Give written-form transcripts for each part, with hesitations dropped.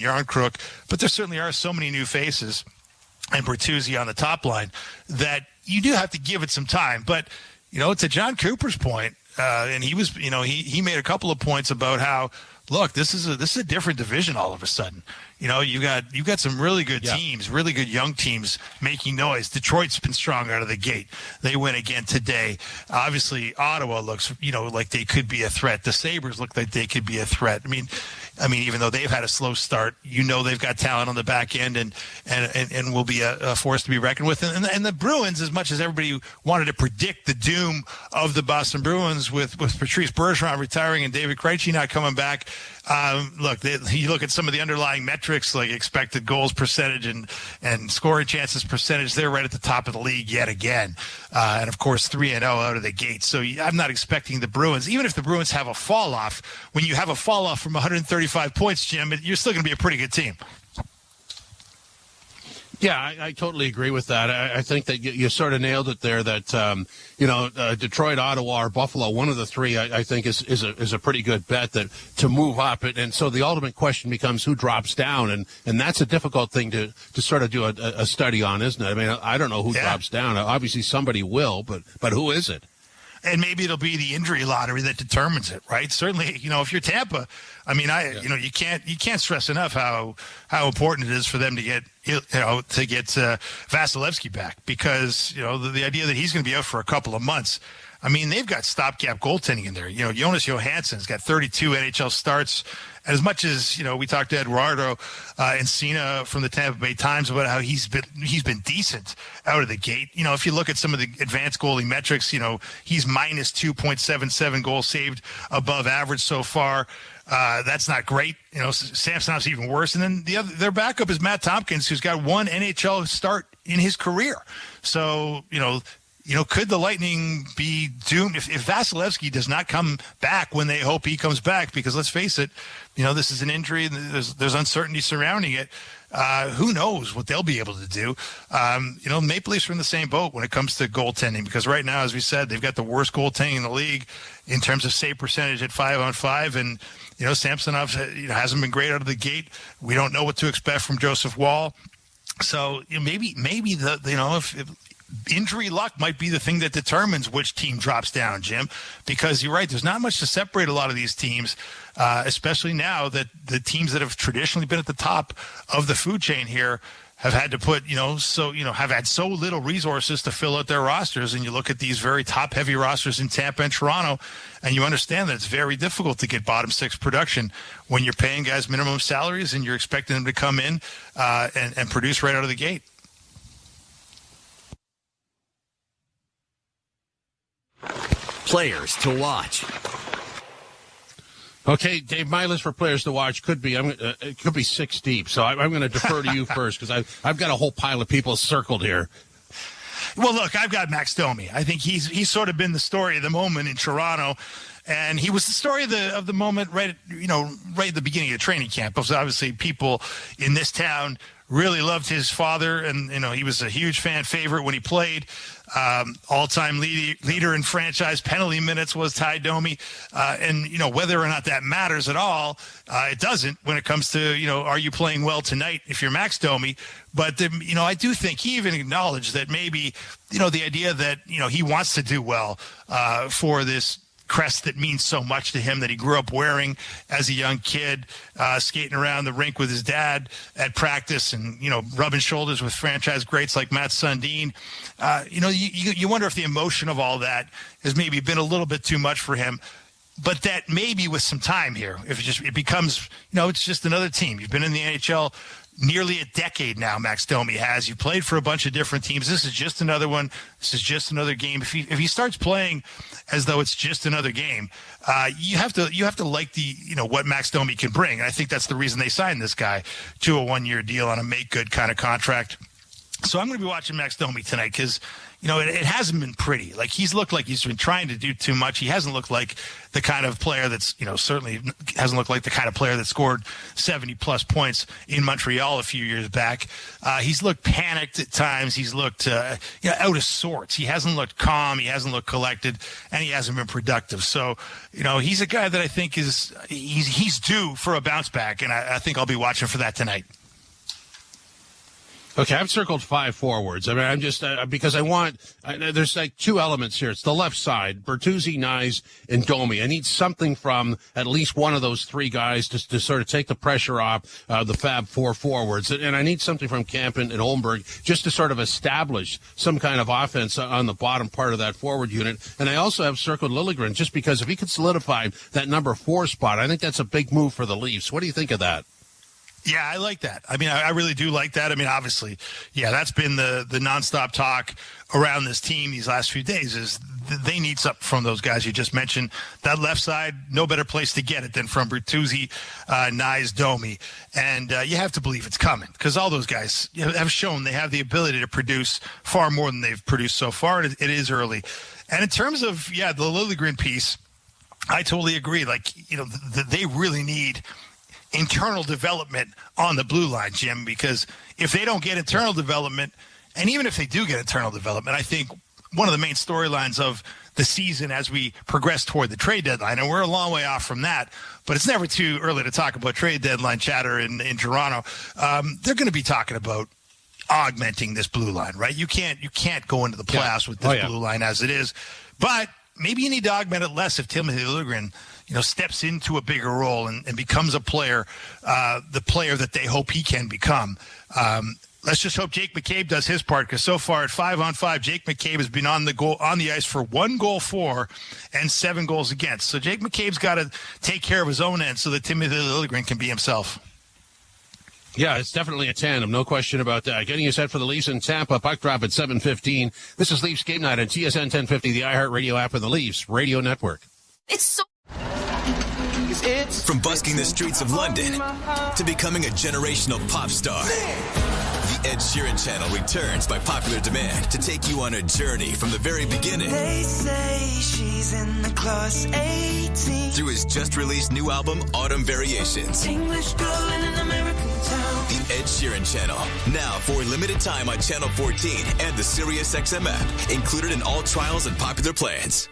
Yarn Crook, but there certainly are so many new faces, and Bertuzzi on the top line, that you do have to give it some time. But, to John Cooper's point, and he was, he made a couple of points about how, look, this is a different division all of a sudden. You've got some really good teams, really good young teams making noise. Detroit's been strong out of the gate. They win again today. Obviously, Ottawa looks, like they could be a threat. The Sabres look like they could be a threat. I mean, even though they've had a slow start, they've got talent on the back end and will be a force to be reckoned with. And the Bruins, as much as everybody wanted to predict the doom of the Boston Bruins with Patrice Bergeron retiring and David Krejci not coming back, you look at some of the underlying metrics like expected goals percentage and scoring chances percentage, they're right at the top of the league yet again. And, of course, 3-0 out of the gate. So I'm not expecting the Bruins, even if the Bruins have a fall-off, when you have a fall-off from 135 points, Jim, you're still going to be a pretty good team. Yeah, I totally agree with that. I think that you sort of nailed it there. That Detroit, Ottawa, or Buffalo, one of the three, I think is a pretty good bet that to move up. And so the ultimate question becomes who drops down, and that's a difficult thing to sort of do a study on, isn't it? I mean, I don't know who drops down. Obviously, somebody will, but who is it? And maybe it'll be the injury lottery that determines it, right? Certainly, if you're Tampa, you can't stress enough how important it is for them to get Vasilevsky back, because the idea that he's going to be out for a couple of months. I mean, they've got stopgap goaltending in there. Jonas Johansson's got 32 NHL starts. And as much as, we talked to Eduardo Encina from the Tampa Bay Times about how he's been decent out of the gate. If you look at some of the advanced goalie metrics, he's minus 2.77 goals saved above average so far. That's not great. Samsonov's even worse. And then their backup is Matt Tompkins, who's got one NHL start in his career. So, could the Lightning be doomed if Vasilevsky does not come back when they hope he comes back? Because let's face it, this is an injury and there's uncertainty surrounding it. Who knows what they'll be able to do? Maple Leafs are in the same boat when it comes to goaltending, because right now, as we said, they've got the worst goaltending in the league in terms of save percentage at 5-on-5. And, Samsonov hasn't been great out of the gate. We don't know what to expect from Joseph Woll. So maybe if injury luck might be the thing that determines which team drops down, Jim, because you're right. There's not much to separate a lot of these teams, especially now that the teams that have traditionally been at the top of the food chain here have had to put, have had so little resources to fill out their rosters. And you look at these very top heavy rosters in Tampa and Toronto, and you understand that it's very difficult to get bottom six production when you're paying guys minimum salaries and you're expecting them to come in and produce right out of the gate. Players to watch. Okay, Dave, my list for players to watch could be it could be six deep. So I'm going to defer to you first, because I've got a whole pile of people circled here. Well, look, I've got Max Domi. I think he's sort of been the story of the moment in Toronto, and he was the story of the moment right at the beginning of training camp. Because obviously people in this town really loved his father, and he was a huge fan favorite when he played. All-time leader in franchise penalty minutes was Ty Domi. And whether or not that matters at all, it doesn't when it comes to, are you playing well tonight if you're Max Domi? But, I do think he even acknowledged that maybe, the idea that, he wants to do well for this crest that means so much to him that he grew up wearing as a young kid, skating around the rink with his dad at practice and, rubbing shoulders with franchise greats like Matt Sundin. You wonder if the emotion of all that has maybe been a little bit too much for him. But that maybe with some time here, if it becomes, it's just another team. You've been in the NHL nearly a decade now, Max Domi has. You played for a bunch of different teams. This is just another one. This is just another game. If he starts playing as though it's just another game, you have to like the what Max Domi can bring. And I think that's the reason they signed this guy to a 1-year deal on a make good kind of contract. So I'm going to be watching Max Domi tonight because, it hasn't been pretty. Like, he's looked like he's been trying to do too much. He hasn't looked like the kind of player that's, certainly hasn't looked like the kind of player that scored 70-plus points in Montreal a few years back. He's looked panicked at times. He's looked, out of sorts. He hasn't looked calm. He hasn't looked collected, and he hasn't been productive. So, he's a guy that I think he's due for a bounce back, and I think I'll be watching for that tonight. Okay, I've circled 5 forwards. I mean, I'm just because there's like 2 elements here. It's the left side, Bertuzzi, Nyes, and Domi. I need something from at least one of those 3 guys to sort of take the pressure off the Fab 4 forwards. And I need something from Campen and Holmberg just to sort of establish some kind of offense on the bottom part of that forward unit. And I also have circled Liljegren just because if he could solidify that number 4 spot, I think that's a big move for the Leafs. What do you think of that? Yeah, I like that. I mean, I really do like that. I mean, obviously, that's been the nonstop talk around this team these last few days is they need something from those guys you just mentioned. That left side, no better place to get it than from Bertuzzi, Nyes, Domi. And you have to believe it's coming because all those guys have shown they have the ability to produce far more than they've produced so far. And it is early. And in terms of, the Liljegren piece, I totally agree. Like, they really need internal development on the blue line, Jim, because if they don't get internal development, and even if they do get internal development, I think one of the main storylines of the season as we progress toward the trade deadline, and we're a long way off from that, but it's never too early to talk about trade deadline chatter in Toronto. They're going to be talking about augmenting this blue line, right? You can't go into the playoffs with this blue line as it is, but maybe you need to augment it less if Timothy Liljegren steps into a bigger role and becomes a player, the player that they hope he can become. Let's just hope Jake McCabe does his part because so far at 5-on-5, Jake McCabe has been on the ice for 1 goal for and 7 goals against. So Jake McCabe's got to take care of his own end so that Timothy Liljegren can be himself. Yeah, it's definitely a tandem, no question about that. Getting you set for the Leafs in Tampa, puck drop at 7:15. This is Leafs Game Night on TSN 1050, the iHeartRadio app, and the Leafs Radio Network. It's so... From busking the streets of London to becoming a generational pop star, the Ed Sheeran channel returns by popular demand to take you on a journey from the very beginning. They say she's in the class 18. Through his just-released new album, Autumn Variations. English girl in an American town. The Ed Sheeran channel, now for a limited time on Channel 14 and the SiriusXM app, included in all trials and popular plans.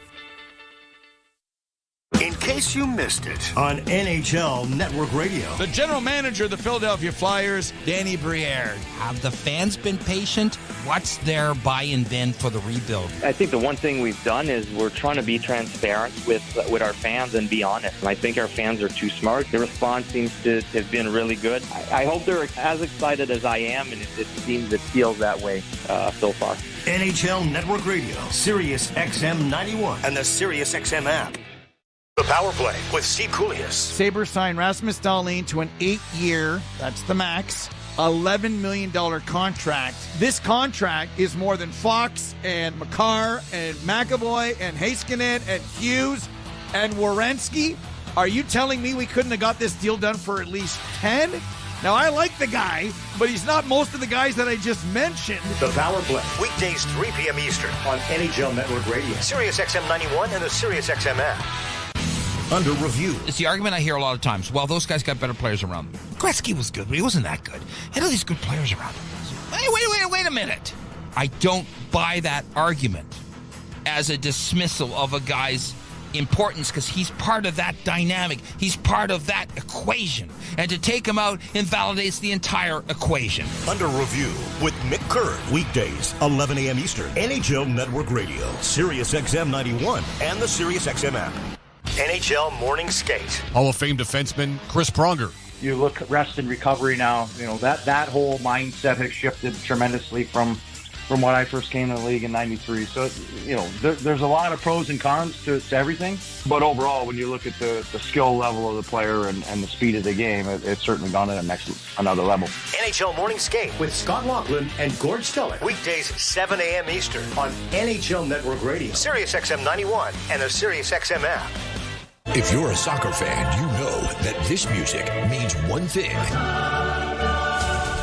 In case you missed it, on NHL Network Radio. The general manager of the Philadelphia Flyers, Danny Briere. Have the fans been patient? What's their buy-in been for the rebuild? I think the one thing we've done is we're trying to be transparent with our fans and be honest. And I think our fans are too smart. The response seems to have been really good. I hope they're as excited as I am, and it feels that way so far. NHL Network Radio, SiriusXM 91, and the SiriusXM app. The Power Play with Steve Koulias. Sabres signed Rasmus Dahlin to an 8-year, that's the max, $11 million contract. This contract is more than Fox and Makar and McAvoy and Heiskanen and Hughes and Werenski. Are you telling me we couldn't have got this deal done for at least 10? Now, I like the guy, but he's not most of the guys that I just mentioned. The Power Play, weekdays 3 p.m. Eastern on NHL Network Radio, SiriusXM 91, and the SiriusXM app. Under review. It's the argument I hear a lot of times. Well, those guys got better players around them. Gretzky was good, but he wasn't that good. Had all these good players around him. Wait a minute. I don't buy that argument as a dismissal of a guy's importance because he's part of that dynamic. He's part of that equation. And to take him out invalidates the entire equation. Under review with Mick Curran. Weekdays, 11 a.m. Eastern. NHL Network Radio, SiriusXM 91, and the SiriusXM app. NHL Morning Skate. Hall of Fame defenseman Chris Pronger. You look at rest and recovery now, that whole mindset has shifted tremendously from when I first came to the league in 93. So, there's a lot of pros and cons to everything. But overall, when you look at the skill level of the player and the speed of the game, it's certainly gone to another level. NHL Morning Skate with Scott Laughlin and Gord Stellick. Weekdays, 7 a.m. Eastern on NHL Network Radio, SiriusXM 91, and the SiriusXM app. If you're a soccer fan, you know that this music means one thing.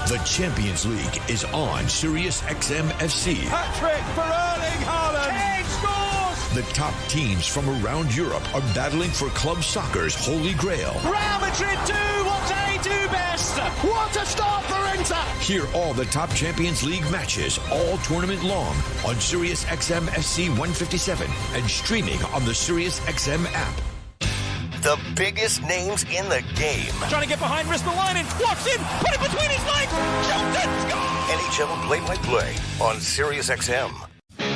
The Champions League is on Sirius XM FC. Hat-trick for Erling Haaland. Kane scores! The top teams from around Europe are battling for club soccer's holy grail. Real Madrid do what they do best. What a start for Inter! Hear all the top Champions League matches all tournament long on Sirius XM FC 157 and streaming on the Sirius XM app. The biggest names in the game. Trying to get behind Ristolainen. Walks in. Put it between his legs. Shoots it. Score! NHL play-by-play on Sirius XM.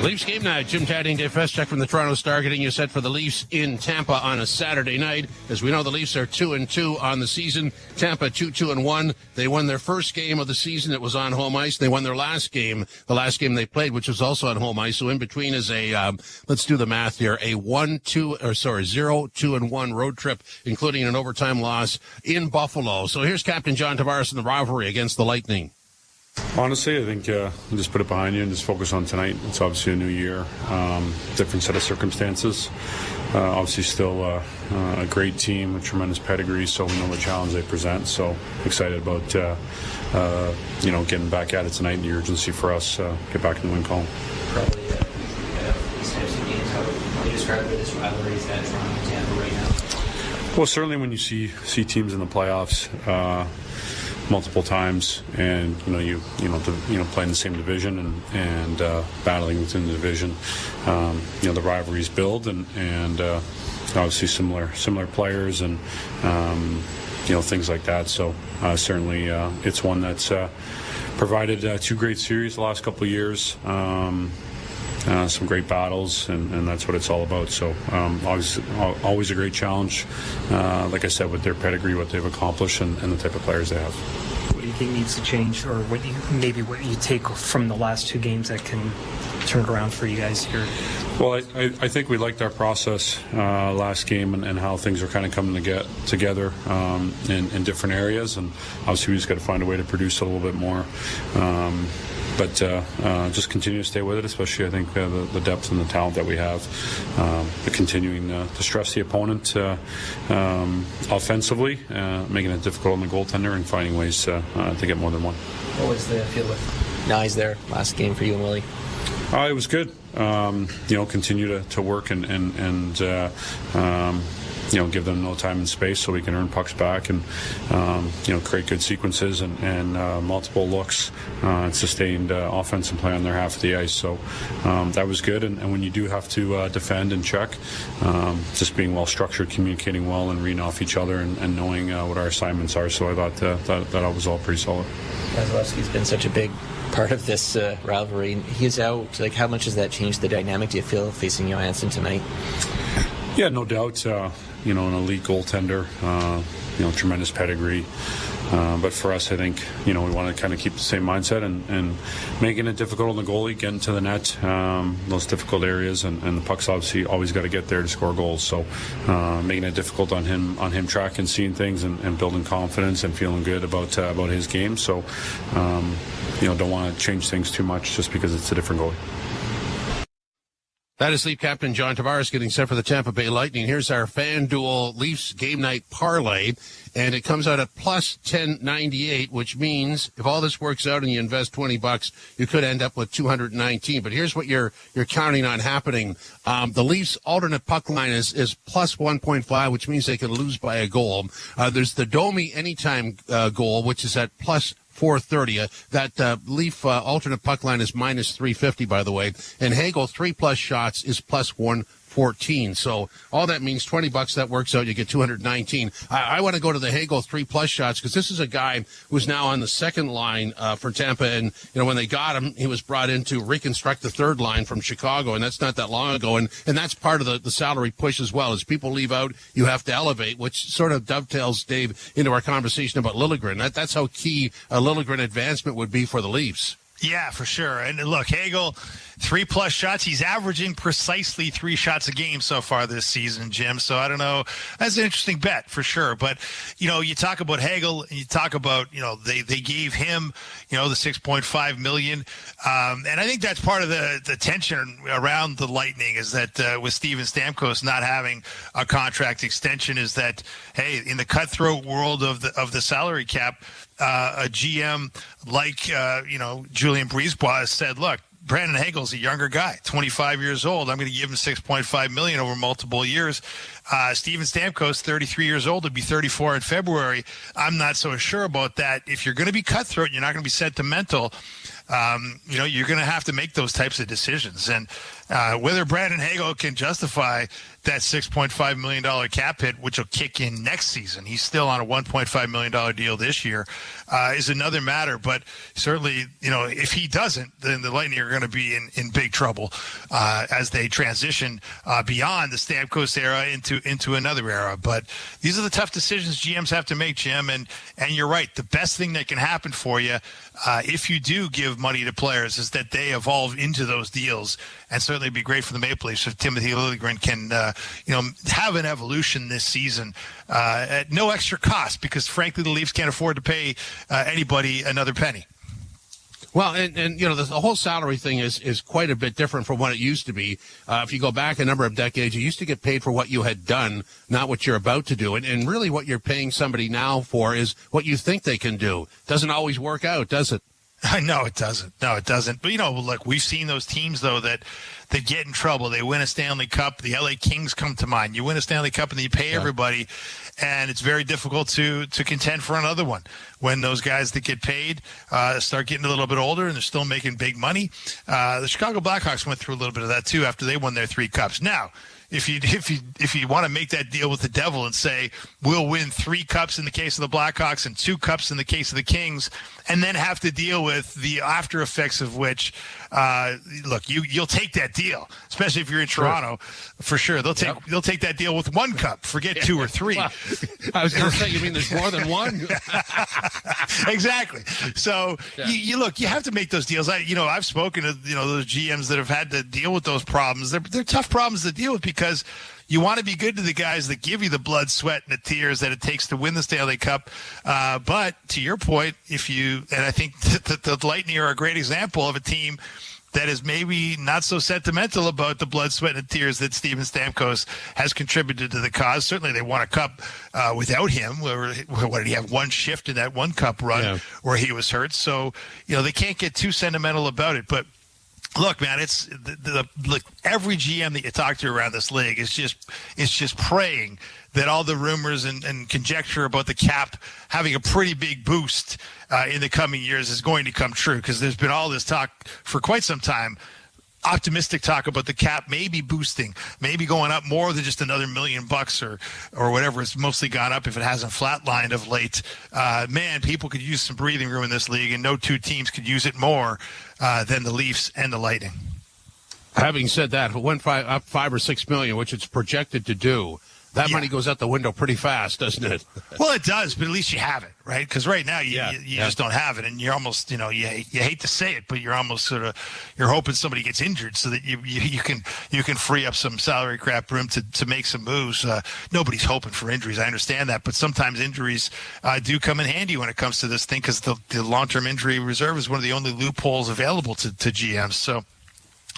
Leafs game night. Jim Tadding, Dave Feschuk from the Toronto Star getting you set for the Leafs in Tampa on a Saturday night. As we know, the Leafs are 2-2 on the season. Tampa 2-1. They won their first game of the season. It was on home ice. They won their last game, the last game they played, which was also on home ice. So in between is a, let's do the math here, a 0-2-1 road trip, including an overtime loss in Buffalo. So here's Captain John Tavares in the rivalry against the Lightning. Honestly, I think just put it behind you and just focus on tonight. It's obviously a new year, different set of circumstances. Obviously still a great team with tremendous pedigree, so we know the challenge they present. So excited about, getting back at it tonight and the urgency for us get back in the win column. Probably these types of games, how would you describe this rivalry is that Toronto and Tampa right now? Well, certainly when you see teams in the playoffs multiple times, and you play in the same division and battling within the division, the rivalries build and obviously similar players and things like that. So certainly it's one that's provided two great series the last couple of years. Some great battles, and that's what it's all about. So always a great challenge, like I said, with their pedigree, what they've accomplished, and the type of players they have. What do you think needs to change, or what you take from the last two games that can turn it around for you guys here? Well, I think we liked our process last game and how things are kind of coming together in different areas, and obviously we just got to find a way to produce a little bit more. But just continue to stay with it, especially I think the depth and the talent that we have. But continuing to stress the opponent offensively, making it difficult on the goaltender and finding ways to get more than one. What was the feel with Nyes there last game for you and Willie? It was good. Continue to work and give them no time and space so we can earn pucks back and, create good sequences and multiple looks and sustained offensive play on their half of the ice. So that was good. And when you do have to defend and check, just being well structured, communicating well, and reading off each other and knowing what our assignments are. So I thought that was all pretty solid. Vasilevsky's been such a big part of this rivalry. He's out. How much has that changed the dynamic, do you feel, facing Johansson tonight? Yeah, no doubt. An elite goaltender, tremendous pedigree. But for us, I think, we want to kind of keep the same mindset and making it difficult on the goalie, getting to the net, those difficult areas, and the puck's obviously always got to get there to score goals. So making it difficult on him tracking, seeing things, and building confidence and feeling good about his game. So, don't want to change things too much just because it's a different goalie. That is Leaf Captain John Tavares getting set for the Tampa Bay Lightning. Here's our FanDuel Leafs game night parlay, and it comes out at plus 1098, which means if all this works out and you invest $20, you could end up with 219. But here's what you're counting on happening. The Leafs alternate puck line is plus 1.5, which means they could lose by a goal. There's the Domi anytime goal, which is at plus 430. That Leaf alternate puck line is minus 350, by the way. And Hagel 3+ shots is plus 114. So all that means $20. That works out. You get 219. I want to go to the Hagel 3+ shots because this is a guy who's now on the second line for Tampa. And, when they got him, he was brought in to reconstruct the third line from Chicago. And that's not that long ago. And that's part of the salary push as well. As people leave out, you have to elevate, which sort of dovetails, Dave, into our conversation about Liljegren. That's how key a Liljegren advancement would be for the Leafs. Yeah, for sure. And look, Hagel, 3+ shots. He's averaging precisely 3 shots a game so far this season, Jim. So I don't know. That's an interesting bet for sure. But, you talk about Hagel, and you talk about, they gave him, the $6.5 million. And I think that's part of the tension around the Lightning is that with Steven Stamkos not having a contract extension is that, hey, in the cutthroat world of the salary cap, a GM like, Julien Brisebois said, look, Brandon Hagel's a younger guy, 25 years old. I'm going to give him $6.5 million over multiple years. Steven Stamkos, 33 years old, would be 34 in February. I'm not so sure about that. If you're going to be cutthroat and you're not going to be sentimental, you're going to have to make those types of decisions. And whether Brandon Hagel can justify that $6.5 million cap hit, which will kick in next season, he's still on a $1.5 million deal this year, is another matter. But certainly, if he doesn't, then the Lightning are going to be in big trouble as they transition beyond the Stamkos era into another era. But these are the tough decisions GMs have to make, Jim. And you're right. The best thing that can happen for you, if you do give money to players, is that they evolve into those deals. And certainly it'd be great for the Maple Leafs if Timothy Liljegren can, have an evolution this season at no extra cost, because frankly the Leafs can't afford to pay anybody another penny. Well, and the whole salary thing is quite a bit different from what it used to be. If you go back a number of decades, you used to get paid for what you had done, not what you're about to do. And really what you're paying somebody now for is what you think they can do. Doesn't always work out, does it? No, it doesn't. No, it doesn't. But, look, we've seen those teams, though, that get in trouble. They win a Stanley Cup. The LA Kings come to mind. You win a Stanley Cup and then you pay everybody, and it's very difficult to contend for another one when those guys that get paid start getting a little bit older and they're still making big money. The Chicago Blackhawks went through a little bit of that, too, after they won their 3 cups. Now, if you want to make that deal with the devil and say we'll win 3 cups in the case of the Blackhawks and 2 cups in the case of the Kings, and then have to deal with the after effects of which, look, you'll take that deal, especially if you're in Toronto, for sure. They'll take that deal with 1 cup. Forget 2 or 3. Well, I was going to say, you mean there's more than one? Exactly. So you have to make those deals. I've spoken to those GMs that have had to deal with those problems. They're tough problems to deal with, because you want to be good to the guys that give you the blood, sweat, and the tears that it takes to win the Stanley Cup. But to your point, and I think the Lightning are a great example of a team that is maybe not so sentimental about the blood, sweat, and tears that Steven Stamkos has contributed to the cause. Certainly they won a cup without him. What did he have? 1 shift in that 1 cup run where he was hurt. So, they can't get too sentimental about it. But look, man, it's look, every GM that you talk to around this league is just praying that all the rumors and conjecture about the cap having a pretty big boost in the coming years is going to come true, because there's been all this talk for quite some time, optimistic talk about the cap maybe boosting, maybe going up more than just another $1 million or whatever it's mostly gone up if it hasn't flatlined of late. Man, people could use some breathing room in this league, and no 2 teams could use it more than the Leafs and the Lightning. Having said that, if it went up $5 or $6 million, which it's projected to do, that money goes out the window pretty fast, doesn't it? Well, it does, but at least you have it, right? Because right now you just don't have it, and you're almost, you hate to say it, but you're almost you're hoping somebody gets injured so that you can free up some salary cap room to make some moves. Nobody's hoping for injuries. I understand that, but sometimes injuries do come in handy when it comes to this thing, because the long-term injury reserve is one of the only loopholes available to GMs. So.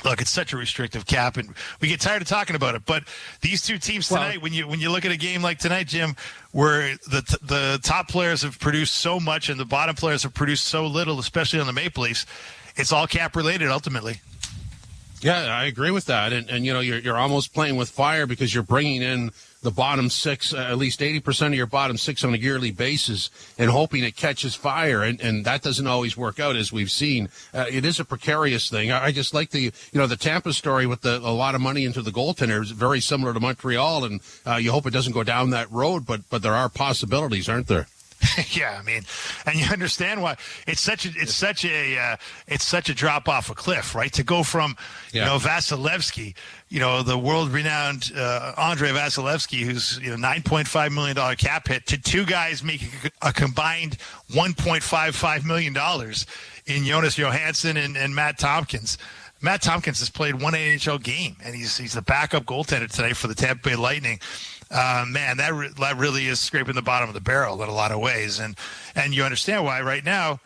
Look, it's such a restrictive cap, and we get tired of talking about it. But these 2 teams tonight, when you look at a game like tonight, Jim, where the top players have produced so much and the bottom players have produced so little, especially on the Maple Leafs, it's all cap related ultimately. Yeah, I agree with that. And you're almost playing with fire, because you're bringing in the bottom 6, at least 80% of your bottom 6 on a yearly basis, and hoping it catches fire. And that doesn't always work out, as we've seen. It is a precarious thing. I just like the Tampa story with a lot of money into the goaltender is very similar to Montreal, and you hope it doesn't go down that road, but there are possibilities, aren't there? Yeah, I mean, and you understand why it's such a drop off a cliff, right? To go from Vasilevsky, the world-renowned Andrei Vasilevsky, who's $9.5 million cap hit, to 2 guys making a combined $1.55 million in Jonas Johansson and Matt Tompkins. Matt Tompkins has played 1 NHL game, and he's the backup goaltender today for the Tampa Bay Lightning. Man, that really is scraping the bottom of the barrel in a lot of ways. And you understand why right now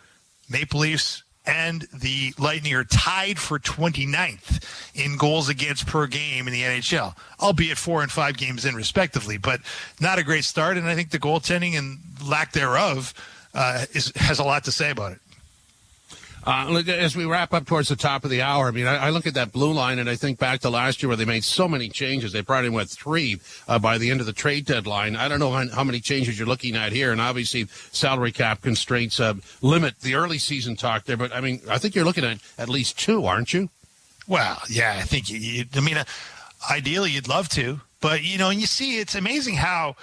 Maple Leafs and the Lightning are tied for 29th in goals against per game in the NHL, albeit 4 and 5 games in respectively, but not a great start. And I think the goaltending and lack thereof has a lot to say about it. Look, as we wrap up towards the top of the hour, I mean, I look at that blue line and I think back to last year where they made so many changes. They probably went 3 by the end of the trade deadline. I don't know how many changes you're looking at here, and obviously salary cap constraints limit the early season talk there. But, I mean, I think you're looking at least 2, aren't you? Well, yeah, I think ideally you'd love to. But, and you see it's amazing how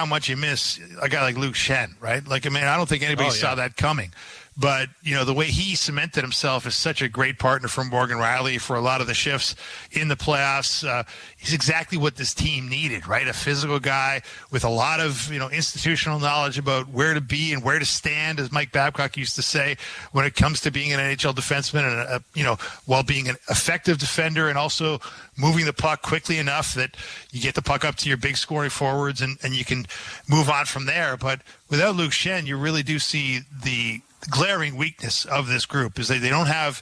much you miss a guy like Luke Schenn, right? Like, I don't think anybody saw that coming. But, the way he cemented himself as such a great partner for Morgan Riley for a lot of the shifts in the playoffs, he's exactly what this team needed, right? A physical guy with a lot of, institutional knowledge about where to be and where to stand, as Mike Babcock used to say, when it comes to being an NHL defenseman and, while being an effective defender and also moving the puck quickly enough that you get the puck up to your big scoring forwards and you can move on from there. But without Luke Schenn, you really do see the glaring weakness of this group is they don't have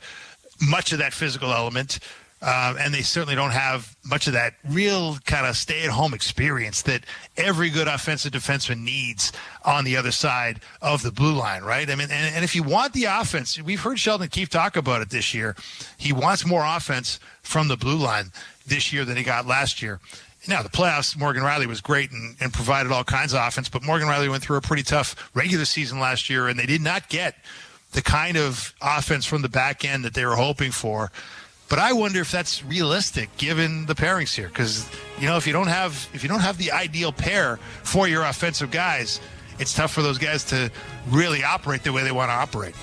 much of that physical element, and they certainly don't have much of that real kind of stay-at-home experience that every good offensive defenseman needs on the other side of the blue line, right? I mean, and if you want the offense, we've heard Sheldon Keefe talk about it this year. He wants more offense from the blue line this year than he got last year. Now, the playoffs, Morgan Riley was great and provided all kinds of offense, but Morgan Riley went through a pretty tough regular season last year, and they did not get the kind of offense from the back end that they were hoping for. But I wonder if that's realistic given the pairings here, because if you don't have the ideal pair for your offensive guys, it's tough for those guys to really operate the way they want to operate.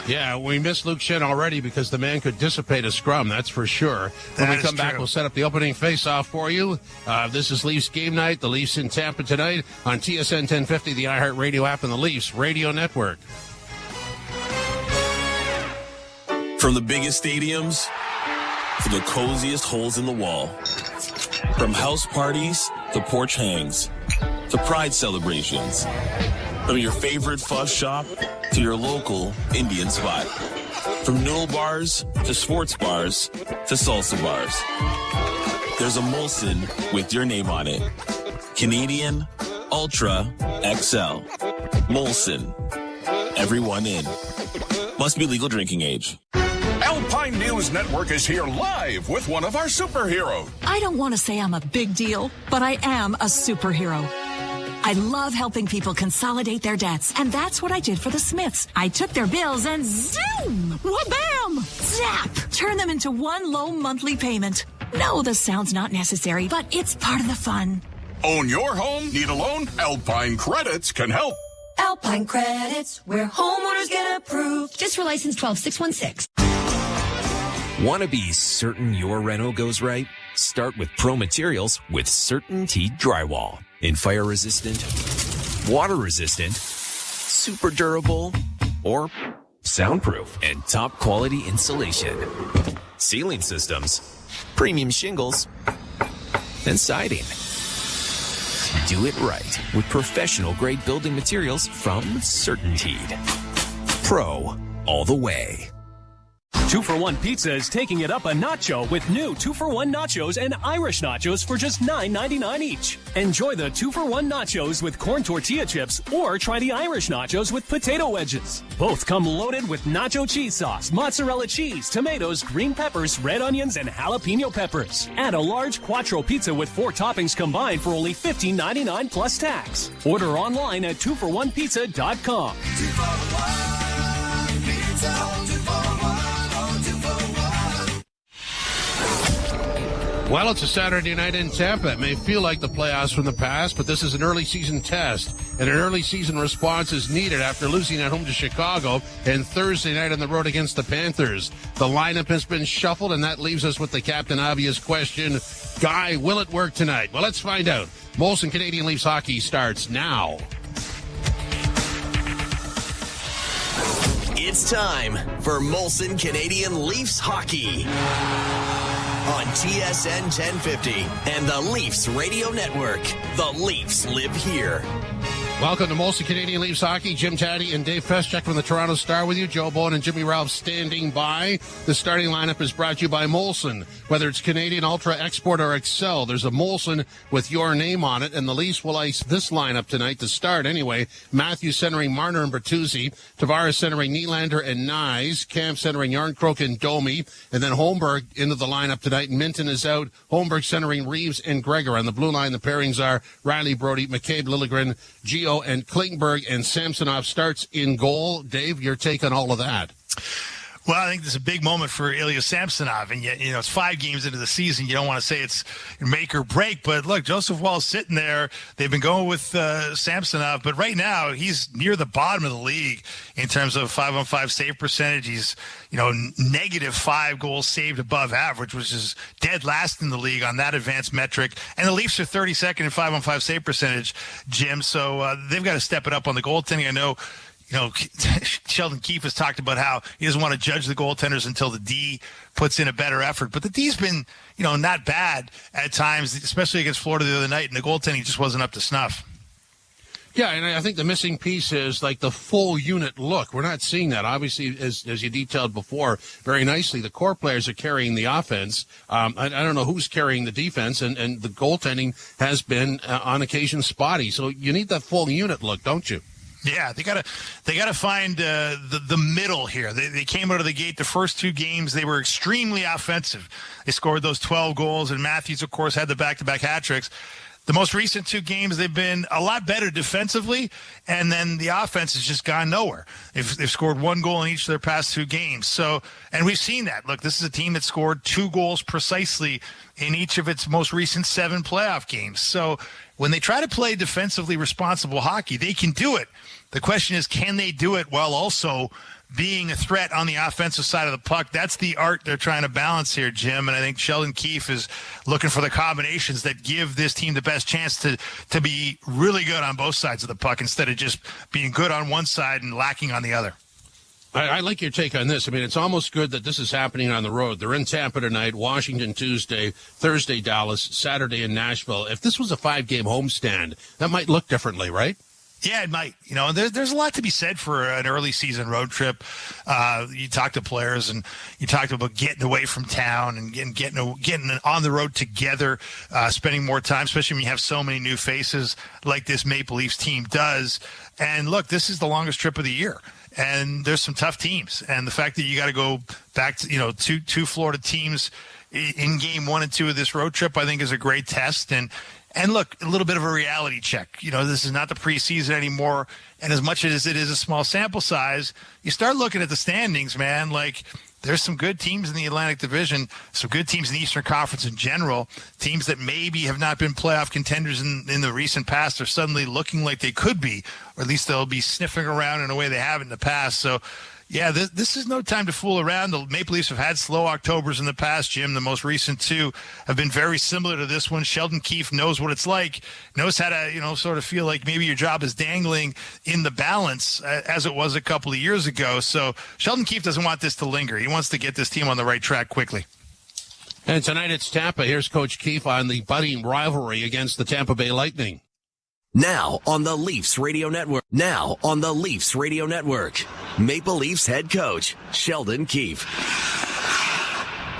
Yeah, we missed Luke Schenn already because the man could dissipate a scrum, that's for sure. When we come back, we'll set up the opening face-off for you. This is Leafs Game Night. The Leafs in Tampa tonight on TSN 1050, the iHeartRadio app, and the Leafs Radio Network. From the biggest stadiums to the coziest holes in the wall. From house parties to porch hangs to pride celebrations. From your favorite fuss shop to your local Indian spot. From noodle bars to sports bars to salsa bars. There's a Molson with your name on it. Canadian Ultra XL. Molson. Everyone in. Must be legal drinking age. Alpine News Network is here live with one of our superheroes. I don't want to say I'm a big deal, but I am a superhero. I love helping people consolidate their debts, and that's what I did for the Smiths. I took their bills and zoom, wha-bam, zap, turn them into one low monthly payment. No, the sound's not necessary, but it's part of the fun. Own your home? Need a loan? Alpine Credits can help. Alpine Credits, where homeowners get approved. Just for license 12616. Want to be certain your reno goes right? Start with Pro Materials with CertainTeed Drywall. In fire resistant, water resistant, super durable, or soundproof and top quality insulation. Ceiling systems, premium shingles, and siding. Do it right with professional grade building materials from CertainTeed. Pro all the way. 2-for-1 Pizza is taking it up a nacho with new 2-for-1 nachos and Irish nachos for just $9.99 each. Enjoy the 2-for-1 nachos with corn tortilla chips or try the Irish nachos with potato wedges. Both come loaded with nacho cheese sauce, mozzarella cheese, tomatoes, green peppers, red onions, and jalapeno peppers. Add a large quattro pizza with 4 toppings combined for only $15.99 plus tax. Order online at 2for1pizza.com. 2-for-1 pizza, 2-for-1. Well, it's a Saturday night in Tampa. It may feel like the playoffs from the past, but this is an early season test, and an early season response is needed after losing at home to Chicago and Thursday night on the road against the Panthers. The lineup has been shuffled, and that leaves us with the captain obvious question. Guy, will it work tonight? Well, let's find out. Molson Canadian Leafs hockey starts now. It's time for Molson Canadian Leafs hockey on TSN 1050 and the Leafs Radio Network. The Leafs live here. Welcome to Molson Canadian Leafs Hockey. Jim Taddy and Dave Feschuk from the Toronto Star with you. Joe Bowen and Jimmy Ralph standing by. The starting lineup is brought to you by Molson. Whether it's Canadian Ultra, Export, or Excel, there's a Molson with your name on it, and the Leafs will ice this lineup tonight to start anyway. Matthews centering Marner and Bertuzzi. Tavares centering Nylander and Nyes. Cam centering Yarncroke and Domi. And then Holmberg into the lineup tonight. Minton is out. Holmberg centering Reeves and Gregor. On the blue line, the pairings are Riley, Brody, McCabe, Liljegren, Gio, and Klingberg, and Samsonov starts in goal. Dave, your take on all of that? Well, I think this is a big moment for Ilya Samsonov, and yet, it's 5 games into the season. You don't want to say it's make or break, but look, Joseph Wall's sitting there. They've been going with Samsonov, but right now he's near the bottom of the league in terms of 5-on-5 save percentage. He's, negative 5 goals saved above average, which is dead last in the league on that advanced metric. And the Leafs are 32nd in 5-on-5 save percentage, Jim. So they've got to step it up on the goaltending. I know. Sheldon Keefe has talked about how he doesn't want to judge the goaltenders until the D puts in a better effort. But the D's been, not bad at times, especially against Florida the other night, and the goaltending just wasn't up to snuff. Yeah, and I think the missing piece is like the full unit look. We're not seeing that. Obviously, as you detailed before very nicely, the core players are carrying the offense. I don't know who's carrying the defense, and the goaltending has been on occasion spotty. So you need that full unit look, don't you? Yeah, they gotta find the middle here. They came out of the gate the first 2 games. They were extremely offensive. They scored those 12 goals, and Matthews, of course, had the back-to-back hat tricks. The most recent 2 games, they've been a lot better defensively, and then the offense has just gone nowhere. They've scored 1 goal in each of their past 2 games. So, and we've seen that. Look, this is a team that scored 2 goals precisely in each of its most recent 7 playoff games. So when they try to play defensively responsible hockey, they can do it. The question is, can they do it while also being a threat on the offensive side of the puck? That's the art they're trying to balance here, Jim. And I think Sheldon Keefe is looking for the combinations that give this team the best chance to be really good on both sides of the puck instead of just being good on one side and lacking on the other. I like your take on this. I mean, it's almost good that this is happening on the road. They're in Tampa tonight, Washington Tuesday, Thursday Dallas, Saturday in Nashville. If this was a 5-game homestand, that might look differently, right? Yeah, it might. There's a lot to be said for an early season road trip. You talk to players and you talked about getting away from town and getting on the road together, spending more time, especially when you have so many new faces like this Maple Leafs team does. And look, this is the longest trip of the year. And there's some tough teams. And the fact that you got to go back to, two Florida teams in game 1 and 2 of this road trip, I think is a great test. And look, a little bit of a reality check. This is not the preseason anymore. And as much as it is a small sample size, you start looking at the standings, man. Like, there's some good teams in the Atlantic Division, some good teams in the Eastern Conference in general, teams that maybe have not been playoff contenders in the recent past are suddenly looking like they could be, or at least they'll be sniffing around in a way they have in the past. So, yeah, this is no time to fool around. The Maple Leafs have had slow Octobers in the past, Jim. The most recent 2 have been very similar to this one. Sheldon Keefe knows what it's like, knows how to, sort of feel like maybe your job is dangling in the balance as it was a couple of years ago. So Sheldon Keefe doesn't want this to linger. He wants to get this team on the right track quickly. And tonight it's Tampa. Here's Coach Keefe on the budding rivalry against the Tampa Bay Lightning. Now on the Leafs Radio Network. Maple Leafs head coach, Sheldon Keefe.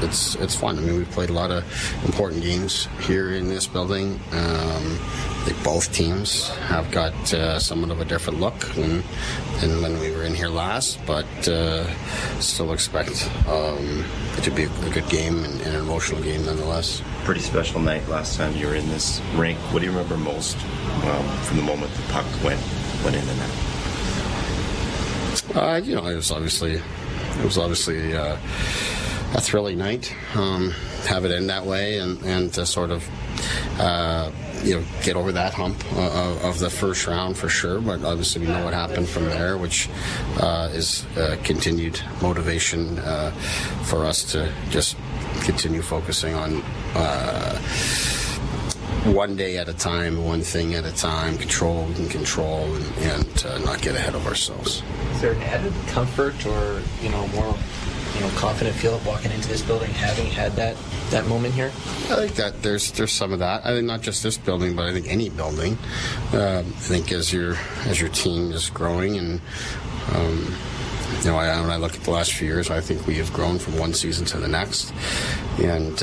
It's fun. I mean, we've played a lot of important games here in this building. I think both teams have got somewhat of a different look than when we were in here last, but still expect it to be a good game and an emotional game nonetheless. Pretty special night last time you were in this rink. What do you remember most from the moment the puck went in and out? It was obviously a thrilling night. Have it end that way and to sort of get over that hump of the first round for sure. But obviously we know what happened from there, which is continued motivation for us to just continue focusing on one day at a time, one thing at a time, control and not get ahead of ourselves. Is there an added comfort or more confident feel walking into this building, having had that moment here? I think that there's some of that. I think not just this building, but I think any building. I think as your team is growing, and when I look at the last few years, I think we have grown from one season to the next, and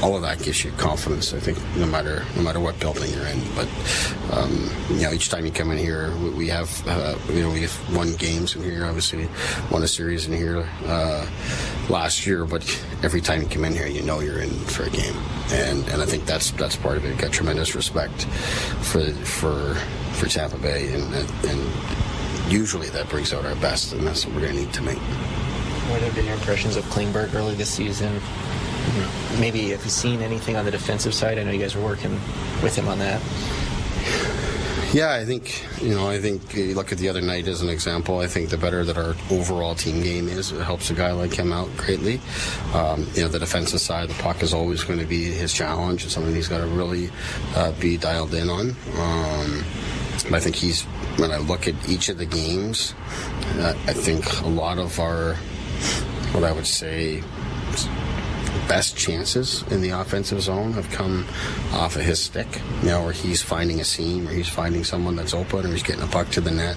all of that gives you confidence, I think, no matter what building you're in. But each time you come in here, we have won games in here. Obviously, won a series in here last year. But every time you come in here, you're in for a game, and I think that's part of it. Got tremendous respect for Tampa Bay, and usually that brings out our best, and that's what we're going to need to make. What have been your impressions of Klingberg early this season? Maybe have you seen anything on the defensive side? I know you guys were working with him on that. Yeah, I think you look at the other night as an example. I think the better that our overall team game is, it helps a guy like him out greatly. The defensive side, the puck is always going to be his challenge. It's something he's got to really be dialed in on. But I think when I look at each of the games, I think a lot of our, what I would say, best chances in the offensive zone have come off of his stick, where he's finding a seam, or he's finding someone that's open, or he's getting a puck to the net,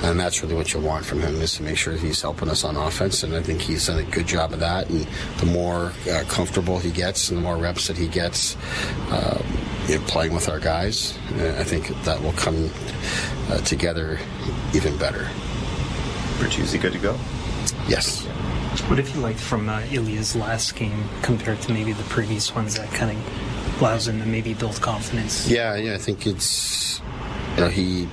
and that's really what you want from him, is to make sure he's helping us on offense, and I think he's done a good job of that, and the more comfortable he gets and the more reps that he gets playing with our guys, I think that will come together even better. Bertuzzi good to go? Yes. What have you liked from Ilya's last game compared to maybe the previous ones that kind of allows him to maybe build confidence? Yeah, I think it's, he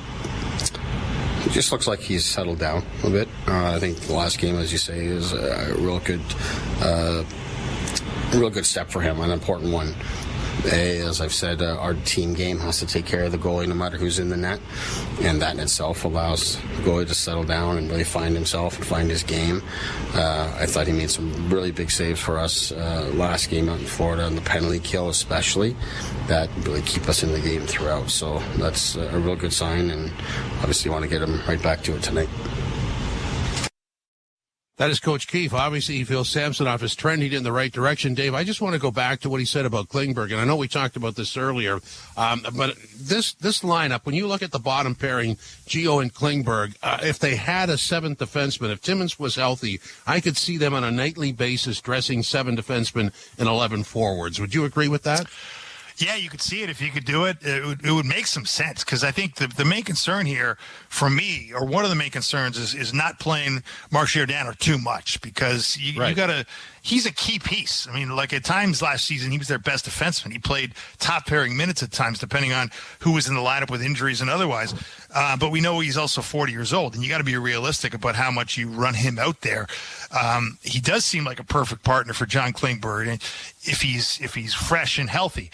just looks like he's settled down a bit. I think the last game, as you say, is a real good step for him, an important one. As I've said, our team game has to take care of the goalie no matter who's in the net, and that in itself allows the goalie to settle down and really find himself and find his game. I thought he made some really big saves for us last game out in Florida, on the penalty kill especially, that really keep us in the game throughout. So that's a real good sign, and obviously want to get him right back to it tonight. That is Coach Keefe. Obviously, he feels Samsonov is trending in the right direction. Dave, I just want to go back to what he said about Klingberg, and I know we talked about this earlier, but this lineup, when you look at the bottom pairing, Gio and Klingberg, if they had a seventh defenseman, if Timmins was healthy, I could see them on a nightly basis dressing 7 defensemen and 11 forwards. Would you agree with that? Yeah, you could see it if you could do it. It would make some sense, because I think the main concern here for me, or one of the main concerns, is not playing Mark Giordano too much, because you got to. He's a key piece. I mean, like at times last season, he was their best defenseman. He played top pairing minutes at times, depending on who was in the lineup with injuries and otherwise. But we know he's also 40 years old, and you got to be realistic about how much you run him out there. He does seem like a perfect partner for John Klingberg, and if he's fresh and healthy.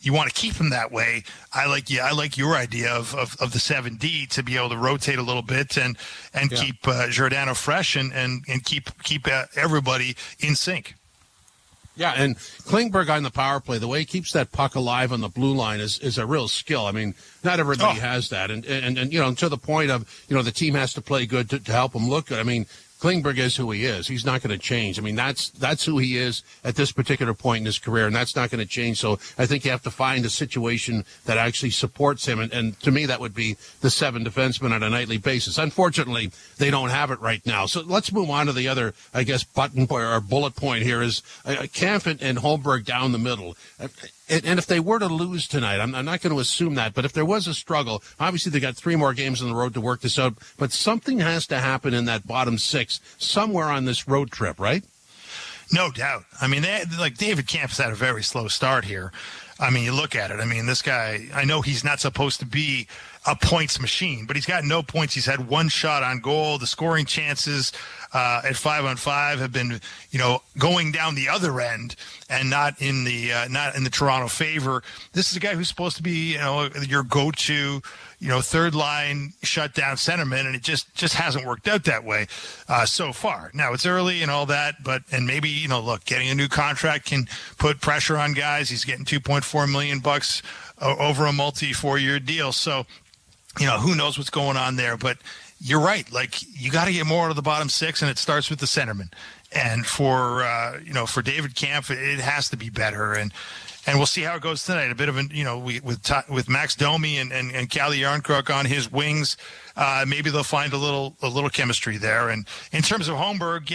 You want to keep him that way. I like your idea of the 7D to be able to rotate a little bit and keep Giordano fresh and keep everybody in sync. Yeah, and Klingberg on the power play, the way he keeps that puck alive on the blue line is a real skill. I mean, not everybody has that, and to the point of the team has to play good to help him look good. I mean, Klingberg is who he is. He's not going to change. I mean, that's who he is at this particular point in his career, and that's not going to change. So I think you have to find a situation that actually supports him, and to me, that would be the 7 defensemen on a nightly basis. Unfortunately, they don't have it right now. So let's move on to the other, I guess, button point or bullet point here is Kampf and Holmberg down the middle. And if they were to lose tonight, I'm not going to assume that, but if there was a struggle, obviously they got 3 more games on the road to work this out, but something has to happen in that bottom 6 somewhere on this road trip, right? No doubt. I mean, David Kampf's had a very slow start here. I mean, you look at it. I mean, this guy, I know he's not supposed to be a points machine, but he's got no points. He's had 1 shot on goal. The scoring chances at 5-on-5 have been, going down the other end and not in the Toronto favor. This is a guy who's supposed to be, your go-to, third line shutdown centerman, and it just hasn't worked out that way so far. Now it's early and all that, and maybe look, getting a new contract can put pressure on guys. He's getting $2.4 million over a multi-4-year deal, so who knows what's going on there, but you're right. Like, you got to get more out of the bottom six, and it starts with the centerman. And for David Kampf, it has to be better. And we'll see how it goes tonight. A bit of with Max Domi and Calle Jarnkrok on his wings, maybe they'll find a little chemistry there. And in terms of Holmberg,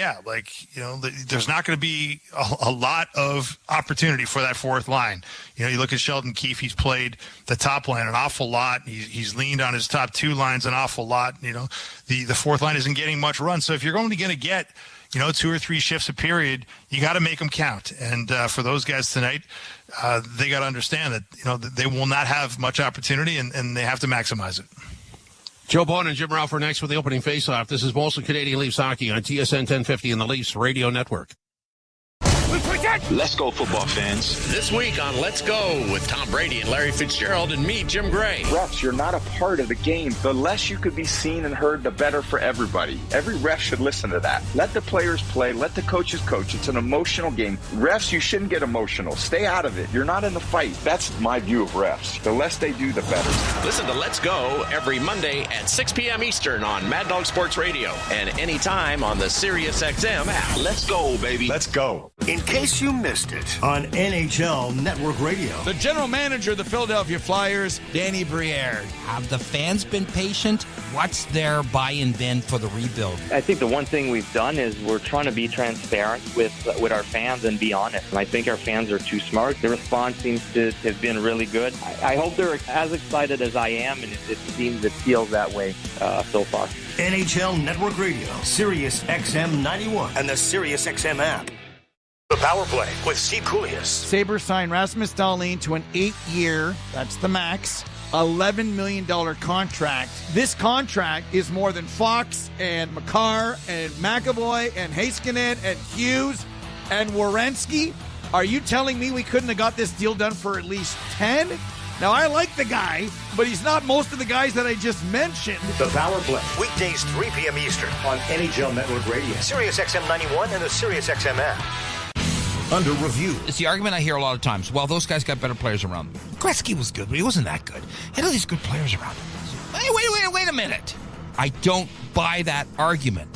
there's not going to be a lot of opportunity for that fourth line. You look at Sheldon Keefe; he's played the top line an awful lot. He's leaned on his top two lines an awful lot. The fourth line isn't getting much run. So if you're only going to get 2 or 3 shifts a period, you got to make them count. And for those guys tonight, they got to understand that they will not have much opportunity, and they have to maximize it. Joe Bowen and Jim Ralph are next with the opening faceoff. This is mostly Canadian Leafs hockey on TSN 1050 and the Leafs Radio Network. Let's go, football fans. This week on Let's Go with Tom Brady and Larry Fitzgerald and me, Jim Gray. Refs, you're not a part of the game. The less you could be seen and heard, the better for everybody. Every ref should listen to that. Let the players play. Let the coaches coach. It's an emotional game. Refs, you shouldn't get emotional. Stay out of it. You're not in the fight. That's my view of refs. The less they do, the better. Listen to Let's Go every Monday at 6 p.m. Eastern on Mad Dog Sports Radio and anytime on the SiriusXM app. Let's go, baby. Let's go. In case you missed it on NHL Network Radio. The general manager of the Philadelphia Flyers, Danny Briere. Have the fans been patient? What's their buy-in been for the rebuild? I think the one thing we've done is we're trying to be transparent with our fans and be honest. And I think our fans are too smart. The response seems to have been really good. I hope they're as excited as I am, and it feels that way so far. NHL Network Radio, SiriusXM 91, and the SiriusXM app. The Power Play with Steve Koulias. Sabres signed Rasmus Dahlin to an 8-year, that's the max, $11 million contract. This contract is more than Fox and Makar and McAvoy and Heiskanen and Hughes and Werenski. Are you telling me we couldn't have got this deal done for at least 10? Now, I like the guy, but he's not most of the guys that I just mentioned. The Power Play, weekdays 3 p.m. Eastern on NHL Network Radio, SiriusXM 91, and the SiriusXM app. Under review. It's the argument I hear a lot of times. Well, those guys got better players around them. Gretzky was good, but he wasn't that good. He had all these good players around him. Hey, wait a minute. I don't buy that argument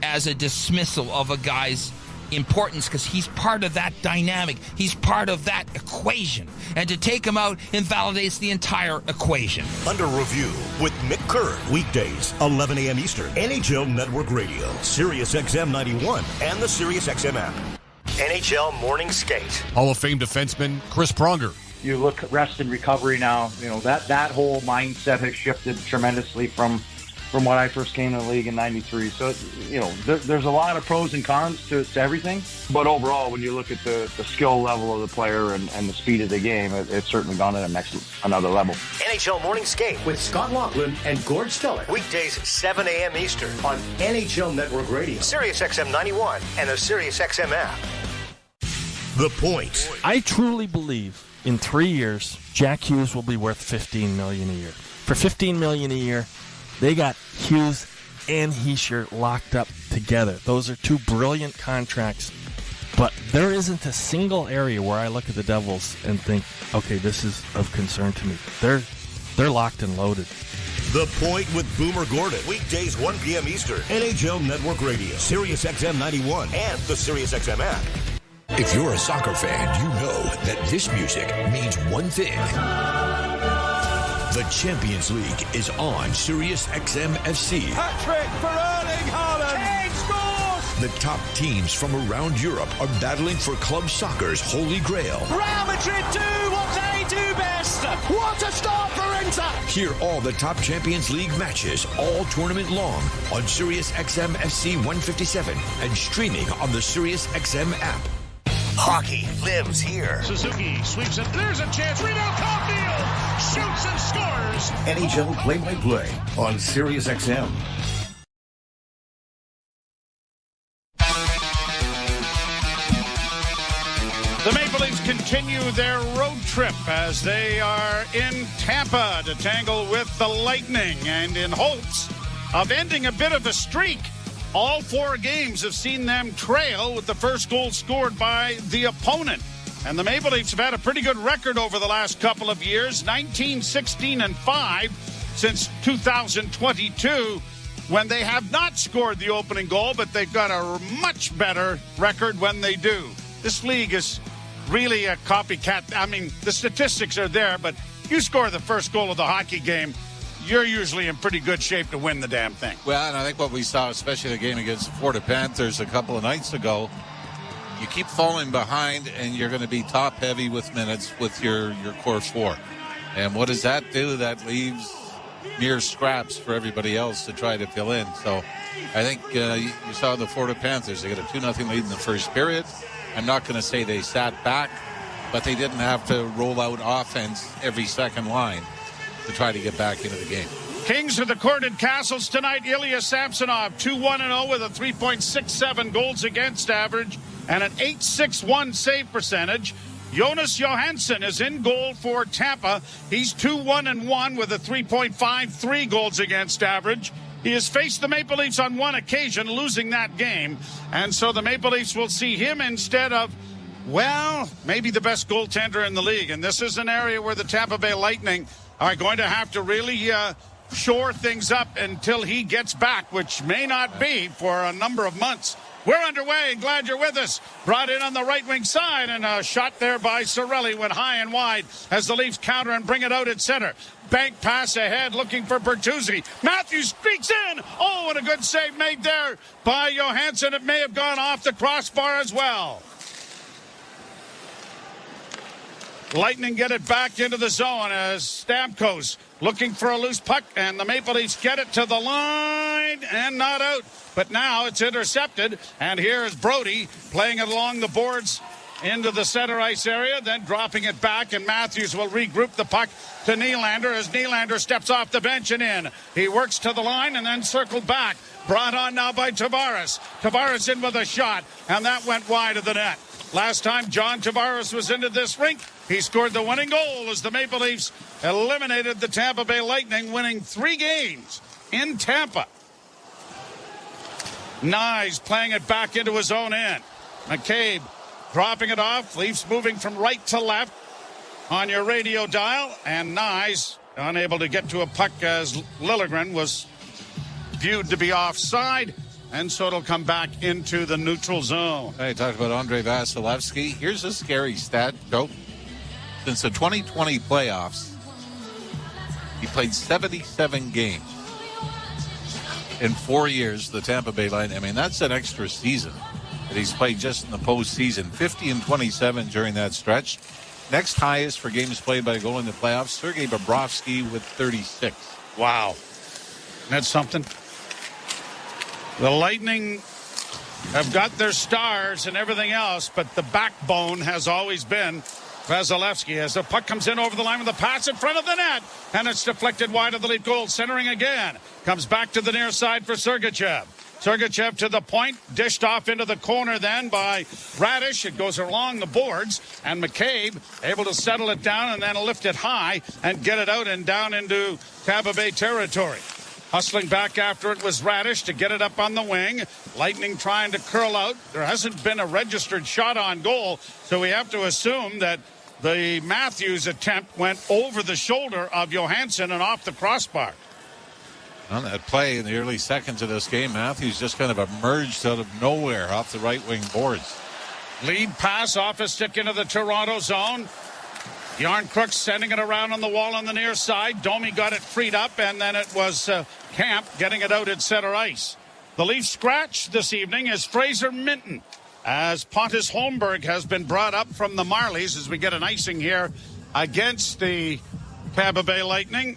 as a dismissal of a guy's importance, because he's part of that dynamic. He's part of that equation. And to take him out invalidates the entire equation. Under review with Mick Curran. Weekdays, 11 a.m. Eastern. NHL Network Radio, SiriusXM 91, and the SiriusXM app. NHL Morning Skate. Hall of Fame defenseman Chris Pronger. You look at rest and recovery now, that whole mindset has shifted tremendously from when I first came to the league in 93. So, there's a lot of pros and cons to everything. But overall, when you look at the skill level of the player and the speed of the game, it's certainly gone to another level. NHL Morning Skate with Scott Laughlin and Gord Stellick. Weekdays, 7 a.m. Eastern on NHL Network Radio, SiriusXM 91, and the SiriusXM app. The Point. I truly believe in 3 years, Jack Hughes will be worth $15 million a year. For $15 million a year, they got Hughes and Hischier locked up together. Those are two brilliant contracts, but there isn't a single area where I look at the Devils and think, okay, this is of concern to me. They're locked and loaded. The Point with Boomer Gordon. Weekdays, 1 p.m. Eastern. NHL Network Radio, SiriusXM 91, and the SiriusXM app. If you're a soccer fan, you know that this music means one thing. The Champions League is on SiriusXM FC. Hat-trick for Erling Haaland. Kane scores! The top teams from around Europe are battling for club soccer's holy grail. Real Madrid do what they do best. What a start for Inter! Hear all the top Champions League matches all tournament long on SiriusXM FC 157 and streaming on the SiriusXM app. Hockey lives here. Suzuki sweeps it. There's a chance. Reno Caulfield shoots and scores. NHL play-by-play on SiriusXM. The Maple Leafs continue their road trip as they are in Tampa to tangle with the Lightning, and in hopes of ending a bit of a streak. All 4 games have seen them trail with the first goal scored by the opponent. And the Maple Leafs have had a pretty good record over the last couple of years, 19-16-5 since 2022. when they have not scored the opening goal, but they've got a much better record when they do. This league is really a copycat. I mean, the statistics are there, but you score the first goal of the hockey game, you're usually in pretty good shape to win the damn thing. Well, and I think what we saw, especially the game against the Florida Panthers a couple of nights ago, you keep falling behind and you're going to be top heavy with minutes with your core four. And what does that do? That leaves mere scraps for everybody else to try to fill in. So I think you saw the Florida Panthers. They got a 2-0 lead in the first period. I'm not going to say they sat back, but they didn't have to roll out offense every second line to try to get back into the game. Kings of the Corded Castles tonight. Ilya Samsonov, 2-1-0 with a 3.67 goals against average and an .861 save percentage. Jonas Johansson is in goal for Tampa. He's 2-1-1 with a 3.53 goals against average. He has faced the Maple Leafs on one occasion, losing that game. And so the Maple Leafs will see him instead of, well, maybe the best goaltender in the league. And this is an area where the Tampa Bay Lightning are going to have to really shore things up until he gets back, which may not be for a number of months. We're underway, and glad you're with us. Brought in on the right wing side, and a shot there by Cirelli went high and wide as the Leafs counter and bring it out at center. Bank pass ahead, looking for Bertuzzi. Matthews streaks in. Oh, and a good save made there by Johansson. It may have gone off the crossbar as well. Lightning get it back into the zone as Stamkos looking for a loose puck, and the Maple Leafs get it to the line and not out. But now it's intercepted, and here is Brody playing it along the boards into the center ice area, then dropping it back, and Matthews will regroup the puck to Nylander as Nylander steps off the bench and in. He works to the line and then circled back. Brought on now by Tavares. Tavares in with a shot, and that went wide of the net. Last time John Tavares was into this rink, he scored the winning goal as the Maple Leafs eliminated the Tampa Bay Lightning, winning 3 games in Tampa. Nyes playing it back into his own end. McCabe dropping it off. Leafs moving from right to left on your radio dial. And Nyes unable to get to a puck as Liljegren was viewed to be offside. And so it'll come back into the neutral zone. I talked about Andrei Vasilevsky. Here's a scary stat, Joe. Since the 2020 playoffs, he played 77 games. In 4 years, the Tampa Bay Lightning. I mean, that's an extra season that he's played just in the postseason. 50 and 27 during that stretch. Next highest for games played by a goal in the playoffs, Sergei Bobrovsky with 36. Wow. That's something. The Lightning have got their stars and everything else, but the backbone has always been Vasilevsky as the puck comes in over the line with a pass in front of the net, and it's deflected wide of the Leaf goal. Centering again. Comes back to the near side for Sergachev. Sergachev to the point, dished off into the corner then by Radish. It goes along the boards, and McCabe able to settle it down and then lift it high and get it out and down into Tampa Bay territory. Hustling back after it was Radish to get it up on the wing. Lightning trying to curl out. There hasn't been a registered shot on goal, so we have to assume that the Matthews attempt went over the shoulder of Johansson and off the crossbar. On that play in the early seconds of this game, Matthews just kind of emerged out of nowhere off the right wing boards. Lead pass off a stick into the Toronto zone. Yarn Crooks sending it around on the wall on the near side. Domi got it freed up, and then it was Camp getting it out at center ice. The Leaf scratch this evening is Fraser Minton, as Pontus Holmberg has been brought up from the Marlies as we get an icing here against the Tampa Bay Lightning.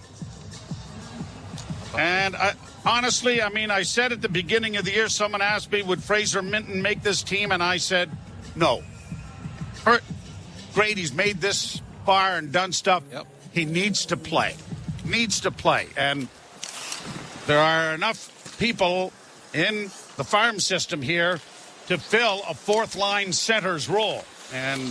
And honestly, I mean, I said at the beginning of the year, someone asked me, would Fraser Minton make this team? And I said, no. Great, he's made this far and done stuff. Yep. He needs to play. Needs to play. And there are enough people in the farm system here to fill a fourth-line center's role. And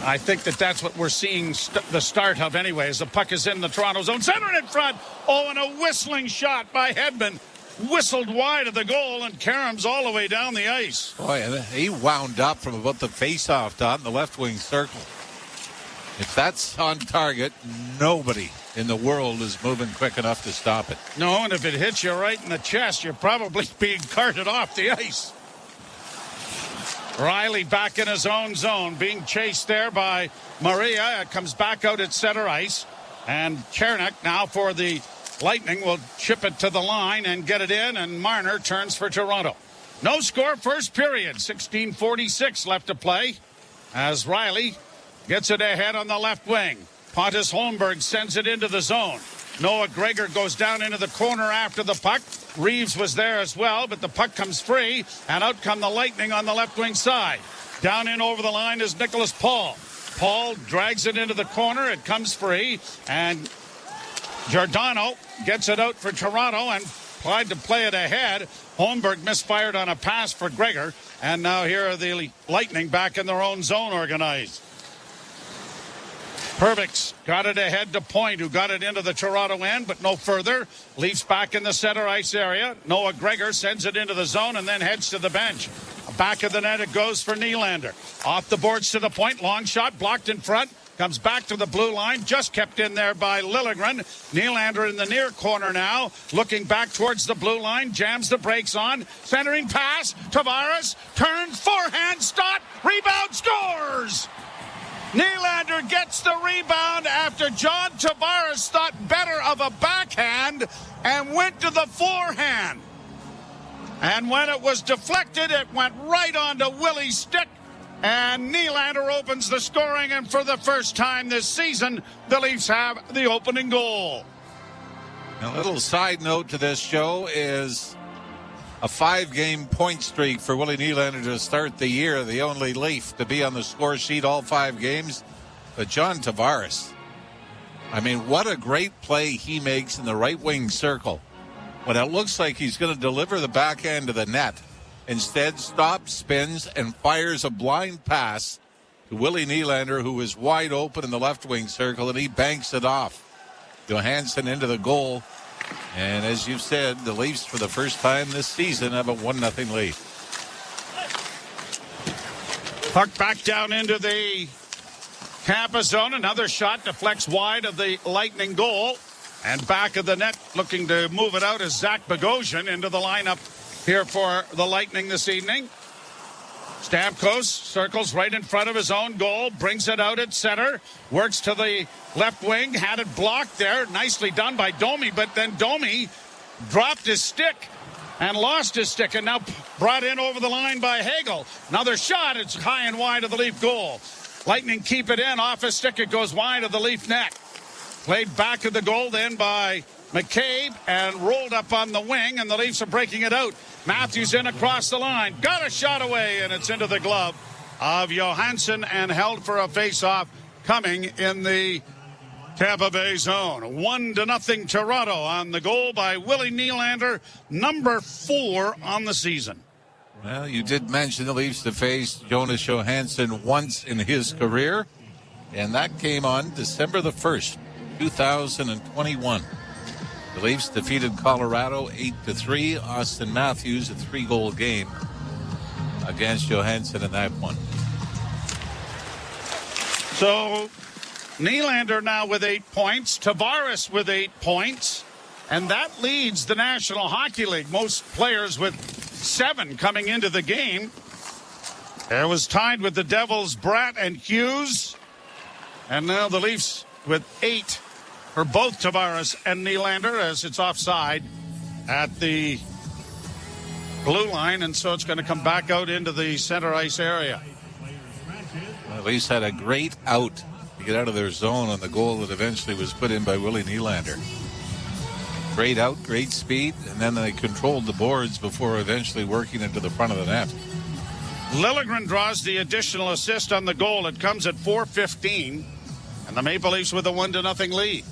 I think that that's what we're seeing the start of anyway, as the puck is in the Toronto zone. Center in front. Oh, and a whistling shot by Hedman. Whistled wide of the goal, and Karam's all the way down the ice. Boy, and he wound up from about the face-off dot in the left wing circle. If that's on target, nobody in the world is moving quick enough to stop it. No, and if it hits you right in the chest, you're probably being carted off the ice. Riley back in his own zone, being chased there by Maria. It comes back out at center ice. And Chernak now for the Lightning will chip it to the line and get it in. And Marner turns for Toronto. No score first period. 16:46 left to play as Riley gets it ahead on the left wing. Pontus Holmberg sends it into the zone. Noah Gregor goes down into the corner after the puck. Reeves was there as well, but the puck comes free, and out come the Lightning on the left wing side. Down in over the line is Nicholas Paul. Paul drags it into the corner. It comes free, and Giordano gets it out for Toronto and tried to play it ahead. Holmberg misfired on a pass for Gregor, and now here are the Lightning back in their own zone organized. Perbix got it ahead to Point, who got it into the Toronto end, but no further. Leafs back in the center ice area. Noah Gregor sends it into the zone and then heads to the bench. Back of the net it goes for Nylander. Off the boards to the point. Long shot blocked in front. Comes back to the blue line. Just kept in there by Liljegren. Nylander in the near corner now. Looking back towards the blue line. Jams the brakes on. Centering pass. Tavares turns. Forehand. Stop. Rebound. Scores. Nylander gets the rebound after John Tavares thought better of a backhand and went to the forehand. And when it was deflected, it went right onto Willie's stick. And Nylander opens the scoring, and for the first time this season, the Leafs have the opening goal. A little side note to this show is a 5-game point streak for Willie Nylander to start the year, the only Leaf to be on the score sheet all 5 games. But John Tavares, I mean, what a great play he makes in the right wing circle. When it looks like he's going to deliver the backhand to the net, instead stops, spins, and fires a blind pass to Willie Nylander, who is wide open in the left wing circle, and he banks it off. Johansson into the goal. And as you said, the Leafs, for the first time this season, have a 1-0 lead. Puck back down into the Tampa zone. Another shot deflects wide of the Lightning goal. And back of the net, looking to move it out, is Zach Bogosian into the lineup here for the Lightning this evening. Stamkos circles right in front of his own goal, brings it out at center, works to the left wing, had it blocked there. Nicely done by Domi, but then Domi dropped his stick and lost his stick, and now brought in over the line by Hagel. Another shot, it's high and wide of the Leaf goal. Lightning keep it in, off his stick, it goes wide of the Leaf net. Played back of the goal then by McCabe and rolled up on the wing, and the Leafs are breaking it out. Matthews in across the line, got a shot away, and it's into the glove of Johansson and held for a face-off coming in the Tampa Bay zone. 1-0 Toronto on the goal by Willie Nylander, number 4 on the season. Well, you did mention the Leafs to face Jonas Johansson once in his career, and that came on December the 1st, 2021. The Leafs defeated Colorado 8-3. Austin Matthews, a 3-goal game against Johansson in that one. So Nylander now with 8 points, Tavares with 8 points, and that leads the National Hockey League. Most players with 7 coming into the game. It was tied with the Devils, Bratt and Hughes, and now the Leafs with 8 for both Tavares and Nylander, as it's offside at the blue line, and so it's going to come back out into the center ice area. Well, the Leafs had a great out to get out of their zone on the goal that eventually was put in by Willie Nylander. Great out, great speed, and then they controlled the boards before eventually working into the front of the net. Liljegren draws the additional assist on the goal. It comes at 4:15, and the Maple Leafs with a 1-0 lead.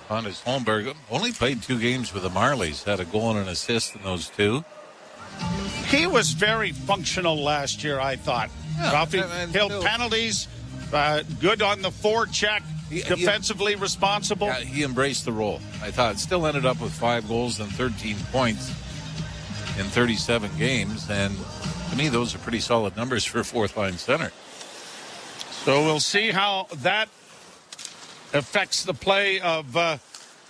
Pontus Holmberg only played 2 games with the Marlies, had a goal and an assist in those 2. He was very functional last year, I thought. Killed penalties, good on the forecheck, defensively responsible. Yeah, he embraced the role. I thought still ended up with 5 goals and 13 points in 37 games, and to me those are pretty solid numbers for a 4th-line center. So we'll see how that affects the play of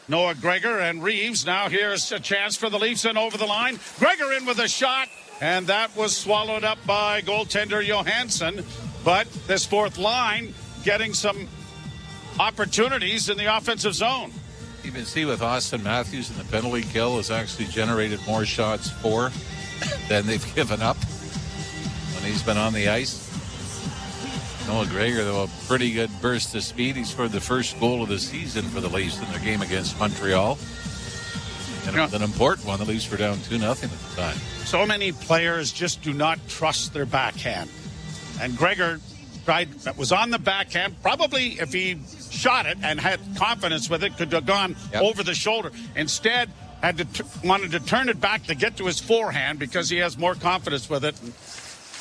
Noah Gregor and Reeves. Now here's a chance for the Leafs and over the line. Gregor in with a shot, and that was swallowed up by goaltender Johansson. But this fourth line getting some opportunities in the offensive zone. You can see with Austin Matthews in the penalty kill has actually generated more shots for than they've given up when he's been on the ice. Noah Gregor, though, a pretty good burst of speed. He scored the first goal of the season for the Leafs in their game against Montreal. And it was an important one. The Leafs were down 2-0 at the time. So many players just do not trust their backhand. And Gregor was on the backhand. Probably if he shot it and had confidence with it, could have gone over the shoulder. Instead, wanted to turn it back to get to his forehand because he has more confidence with it.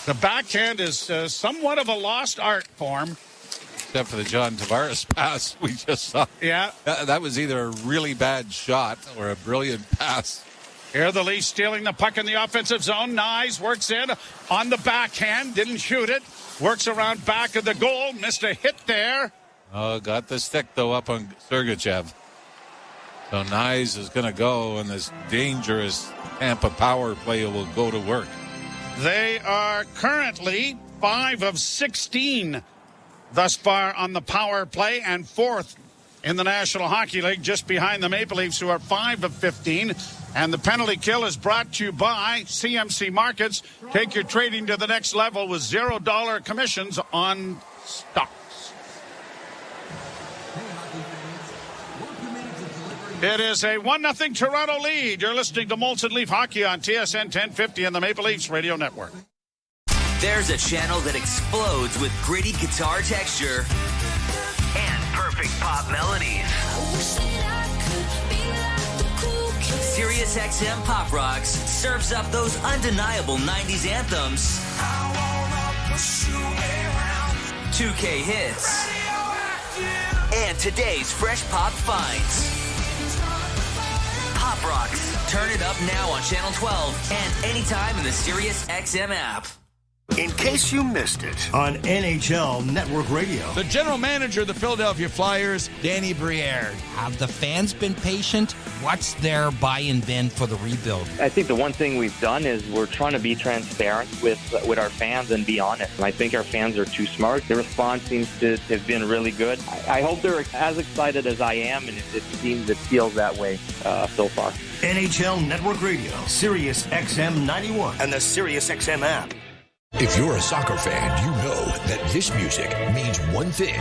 The backhand is somewhat of a lost art form. Except for the John Tavares pass we just saw. Yeah. That was either a really bad shot or a brilliant pass. Here the Leafs stealing the puck in the offensive zone. Nyes works in on the backhand. Didn't shoot it. Works around back of the goal. Missed a hit there. Oh, got the stick, though, up on Sergachev. So Nyes is going to go, and this dangerous Tampa power play will go to work. They are currently 5 of 16 thus far on the power play and 4th in the National Hockey League, just behind the Maple Leafs, who are 5 of 15. And the penalty kill is brought to you by CMC Markets. Take your trading to the next level with $0 commissions on stocks. It is a 1-0 Toronto lead. You're listening to Molson Leaf Hockey on TSN 1050 and the Maple Leafs Radio Network. There's a channel that explodes with gritty guitar texture and perfect pop melodies. Sirius XM Pop Rocks serves up those undeniable 90s anthems, 2K hits, and today's fresh pop finds. Pop Rocks. Turn it up now on Channel 12 and anytime in the Sirius XM app. In case you missed it on NHL Network Radio. The general manager of the Philadelphia Flyers, Danny Briere. Have the fans been patient? What's their buy-in been for the rebuild? I think the one thing we've done is we're trying to be transparent with our fans and be honest. I think our fans are too smart. The response seems to have been really good. I hope they're as excited as I am, and it feels that way so far. NHL Network Radio, Sirius XM 91, and the Sirius XM app. If you're a soccer fan, you know that this music means one thing.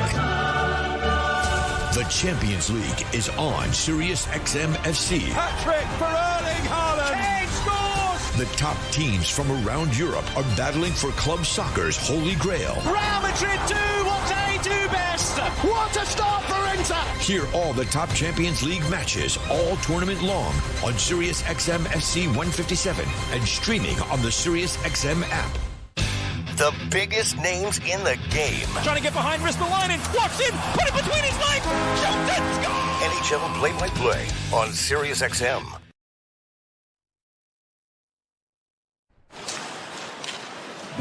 The Champions League is on Sirius XM FC. Hat-trick for Erling Haaland. Kane scores! The top teams from around Europe are battling for club soccer's holy grail. Real Madrid do what they do best. What a start for Inter! Hear all the top Champions League matches all tournament long on Sirius XM FC 157 and streaming on the Sirius XM app. The biggest names in the game. Trying to get behind Ristolainen. Walks in. Put it between his legs. Shoots it. Score! NHL play-by-play on Sirius XM.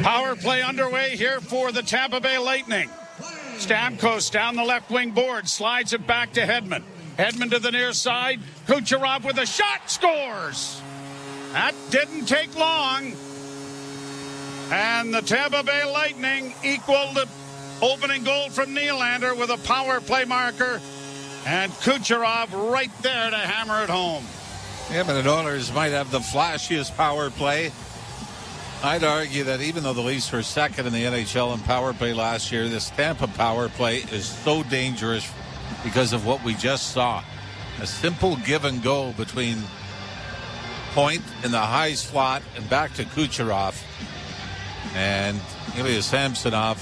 Power play underway here for the Tampa Bay Lightning. Stamkos down the left wing board. Slides it back to Hedman. Hedman to the near side. Kucherov with a shot. Scores. That didn't take long. And the Tampa Bay Lightning equaled the opening goal from Nylander with a power play marker. And Kucherov right there to hammer it home. Yeah, but the Oilers might have the flashiest power play. I'd argue that even though the Leafs were second in the NHL in power play last year, this Tampa power play is so dangerous because of what we just saw. A simple give and go between Point in the high slot and back to Kucherov. And Ilya Samsonov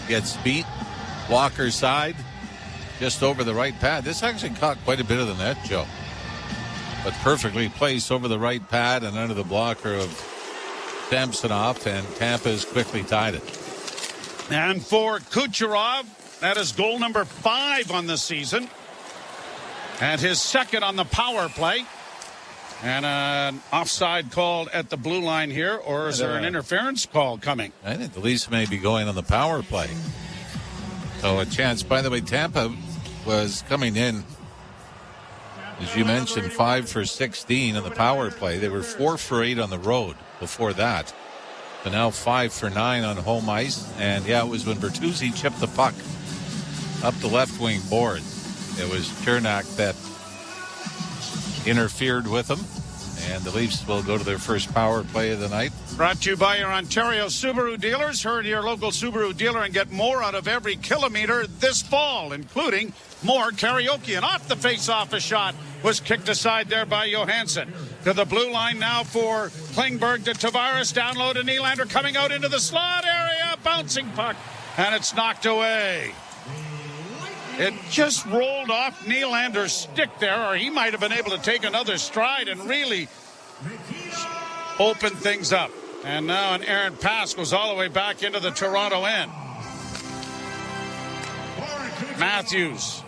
gets beat. Walker side, just over the right pad. This actually caught quite a bit of the net, Joe. But perfectly placed over the right pad and under the blocker of Samsonov, and Tampa has quickly tied it. And for Kucherov, that is goal number 5 on the season. And his second on the power play. And an offside called at the blue line here, or is there an interference call coming? I think the Leafs may be going on the power play. So a chance. By the way, Tampa was coming in, as you mentioned, 5 for 16 in the power play. They were 4 for 8 on the road before that. But now 5 for 9 on home ice. And yeah, it was when Bertuzzi chipped the puck up the left wing board. It was Chernak that interfered with him. And the Leafs will go to their first power play of the night. Brought to you by your Ontario Subaru dealers. Hurry to your local Subaru dealer and get more out of every kilometer this fall, including more karaoke. And off the face-off, a shot was kicked aside there by Johansson. To the blue line now for Klingberg to Tavares. Down low to Nylander, coming out into the slot area. Bouncing puck, and it's knocked away. It just rolled off Nylander's stick there, or he might have been able to take another stride and really open things up. And now an errant pass goes all the way back into the Toronto end. Matthews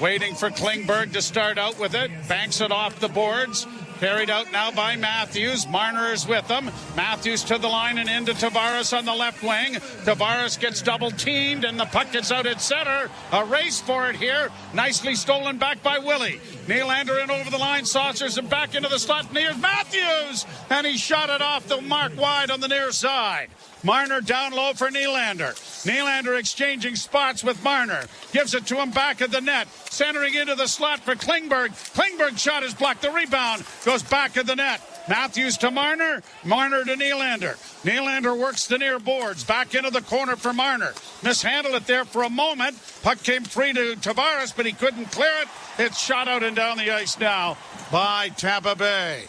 waiting for Klingberg to start out with it. Banks it off the boards. Carried out now by Matthews. Marner is with them. Matthews to the line and into Tavares on the left wing. Tavares gets double-teamed, and the puck gets out at center. A race for it here. Nicely stolen back by Willie. Nylander in over the line. Saucers and back into the slot. Near Matthews, and he shot it off the mark wide on the near side. Marner down low for Nylander. Nylander exchanging spots with Marner. Gives it to him back at the net. Centering into the slot for Klingberg. Klingberg shot is blocked. The rebound goes back at the net. Matthews to Marner. Marner to Nylander. Nylander works the near boards. Back into the corner for Marner. Mishandled it there for a moment. Puck came free to Tavares, but he couldn't clear it. It's shot out and down the ice now by Tampa Bay.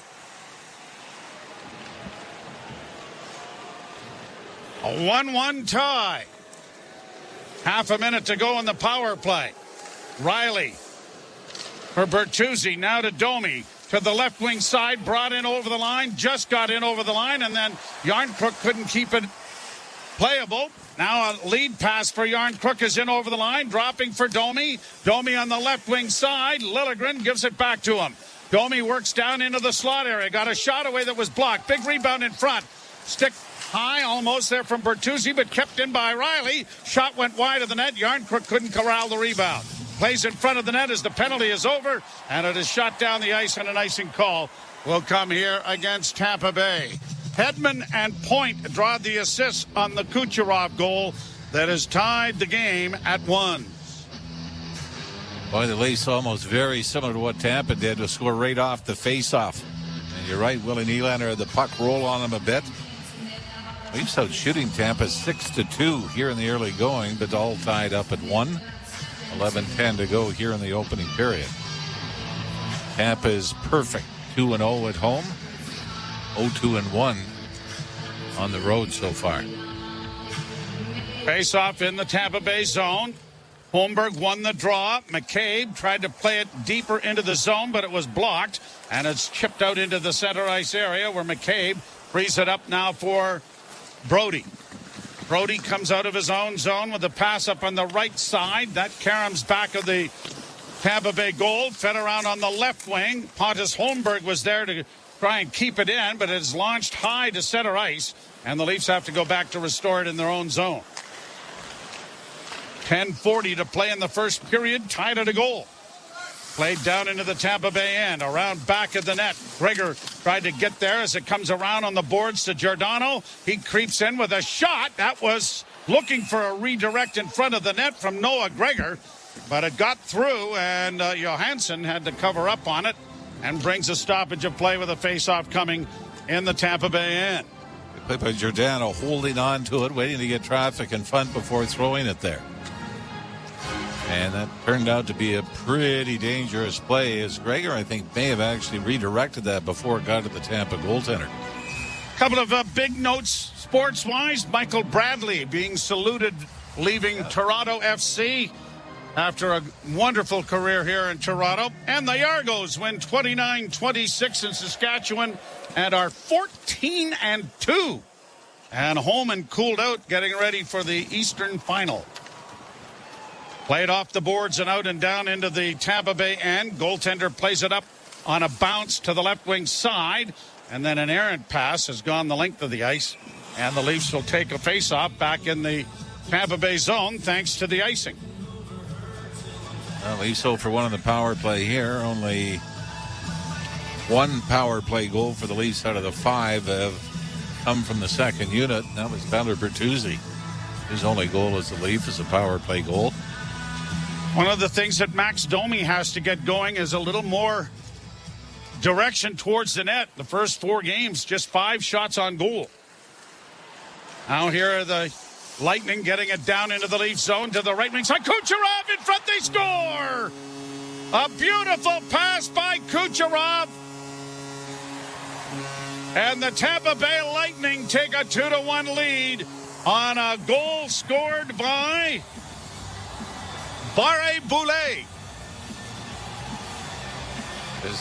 A 1-1 tie. Half a minute to go in the power play. Riley for Bertuzzi. Now to Domi. To the left wing side. Brought in over the line. Just got in over the line. And then Yarncrook couldn't keep it playable. Now a lead pass for Yarncrook is in over the line. Dropping for Domi. Domi on the left wing side. Liljegren gives it back to him. Domi works down into the slot area. Got a shot away that was blocked. Big rebound in front. Stick high almost there from Bertuzzi, but kept in by Riley. Shot went wide of the net. Yarncrook couldn't corral the rebound. Plays in front of the net as the penalty is over, and it is shot down the ice, and an icing call will come here against Tampa Bay. Hedman and Point draw the assist on the Kucherov goal that has tied the game at 1. Boy, the Leafs almost very similar to what Tampa did, to score right off the face-off. And you're right, Willie Nylander had the puck roll on him a bit. Leafs out shooting Tampa 6-2 here in the early going, but all tied up at 1. 11:10 to go here in the opening period. Tampa is perfect. 2-0 at home. 0-2-1 on the road so far. Face off in the Tampa Bay zone. Holmberg won the draw. McCabe tried to play it deeper into the zone, but it was blocked, and it's chipped out into the center ice area where McCabe frees it up now for Brody. Brody comes out of his own zone with a pass up on the right side. That caroms back of the Tampa Bay goal. Fed around on the left wing. Pontus Holmberg was there to try and keep it in, but it's launched high to center ice, and the Leafs have to go back to restore it in their own zone. 10:40 to play in the first period. Tied at a goal. Played down into the Tampa Bay end. Around back of the net. Gregor tried to get there as it comes around on the boards to Giordano. He creeps in with a shot. That was looking for a redirect in front of the net from Noah Gregor. But it got through, and Johansson had to cover up on it and brings a stoppage of play with a face-off coming in the Tampa Bay end. Played by Giordano, holding on to it, waiting to get traffic in front before throwing it there. And that turned out to be a pretty dangerous play, as Gregor, I think, may have actually redirected that before it got to the Tampa goaltender. Couple of big notes sports-wise. Michael Bradley being saluted, leaving Toronto FC after a wonderful career here in Toronto. And the Argos win 29-26 in Saskatchewan and are 14-2. And Holman cooled out, getting ready for the Eastern Final. Played off the boards and out and down into the Tampa Bay end. Goaltender plays it up on a bounce to the left wing side. And then an errant pass has gone the length of the ice. And the Leafs will take a face-off back in the Tampa Bay zone thanks to the icing. Well, Leafs hope for one on the power play here. Only one power play goal for the Leafs out of the 5 have come from the second unit. That was Tyler Bertuzzi. His only goal as a Leaf is a power play goal. One of the things that Max Domi has to get going is a little more direction towards the net. The first 4 games, just 5 shots on goal. Now here are the Lightning getting it down into the Leaf zone to the right wing side. Kucherov in front, they score! A beautiful pass by Kucherov. And the Tampa Bay Lightning take a 2-1 lead on a goal scored by Barré-Boulet. His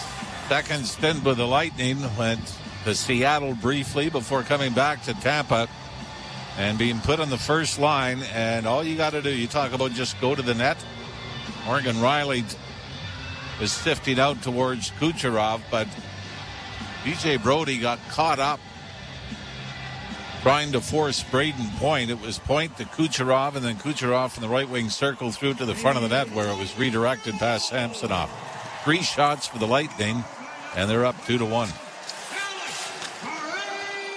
second stint with the Lightning went to Seattle briefly before coming back to Tampa and being put on the first line. And all you got to do, you talk about just go to the net. Morgan Riley was sifting out towards Kucherov, but DJ Brody got caught up trying to force Braden Point. It was Point to Kucherov, and then Kucherov from the right wing circle through to the front of the net where it was redirected past Samsonov. 3 shots for the Lightning, and they're up 2-1.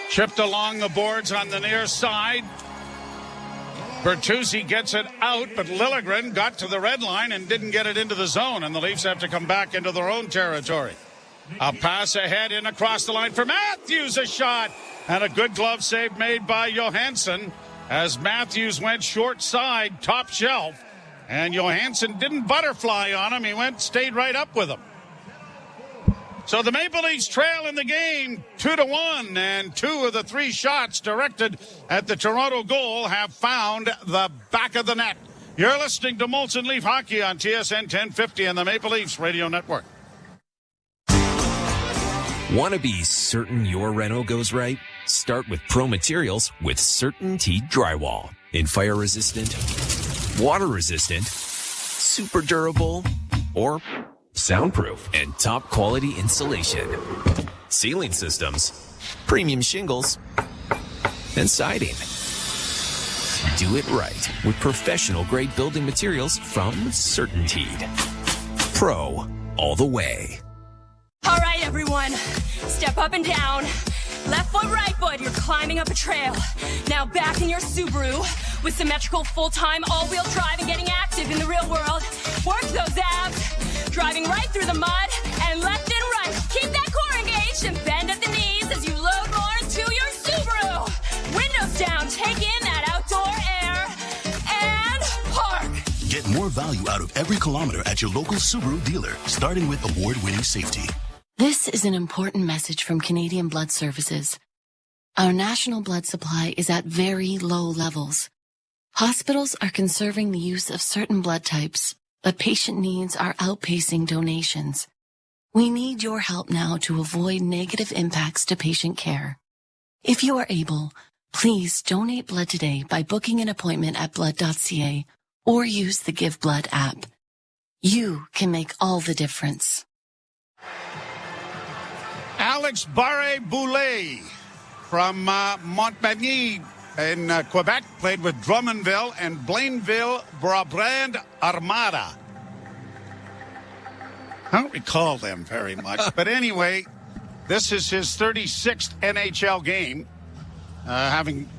Chipped along the boards on the near side. Bertuzzi gets it out, but Liljegren got to the red line and didn't get it into the zone, and the Leafs have to come back into their own territory. A pass ahead in across the line for Matthews, a shot, and a good glove save made by Johansson as Matthews went short side, top shelf, and Johansson didn't butterfly on him. He stayed right up with him. So the Maple Leafs trail in the game 2-1, and 2 of the 3 shots directed at the Toronto goal have found the back of the net. You're listening to Molson Leaf Hockey on TSN 1050 and the Maple Leafs Radio Network. Want to be certain your reno goes right? Start with Pro Materials with CertainTeed Drywall. In fire resistant, water resistant, super durable, or soundproof and top quality insulation, ceiling systems, premium shingles, and siding. Do it right with professional grade building materials from CertainTeed. Pro all the way. All right, everyone, step up and down. Left foot, right foot, you're climbing up a trail. Now back in your Subaru with symmetrical full-time all-wheel drive and getting active in the real world. Work those abs, driving right through the mud and left and right. Keep that core engaged and bend at the knees as you load more into your Subaru. Windows down, take in that outdoor air and park. Get more value out of every kilometer at your local Subaru dealer, starting with award-winning safety. This is an important message from Canadian Blood Services. Our national blood supply is at very low levels. Hospitals are conserving the use of certain blood types, but patient needs are outpacing donations. We need your help now to avoid negative impacts to patient care. If you are able, please donate blood today by booking an appointment at blood.ca or use the Give Blood app. You can make all the difference. Alex Barré-Boulet from Montmagny in Quebec played with Drummondville and Blainville Brabant Armada. I don't recall them very much, but anyway, this is his 36th NHL game, having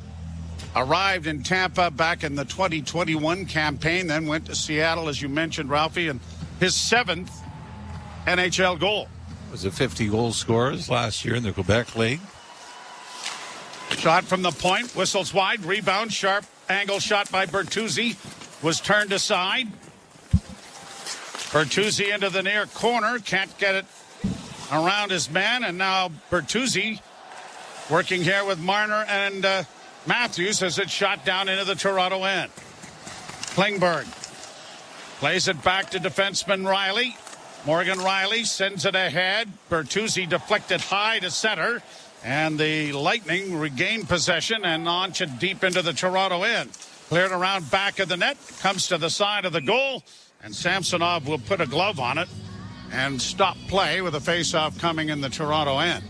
arrived in Tampa back in the 2021 campaign, then went to Seattle, as you mentioned, Ralphie, and his 7th NHL goal. Was it 50 goal scorers last year in the Quebec League? Shot from the point, whistles wide, rebound, sharp angle shot by Bertuzzi, was turned aside. Bertuzzi into the near corner, can't get it around his man, and now Bertuzzi working here with Marner and Matthews as it's shot down into the Toronto end. Klingberg plays it back to defenseman Riley. Morgan Riley sends it ahead. Bertuzzi deflected high to center, and the Lightning regain possession and launch it deep into the Toronto end. Cleared around back of the net, comes to the side of the goal, and Samsonov will put a glove on it and stop play with a face-off coming in the Toronto end.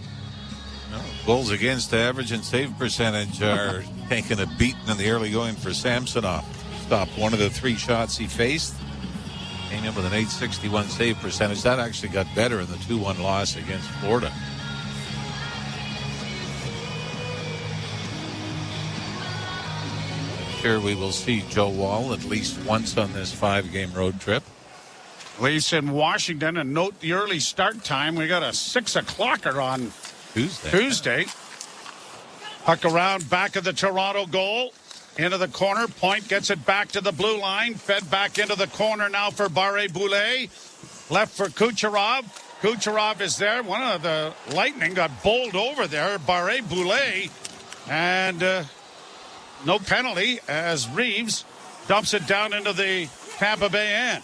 Goals against average and save percentage are taking a beating in the early going for Samsonov. Stopped one of the 3 shots he faced. Came in with an .861 save percentage. That actually got better in the 2-1 loss against Florida. Sure, we will see Joe Woll at least once on this 5-game road trip. Leafs in Washington, and note the early start time. We got a 6 o'clocker on Tuesday. Puck around back of the Toronto goal. Into the corner. Point gets it back to the blue line. Fed back into the corner now for Barré-Boulet. Left for Kucherov. Kucherov is there. One of the Lightning got bowled over there. Barré-Boulet. And no penalty as Reeves dumps it down into the Tampa Bay end.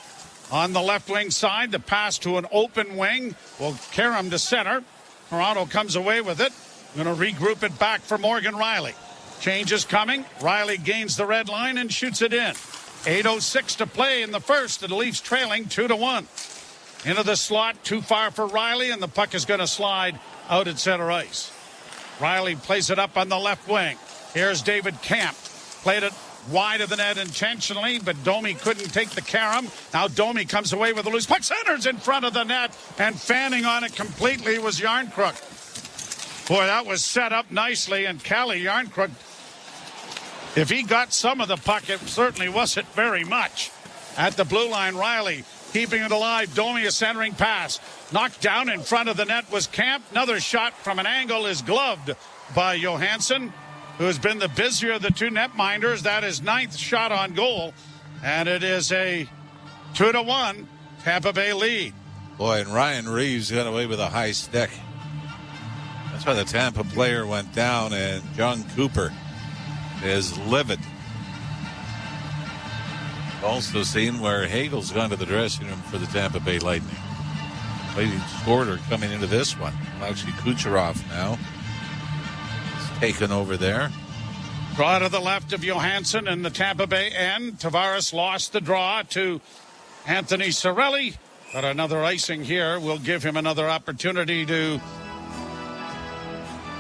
On the left wing side, the pass to an open wing will carry him to center. Toronto comes away with it. Going to regroup it back for Morgan Rielly. Change is coming. Rielly gains the red line and shoots it in. 8:06 to play in the first. The Leafs trailing 2-1. Into the slot, too far for Rielly, and the puck is going to slide out at center ice. Rielly plays it up on the left wing. Here's David Kampf. Played it wide of the net intentionally, but Domi couldn't take the carom. Now Domi comes away with a loose puck. Centers in front of the net, and fanning on it completely was Järnkrok. Boy, that was set up nicely, and Calle Järnkrok, if he got some of the puck, it certainly wasn't very much. At the blue line, Rielly keeping it alive. Domi a centering pass. Knocked down in front of the net was Kampf. Another shot from an angle is gloved by Johansson, who has been the busier of the 2 netminders. That is 9th shot on goal, and it is a 2-1 Tampa Bay lead. Boy, and Ryan Reeves got away with a high stick. That's why the Tampa player went down, and John Cooper is livid. Also seen where Hagel's gone to the dressing room for the Tampa Bay Lightning. Leading scorer coming into this one. Actually, Kucherov now is taken over there. Draw to the left of Johansson in the Tampa Bay end. Tavares lost the draw to Anthony Cirelli, but another icing here will give him another opportunity to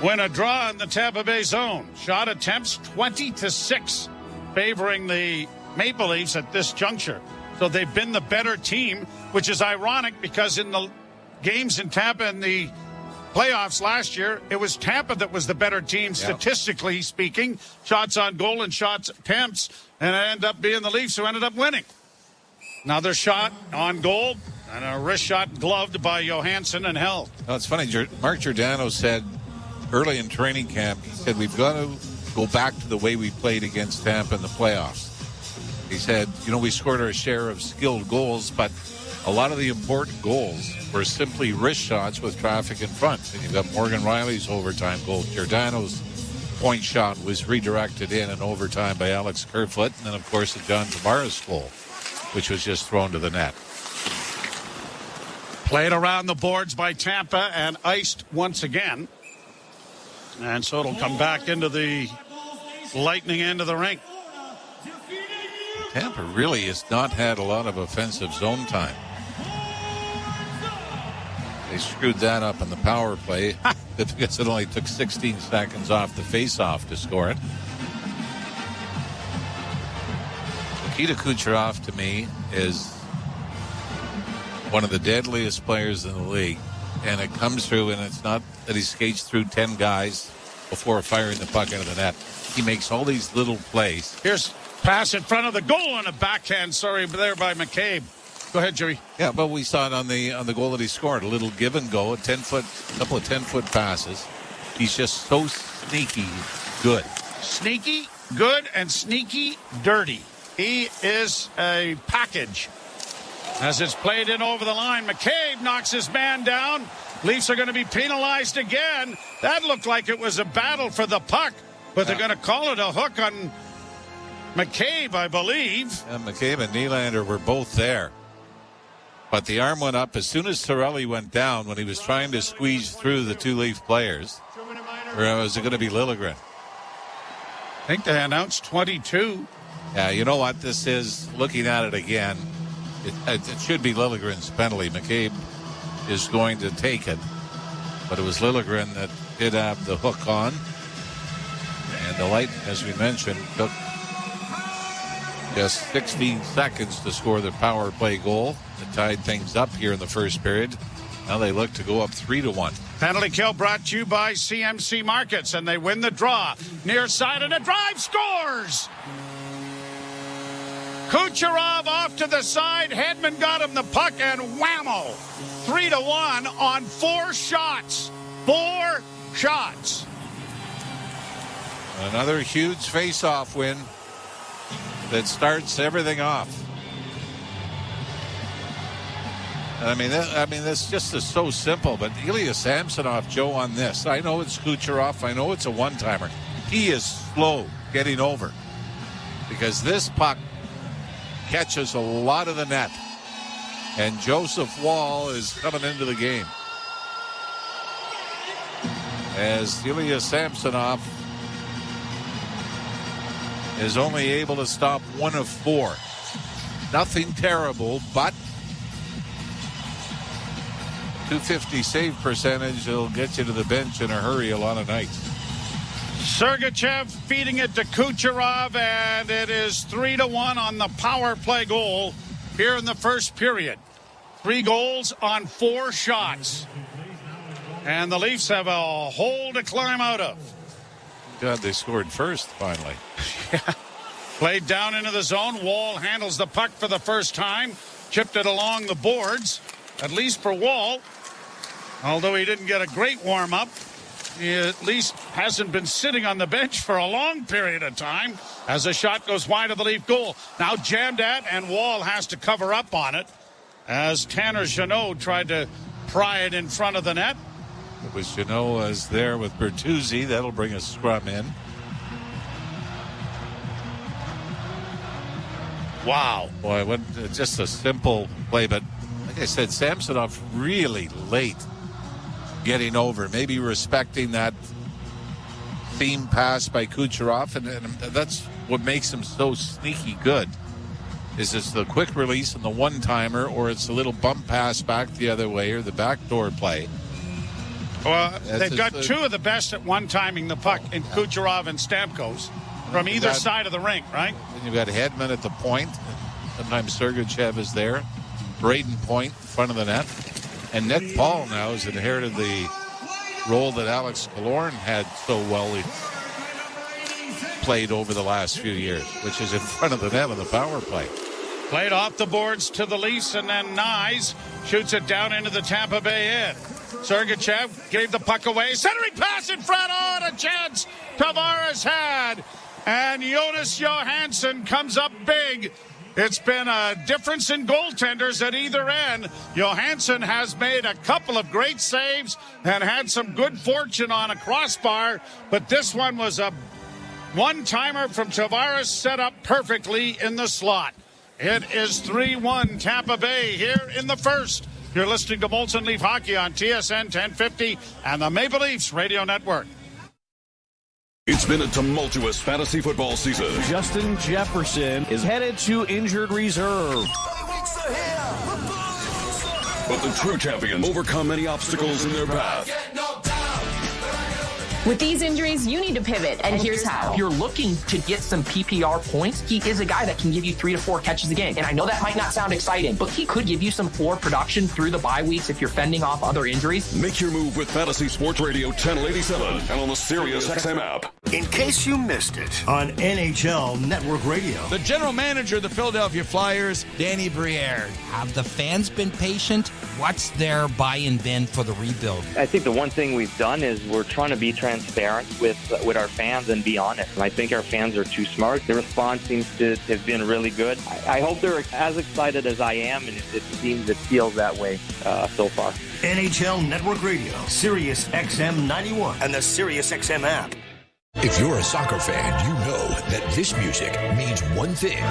win a draw in the Tampa Bay zone. Shot attempts 20-6, favoring the Maple Leafs at this juncture. So they've been the better team, which is ironic because in the games in Tampa in the playoffs last year, it was Tampa that was the better team, statistically speaking. Shots on goal and shots attempts, and it ended up being the Leafs who ended up winning. Another shot on goal, and a wrist shot gloved by Johansson and held. Oh, it's funny. Mark Giordano said early in training camp, he said, we've got to go back to the way we played against Tampa in the playoffs. He said, we scored our share of skilled goals, but a lot of the important goals were simply wrist shots with traffic in front. And you've got Morgan Rielly's overtime goal. Giordano's point shot was redirected in overtime by Alex Kerfoot. And then, of course, the John Tavares goal, which was just thrown to the net. Played around the boards by Tampa and iced once again. And so it'll come back into the Lightning end of the rink. Tampa really has not had a lot of offensive zone time. They screwed that up in the power play because it only took 16 seconds off the face-off to score it. Nikita Kucherov, to me, is one of the deadliest players in the league. And it comes through, and it's not that he skates through 10 guys before firing the puck into the net. He makes all these little plays. Here's pass in front of the goal on a backhand, there by McCabe. Go ahead, Jerry. Yeah, but we saw it on the goal that he scored. A little give and go, couple of 10-foot passes. He's just so sneaky good. Sneaky good and sneaky dirty. He is a package. As it's played in over the line, McCabe knocks his man down. Leafs are going to be penalized again. That looked like it was a battle for the puck, but they're going to call it a hook on McCabe, I believe. Yeah, McCabe and Nylander were both there. But the arm went up as soon as Cirelli went down when he was trying to squeeze through the 2 Leaf players. Or was it going to be Liljegren? I think they announced 22. Yeah, you know what this is? Looking at it again, it should be Liljegren's penalty. McCabe is going to take it. But it was Liljegren that did have the hook on. And the Lightning, as we mentioned, took just 16 seconds to score the power play goal. It tied things up here in the first period. Now they look to go up 3-1. Penalty kill brought to you by CMC Markets, and they win the draw. Near side and a drive, scores! Kucherov off to the side. Hedman got him the puck, and whammo! 3-1 on 4 shots. 4 shots. Another huge face-off win that starts everything off. I mean, this just is so simple. But Ilya Samsonov, Joe, on this. I know it's Kucherov. I know it's a one-timer. He is slow getting over because this puck catches a lot of the net. And Joseph Woll is coming into the game. As Ilya Samsonov is only able to stop 1 of 4. Nothing terrible, but .250 save percentage will get you to the bench in a hurry a lot of nights. Sergachev feeding it to Kucherov, and it is 3-1 on the power play goal here in the first period. 3 goals on 4 shots. And the Leafs have a hole to climb out of. God, they scored first, finally. Yeah. Played down into the zone. Woll handles the puck for the first time. Chipped it along the boards, at least for Woll. Although he didn't get a great warm-up, he at least hasn't been sitting on the bench for a long period of time as a shot goes wide of the Leaf goal. Now jammed at, and Woll has to cover up on it as Tanner Jeannot tried to pry it in front of the net. It was Jeannot was there with Bertuzzi. That'll bring a scrum in. Wow. Boy, just a simple play, but like I said, Samsonov really late getting over, maybe respecting that seam pass by Kucherov, and that's what makes him so sneaky good. Is it's the quick release and the one-timer, or it's a little bump pass back the other way, or the backdoor play. Well, they've got 2 of the best at one-timing the puck in Kucherov and Stamkos from either side of the rink, right? And you've got Hedman at the point. Sometimes Sergachev is there. Braden Point in front of the net. And Nick Paul now has inherited the role that Alex Killorn had so well played over the last few years, which is in front of the net on the power play. Played off the boards to the Leafs, and then Nyes shoots it down into the Tampa Bay end. Sergachev gave the puck away. Centering pass in front. Oh, and a chance Tavares had. And Jonas Johansson comes up big. It's been a difference in goaltenders at either end. Johansson has made a couple of great saves and had some good fortune on a crossbar, but this one was a one-timer from Tavares set up perfectly in the slot. It is 3-1 Tampa Bay here in the first. You're listening to Molson Leaf Hockey on TSN 1050 and the Maple Leafs Radio Network. It's been a tumultuous fantasy football season. Justin Jefferson is headed to injured reserve. But the true champions overcome any obstacles in their path. With these injuries, you need to pivot, and here's how. If you're looking to get some PPR points, he is a guy that can give you 3 to 4 catches a game. And I know that might not sound exciting, but he could give you some floor production through the bye weeks if you're fending off other injuries. Make your move with Fantasy Sports Radio 1087 and on the Sirius XM app. In case you missed it on NHL Network Radio. The general manager of the Philadelphia Flyers, Danny Briere. Have the fans been patient? What's their buy-in been for the rebuild? I think the one thing we've done is we're trying to be transparent with our fans and be honest. And I think our fans are too smart. The response seems to have been really good. I hope they're as excited as I am, and it feels that way so far. NHL Network Radio, Sirius XM 91, and the Sirius XM app. If you're a soccer fan, you know that this music means one thing.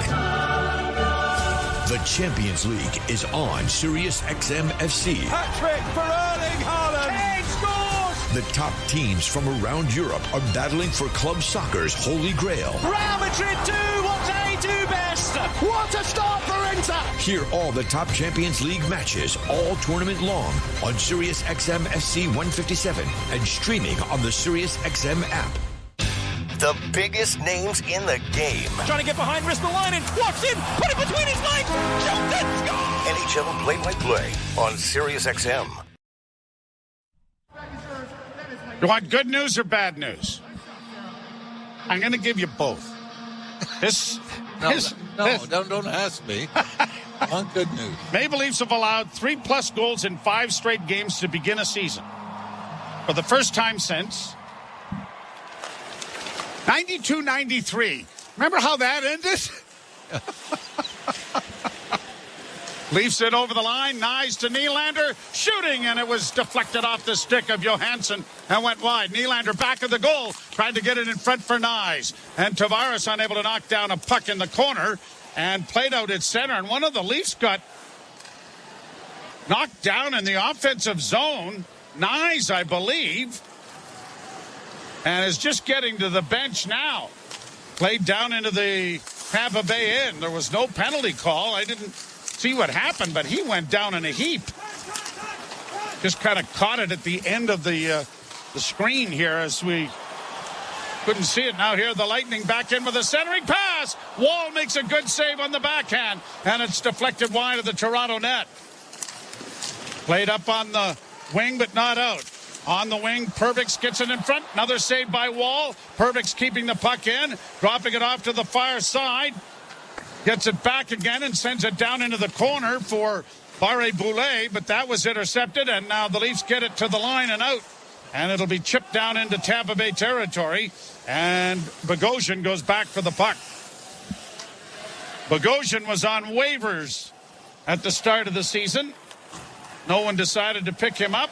The Champions League is on Sirius XM FC. Hat-trick for Erling Haaland. Kane scores! The top teams from around Europe are battling for club soccer's holy grail. Real Madrid do what they do best. Insta. What a start for Inter! Hear all the top Champions League matches all tournament long on Sirius XM FC 157 and streaming on the Sirius XM app. The biggest names in the game. Trying to get behind Ristolainen. Walks in. Put it between his legs. Shoots it. Score! NHL play-by-play on Sirius XM. You want good news or bad news? I'm going to give you both. Don't ask me. On good news. Maple Leafs have allowed 3+ goals in 5 straight games to begin a season. For the first time since 92-93. Remember how that ended? Leafs it over the line. Nyes to Nylander. Shooting, and it was deflected off the stick of Johansson and went wide. Nylander back of the goal. Tried to get it in front for Nyes. And Tavares unable to knock down a puck in the corner and played out at center. And one of the Leafs got knocked down in the offensive zone. Nyes, I believe. And is just getting to the bench now. Played down into the Tampa Bay end. There was no penalty call. I didn't see what happened, but he went down in a heap. Just kind of caught it at the end of the screen here as we couldn't see it. Now here the Lightning back in with a centering pass. Wall makes a good save on the backhand, and it's deflected wide of the Toronto net. Played up on the wing, but not out. On the wing, Perbix gets it in front. Another save by Wall. Perbix keeping the puck in, dropping it off to the far side. Gets it back again and sends it down into the corner for Barré-Boulet, but that was intercepted, and now the Leafs get it to the line and out. And it'll be chipped down into Tampa Bay territory, and Bogosian goes back for the puck. Bogosian was on waivers at the start of the season. No one decided to pick him up.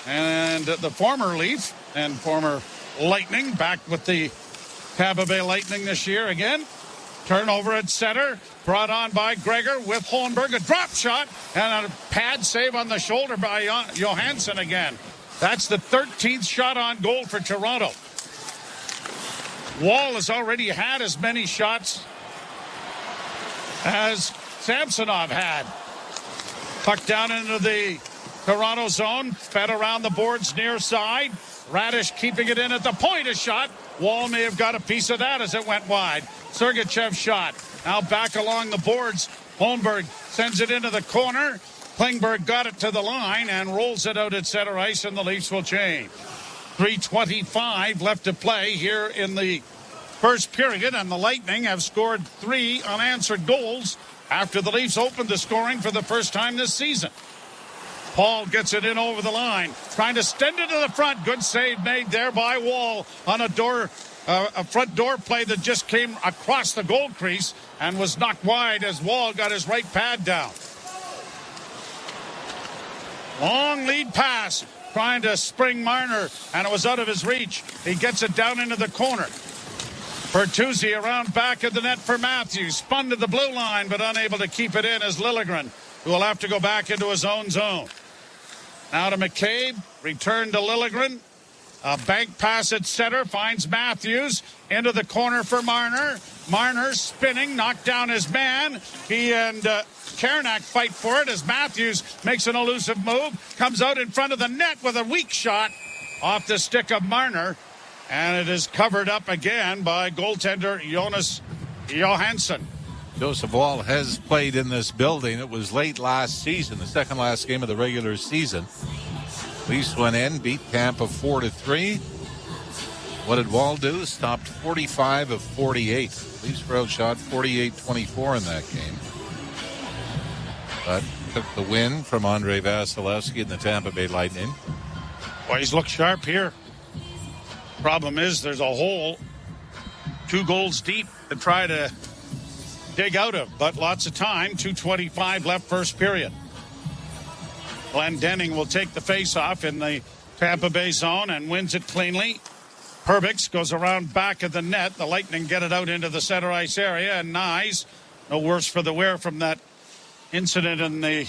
And the former Leaf and former Lightning back with the Tampa Bay Lightning this year again. Turnover at center, brought on by Gregor with Holmberg. A drop shot and a pad save on the shoulder by Johansson again. That's the 13th shot on goal for Toronto. Wall has already had as many shots as Samsonov had. Puck down into the Toronto zone, fed around the boards near side. Radish keeping it in at the point. A shot. Wall may have got a piece of that as it went wide. Sergachev shot. Now back along the boards. Holmberg sends it into the corner. Klingberg got it to the line and rolls it out at center ice, and the Leafs will change. 3:25 left to play here in the first period, and the Lightning have scored 3 unanswered goals after the Leafs opened the scoring for the first time this season. Paul gets it in over the line, trying to extend it to the front. Good save made there by Wall on a front door play that just came across the goal crease and was knocked wide as Wall got his right pad down. Long lead pass, trying to spring Marner, and it was out of his reach. He gets it down into the corner. Bertuzzi around back of the net for Matthews. Spun to the blue line, but unable to keep it in as Liljegren, who will have to go back into his own zone. Now to McCabe, return to Liljegren. A bank pass at center, finds Matthews into the corner for Marner. Marner spinning, knocked down his man. He and Karanak fight for it as Matthews makes an elusive move. Comes out in front of the net with a weak shot off the stick of Marner. And it is covered up again by goaltender Jonas Johansson. Joseph Wall has played in this building. It was late last season, the second last game of the regular season. Leafs went in, beat Tampa 4-3. What did Wall do? Stopped 45 of 48. Leafs were outshot 48-24 in that game. But took the win from Andrei Vasilevsky and the Tampa Bay Lightning. Well, he's looked sharp here. Problem is there's a hole 2 goals deep to try to dig out of, but lots of time. 2:25 left first period. Glenn Denning will take the face-off in the Tampa Bay zone and wins it cleanly. Perbix goes around back of the net. The Lightning get it out into the center ice area, and Nyes, no worse for the wear from that incident in the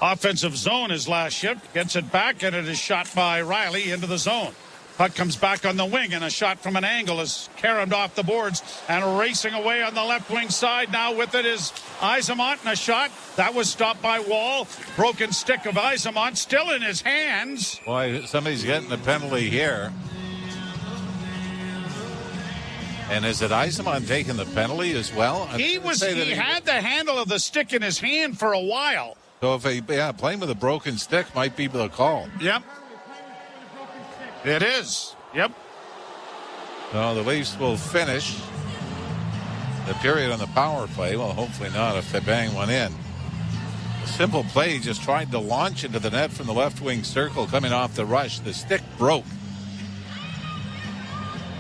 offensive zone his last shift, gets it back, and it is shot by Riley into the zone. Puck comes back on the wing, and a shot from an angle is carried off the boards and racing away on the left wing side. Now with it is Yzerman, and a shot. That was stopped by Wall. Broken stick of Yzerman still in his hands. Boy, somebody's getting the penalty here. And is it Yzerman taking the penalty as well? He had the handle of the stick in his hand for a while. So if playing with a broken stick might be the call. Yep. It is. Yep. So the Leafs will finish the period on the power play. Well, hopefully not if they bang one in. A simple play, just tried to launch into the net from the left wing circle coming off the rush. The stick broke.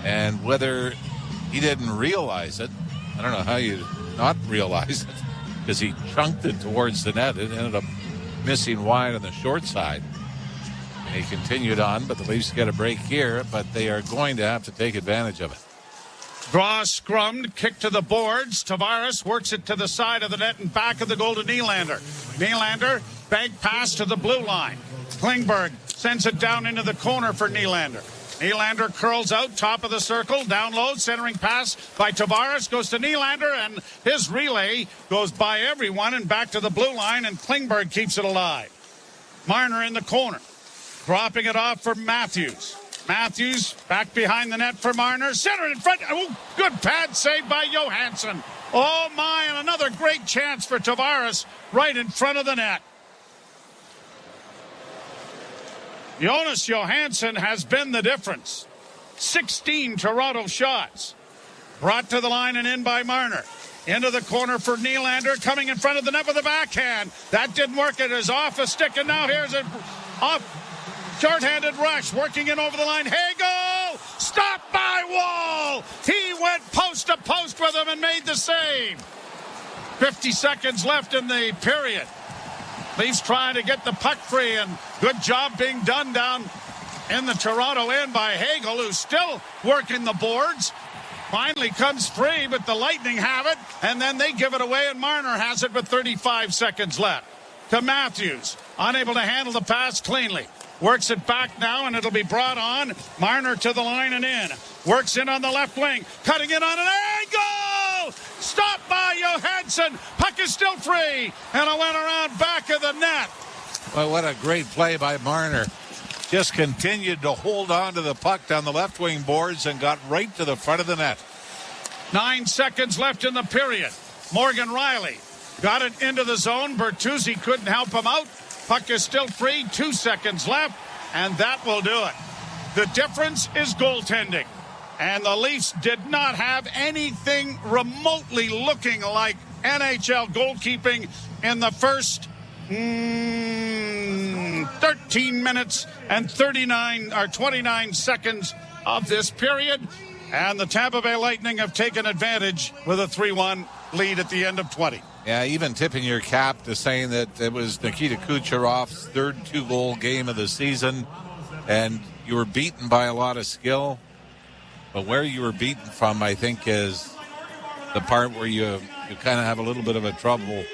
And whether he didn't realize it, I don't know how you not realize it, because he chunked it towards the net. It ended up missing wide on the short side. And he continued on, but the Leafs get a break here, but they are going to have to take advantage of it. Draw scrummed, kick to the boards. Tavares works it to the side of the net and back of the goal to Nylander. Nylander, bank pass to the blue line. Klingberg sends it down into the corner for Nylander. Nylander curls out, top of the circle, down low, centering pass by Tavares, goes to Nylander, and his relay goes by everyone and back to the blue line, and Klingberg keeps it alive. Marner in the corner, dropping it off for Matthews. Matthews back behind the net for Marner, center in front. Oh, good pad save by Johansson. Oh my, and another great chance for Tavares right in front of the net. Jonas Johansson has been the difference. 16 Toronto shots. Brought to the line and in by Marner. Into the corner for Nylander, coming in front of the net with a backhand. That didn't work. It is off a stick, and now here's an off short-handed rush. Working in over the line. Hagel! Stopped by Wall! He went post to post with him and made the save. 50 seconds left in the period. Leafs trying to get the puck free, and good job being done down in the Toronto end by Hagel, who's still working the boards. Finally comes free, but the Lightning have it, and then they give it away, and Marner has it with 35 seconds left. To Matthews, unable to handle the pass cleanly. Works it back now, and it'll be brought on. Marner to the line and in. Works in on the left wing, cutting it on an angle! Stopped by Johansson. Puck is still free, and it went around back of the net. Well, what a great play by Marner. Just continued to hold on to the puck down the left wing boards and got right to the front of the net. 9 seconds left in the period. Morgan Riley got it into the zone. Bertuzzi couldn't help him out. Puck is still free. 2 seconds left, and that will do it. The difference is goaltending. And the Leafs did not have anything remotely looking like NHL goalkeeping in the first 13 minutes and 29 seconds of this period. And the Tampa Bay Lightning have taken advantage with a 3-1 lead at the end of 20. Yeah, even tipping your cap to saying that it was Nikita Kucherov's third 2-goal game of the season, and you were beaten by a lot of skill. But where you were beaten from, I think, is the part where you kind of have a little bit of a trouble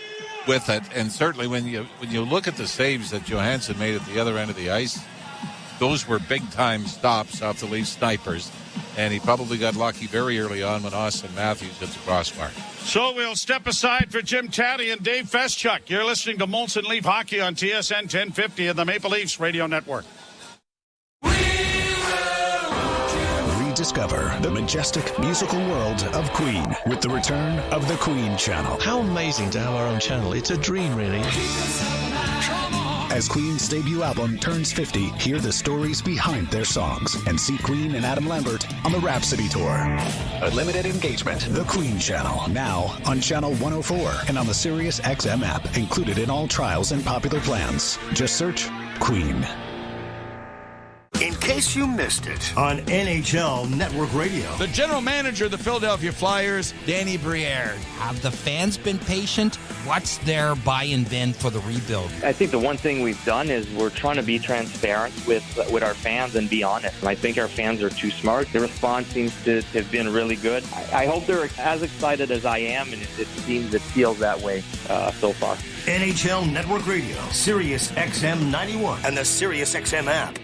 with it. And certainly when you look at the saves that Johansson made at the other end of the ice, those were big-time stops off the Leafs snipers. And he probably got lucky very early on when Austin Matthews hit the crossbar. So we'll step aside for Jim Taddy and Dave Feschuk. You're listening to Molson Leaf Hockey on TSN 1050 and the Maple Leafs Radio Network. Rediscover the majestic musical world of Queen with the return of the Queen Channel. How amazing to have our own channel. It's a dream, really. As Queen's debut album turns 50, hear the stories behind their songs and see Queen and Adam Lambert on the Rhapsody Tour. A limited engagement, the Queen Channel, now on Channel 104 and on the Sirius XM app, included in all trials and popular plans. Just search Queen. In case you missed it on NHL Network Radio. The general manager of the Philadelphia Flyers, Danny Briere. Have the fans been patient? What's their buy-in been for the rebuild? I think the one thing we've done is we're trying to be transparent with our fans and be honest. And I think our fans are too smart. The response seems to have been really good. I hope they're as excited as I am, and it feels that way so far. NHL Network Radio, Sirius XM 91, and the Sirius XM app.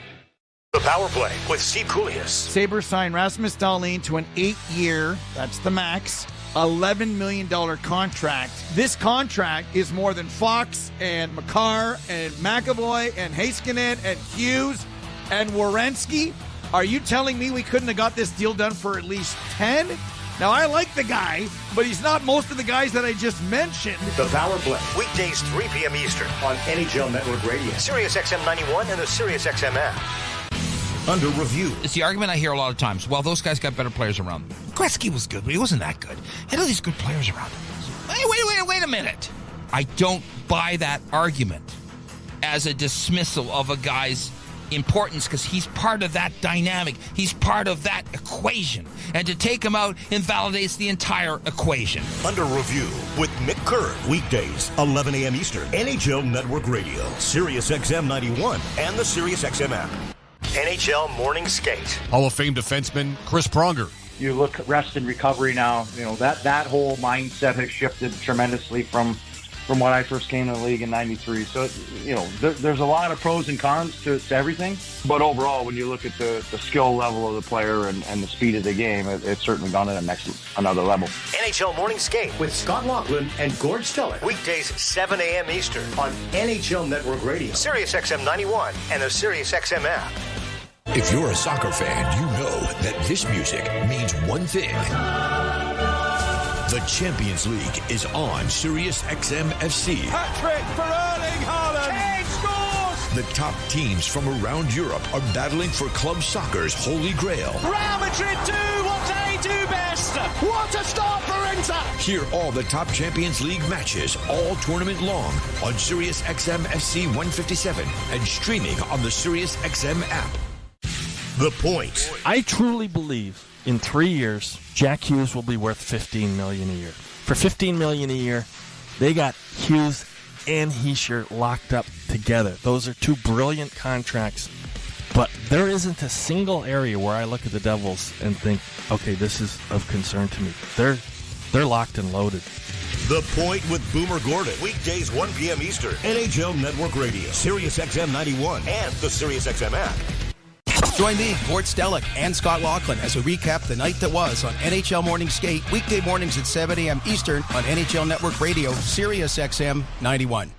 The Power Play with Steve Koulias. Sabres signed Rasmus Dahlin to an 8-year, that's the max, $11 million contract. This contract is more than Fox and Makar and McAvoy and Heiskanen and Hughes and Werenski. Are you telling me we couldn't have got this deal done for at least 10? Now, I like the guy, but he's not most of the guys that I just mentioned. The Power Play, weekdays 3 p.m. Eastern on NHL Network Radio, Sirius XM 91 and the Sirius XM app. Under review. It's the argument I hear a lot of times. Well, those guys got better players around them. Gretzky was good, but he wasn't that good. He had all these good players around him. Wait a minute. I don't buy that argument as a dismissal of a guy's importance because he's part of that dynamic. He's part of that equation. And to take him out invalidates the entire equation. Under review with Mick Curran. Weekdays, 11 a.m. Eastern. NHL Network Radio, Sirius XM 91 and the Sirius XM app. NHL Morning Skate. Hall of Fame defenseman Chris Pronger. You look at rest and recovery now, that whole mindset has shifted tremendously from what I first came to the league in 93. So, there's a lot of pros and cons to everything. But overall, when you look at the skill level of the player and the speed of the game, it's certainly gone to another level. NHL Morning Skate with Scott Laughlin and Gord Stellick. Weekdays, 7 a.m. Eastern on NHL Network Radio, Sirius XM 91 and the Sirius XM app. If you're a soccer fan, you know that this music means one thing. The Champions League is on Sirius XM FC. Hat-trick for Erling Haaland. Kane scores! The top teams from around Europe are battling for club soccer's holy grail. Real Madrid do what they do best. What a start for Inter! Hear all the top Champions League matches all tournament long on Sirius XM FC 157 and streaming on the Sirius XM app. The Point. I truly believe in 3 years, Jack Hughes will be worth $15 million a year. For $15 million a year, they got Hughes and Hischier locked up together. Those are two brilliant contracts. But there isn't a single area where I look at the Devils and think, okay, this is of concern to me. They're locked and loaded. The Point with Boomer Gordon. Weekdays, 1 p.m. Eastern. NHL Network Radio, Sirius XM 91 and the Sirius XM app. Join me, Gord Stellick, and Scott Laughlin as we recap the night that was on NHL Morning Skate, weekday mornings at 7 a.m. Eastern on NHL Network Radio, Sirius XM 91.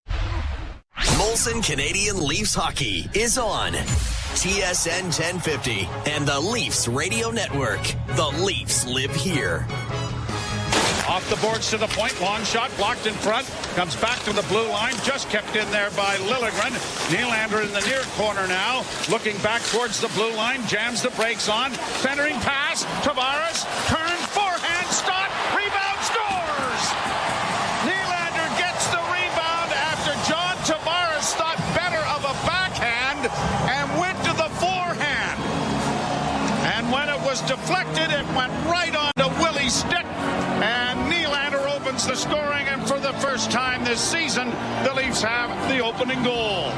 Molson Canadian Leafs Hockey is on TSN 1050 and the Leafs Radio Network. The Leafs live here. Off the boards to the point. Long shot blocked in front. Comes back to the blue line. Just kept in there by Liljegren. Nylander in the near corner now. Looking back towards the blue line. Jams the brakes on. Centering pass. Tavares. Turn. Forehand. Stop. Rebound. Scores. Nylander gets the rebound after John Tavares thought better of a backhand and went to the forehand. And when it was deflected, it went right onto Willie's stick. And Nylander opens the scoring, and for the first time this season, the Leafs have the opening goal.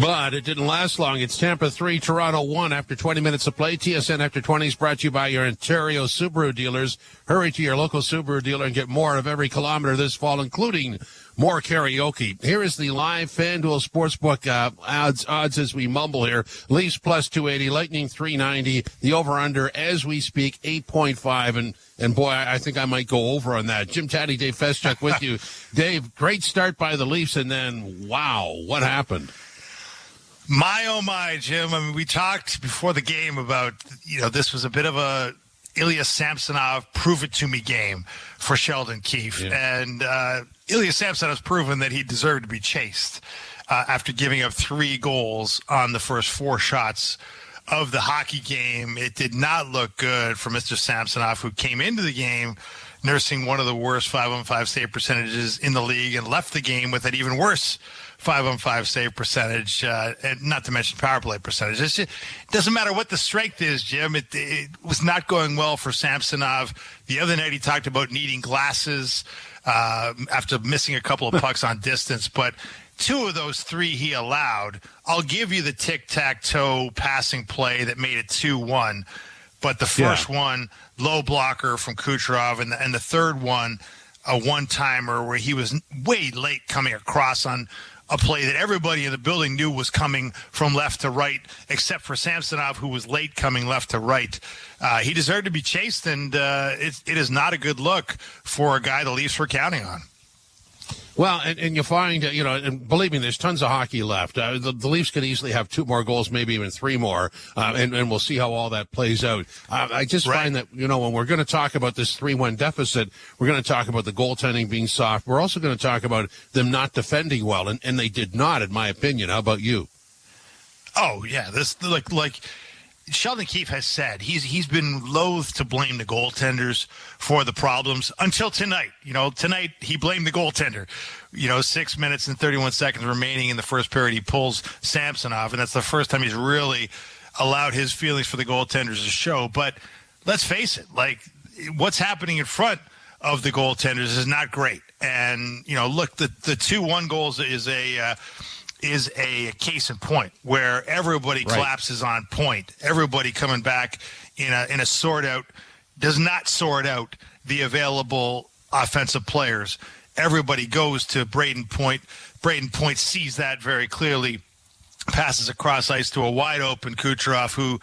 But it didn't last long. It's Tampa 3, Toronto 1 after 20 minutes of play. TSN After 20 is brought to you by your Ontario Subaru dealers. Hurry to your local Subaru dealer and get more of every kilometer this fall, including more karaoke. Here is the live FanDuel Sportsbook odds as we mumble here. Leafs plus 280, Lightning 390. The over-under as we speak, 8.5. And boy, I think I might go over on that. Jim Taddy, Dave Feschuk with you. Dave, great start by the Leafs, and then, wow, what happened? My, oh my, Jim. I mean, we talked before the game about, this was a bit of a Ilya Samsonov prove-it-to-me game for Sheldon Keefe. Yeah. And Ilya Samsonov's proven that he deserved to be chased after giving up 3 goals on the first 4 shots of the hockey game. It did not look good for Mr. Samsonov, who came into the game nursing one of the worst 5-on-5 save percentages in the league and left the game with an even worse 5-on-5 save percentage, and not to mention power play percentage. It doesn't matter what the strength is, Jim. It was not going well for Samsonov. The other night he talked about needing glasses after missing a couple of pucks on distance, but 2 of those 3 he allowed. I'll give you the tic-tac-toe passing play that made it 2-1, but the first one, low blocker from Kucherov, and the third one, a one-timer where he was way late coming across on a play that everybody in the building knew was coming from left to right, except for Samsonov, who was late coming left to right. He deserved to be chased, and it is not a good look for a guy the Leafs were counting on. Well, and you find, and believe me, there's tons of hockey left. The Leafs could easily have 2 more goals, maybe even 3 more, and we'll see how all that plays out. I just find that, when we're going to talk about this 3-1 deficit, we're going to talk about the goaltending being soft. We're also going to talk about them not defending well, and they did not, in my opinion. How about you? Oh, yeah. This, like Sheldon Keefe has said, he's been loath to blame the goaltenders for the problems until tonight. Tonight he blamed the goaltender. 6 minutes and 31 seconds remaining in the first period, he pulls Samsonov, and that's the first time he's really allowed his feelings for the goaltenders to show. But let's face it, what's happening in front of the goaltenders is not great. And, look, the 2-1 goals is a case in point where everybody collapses on point. Everybody coming back in a sort out does not sort out the available offensive players. Everybody goes to Braden Point. Braden Point sees that very clearly, passes across ice to a wide open Kucherov, who,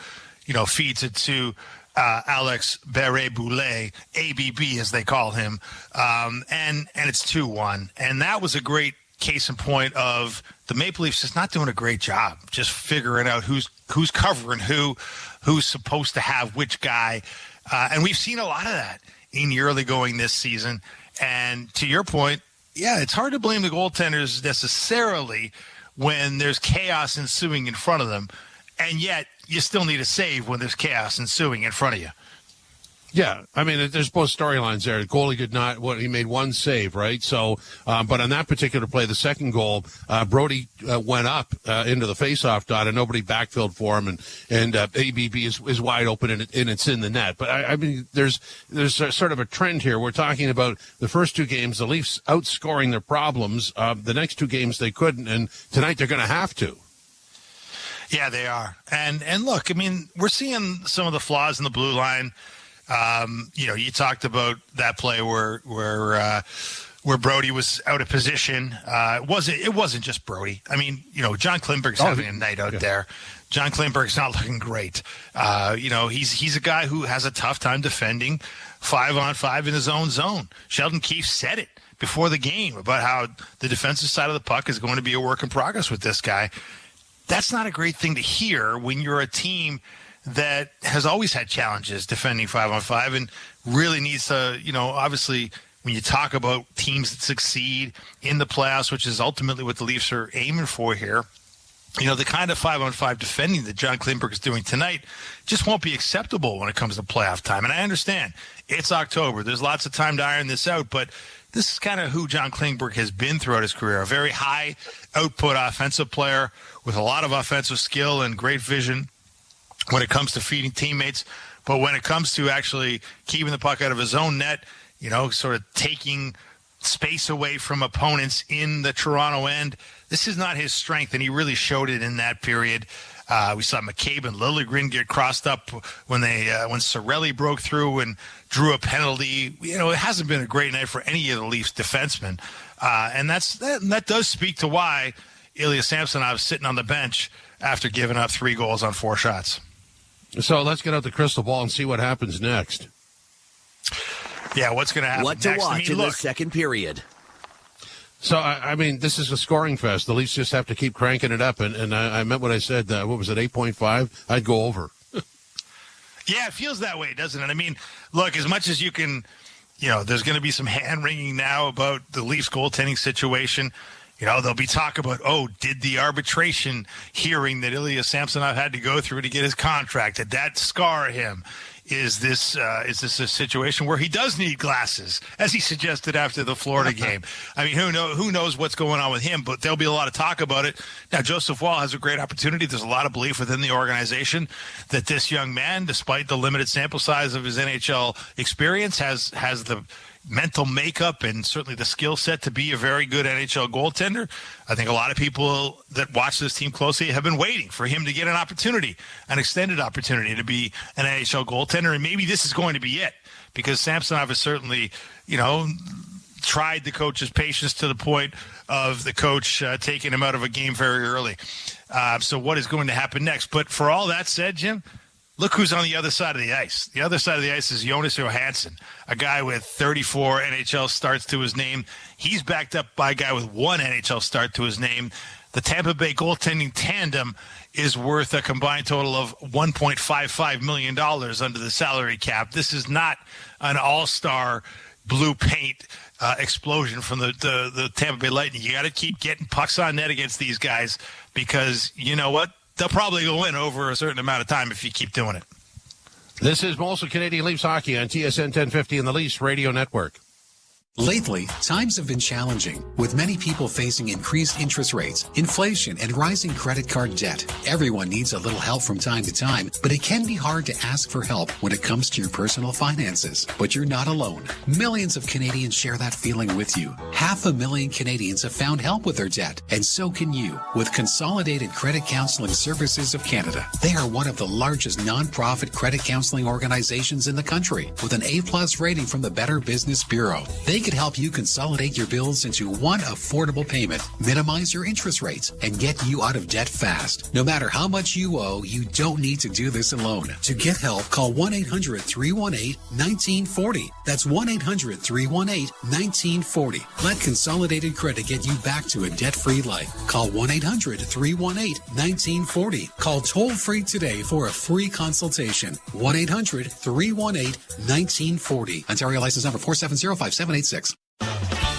feeds it to Alex Barré-Boulet, ABB as they call him, and it's 2-1. And that was a great case in point of the Maple Leafs just not doing a great job, just figuring out who's covering who's supposed to have which guy. And we've seen a lot of that in the early going this season. And to your point, yeah, it's hard to blame the goaltenders necessarily when there's chaos ensuing in front of them. And yet you still need a save when there's chaos ensuing in front of you. Yeah, I mean, there's both storylines there. The goalie did not, he made one save, right? So, but on that particular play, the second goal, Brody went up into the faceoff dot and nobody backfilled for him, and ABB is wide open and it's in the net. But I mean, there's sort of a trend here. We're talking about the first 2 games, the Leafs outscoring their problems. The next 2 games they couldn't, and tonight they're going to have to. Yeah, they are. And look, I mean, we're seeing some of the flaws in the blue line. You talked about that play where Brody was out of position. It wasn't just Brody. I mean, John Klingberg's having a night out there. John Klingberg's not looking great. He's a guy who has a tough time defending 5-on-5 in his own zone. Sheldon Keefe said it before the game about how the defensive side of the puck is going to be a work in progress with this guy. That's not a great thing to hear when you're a team that has always had challenges defending 5-on-5 and really needs to, obviously when you talk about teams that succeed in the playoffs, which is ultimately what the Leafs are aiming for here, the kind of 5-on-5 defending that John Klingberg is doing tonight just won't be acceptable when it comes to playoff time. And I understand it's October. There's lots of time to iron this out, but this is kind of who John Klingberg has been throughout his career, a very high output offensive player with a lot of offensive skill and great vision when it comes to feeding teammates. But when it comes to actually keeping the puck out of his own net, sort of taking space away from opponents in the Toronto end, this is not his strength, and he really showed it in that period. We saw McCabe and Liljegren get crossed up when Cirelli broke through and drew a penalty. It hasn't been a great night for any of the Leafs defensemen. And that does speak to why Ilya Samsonov is sitting on the bench after giving up 3 goals on 4 shots. So let's get out the crystal ball and see what happens next. Yeah, what's going to happen next? What to watch in the second period. So, I mean, this is a scoring fest. The Leafs just have to keep cranking it up. And I meant what I said. What was it, 8.5? I'd go over. Yeah, it feels that way, doesn't it? I mean, look, as much as you can, there's going to be some hand-wringing now about the Leafs goaltending situation. There'll be talk about, did the arbitration hearing that Ilya Samsonov had to go through to get his contract, did that scar him? Is this a situation where he does need glasses, as he suggested after the Florida game? I mean, who knows what's going on with him, but there'll be a lot of talk about it. Now, Joseph Woll has a great opportunity. There's a lot of belief within the organization that this young man, despite the limited sample size of his NHL experience, has the mental makeup and certainly the skill set to be a very good NHL goaltender. I think a lot of people that watch this team closely have been waiting for him to get an opportunity, an extended opportunity to be an NHL goaltender, and maybe this is going to be it, because Samsonov is certainly, tried the coach's patience to the point of the coach taking him out of a game very early. So what is going to happen next? But for all that said, Jim, look who's on the other side of the ice. The other side of the ice is Jonas Johansson, a guy with 34 NHL starts to his name. He's backed up by a guy with 1 NHL start to his name. The Tampa Bay goaltending tandem is worth a combined total of $1.55 million under the salary cap. This is not an all-star blue paint explosion from the Tampa Bay Lightning. You got to keep getting pucks on net against these guys because you know what? They'll probably go in over a certain amount of time if you keep doing it. This is Molson Canadian Leafs Hockey on TSN 1050 and the Leafs Radio Network. Lately, times have been challenging, with many people facing increased interest rates, inflation, and rising credit card debt. Everyone needs a little help from time to time, but it can be hard to ask for help when it comes to your personal finances. But you're not alone. Millions of Canadians share that feeling with you. 500,000 Canadians have found help with their debt, and so can you, with Consolidated Credit Counseling Services of Canada. They are one of the largest non-profit credit counseling organizations in the country, with an A+ rating from the Better Business Bureau. They could help you consolidate your bills into one affordable payment, minimize your interest rates, and get you out of debt fast. No matter how much you owe, you don't need to do this alone. To get help, call 1-800-318-1940. That's 1-800-318-1940. Let Consolidated Credit get you back to a debt-free life. Call 1-800-318-1940. Call toll-free today for a free consultation. 1-800-318-1940. Ontario license number 4705786.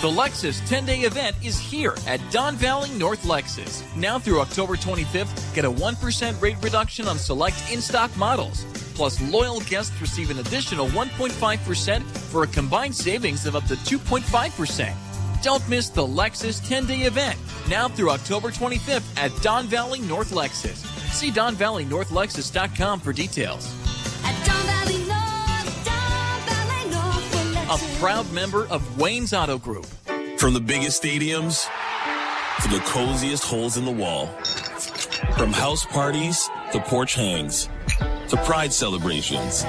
The Lexus 10-day event is here at Don Valley North Lexus. Now through October 25th, get a 1% rate reduction on select in-stock models. Plus, loyal guests receive an additional 1.5% for a combined savings of up to 2.5%. Don't miss the Lexus 10-day event. Now through October 25th at Don Valley North Lexus. See DonValleyNorthLexus.com for details. At Don Valley North, A proud member of Wayne's Auto Group. From the biggest stadiums to the coziest holes in the wall. From house parties to porch hangs to pride celebrations.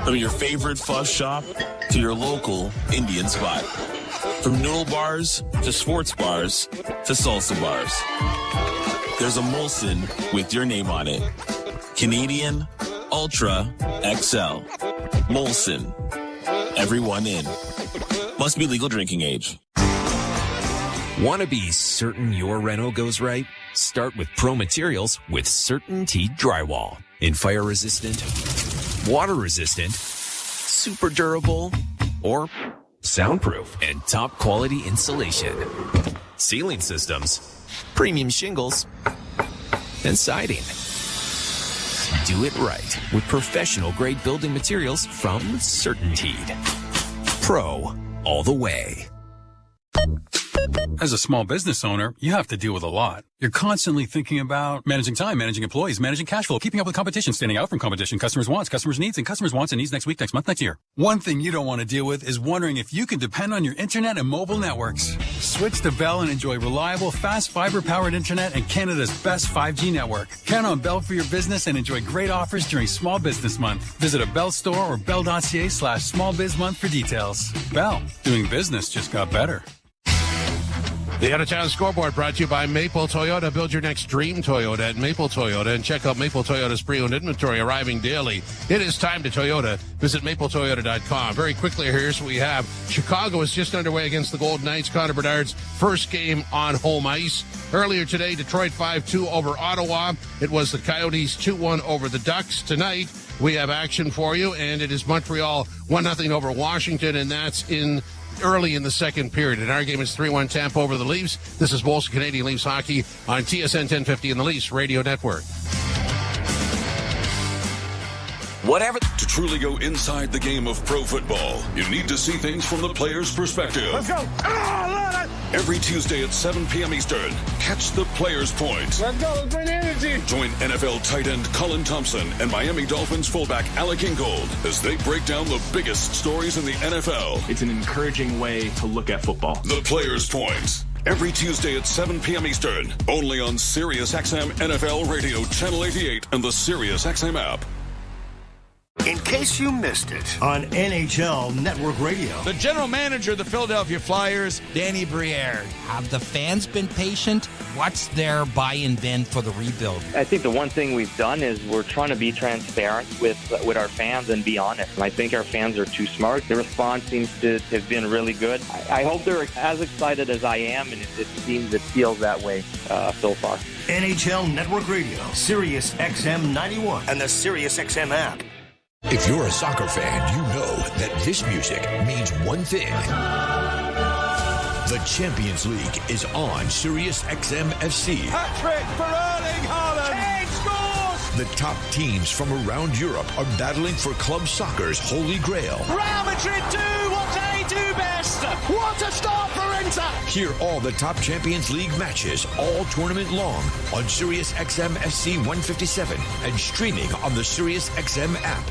From your favorite fuss shop to your local Indian spot. From noodle bars to sports bars to salsa bars. There's a Molson with your name on it. Canadian Ultra XL. Molson. Everyone in. Must be legal drinking age. Want to be certain your reno goes right? Start with Pro Materials with CertainTeed Drywall. In fire resistant, water resistant, super durable, or soundproof and top quality insulation. Ceiling systems, premium shingles, and siding. Do it right with professional grade building materials from CertainTeed. Pro all the way. As a small business owner, you have to deal with a lot. You're constantly thinking about managing time, managing employees, managing cash flow, keeping up with competition, standing out from competition, customers' wants, customers' needs, and customers' wants and needs next week, next month, next year. One thing you don't want to deal with is wondering if you can depend on your internet and mobile networks. Switch to Bell and enjoy reliable, fast fiber-powered internet and Canada's best 5G network. Count on Bell for your business and enjoy great offers during Small Business Month. Visit a Bell store or bell.ca/smallbizmonth for details. Bell, doing business just got better. The out-of-town scoreboard brought to you by Maple Toyota. Build your next dream Toyota at Maple Toyota and check out Maple Toyota's pre-owned inventory arriving daily. It is time to Toyota. Visit mapletoyota.com. Very quickly, here's what we have. Chicago is just underway against the Golden Knights. Connor Bedard's first game on home ice. Earlier today, Detroit 5-2 over Ottawa. It was the Coyotes 2-1 over the Ducks. Tonight, we have action for you, and it is Montreal 1-0 over Washington, and that's in early in the second period. And our game is 3-1 Tampa over the Leafs. This is Molson Canadian Leafs Hockey on TSN 1050 and the Leafs Radio Network. Whatever. To truly go inside the game of pro football, you need to see things from the player's perspective. Let's go. Every Tuesday at 7 p.m. Eastern, catch the Player's Point. Let's go. Let's bring energy. Join NFL tight end Colin Thompson and Miami Dolphins fullback Alec Ingold as they break down the biggest stories in the NFL. It's an encouraging way to look at football. The Player's Point. Every Tuesday at 7 p.m. Eastern, only on SiriusXM NFL Radio Channel 88 and the SiriusXM app. In case you missed it on NHL Network Radio. The general manager of the Philadelphia Flyers, Danny Briere. Have the fans been patient? What's their buy-in been for the rebuild? I think the one thing we've done is we're trying to be transparent with our fans and be honest. And I think our fans are too smart. The response seems to have been really good. I hope they're as excited as I am, and it feels that way so far. NHL Network Radio, Sirius XM 91, and the Sirius XM app. If you're a soccer fan, you know that this music means one thing. The Champions League is on Sirius XM FC. Hat-trick for Erling Haaland. Kane scores! The top teams from around Europe are battling for club soccer's holy grail. Real Madrid do what they do best. What a start for Inter! Hear all the top Champions League matches all tournament long on Sirius XM FC 157 and streaming on the Sirius XM app.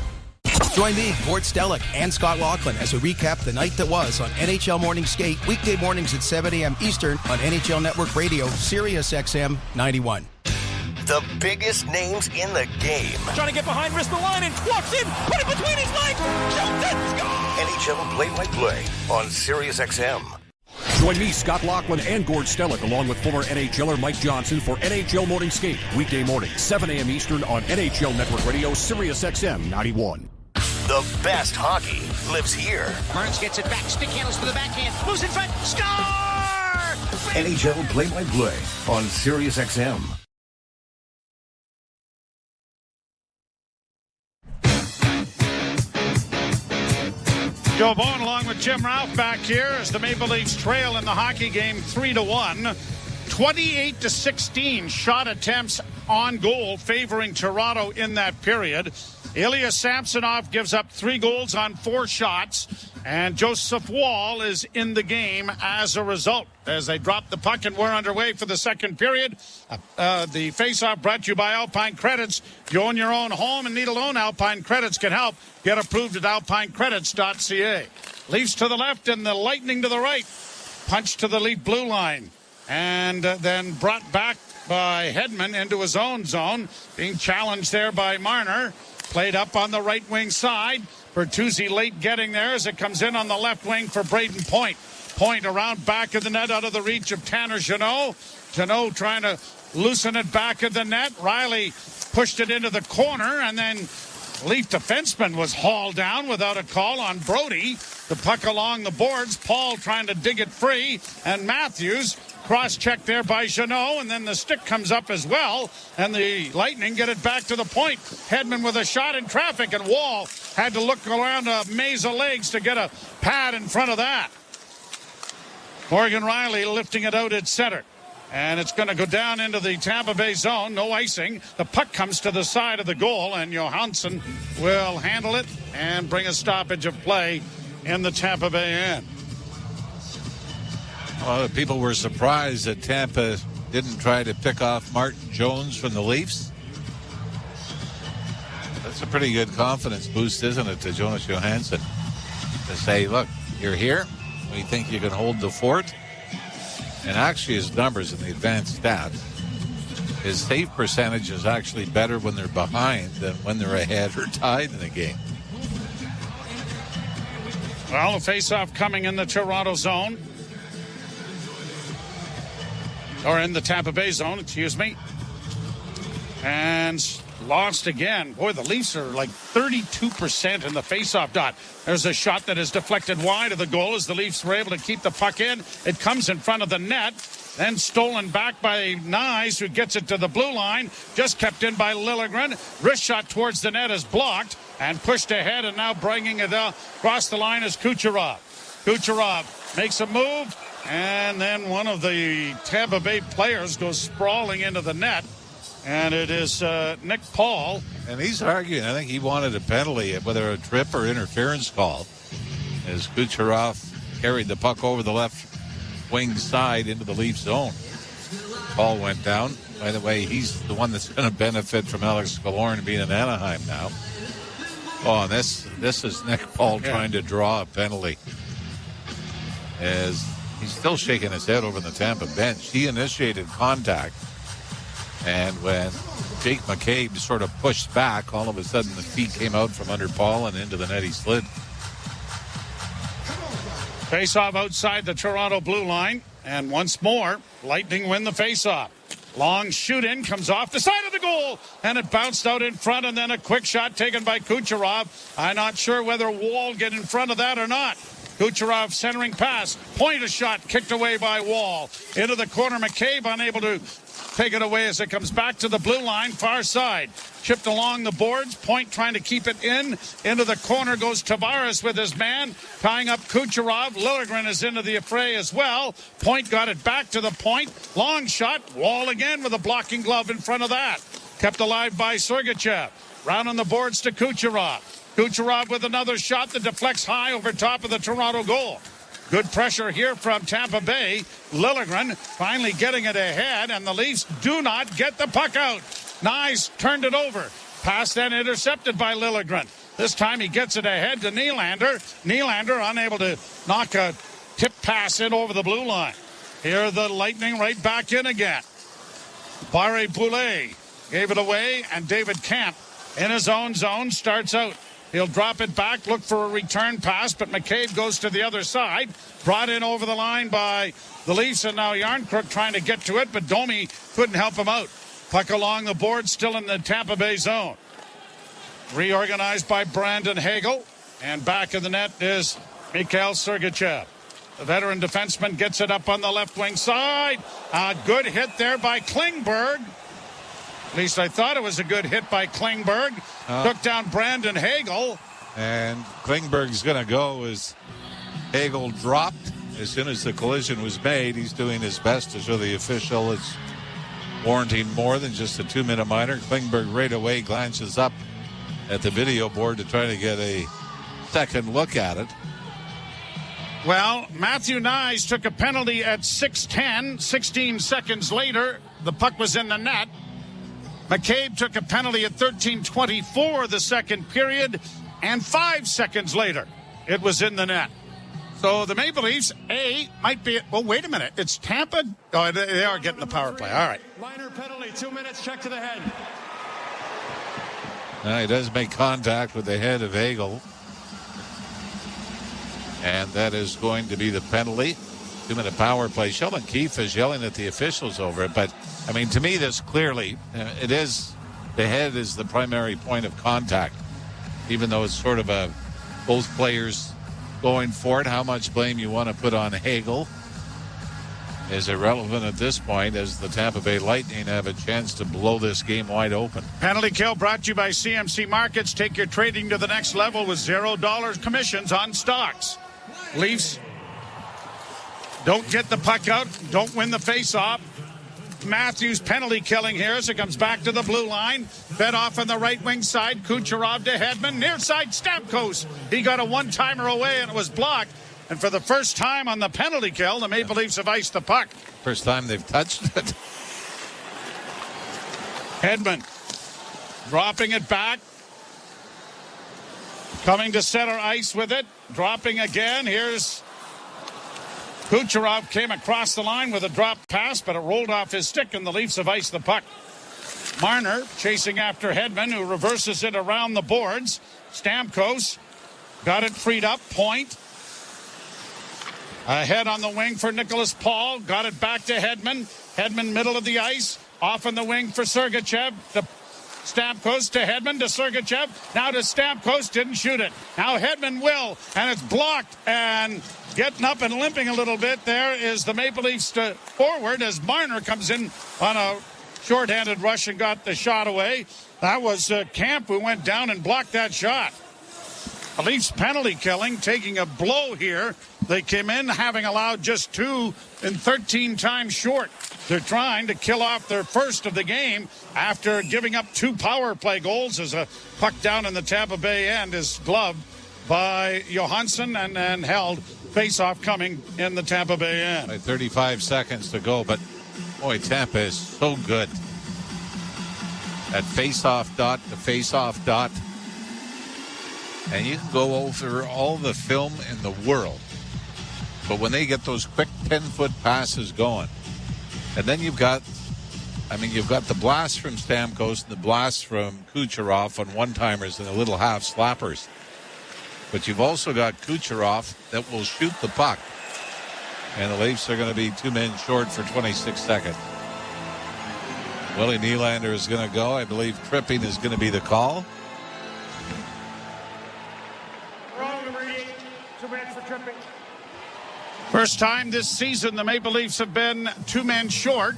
Join me, Gord Stellick, and Scott Laughlin as we recap the night that was on NHL Morning Skate, weekday mornings at 7 a.m. Eastern on NHL Network Radio, Sirius XM 91. The biggest names in the game. Trying to get behind, wrist the line, and walks in, put it between his legs, shoots it, score! NHL play-by-play on Sirius XM. Join me, Scott Laughlin, and Gord Stellick, along with former NHLer Mike Johnson for NHL Morning Skate, weekday morning, 7 a.m. Eastern on NHL Network Radio, Sirius XM 91. The best hockey lives here. Burns gets it back, stick handles to the backhand, moves in front, score! NHL play-by-play on Sirius XM. Joe Bowen along with Jim Ralph back here as the Maple Leafs trail in the hockey game 3-1. 28-16 shot attempts on goal favoring Toronto in that period. Ilya Samsonov gives up 3 goals on 4 shots, and Joseph Woll is in the game as a result. As they drop the puck and we're underway for the second period. The face-off brought to you by Alpine Credits. If you own your own home and need a loan, Alpine Credits can help. Get approved at alpinecredits.ca. Leafs to the left and the Lightning to the right. Punch to the Leaf blue line. And then brought back by Hedman into his own zone. Being challenged there by Marner. Played up on the right wing side. Bertuzzi late getting there as it comes in on the left wing for Braden Point. Point around back of the net out of the reach of Tanner Jeannot. Jeannot trying to loosen it back of the net. Riley pushed it into the corner, and then Leaf defenseman was hauled down without a call on Brody. The puck along the boards. Paul trying to dig it free, and Matthews cross-checked there by Jeannot, and then the stick comes up as well, and the Lightning get it back to the point. Hedman with a shot in traffic, and Wall had to look around a maze of legs to get a pad in front of that. Morgan Riley lifting it out at center. And it's going to go down into the Tampa Bay zone. No icing. The puck comes to the side of the goal, and Johansson will handle it and bring a stoppage of play in the Tampa Bay end. Well, people were surprised that Tampa didn't try to pick off Martin Jones from the Leafs. That's a pretty good confidence boost, isn't it, to Jonas Johansson? To say, look, you're here. We think you can hold the fort. And actually his numbers in the advanced stats, his save percentage is actually better when they're behind than when they're ahead or tied in a game. Well, the face-off coming in the Toronto zone. Or in the Tampa Bay zone, excuse me. And lost again. Boy, the Leafs are like 32% in the face-off dot. There's a shot that is deflected wide of the goal as the Leafs were able to keep the puck in. It comes in front of the net. Then stolen back by Nyes, who gets it to the blue line. Just kept in by Liljegren. Wrist shot towards the net is blocked and pushed ahead, and now bringing it across the line is Kucherov. Kucherov makes a move, and then one of the Tampa Bay players goes sprawling into the net. And it is Nick Paul. And he's arguing, I think he wanted a penalty, whether a trip or interference call, as Kucherov carried the puck over the left wing side into the Leaf zone. Paul went down. By the way, he's the one that's going to benefit from Alex Killorn being in Anaheim now. Oh, and this is Nick Paul trying to draw a penalty. As he's still shaking his head over the Tampa bench. He initiated contact. And when Jake McCabe sort of pushed back. All of a sudden, the feet came out from under Paul and into the net he slid. Face-off outside the Toronto blue line. And once more, Lightning win the face-off. Long shoot-in comes off the side of the goal, and it bounced out in front, and then a quick shot taken by Kucherov. I'm not sure whether Wall get in front of that or not. Kucherov centering pass, point a shot, kicked away by Wall. Into the corner, McCabe unable to take it away as it comes back to the blue line, far side. Chipped along the boards, Point trying to keep it in. Into the corner goes Tavares with his man, tying up Kucherov. Liljegren is into the affray as well. Point got it back to the point. Long shot, Wall again with a blocking glove in front of that. Kept alive by Sergachev. Round on the boards to Kucherov. Kucherov with another shot that deflects high over top of the Toronto goal. Good pressure here from Tampa Bay. Liljegren finally getting it ahead, and the Leafs do not get the puck out. Nyes turned it over. Pass then intercepted by Liljegren. This time he gets it ahead to Nylander. Nylander unable to knock a tip pass in over the blue line. Here the Lightning right back in again. Barre Boulet gave it away, and David Camp in his own zone starts out. He'll drop it back, look for a return pass, but McCabe goes to the other side. Brought in over the line by the Leafs, and now Yarncrook trying to get to it, but Domi couldn't help him out. Puck along the board, still in the Tampa Bay zone. Reorganized by Brandon Hagel, and back in the net is Mikhail Sergachev. The veteran defenseman gets it up on the left wing side. A good hit there by Klingberg. At least I thought it was a good hit by Klingberg. Took down Brandon Hagel. And Klingberg's going to go as Hagel dropped. As soon as the collision was made, he's doing his best to show the official it's warranting more than just a 2-minute minor. Klingberg right away glances up at the video board to try to get a second look at it. Well, Matthew Nyes took a penalty at 6:10. 16 seconds later, the puck was in the net. McCabe took a penalty at 13:24 the second period, and 5 seconds later, it was in the net. So the Maple Leafs, might be... Oh, wait a minute. It's Tampa? Oh, they are getting the power play. All right. Minor penalty, 2 minutes, check to the head. He does make contact with the head of Hagel. And that is going to be the penalty. 2-minute power play. Sheldon Keefe is yelling at the officials over it, but I mean, to me, this clearly, it is, the head is the primary point of contact, even though it's sort of both players going for it. How much blame you want to put on Hagel is irrelevant at this point, as the Tampa Bay Lightning have a chance to blow this game wide open. Penalty kill brought to you by CMC Markets. Take your trading to the next level with $0 commissions on stocks. Leafs don't get the puck out, don't win the face-off. Matthews penalty killing here as it comes back to the blue line. Fed off on the right wing side. Kucherov to Hedman. Near side Stamkos. He got a one-timer away and it was blocked. And for the first time on the penalty kill, the Maple Leafs have iced the puck. First time they've touched it. Hedman dropping it back. Coming to center ice with it. Dropping again. Here's Kucherov, came across the line with a drop pass, but it rolled off his stick, and the Leafs have iced the puck. Marner chasing after Hedman, who reverses it around the boards. Stamkos got it freed up. Point. Ahead on the wing for Nicholas Paul. Got it back to Hedman. Hedman middle of the ice. Off on the wing for Sergachev. Stamkos to Hedman to Sergachev. Now to Stamkos. Didn't shoot it. Now Hedman will. And it's blocked. And getting up and limping a little bit there is the Maple Leafs forward as Marner comes in on a shorthanded rush and got the shot away. That was Camp who went down and blocked that shot. The Leafs penalty killing, taking a blow here. They came in having allowed just 2 and 13 times short. They're trying to kill off their first of the game after giving up 2 power play goals as a puck down in the Tampa Bay end is gloved by Johansson and held. Face-off coming in the Tampa Bay end. 35 seconds to go, but boy, Tampa is so good. That face-off dot, the face-off dot. And you can go over all the film in the world. But when they get those quick 10-foot passes going, and then you've got I mean, you've got the blast from Stamkos and the blast from Kucherov on one-timers and the little half-slappers. But you've also got Kucherov that will shoot the puck. And the Leafs are going to be 2 men short for 26 seconds. Willie Nylander is going to go. I believe tripping is going to be the call. Wrong, number 8. 2 men for tripping. First time this season the Maple Leafs have been 2 men short.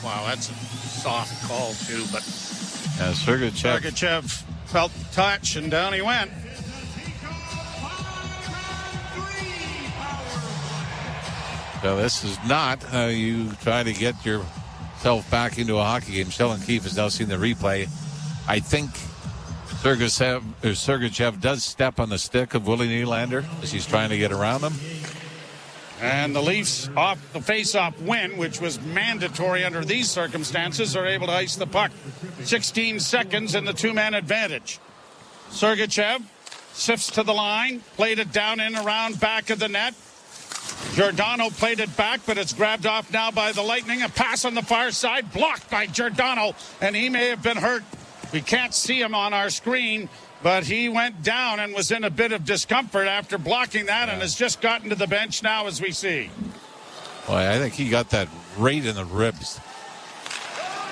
Wow, that's a soft call, too. But Sergachev felt the touch, and down he went. So this is not how you try to get yourself back into a hockey game. Sheldon Keefe has now seen the replay. I think Sergachev does step on the stick of Willie Nylander as he's trying to get around him. And the Leafs, off the face-off win, which was mandatory under these circumstances, are able to ice the puck. 16 seconds and the 2-man advantage. Sergachev sifts to the line, played it down in around back of the net. Giordano played it back, but it's grabbed off now by the Lightning. A pass on the far side, blocked by Giordano, and he may have been hurt. We can't see him on our screen, but he went down and was in a bit of discomfort after blocking that and has just gotten to the bench now as we see. Boy, I think he got that right in the ribs.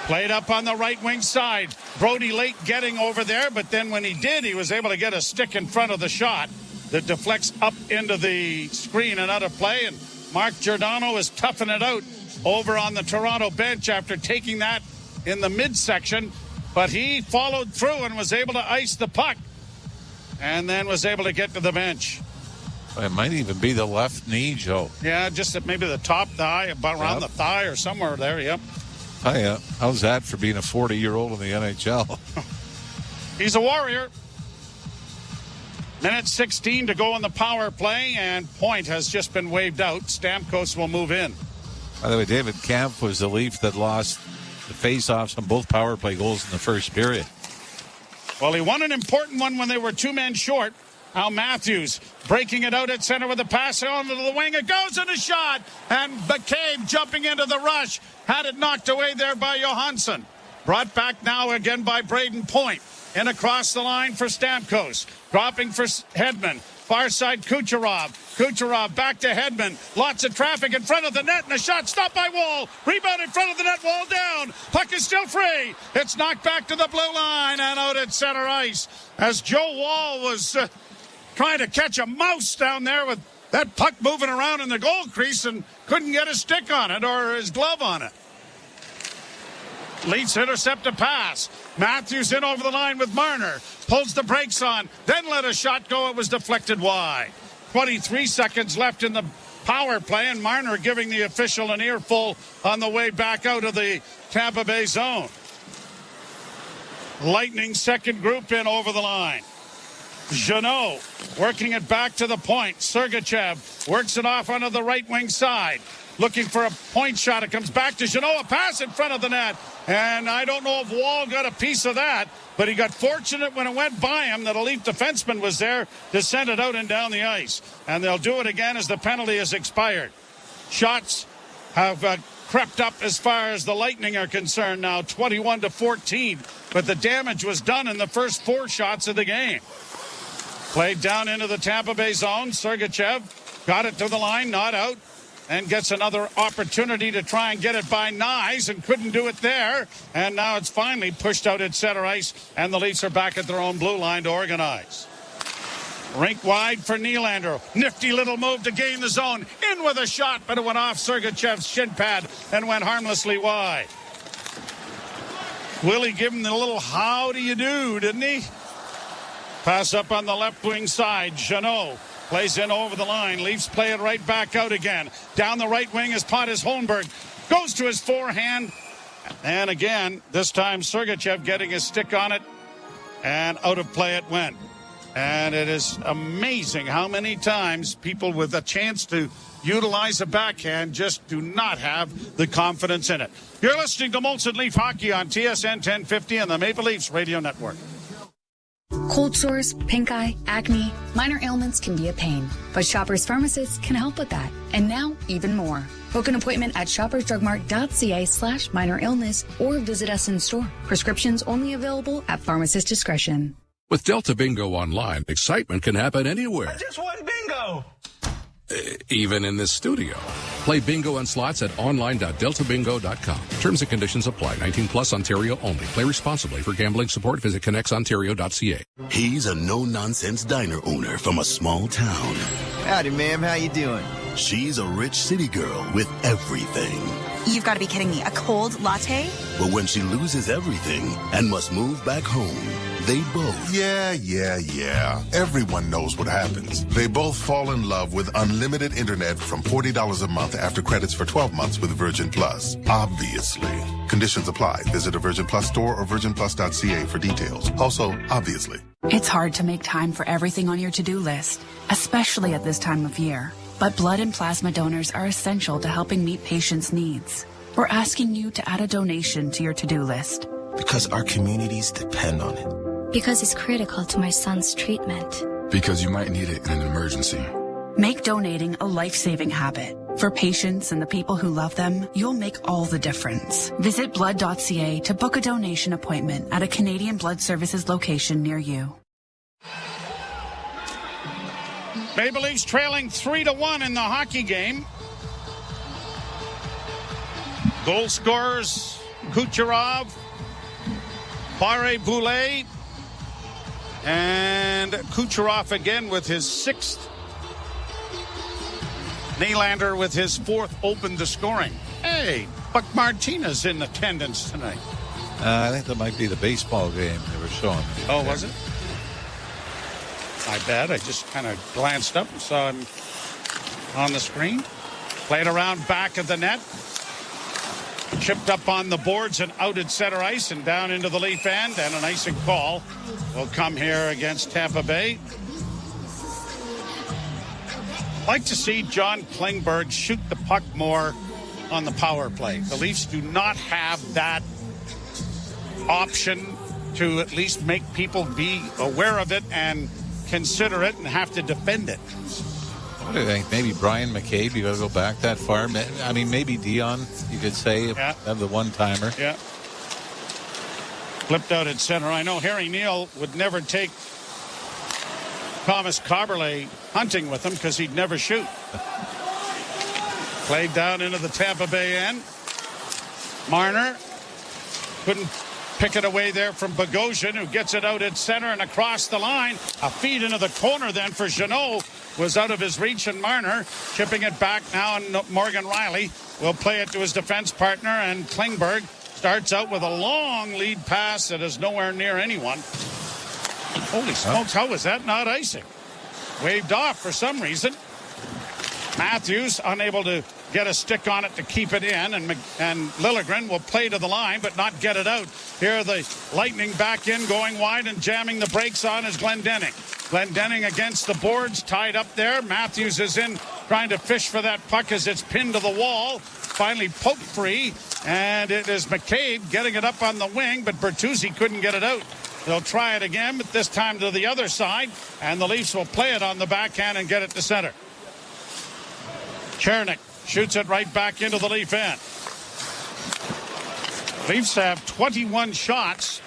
Played up on the right wing side. Brody late getting over there, but then when he did, he was able to get a stick in front of the shot that deflects up into the screen and out of play. And Mark Giordano is toughing it out over on the Toronto bench after taking that in the midsection. But he followed through and was able to ice the puck and then was able to get to the bench. It might even be the left knee, Joe. Yeah, just at maybe the top thigh, about around the thigh or somewhere there, yep. Oh, yeah. How's that for being a 40-year-old in the NHL? He's a warrior. Minute 16 to go in the power play, and point has just been waved out. Stamkos will move in. By the way, David Kampf was the Leaf that lost the face-offs on both power play goals in the first period. Well, he won an important one when they were 2 men short. Now Matthews breaking it out at center with a pass onto the wing. It goes in a shot, and McCabe jumping into the rush. Had it knocked away there by Johansson. Brought back now again by Braden Point. In across the line for Stamkos. Dropping for Hedman. Far side Kucherov. Kucherov back to Hedman. Lots of traffic in front of the net, and a shot stopped by Wall. Rebound in front of the net. Wall down. Puck is still free. It's knocked back to the blue line and out at center ice as Joe Wall was trying to catch a mouse down there with that puck moving around in the goal crease and couldn't get his stick on it or his glove on it. Leafs intercept a pass. Matthews in over the line with Marner. Pulls the brakes on. Then let a shot go. It was deflected wide. 23 seconds left in the power play, and Marner giving the official an earful on the way back out of the Tampa Bay zone. Lightning second group in over the line. Jeannot working it back to the point. Sergachev works it off onto the right wing side. Looking for a point shot. It comes back to Jeannot. A pass in front of the net. And I don't know if Wall got a piece of that, but he got fortunate when it went by him that a Leaf defenseman was there to send it out and down the ice. And they'll do it again as the penalty has expired. Shots have crept up as far as the Lightning are concerned now, 21-14. But the damage was done in the first 4 shots of the game. Played down into the Tampa Bay zone. Sergachev got it to the line, not out. And gets another opportunity to try and get it by Nyes and couldn't do it there. And now it's finally pushed out at center ice, and the Leafs are back at their own blue line to organize. Rink wide for Nylander. Nifty little move to gain the zone. In with a shot, but it went off Sergachev's shin pad and went harmlessly wide. Willie gave him the little how do you do, didn't he? Pass up on the left wing side. Jeannot plays in over the line. Leafs play it right back out again. Down the right wing is Pontus Holmberg. Goes to his forehand. And again, this time Sergachev getting his stick on it. And out of play it went. And it is amazing how many times people with a chance to utilize a backhand just do not have the confidence in it. You're listening to Molson Leaf Hockey on TSN 1050 and the Maple Leafs Radio Network. Cold sores, pink eye, acne, minor ailments can be a pain, but Shoppers Pharmacists can help with that. And now, even more. Book an appointment at shoppersdrugmart.ca/minor illness or visit us in store. Prescriptions only available at pharmacist discretion. With Delta Bingo Online, excitement can happen anywhere. I just won bingo! Even in this studio. Play bingo and slots at online.deltabingo.com. Terms and conditions apply. 19 plus Ontario only. Play responsibly. For gambling support, visit connexontario.ca. He's a no-nonsense diner owner from a small town. Howdy, ma'am. How you doing? She's a rich city girl with everything. You've got to be kidding me. A cold latte? But when she loses everything and must move back home, they both... Yeah. Everyone knows what happens. They both fall in love with unlimited internet from $40 a month after credits for 12 months with Virgin Plus. Obviously. Conditions apply. Visit a Virgin Plus store or virginplus.ca for details. Also, obviously. It's hard to make time for everything on your to-do list, especially at this time of year. But blood and plasma donors are essential to helping meet patients' needs. We're asking you to add a donation to your to-do list. Because our communities depend on it. Because it's critical to my son's treatment. Because you might need it in an emergency. Make donating a life-saving habit. For patients and the people who love them, you'll make all the difference. Visit blood.ca to book a donation appointment at a Canadian Blood Services location near you. Maple Leafs trailing 3-1 in the hockey game. Goal scorers, Kucherov, Barré-Boulet, and Kucherov again with his 6th. Nylander with his 4th opened the scoring. Hey, Buck Martinez in attendance tonight. I think that might be the baseball game they were showing. Oh, was it? My bad. I just kind of glanced up and saw him on the screen. Played around back of the net. Chipped up on the boards and out at center ice and down into the Leaf end. And an icing call will come here against Tampa Bay. Like to see John Klingberg shoot the puck more on the power play. The Leafs do not have that option to at least make people be aware of it and consider it and have to defend it. What do you think? Maybe Brian McCabe, you got to go back that far. I mean, maybe Dion, you could say, have the one-timer. Yeah. Flipped out at center. I know Harry Neal would never take Thomas Carberley hunting with him because he'd never shoot. Played down into the Tampa Bay end. Marner couldn't pick it away there from Bogosian, who gets it out at center and across the line. A feed into the corner then for Jeannot was out of his reach, and Marner chipping it back now, and Morgan Riley will play it to his defense partner, and Klingberg starts out with a long lead pass that is nowhere near anyone. Holy smokes, how was that not icing? Waved off for some reason. Matthews unable to get a stick on it to keep it in, and Liljegren will play to the line but not get it out. Here the Lightning back in, going wide and jamming the brakes on is Glendening. Glendening against the boards, tied up there. Matthews is in trying to fish for that puck as it's pinned to the wall. Finally poked free, and it is McCabe getting it up on the wing, but Bertuzzi couldn't get it out. They'll try it again, but this time to the other side, and the Leafs will play it on the backhand and get it to center. Chernik shoots it right back into the Leaf end. Leafs have 21 shots,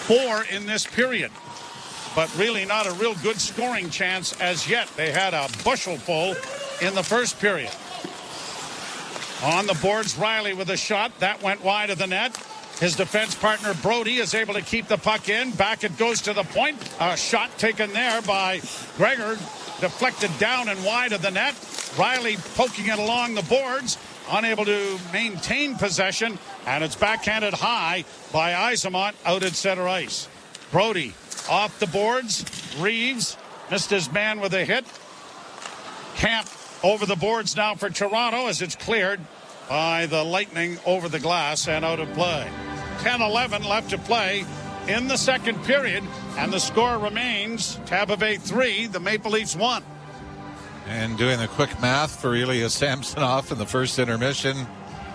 4 in this period, but really not a real good scoring chance as yet. They had a bushel full in the first period. On the boards, Riley with a shot. That went wide of the net. His defense partner, Brody, is able to keep the puck in. Back it goes to the point. A shot taken there by Gregor, deflected down and wide of the net. Riley poking it along the boards, unable to maintain possession, and it's backhanded high by Yzerman out at center ice. Brody off the boards. Reeves missed his man with a hit. Camp over the boards now for Toronto as it's cleared by the Lightning over the glass and out of play. 10-11 left to play in the second period, and the score remains Tampa Bay 3, the Maple Leafs 1. And doing the quick math for Ilya Samsonov in the first intermission,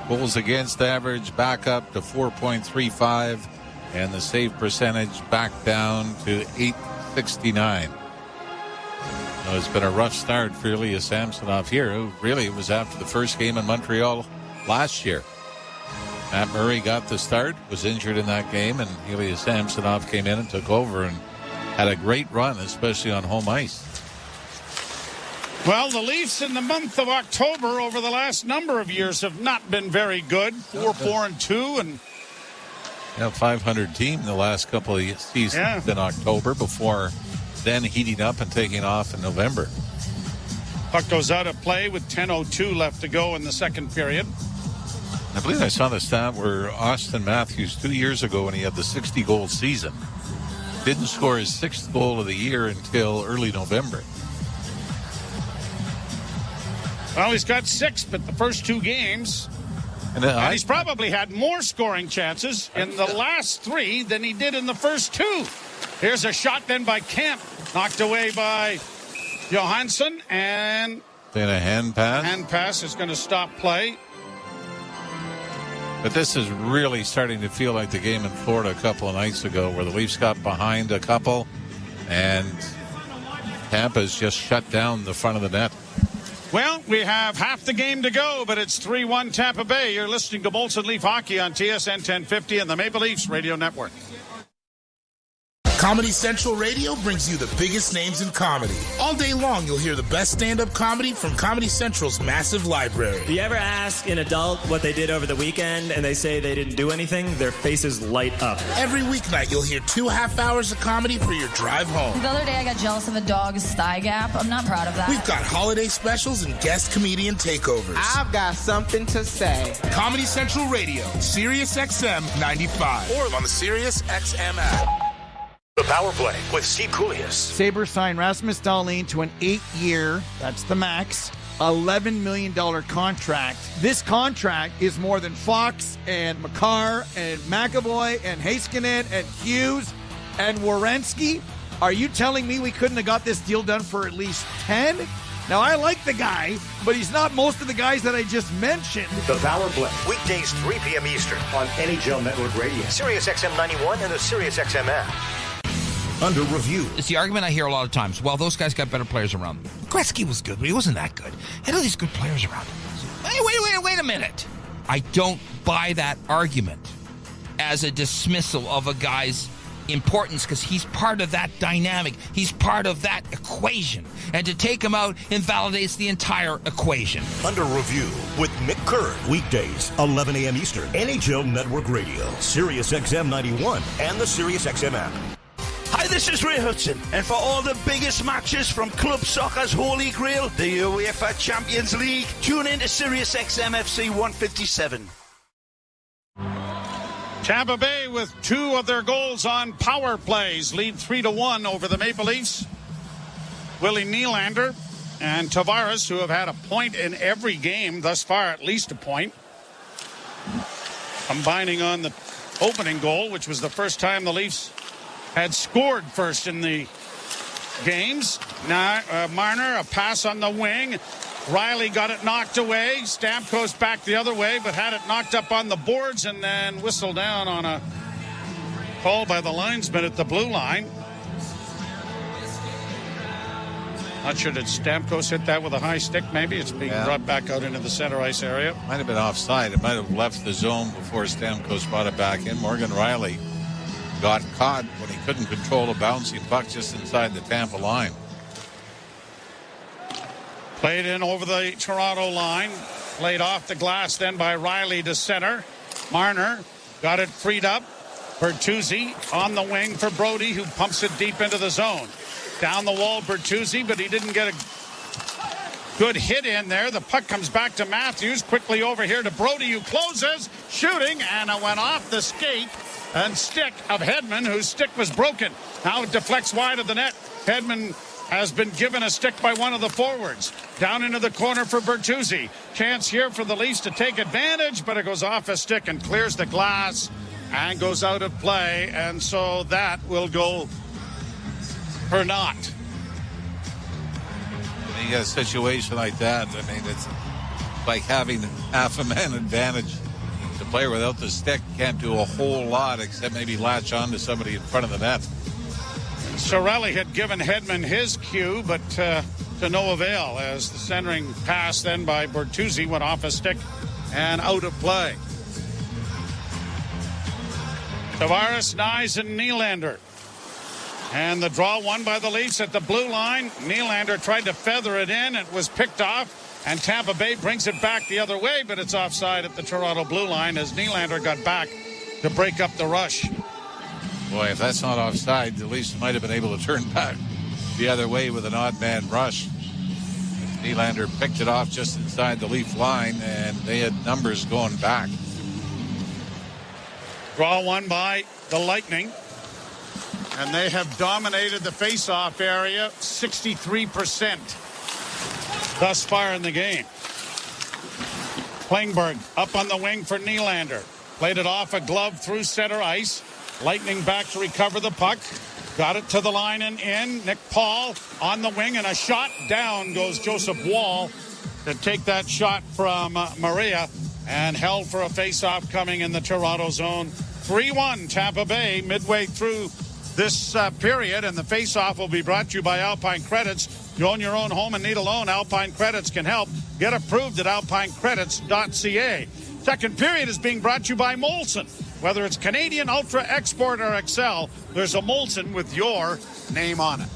goals against average back up to 4.35, and the save percentage back down to 869. It's been a rough start for Ilya Samsonov here. Really, it was after the first game in Montreal last year. Matt Murray got the start, was injured in that game, and Ilya Samsonov came in and took over and had a great run, especially on home ice. Well, the Leafs in the month of October over the last number of years have not been very good. 4-4-2 and 500 team the last couple of seasons in October before then heating up and taking off in November. Puck goes out of play with 10:02 left to go in the second period. I believe I saw the stat where Austin Matthews 2 years ago, when he had the 60-goal season, didn't score his 6th goal of the year until early November. Well, he's got 6, but the first 2 games. And he's probably had more scoring chances in the last 3 than he did in the first 2. Here's a shot then by Kemp. Knocked away by Johansson. And then a hand pass. Hand pass is going to stop play. But this is really starting to feel like the game in Florida a couple of nights ago where the Leafs got behind a couple and Tampa's just shut down the front of the net. Well, we have half the game to go, but it's 3-1 Tampa Bay. You're listening to Molson Leaf Hockey on TSN 1050 and the Maple Leafs Radio Network. Comedy Central Radio brings you the biggest names in comedy. All day long, you'll hear the best stand-up comedy from Comedy Central's massive library. Do you ever ask an adult what they did over the weekend and they say they didn't do anything? Their faces light up. Every weeknight, you'll hear 2.5 hours of comedy for your drive home. The other day, I got jealous of a dog's thigh gap. I'm not proud of that. We've got holiday specials and guest comedian takeovers. I've got something to say. Comedy Central Radio, Sirius XM 95, or on the Sirius XM app. The Power Play with Steve Koulias. Sabres signed Rasmus Dahlin to an 8-year, that's the max, $11 million contract. This contract is more than Fox and Makar and McAvoy and Heiskanen and Hughes and Werenski. Are you telling me we couldn't have got this deal done for at least 10? Now, I like the guy, but he's not most of the guys that I just mentioned. The Power Play, weekdays 3 p.m. Eastern on NHL Network Radio, Sirius XM 91 and the Sirius XM app. Under review. It's the argument I hear a lot of times. Well, those guys got better players around them. Gretzky was good, but he wasn't that good. Had all these good players around him. Wait a minute. I don't buy that argument as a dismissal of a guy's importance because he's part of that dynamic. He's part of that equation. And to take him out invalidates the entire equation. Under review with Mick Curran. Weekdays, 11 a.m. Eastern. NHL Network Radio, Sirius XM 91 and the Sirius XM app. Hi, this is Ray Hudson, and for all the biggest matches from club soccer's holy grail, the UEFA Champions League, tune in to Sirius XM FC 157. Tampa Bay with 2 of their goals on power plays, lead 3-1 over the Maple Leafs. Willie Nylander and Tavares, who have had a point in every game thus far, at least a point, combining on the opening goal, which was the first time the Leafs had scored first in the games. Now, Marner, a pass on the wing. Riley got it knocked away. Stamkos back the other way, but had it knocked up on the boards and then whistled down on a call by the linesman at the blue line. Not sure did Stamkos hit that with a high stick, maybe. It's being brought back out into the center ice area. Might have been offside. It might have left the zone before Stamkos brought it back in. Morgan Riley got caught when he couldn't control a bouncing puck just inside the Tampa line. Played in over the Toronto line. Played off the glass then by Riley to center. Marner got it freed up. Bertuzzi on the wing for Brody, who pumps it deep into the zone. Down the wall, Bertuzzi, but he didn't get a good hit in there. The puck comes back to Matthews. Quickly over here to Brody, who closes. Shooting, and it went off the skate and stick of Hedman, whose stick was broken. Now it deflects wide of the net. Hedman has been given a stick by one of the forwards. Down into the corner for Bertuzzi. Chance here for the Leafs to take advantage, but it goes off a stick and clears the glass and goes out of play. And so that will go for naught. You got a situation like that. I mean, it's like having half a man advantage. The player without the stick can't do a whole lot except maybe latch on to somebody in front of the net. Cirelli had given Hedman his cue, but to no avail, as the centering pass then by Bertuzzi went off a stick and out of play. Tavares, Nyes, and Nylander. And the draw won by the Leafs at the blue line. Nylander tried to feather it in. It was picked off, and Tampa Bay brings it back the other way, but it's offside at the Toronto blue line as Nylander got back to break up the rush. Boy, if that's not offside, the Leafs might have been able to turn back the other way with an odd man rush. Nylander picked it off just inside the Leaf line, and they had numbers going back. Draw won by the Lightning. And they have dominated the face-off area 63% thus far in the game. Klingberg up on the wing for Nylander. Played it off a glove through center ice. Lightning back to recover the puck. Got it to the line and in. Nick Paul on the wing, and a shot down goes Joseph Woll to take that shot from Maria, and held for a face-off coming in the Toronto zone. 3-1 Tampa Bay midway through this period, and the face-off will be brought to you by Alpine Credits. You own your own home and need a loan, Alpine Credits can help. Get approved at alpinecredits.ca. Second period is being brought to you by Molson. Whether it's Canadian, Ultra, Export, or Excel, there's a Molson with your name on it.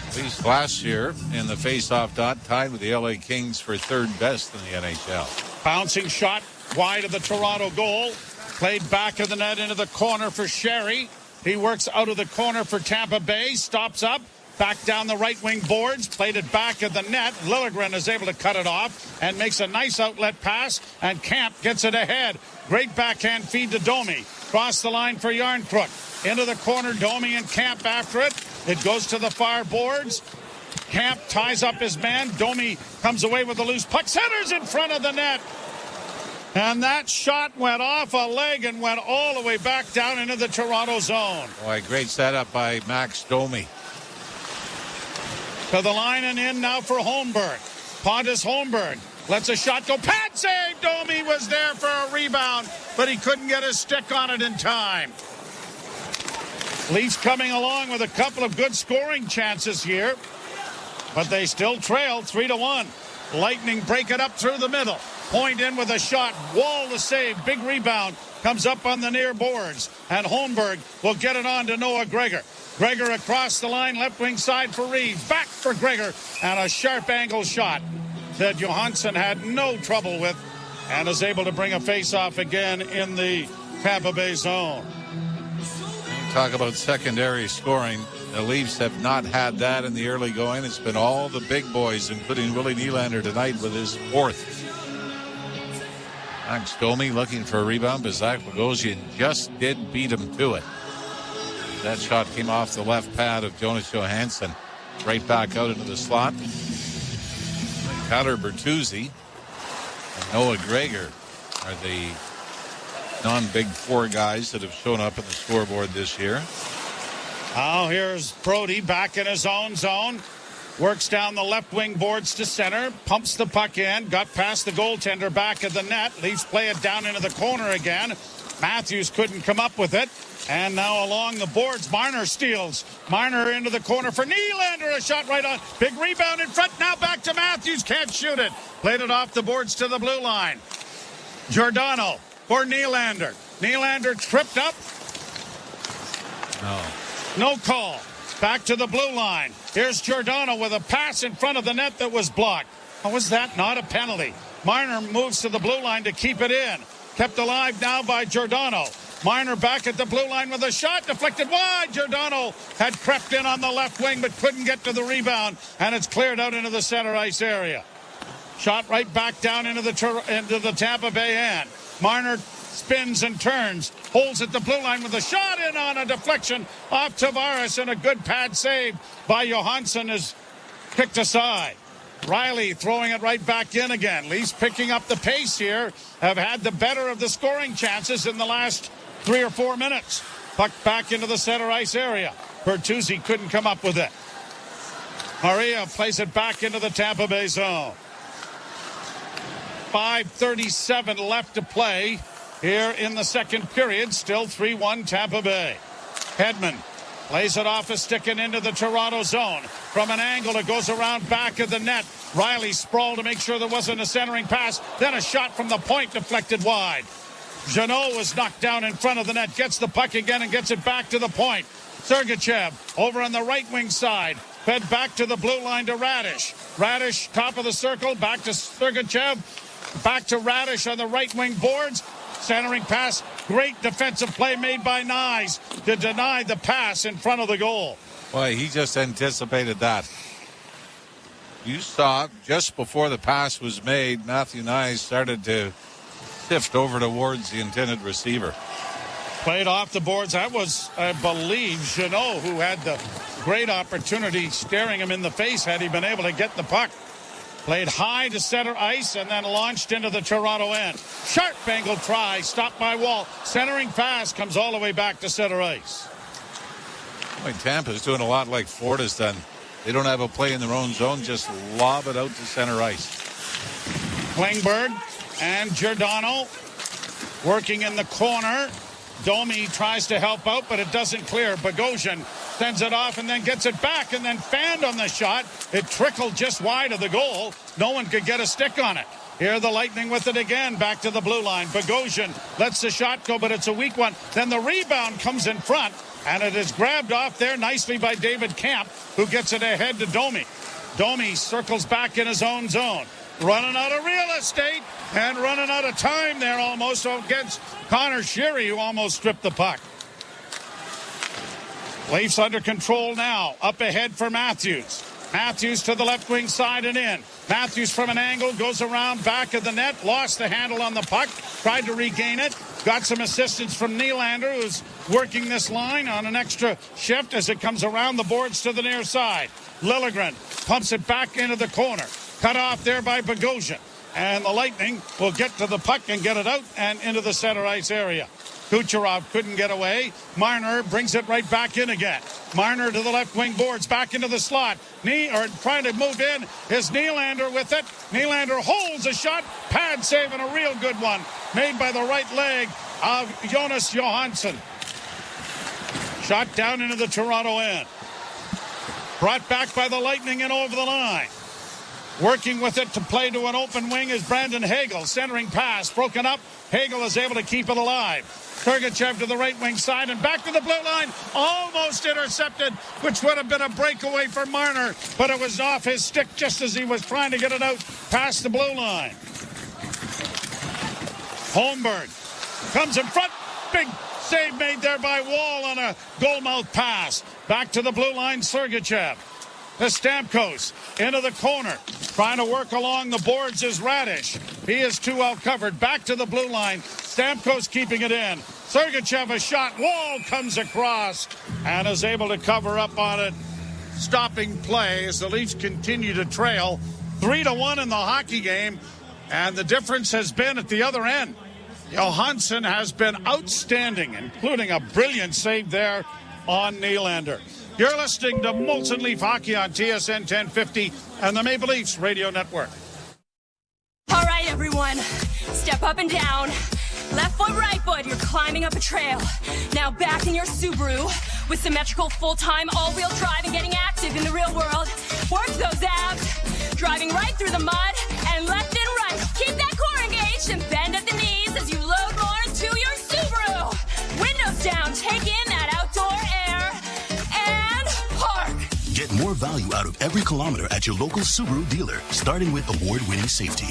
At least last year in the face-off dot, tied with the LA Kings for third best in the NHL. Bouncing shot wide of the Toronto goal. Played back of the net into the corner for Sherry. He works out of the corner for Tampa Bay, stops up, back down the right wing boards, played it back of the net. Liljegren is able to cut it off and makes a nice outlet pass, and Camp gets it ahead. Great backhand feed to Domi. Cross the line for Yarncrook. Into the corner, Domi and Camp after it. It goes to the far boards. Camp ties up his man. Domi comes away with a loose puck. Centers in front of the net. And that shot went off a leg and went all the way back down into the Toronto zone. Boy, great setup by Max Domi. To the line and in now for Holmberg. Pontus Holmberg lets a shot go. Pad save! Domi was there for a rebound, but he couldn't get his stick on it in time. Leafs coming along with a couple of good scoring chances here, but they still trail 3-1. Lightning break it up through the middle. Point in with a shot. Wall to save. Big rebound. Comes up on the near boards. And Holmberg will get it on to Noah Gregor. Gregor across the line. Left wing side for Reeves. Back for Gregor. And a sharp angle shot that Johansson had no trouble with, and is able to bring a face-off again in the Tampa Bay zone. Talk about secondary scoring. The Leafs have not had that in the early going. It's been all the big boys, including Willie Nylander tonight with his fourth. Max Domi looking for a rebound, but Zach Bogosian just did beat him to it. That shot came off the left pad of Jonas Johansson, right back out into the slot. Tyler Bertuzzi and Noah Gregor are the non-Big Four guys that have shown up in the scoreboard this year. Now here's Brody back in his own zone. Works down the left wing boards to center. Pumps the puck in. Got past the goaltender back at the net. Leafs play it down into the corner again. Matthews couldn't come up with it. And now along the boards, Marner steals. Marner into the corner for Nylander. A shot right on. Big rebound in front. Now back to Matthews. Can't shoot it. Played it off the boards to the blue line. Giordano for Nylander. Nylander tripped up. No call. Back to the blue line. Here's Giordano with a pass in front of the net that was blocked. How was that not a penalty? Marner moves to the blue line to keep it in. Kept alive now by Giordano. Marner back at the blue line with a shot deflected wide. Giordano had crept in on the left wing but couldn't get to the rebound, and it's cleared out into the center ice area. Shot right back down into the Tampa Bay end. Marner spins and turns, holds at the blue line with a shot in on a deflection off Tavares, and a good pad save by Johansson is kicked aside. Riley throwing it right back in again. Leafs picking up the pace here, have had the better of the scoring chances in the last 3 or 4 minutes. Puck back into the center ice area. Bertuzzi couldn't come up with it. Maria plays it back into the Tampa Bay zone. 5:37 left to play here in the second period. Still 3-1 Tampa Bay. Hedman Lays it off a stick and into the Toronto zone. From an angle, it goes around back of the net. Riley sprawled to make sure there wasn't a centering pass. Then a shot from the point deflected wide. Jeannot was knocked down in front of the net. Gets the puck again and gets it back to the point. Sergachev over on the right wing side. Fed back to the blue line to Radish. Radish, top of the circle, back to Sergachev. Back to Radish on the right wing boards. Centering pass. Great defensive play made by Nyes to deny the pass in front of the goal. Boy, he just anticipated that. You saw just before the pass was made, Matthew Nyes started to sift over towards the intended receiver. Played off the boards. That was, I believe, Jeannot who had the great opportunity staring him in the face had he been able to get the puck. Played high to center ice and then launched into the Toronto end. Sharp angle try, stopped by Wall. Centering pass comes all the way back to center ice. Boy, Tampa's doing a lot like Florida's done. They don't have a play in their own zone, just lob it out to center ice. Klingberg and Giordano working in the corner. Domi tries to help out, but it doesn't clear. Bogosian sends it off and then gets it back and then fanned on the shot. It trickled just wide of the goal. No one could get a stick on it. Here the Lightning with it again, back to the blue line. Bogosian lets the shot go, but it's a weak one. Then the rebound comes in front, and it is grabbed off there nicely by David Camp, who gets it ahead to Domi. Domi circles back in his own zone. Running out of real estate and running out of time there almost against Connor Sheary, who almost stripped the puck. Leafs under control now. Up ahead for Matthews. Matthews to the left wing side and in. Matthews from an angle goes around back of the net. Lost the handle on the puck. Tried to regain it. Got some assistance from Nylander, who's working this line on an extra shift as it comes around the boards to the near side. Liljegren pumps it back into the corner. Cut off there by Bogosian. And the Lightning will get to the puck and get it out and into the center ice area. Kucherov couldn't get away. Marner brings it right back in again. Marner to the left wing boards, back into the slot. Trying to move in is Nylander with it. Nylander holds a shot. Pad save and a real good one made by the right leg of Jonas Johansson. Shot down into the Toronto end. Brought back by the Lightning and over the line. Working with it to play to an open wing is Brandon Hagel. Centering pass broken up. Hagel is able to keep it alive. Sergachev to the right wing side and back to the blue line. Almost intercepted, which would have been a breakaway for Marner, but it was off his stick just as he was trying to get it out past the blue line. Holmberg comes in front. Big save made there by Wall on a goalmouth pass. Back to the blue line, Sergachev. To Stamkos into the corner. Trying to work along the boards is Radish. He is too well covered. Back to the blue line. Stamkos keeping it in. Sergachev a shot. Wall comes across and is able to cover up on it. Stopping play as the Leafs continue to trail 3-1 in the hockey game. And the difference has been at the other end. Johansson has been outstanding, including a brilliant save there on Nylander. You're listening to Molson Leaf Hockey on TSN 1050 and the Maple Leafs Radio Network. All right, everyone. Step up and down. Left foot, right foot. You're climbing up a trail. Now back in your Subaru with symmetrical full-time all-wheel drive and getting active in the real world. Work those abs. Driving right through the mud and left and right. Keep that core engaged and bend at the knees as you load more into your Subaru. Windows down. Take in that outdoor air. Get more value out of every kilometer at your local Subaru dealer, starting with award-winning safety.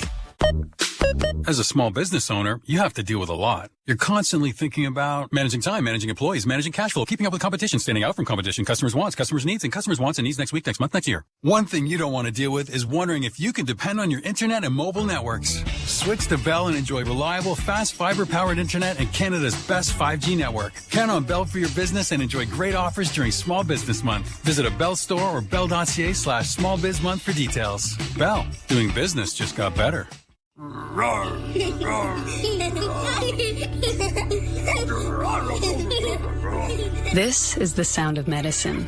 As a small business owner, you have to deal with a lot. You're constantly thinking about managing time, managing employees, managing cash flow, keeping up with competition, standing out from competition, customers' wants, customers' needs, and customers' wants and needs next week, next month, next year. One thing you don't want to deal with is wondering if you can depend on your internet and mobile networks. Switch to Bell and enjoy reliable, fast, fiber-powered internet and Canada's best 5G network. Count on Bell for your business and enjoy great offers during Small Business Month. Visit a Bell store or bell.ca/smallbizmonth for details. Bell, doing business just got better. Roar, roar. This is the sound of medicine.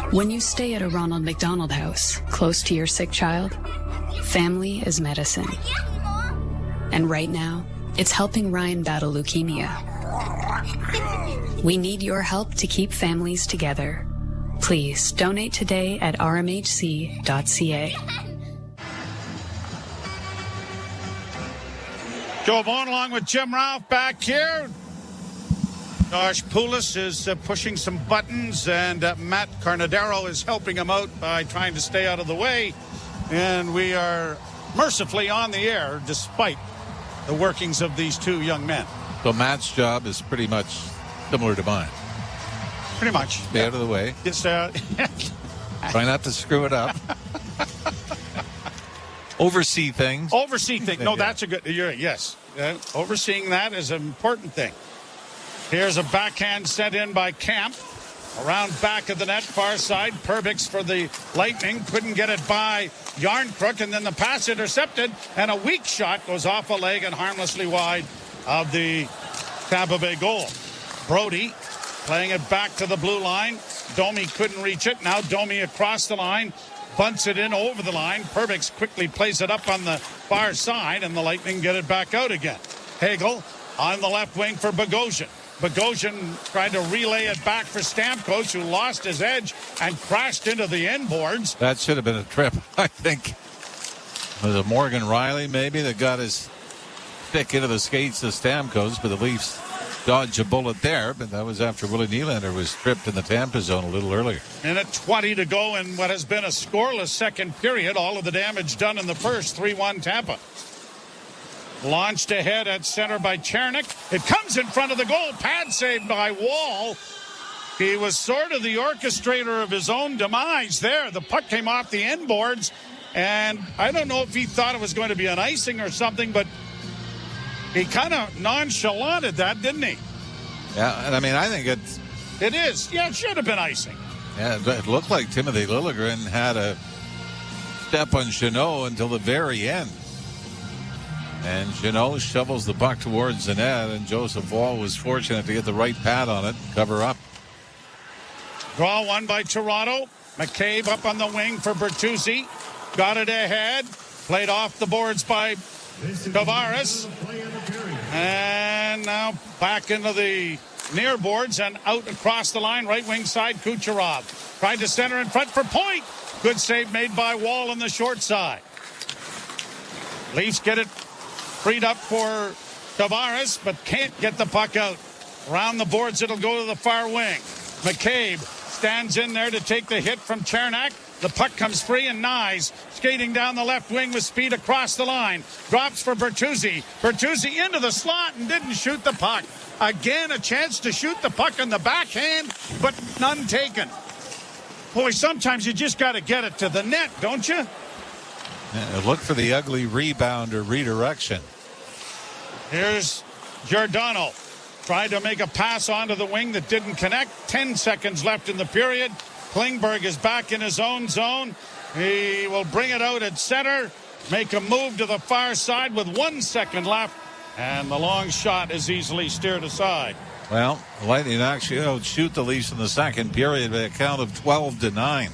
When you stay at a Ronald McDonald House, close to your sick child, family is medicine. And right now, it's helping Ryan battle leukemia. We need your help to keep families together. Please donate today at rmhc.ca. Joe Bone along with Jim Ralph back here. Josh Poulos is pushing some buttons, and Matt Carnadero is helping him out by trying to stay out of the way. And we are mercifully on the air despite the workings of these two young men. So Matt's job is pretty much similar to mine. Pretty much. Stay out of the way. Just, try not to screw it up. Oversee things. No, that's a good. Yes. Overseeing that is an important thing. Here's a backhand sent in by Camp. Around back of the net, far side. Perbix for the Lightning. Couldn't get it by Yarncrook, and then the pass intercepted, and a weak shot goes off a leg and harmlessly wide of the Tampa Bay goal. Brody playing it back to the blue line. Domi couldn't reach it. Now Domi across the line. Bunts it in over the line. Perbix quickly plays it up on the far side, and the Lightning get it back out again. Hagel on the left wing for Bogosian. Bogosian tried to relay it back for Stamkos, who lost his edge and crashed into the inboards. That should have been a trip, I think. Was it Morgan Riley, maybe, that got his stick into the skates of Stamkos, but the Leafs dodged a bullet there, but that was after Willie Nylander was tripped in the Tampa zone a little earlier. Minute 20 to go in what has been a scoreless second period. All of the damage done in the first. 3-1 Tampa. Launched ahead at center by Chernik. It comes in front of the goal. Pad saved by Wall. He was sort of the orchestrator of his own demise there. The puck came off the inboards, and I don't know if he thought it was going to be an icing or something, but he kind of nonchalanted that, didn't he? Yeah, and I mean, I think it is. Yeah, it should have been icing. Yeah, it looked like Timothy Liljegren had a step on Jeannot until the very end. And Jeannot shovels the puck towards the net, and Joseph Wall was fortunate to get the right pad on it, cover up. Draw one by Toronto. McCabe up on the wing for Bertuzzi. Got it ahead. Played off the boards by Tavares. And now back into the near boards and out across the line, right wing side, Kucherov. Tried to center in front for point. Good save made by Wall on the short side. Leafs get it freed up for Tavares, but can't get the puck out. Around the boards, it'll go to the far wing. McCabe stands in there to take the hit from Chernak. The puck comes free, and Nyes skating down the left wing with speed across the line. Drops for Bertuzzi. Bertuzzi into the slot and didn't shoot the puck. Again, a chance to shoot the puck on the backhand, but none taken. Boy, sometimes you just got to get it to the net, don't you? Yeah, look for the ugly rebound or redirection. Here's Giordano. Tried to make a pass onto the wing that didn't connect. 10 seconds left in the period. Klingberg is back in his own zone. He will bring it out at center. Make a move to the far side with 1 second left. And the long shot is easily steered aside. Well, the Lightning actually outshoot the Leafs in the second period by a count of 12-9.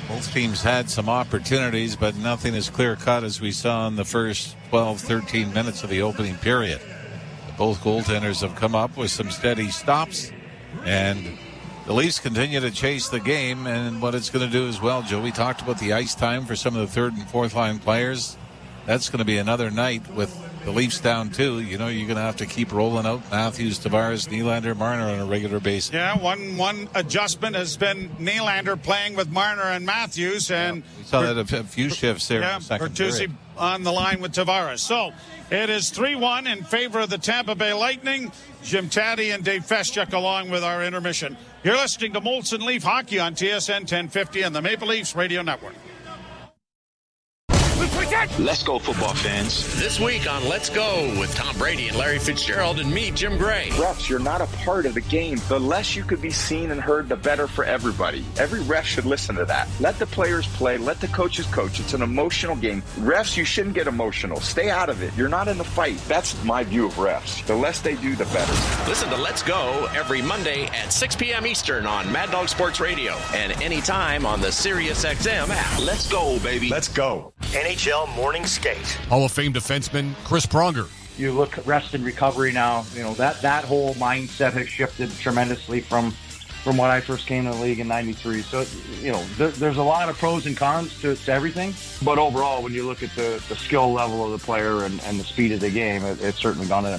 Both teams had some opportunities, but nothing as clear-cut as we saw in the first 12-13 minutes of the opening period. Both goaltenders have come up with some steady stops, and the Leafs continue to chase the game and what it's going to do as well. Joe, we talked about the ice time for some of the third and fourth line players. That's going to be another night with the Leafs down 2. You know, you're going to have to keep rolling out Matthews, Tavares, Nylander, Marner on a regular basis. Yeah, one adjustment has been Nylander playing with Marner and Matthews. And we saw that a few shifts there in the second Bertuzzi period. On the line with Tavares. So it is 3-1 in favor of the Tampa Bay Lightning. Jim Taddy and Dave Feschuk along with our intermission. You're listening to Molson Leaf Hockey on TSN 1050 and the Maple Leafs Radio Network. Let's go, football fans. This week on Let's Go with Tom Brady and Larry Fitzgerald and me, Jim Gray. Refs, you're not a part of the game. The less you could be seen and heard, the better for everybody. Every ref should listen to that. Let the players play. Let the coaches coach. It's an emotional game. Refs, you shouldn't get emotional. Stay out of it. You're not in the fight. That's my view of refs. The less they do, the better. Listen to Let's Go every Monday at 6 p.m. Eastern on Mad Dog Sports Radio and anytime on the SiriusXM app. Let's go, baby. Let's go. NHL Morning Skate. Hall of Fame defenseman Chris Pronger You look rest and recovery now. That whole mindset has shifted tremendously from when I first came to the league in '93. So there's a lot of pros and cons to everything. But overall, when you look at the skill level of the player and the speed of the game, it's certainly gone to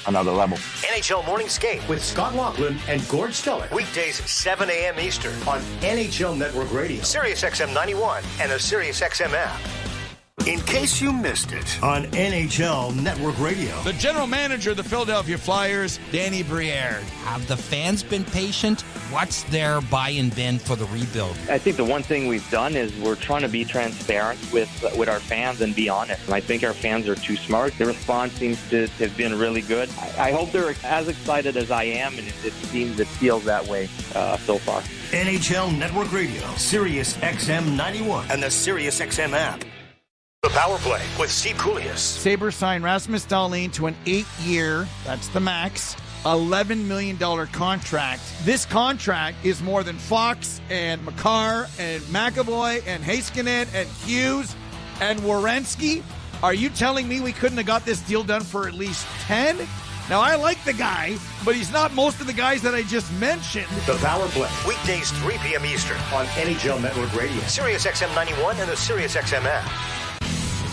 another level. NHL Morning Skate with Scott Laughlin and Gord Stellick. Weekdays 7 a.m. Eastern on NHL Network Radio, Sirius XM 91, and the Sirius XM app. In case you missed it on NHL Network Radio. The general manager of the Philadelphia Flyers, Danny Briere. Have the fans been patient? What's their buy-in been for the rebuild? I think the one thing we've done is we're trying to be transparent with our fans and be honest. And I think our fans are too smart. The response seems to have been really good. I hope they're as excited as I am, and it feels that way so far. NHL Network Radio, Sirius XM 91, and the Sirius XM app. The Power Play with Steve Koulias. Sabres signed Rasmus Dahlin to an 8-year, that's the max, $11 million contract. This contract is more than Fox and Makar and McAvoy and Heiskanen and Hughes and Werenski. Are you telling me we couldn't have got this deal done for at least 10? Now, I like the guy, but he's not most of the guys that I just mentioned. The Power Play, weekdays 3 p.m. Eastern on NHL Network Radio, Sirius XM 91, and the Sirius XM app.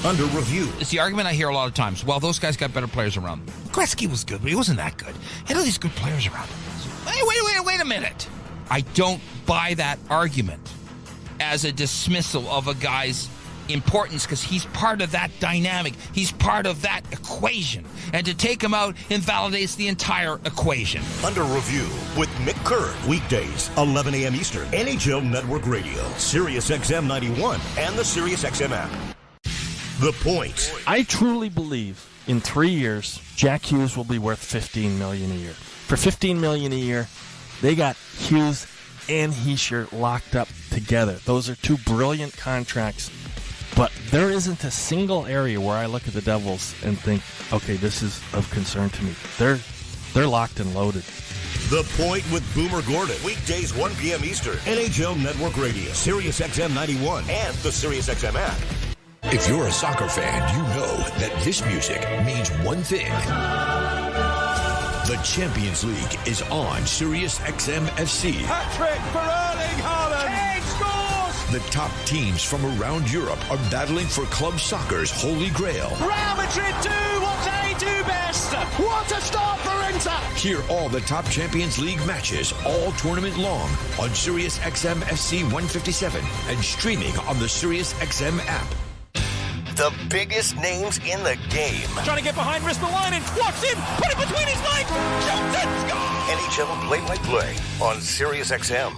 Under review. It's the argument I hear a lot of times. Well, those guys got better players around them. Gretzky was good, but he wasn't that good. He had all these good players around him. Wait a minute. I don't buy that argument as a dismissal of a guy's importance, because he's part of that dynamic. He's part of that equation. And to take him out invalidates the entire equation. Under review with Mick Curran. Weekdays, 11 a.m. Eastern. NHL Network Radio, Sirius XM 91, and the Sirius XM app. The Point. I truly believe in 3 years, Jack Hughes will be worth $15 million a year. For $15 million a year, they got Hughes and Hischier locked up together. Those are two brilliant contracts. But there isn't a single area where I look at the Devils and think, okay, this is of concern to me. They're locked and loaded. The Point with Boomer Gordon. Weekdays 1 p.m. Eastern. NHL Network Radio, Sirius XM 91, and the Sirius XM app. If you're a soccer fan, you know that this music means one thing. The Champions League is on Sirius XM FC. Hat-trick for Erling Haaland. Kane scores! The top teams from around Europe are battling for club soccer's holy grail. Real Madrid do what they do best. What a start for Inter! Hear all the top Champions League matches all tournament long on Sirius XM FC 157 and streaming on the Sirius XM app. The biggest names in the game. Trying to get behind Ristolainen. Walks in. Put it between his legs. Shoots it. Scores! NHL play-by-play on Sirius XM.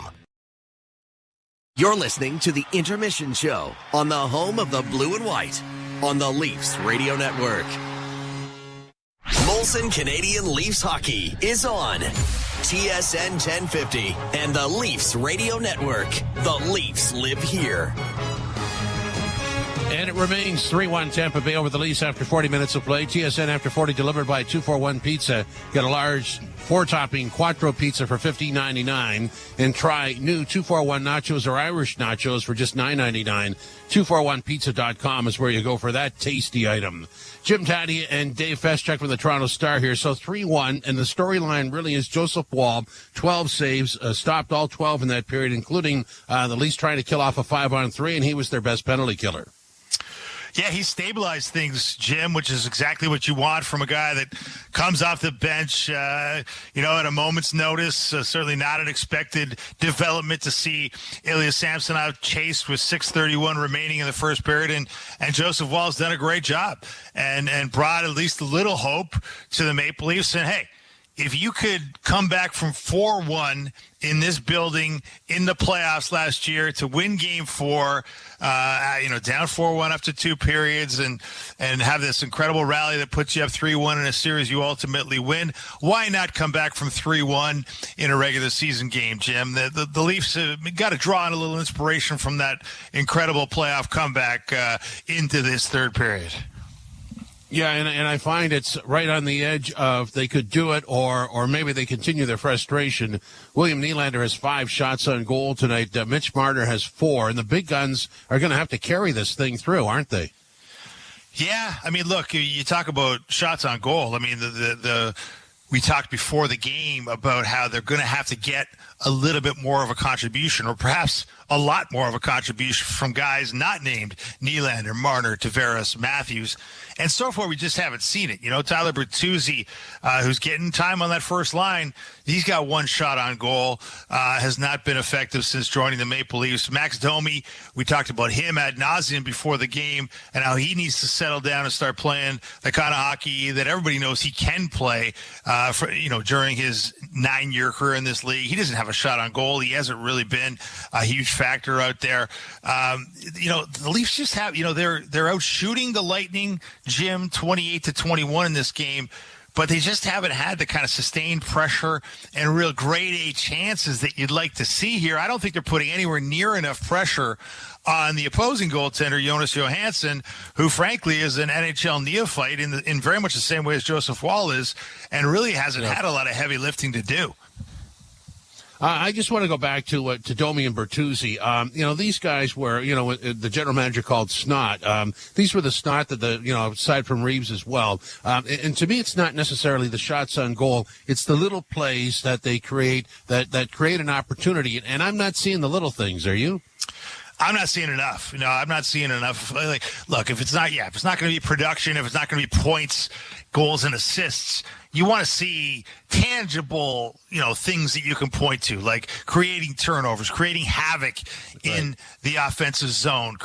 You're listening to the Intermission Show on the home of the blue and white on the Leafs Radio Network. Molson Canadian Leafs Hockey is on TSN 1050 and the Leafs Radio Network. The Leafs live here. And it remains 3-1 Tampa Bay over the Leafs after 40 minutes of play. TSN after 40 delivered by 241 Pizza. Get a large 4-topping Quattro Pizza for $15.99. And try new 241 Nachos or Irish Nachos for just $9.99. 241pizza.com is where you go for that tasty item. Jim Taddy and Dave Feschuk from the Toronto Star here. So 3-1, and the storyline really is Joseph Woll, 12 saves, stopped all 12 in that period, including the Leafs trying to kill off a 5-on-3, and he was their best penalty killer. Yeah, he stabilized things, Jim, which is exactly what you want from a guy that comes off the bench, at a moment's notice. Certainly not an expected development to see Ilya Samsonov chased with 6:31 remaining in the first period. And Joseph Woll's done a great job and brought at least a little hope to the Maple Leafs. And, hey, if you could come back from 4-1 in this building in the playoffs last year to win Game 4, down 4-1 after 2 periods and have this incredible rally that puts you up 3-1 in a series you ultimately win, why not come back from 3-1 in a regular season game, Jim? The Leafs got to draw on a little inspiration from that incredible playoff comeback into this third period. Yeah, and I find it's right on the edge of they could do it or maybe they continue their frustration. William Nylander has 5 shots on goal tonight. Mitch Marner has 4, and the big guns are going to have to carry this thing through, aren't they? Yeah, I mean, look, you talk about shots on goal. I mean, we talked before the game about how they're going to have to get a little bit more of a contribution, or perhaps a lot more of a contribution from guys not named Nylander, Marner, Tavares, Matthews. And so far, we just haven't seen it. You know, Tyler Bertuzzi, who's getting time on that first line, he's got one shot on goal, has not been effective since joining the Maple Leafs. Max Domi, we talked about him ad nauseum before the game and how he needs to settle down and start playing the kind of hockey that everybody knows he can play during his 9-year career in this league. He doesn't have a shot on goal. He hasn't really been a huge factor out there. The Leafs just have, they're out shooting the Lightning, Jim, 28-21 in this game, but they just haven't had the kind of sustained pressure and real grade A chances that you'd like to see here. I don't think they're putting anywhere near enough pressure on the opposing goaltender, Jonas Johansson, who frankly is an NHL neophyte in very much the same way as Joseph Wall is, and really hasn't had a lot of heavy lifting to do. I just want to go back to Domi and Bertuzzi. These guys were, the general manager called snot. These were the snot that aside from Reeves as well. And to me, it's not necessarily the shots on goal. It's the little plays that they create that create an opportunity. And I'm not seeing the little things. Are you? I'm not seeing enough. I'm not seeing enough. Look, if it's not going to be production, if it's not going to be points, goals, and assists, you want to see tangible, things that you can point to, like creating turnovers, creating havoc in the offensive zone,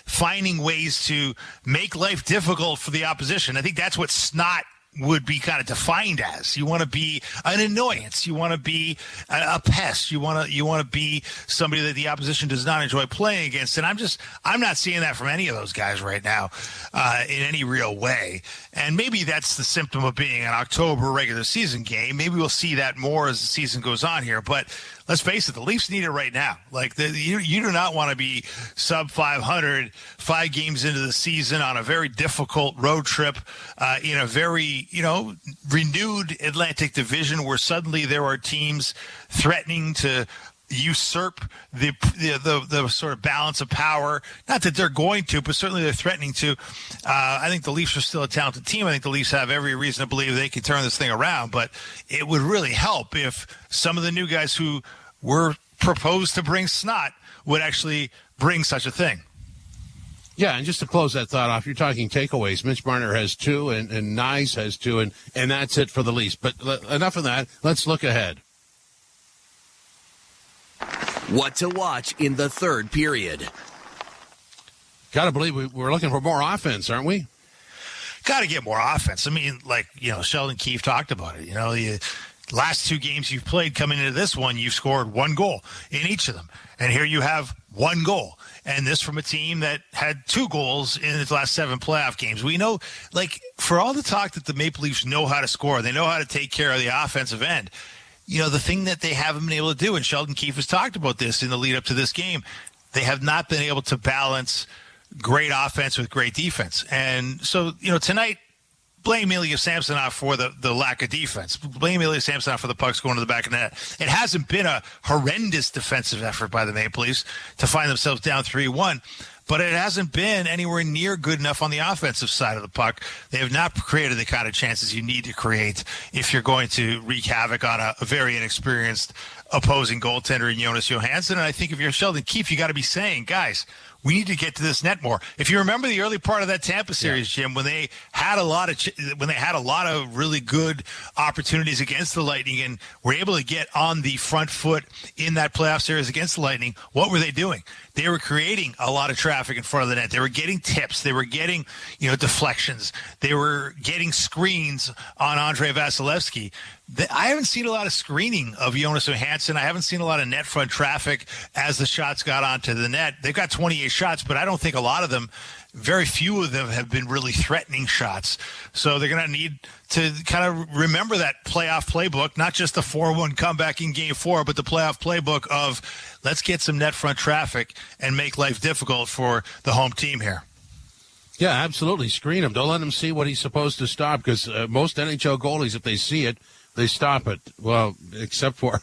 finding ways to make life difficult for the opposition. I think that's what snot would be kind of defined as. You want to be an annoyance. You want to be a pest. You want to be somebody that the opposition does not enjoy playing against. And I'm not seeing that from any of those guys right now in any real way. And maybe that's the symptom of being an October regular season game. Maybe we'll see that more as the season goes on here. But let's face it, the Leafs need it right now. You do not want to be sub 500 5 games into the season on a very difficult road trip in a very, renewed Atlantic Division where suddenly there are teams threatening to usurp the sort of balance of power. Not that they're going to, but certainly they're threatening to. I think the Leafs are still a talented team. I think the Leafs have every reason to believe they can turn this thing around, but it would really help if some of the new guys who were proposed to bring snot would actually bring such a thing. Yeah, and just to close that thought off, you're talking takeaways. Mitch Marner has 2, and Nyes has 2, and that's it for the Leafs. But enough of that. Let's look ahead. What to watch in the third period. Got to believe we're looking for more offense, aren't we? Got to get more offense. I mean, Sheldon Keefe talked about it. The last 2 games you've played coming into this one, you've scored 1 goal in each of them. And here you have 1 goal. And this from a team that had 2 goals in its last 7 playoff games. We know, for all the talk that the Maple Leafs know how to score, they know how to take care of the offensive end. The thing that they haven't been able to do, and Sheldon Keefe has talked about this in the lead up to this game, they have not been able to balance great offense with great defense. And so, tonight, blame Ilya Samsonov for the lack of defense. Blame Ilya Samsonov for the pucks going to the back of the net. It hasn't been a horrendous defensive effort by the Maple Leafs to find themselves down 3-1, but it hasn't been anywhere near good enough on the offensive side of the puck. They have not created the kind of chances you need to create if you're going to wreak havoc on a very inexperienced opposing goaltender in Jonas Johansson. And I think if you're Sheldon Keefe, you got to be saying, guys, we need to get to this net more. If you remember the early part of that Tampa series, Jim, when they had a lot of really good opportunities against the Lightning and were able to get on the front foot in that playoff series against the Lightning, what were they doing? They were creating a lot of traffic in front of the net. They were getting tips. They were getting, deflections. They were getting screens on Andrei Vasilevsky. I haven't seen a lot of screening of Jonas Johansson. I haven't seen a lot of net front traffic as the shots got onto the net. They've got 28 shots, but I don't think a lot of them, very few of them have been really threatening shots. So they're going to need to kind of remember that playoff playbook, not just the 4-1 comeback in Game 4, but the playoff playbook of let's get some net front traffic and make life difficult for the home team here. Yeah, absolutely. Screen him. Don't let him see what he's supposed to stop, because most NHL goalies, if they see it, They stop it. Well, except for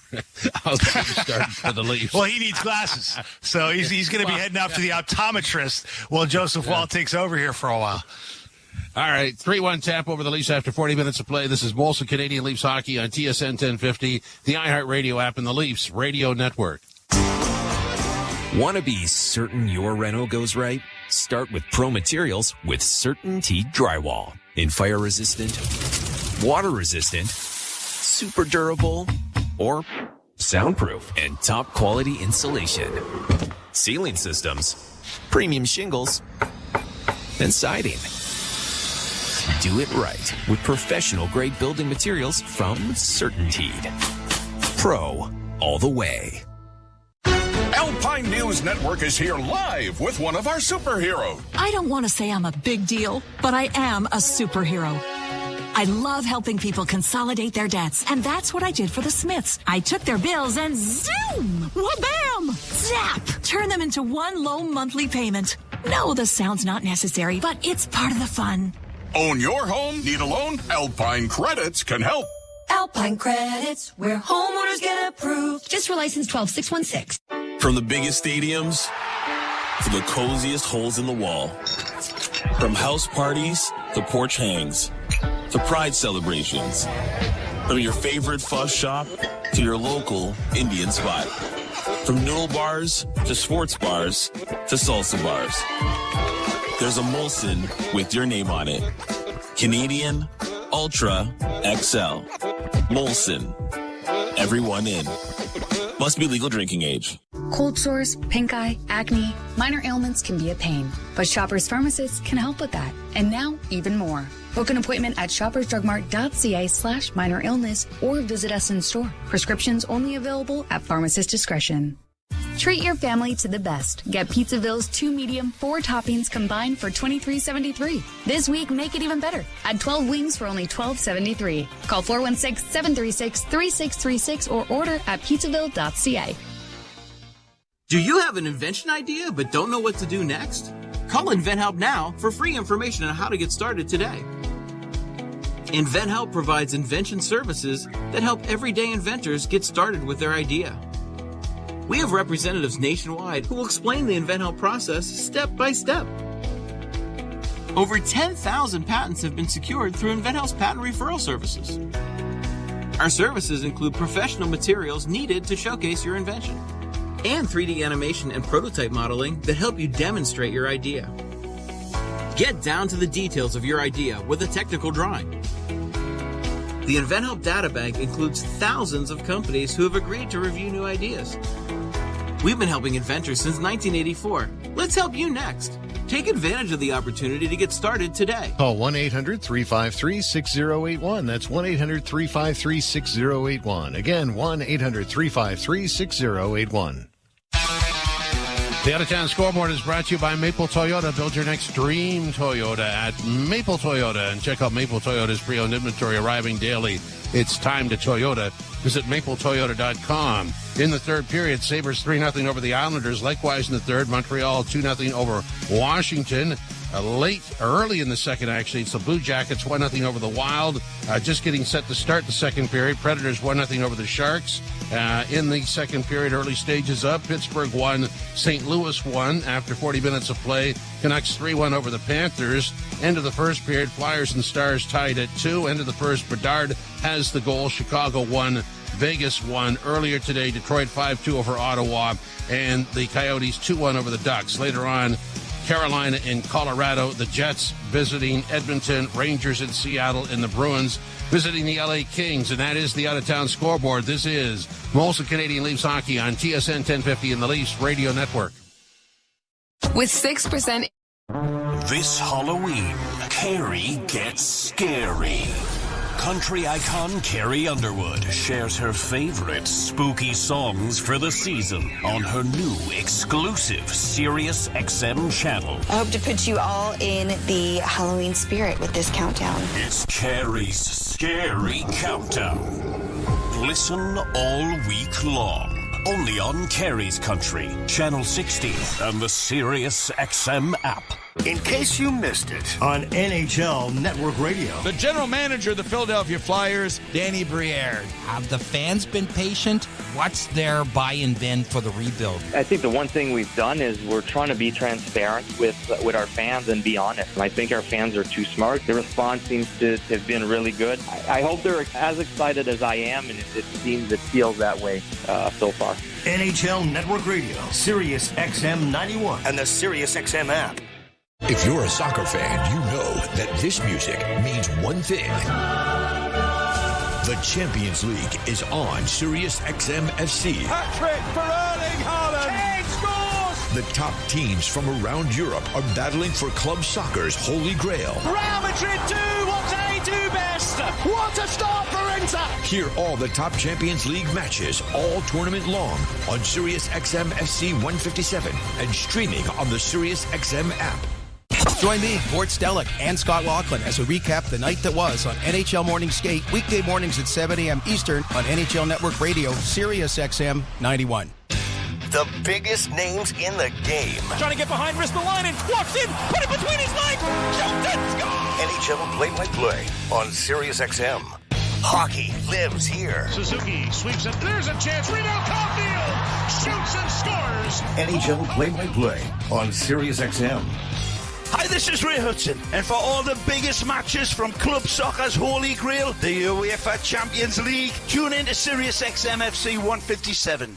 I'll start for the Leafs. Well, he needs glasses, so he's going to be heading up to the optometrist while Joseph Wall takes over here for a while. All right, 3-1 Tampa over the Leafs after 40 minutes of play. This is Molson Canadian Leafs Hockey on TSN 1050, the iHeartRadio app, and the Leafs Radio Network. Want to be certain your reno goes right? Start with Pro Materials with CertainTeed Drywall. In fire-resistant, water-resistant, super durable, or soundproof and top-quality insulation. Ceiling systems, premium shingles, and siding. Do it right with professional-grade building materials from CertainTeed. Pro, all the way. Alpine News Network is here live with one of our superheroes. I don't want to say I'm a big deal, but I am a superhero. I love helping people consolidate their debts, and that's what I did for the Smiths. I took their bills and zoom, wha-bam, zap, turn them into one low monthly payment. No, the sound's not necessary, but it's part of the fun. Own your home? Need a loan? Alpine Credits can help. Alpine Credits, where homeowners get approved. Just for license 12616. From the biggest stadiums to the coziest holes in the wall. From house parties to porch hangs to pride celebrations. From your favorite fuss shop to your local Indian spot. From noodle bars to sports bars to salsa bars. There's a Molson with your name on it. Canadian Ultra XL. Molson. Everyone in. Must be legal drinking age. Cold sores, pink eye, acne, minor ailments can be a pain, but Shoppers Pharmacists can help with that. And now, even more. Book an appointment at shoppersdrugmart.ca/minor illness or visit us in store. Prescriptions only available at pharmacist discretion. Treat your family to the best. Get Pizzaville's 2 medium, 4 toppings combined for $23.73. This week, make it even better. Add 12 wings for only $12.73. Call 416-736-3636 or order at pizzaville.ca. Do you have an invention idea but don't know what to do next? Call InventHelp now for free information on how to get started today. InventHelp provides invention services that help everyday inventors get started with their idea. We have representatives nationwide who will explain the InventHelp process step by step. Over 10,000 patents have been secured through InventHelp's patent referral services. Our services include professional materials needed to showcase your invention and 3D animation and prototype modeling that help you demonstrate your idea. Get down to the details of your idea with a technical drawing. The InventHelp Databank includes thousands of companies who have agreed to review new ideas. We've been helping inventors since 1984. Let's help you next. Take advantage of the opportunity to get started today. Call 1-800-353-6081. That's 1-800-353-6081. Again, 1-800-353-6081. The Out-of-Town Scoreboard is brought to you by Maple Toyota. Build your next dream Toyota at Maple Toyota. And check out Maple Toyota's pre-owned inventory arriving daily. It's time to Toyota. Visit mapletoyota.com. In the third period, Sabres 3-0 over the Islanders. Likewise in the third, Montreal 2-0 over Washington. Early in the second, actually, it's the Blue Jackets 1-0 over the Wild. Just getting set to start the second period. Predators 1-0 over the Sharks. In the second period, early stages up. Pittsburgh 1, St. Louis 1 after 40 minutes of play. Canucks 3-1 over the Panthers. End of the first period, Flyers and Stars tied at 2. End of the first, Bedard has the goal. Chicago 1, Vegas 1. Earlier today, Detroit 5-2 over Ottawa. And the Coyotes 2-1 over the Ducks. Later on, Carolina and Colorado, the Jets visiting Edmonton, Rangers in Seattle, and the Bruins visiting the LA Kings. And that is the Out-of-Town Scoreboard. This is Molson Canadian Leafs Hockey on TSN 1050 and the Leafs Radio Network. With 6%. This Halloween, Carrie gets scary. Country icon Carrie Underwood shares her favorite spooky songs for the season on her new exclusive Sirius XM channel. I hope to put you all in the Halloween spirit with this countdown. It's Carrie's Scary Countdown. Listen all week long. Only on Carrie's Country, Channel 60, and the Sirius XM app. In case you missed it on NHL Network Radio. The general manager of the Philadelphia Flyers, Danny Briere. Have the fans been patient? What's their buy-in been for the rebuild? I think the one thing we've done is we're trying to be transparent with our fans and be honest. I think our fans are too smart. The response seems to have been really good. I hope they're as excited as I am, and it feels that way so far. NHL Network Radio, Sirius XM 91, and the Sirius XM app. If you're a soccer fan, you know that this music means one thing. The Champions League is on Sirius XM FC. Hat-trick for Erling Haaland. Kane scores! The top teams from around Europe are battling for club soccer's holy grail. Real Madrid do what they do best. What a start for Inter! Hear all the top Champions League matches all tournament long on Sirius XM FC 157 and streaming on the Sirius XM app. Join me, Gord Stellick, and Scott Laughlin as we recap the night that was on NHL Morning Skate, weekday mornings at 7 a.m. Eastern on NHL Network Radio, Sirius XM 91. The biggest names in the game. Trying to get behind Ristolainen, walks in, put it between his legs, shoots it, score! NHL play-by-play on Sirius XM. Hockey lives here. Suzuki sweeps it, there's a chance, rebound, Caulfield, shoots and scores! NHL play-by-play on Sirius XM. Hi, this is Ray Hudson, and for all the biggest matches from club soccer's holy grail, the UEFA Champions League, tune in to Sirius XM FC 157.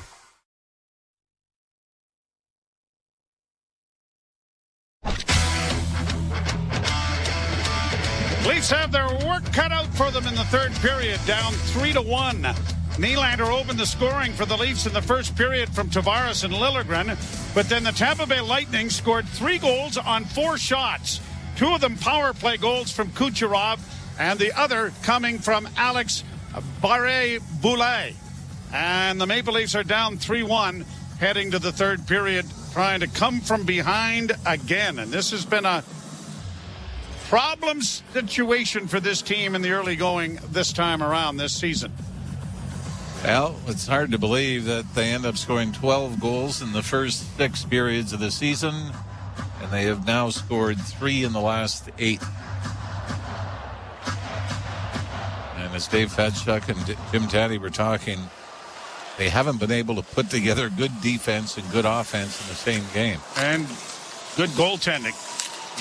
Leafs have their work cut out for them in the third period, down 3-1. Nylander opened the scoring for the Leafs in the first period from Tavares and Liljegren, but then the Tampa Bay Lightning scored 3 goals on 4 shots. 2 of them power play goals from Kucherov, and the other coming from Alex Barré-Boulet. And the Maple Leafs are down 3-1, heading to the third period, trying to come from behind again. And this has been a problem situation for this team in the early going this time around this season. Well, it's hard to believe that they end up scoring 12 goals in the first 6 periods of the season, and they have now scored 3 in the last 8. And as Dave Fedchuk and Jim Taddy were talking, they haven't been able to put together good defense and good offense in the same game. And good goaltending.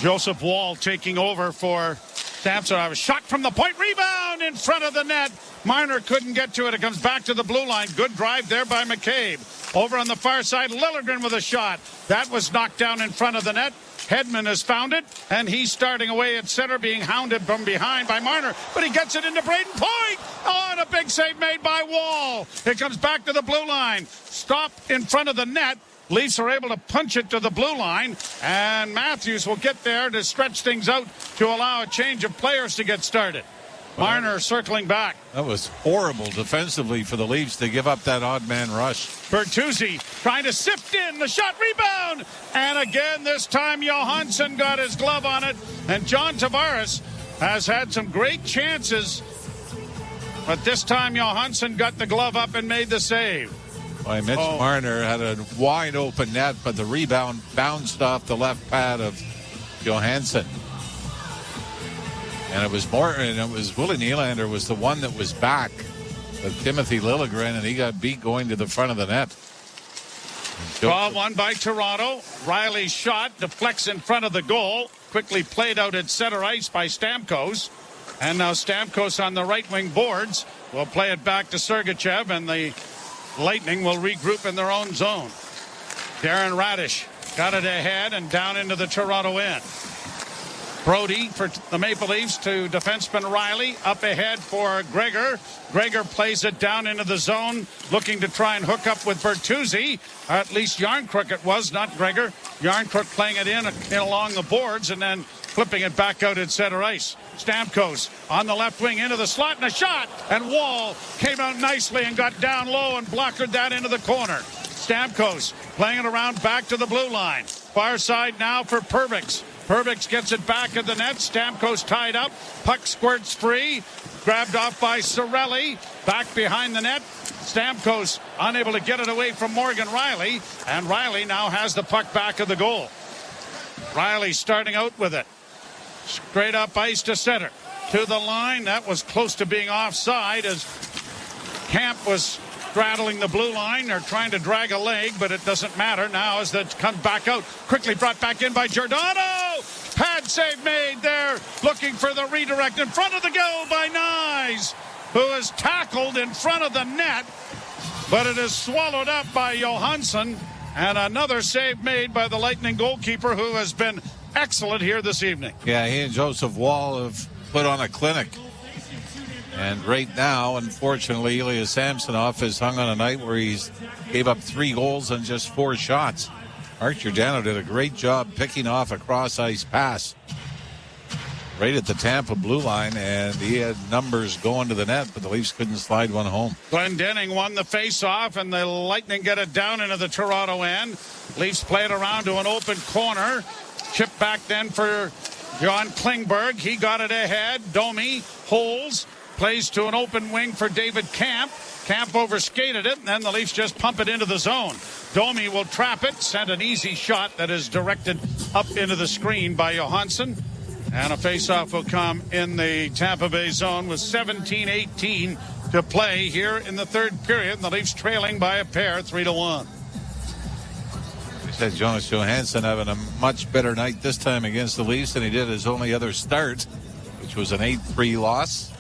Joseph Wall taking over for Samsonov. Shot from the point, rebound in front of the net. Marner couldn't get to it. It comes back to the blue line. Good drive there by McCabe. Over on the far side, Liljegren with a shot. That was knocked down in front of the net. Hedman has found it, and he's starting away at center, being hounded from behind by Marner, but he gets it into Braden Point. Oh, and a big save made by Wall. It comes back to the blue line. Stop in front of the net. Leafs are able to punch it to the blue line, and Matthews will get there to stretch things out to allow a change of players to get started. Marner circling back. That was horrible defensively for the Leafs to give up that odd man rush. Bertuzzi trying to sift in the shot, rebound, and again this time Johansson got his glove on it, and John Tavares has had some great chances, but this time Johansson got the glove up and made the save. Boy, Mitch Marner had a wide open net, but the rebound bounced off the left pad of Johansson. And it was Willie Nylander was the one that was back with Timothy Liljegren, and he got beat going to the front of the net. Draw one by Toronto. Riley's shot deflects in front of the goal. Quickly played out at center ice by Stamkos. And now Stamkos on the right wing boards will play it back to Sergachev, and the Lightning will regroup in their own zone. Darren Radish got it ahead and down into the Toronto end. Brody for the Maple Leafs to defenseman Riley. Up ahead for Gregor. Gregor plays it down into the zone, looking to try and hook up with Bertuzzi. At least Yarncrook it was, not Gregor. Yarncrook playing it in along the boards and then flipping it back out at center ice. Stamkos on the left wing into the slot and a shot. And Wall came out nicely and got down low and blockered that into the corner. Stamkos playing it around back to the blue line. Far side now for Perbix. Perbix gets it back at the net. Stamkos tied up. Puck squirts free. Grabbed off by Cirelli. Back behind the net. Stamkos unable to get it away from Morgan Riley. And Riley now has the puck back of the goal. Riley starting out with it. Straight up ice to center. To the line. That was close to being offside as Camp was straddling the blue line. They're trying to drag a leg, but it doesn't matter now as that comes back out. Quickly brought back in by Giordano. Pad save made there. Looking for the redirect in front of the goal by Nyes, who is tackled in front of the net, but it is swallowed up by Johansson. And another save made by the Lightning goalkeeper, who has been excellent here this evening. Yeah, he and Joseph Wall have put on a clinic. And right now, unfortunately, Ilya Samsonov is hung on a night where he's gave up 3 goals on just 4 shots. Mark Giordano did a great job picking off a cross-ice pass right at the Tampa blue line, and he had numbers going to the net, but the Leafs couldn't slide one home. Glendening won the face-off, and the Lightning get it down into the Toronto end. Leafs play it around to an open corner. Chip back then for John Klingberg. He got it ahead. Domi holds, plays to an open wing for David Camp. Camp overskated it, and then the Leafs just pump it into the zone. Domi will trap it, send an easy shot that is directed up into the screen by Johansson. And a face-off will come in the Tampa Bay zone with 17:18 to play here in the third period. The Leafs trailing by a pair, 3-1. We said Jonas Johansson having a much better night this time against the Leafs than he did his only other start, which was an 8-3 loss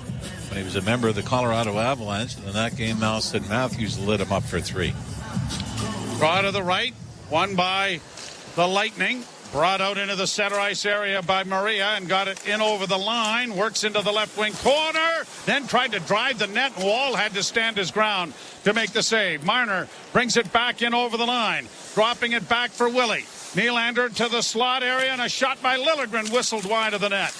when he was a member of the Colorado Avalanche. And in that game, St. Matthews lit him up for 3. Draw to the right, won by the Lightning. Brought out into the center ice area by Maria and got it in over the line. Works into the left wing corner. Then tried to drive the net. Wall had to stand his ground to make the save. Marner brings it back in over the line. Dropping it back for Willie. Nylander to the slot area, and a shot by Liljegren whistled wide of the net.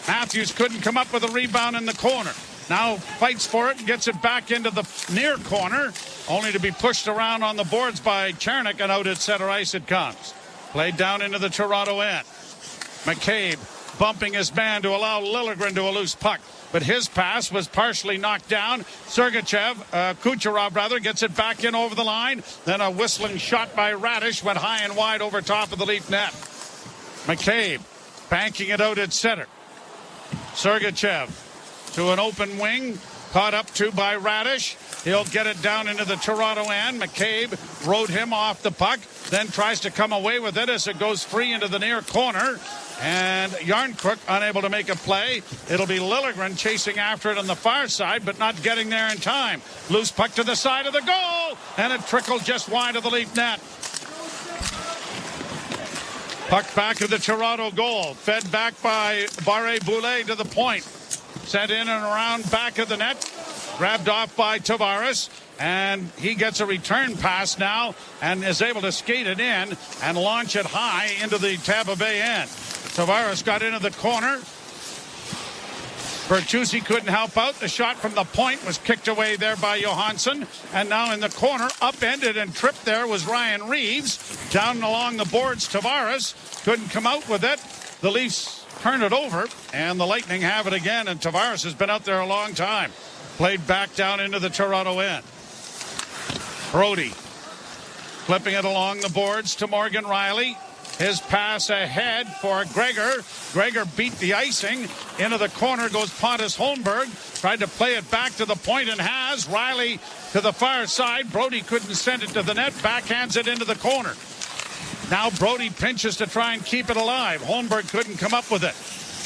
Matthews couldn't come up with a rebound in the corner. Now fights for it and gets it back into the near corner, only to be pushed around on the boards by Chernik, and out at center ice it comes. Played down into the Toronto end. McCabe bumping his man to allow Liljegren to a loose puck. But his pass was partially knocked down. Kucherov gets it back in over the line. Then a whistling shot by Radish went high and wide over top of the Leaf net. McCabe banking it out at center. Sergachev to an open wing. Caught up to by Radish. He'll get it down into the Toronto end. McCabe rode him off the puck, then tries to come away with it as it goes free into the near corner. And Yarncrook unable to make a play. It'll be Liljegren chasing after it on the far side, but not getting there in time. Loose puck to the side of the goal, and it trickled just wide of the Leaf net. Puck back of the Toronto goal. Fed back by Barré-Boulet to the point. Sent in and around back of the net. Grabbed off by Tavares. And he gets a return pass now and is able to skate it in and launch it high into the Tampa Bay end. Tavares got into the corner. Bertuzzi couldn't help out. The shot from the point was kicked away there by Johansson. And now in the corner, upended and tripped there was Ryan Reeves. Down along the boards, Tavares couldn't come out with it. The Leafs turn it over, and the Lightning have it again. And Tavares has been out there a long time. Played back down into the Toronto end. Brody flipping it along the boards to Morgan Rielly. His pass ahead for Gregor. Gregor beat the icing. Into the corner goes Pontus Holmberg. Tried to play it back to the point and has. Rielly to the far side. Brody couldn't send it to the net. Backhands it into the corner. Now Brody pinches to try and keep it alive. Holmberg couldn't come up with it.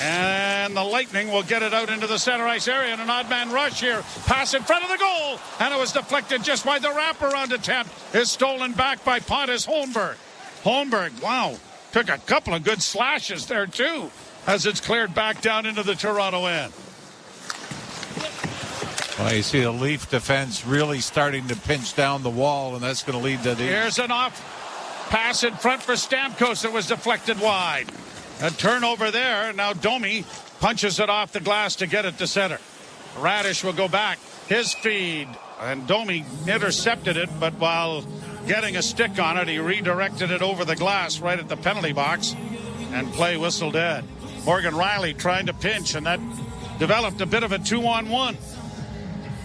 And the Lightning will get it out into the center ice area in an odd man rush here. Pass in front of the goal. And it was deflected just wide. The wraparound attempt is stolen back by Pontus Holmberg. Holmberg, wow, took a couple of good slashes there too as it's cleared back down into the Toronto end. Well, you see the Leaf defense really starting to pinch down the wall, and that's going to lead to the... Here's an off pass in front for Stamkos that was deflected wide. A turnover there. Now Domi punches it off the glass to get it to center. Radish will go back. His feed. And Domi intercepted it, but while getting a stick on it, he redirected it over the glass right at the penalty box. And play whistle dead. Morgan Rielly trying to pinch, and that developed a bit of a 2-on-1.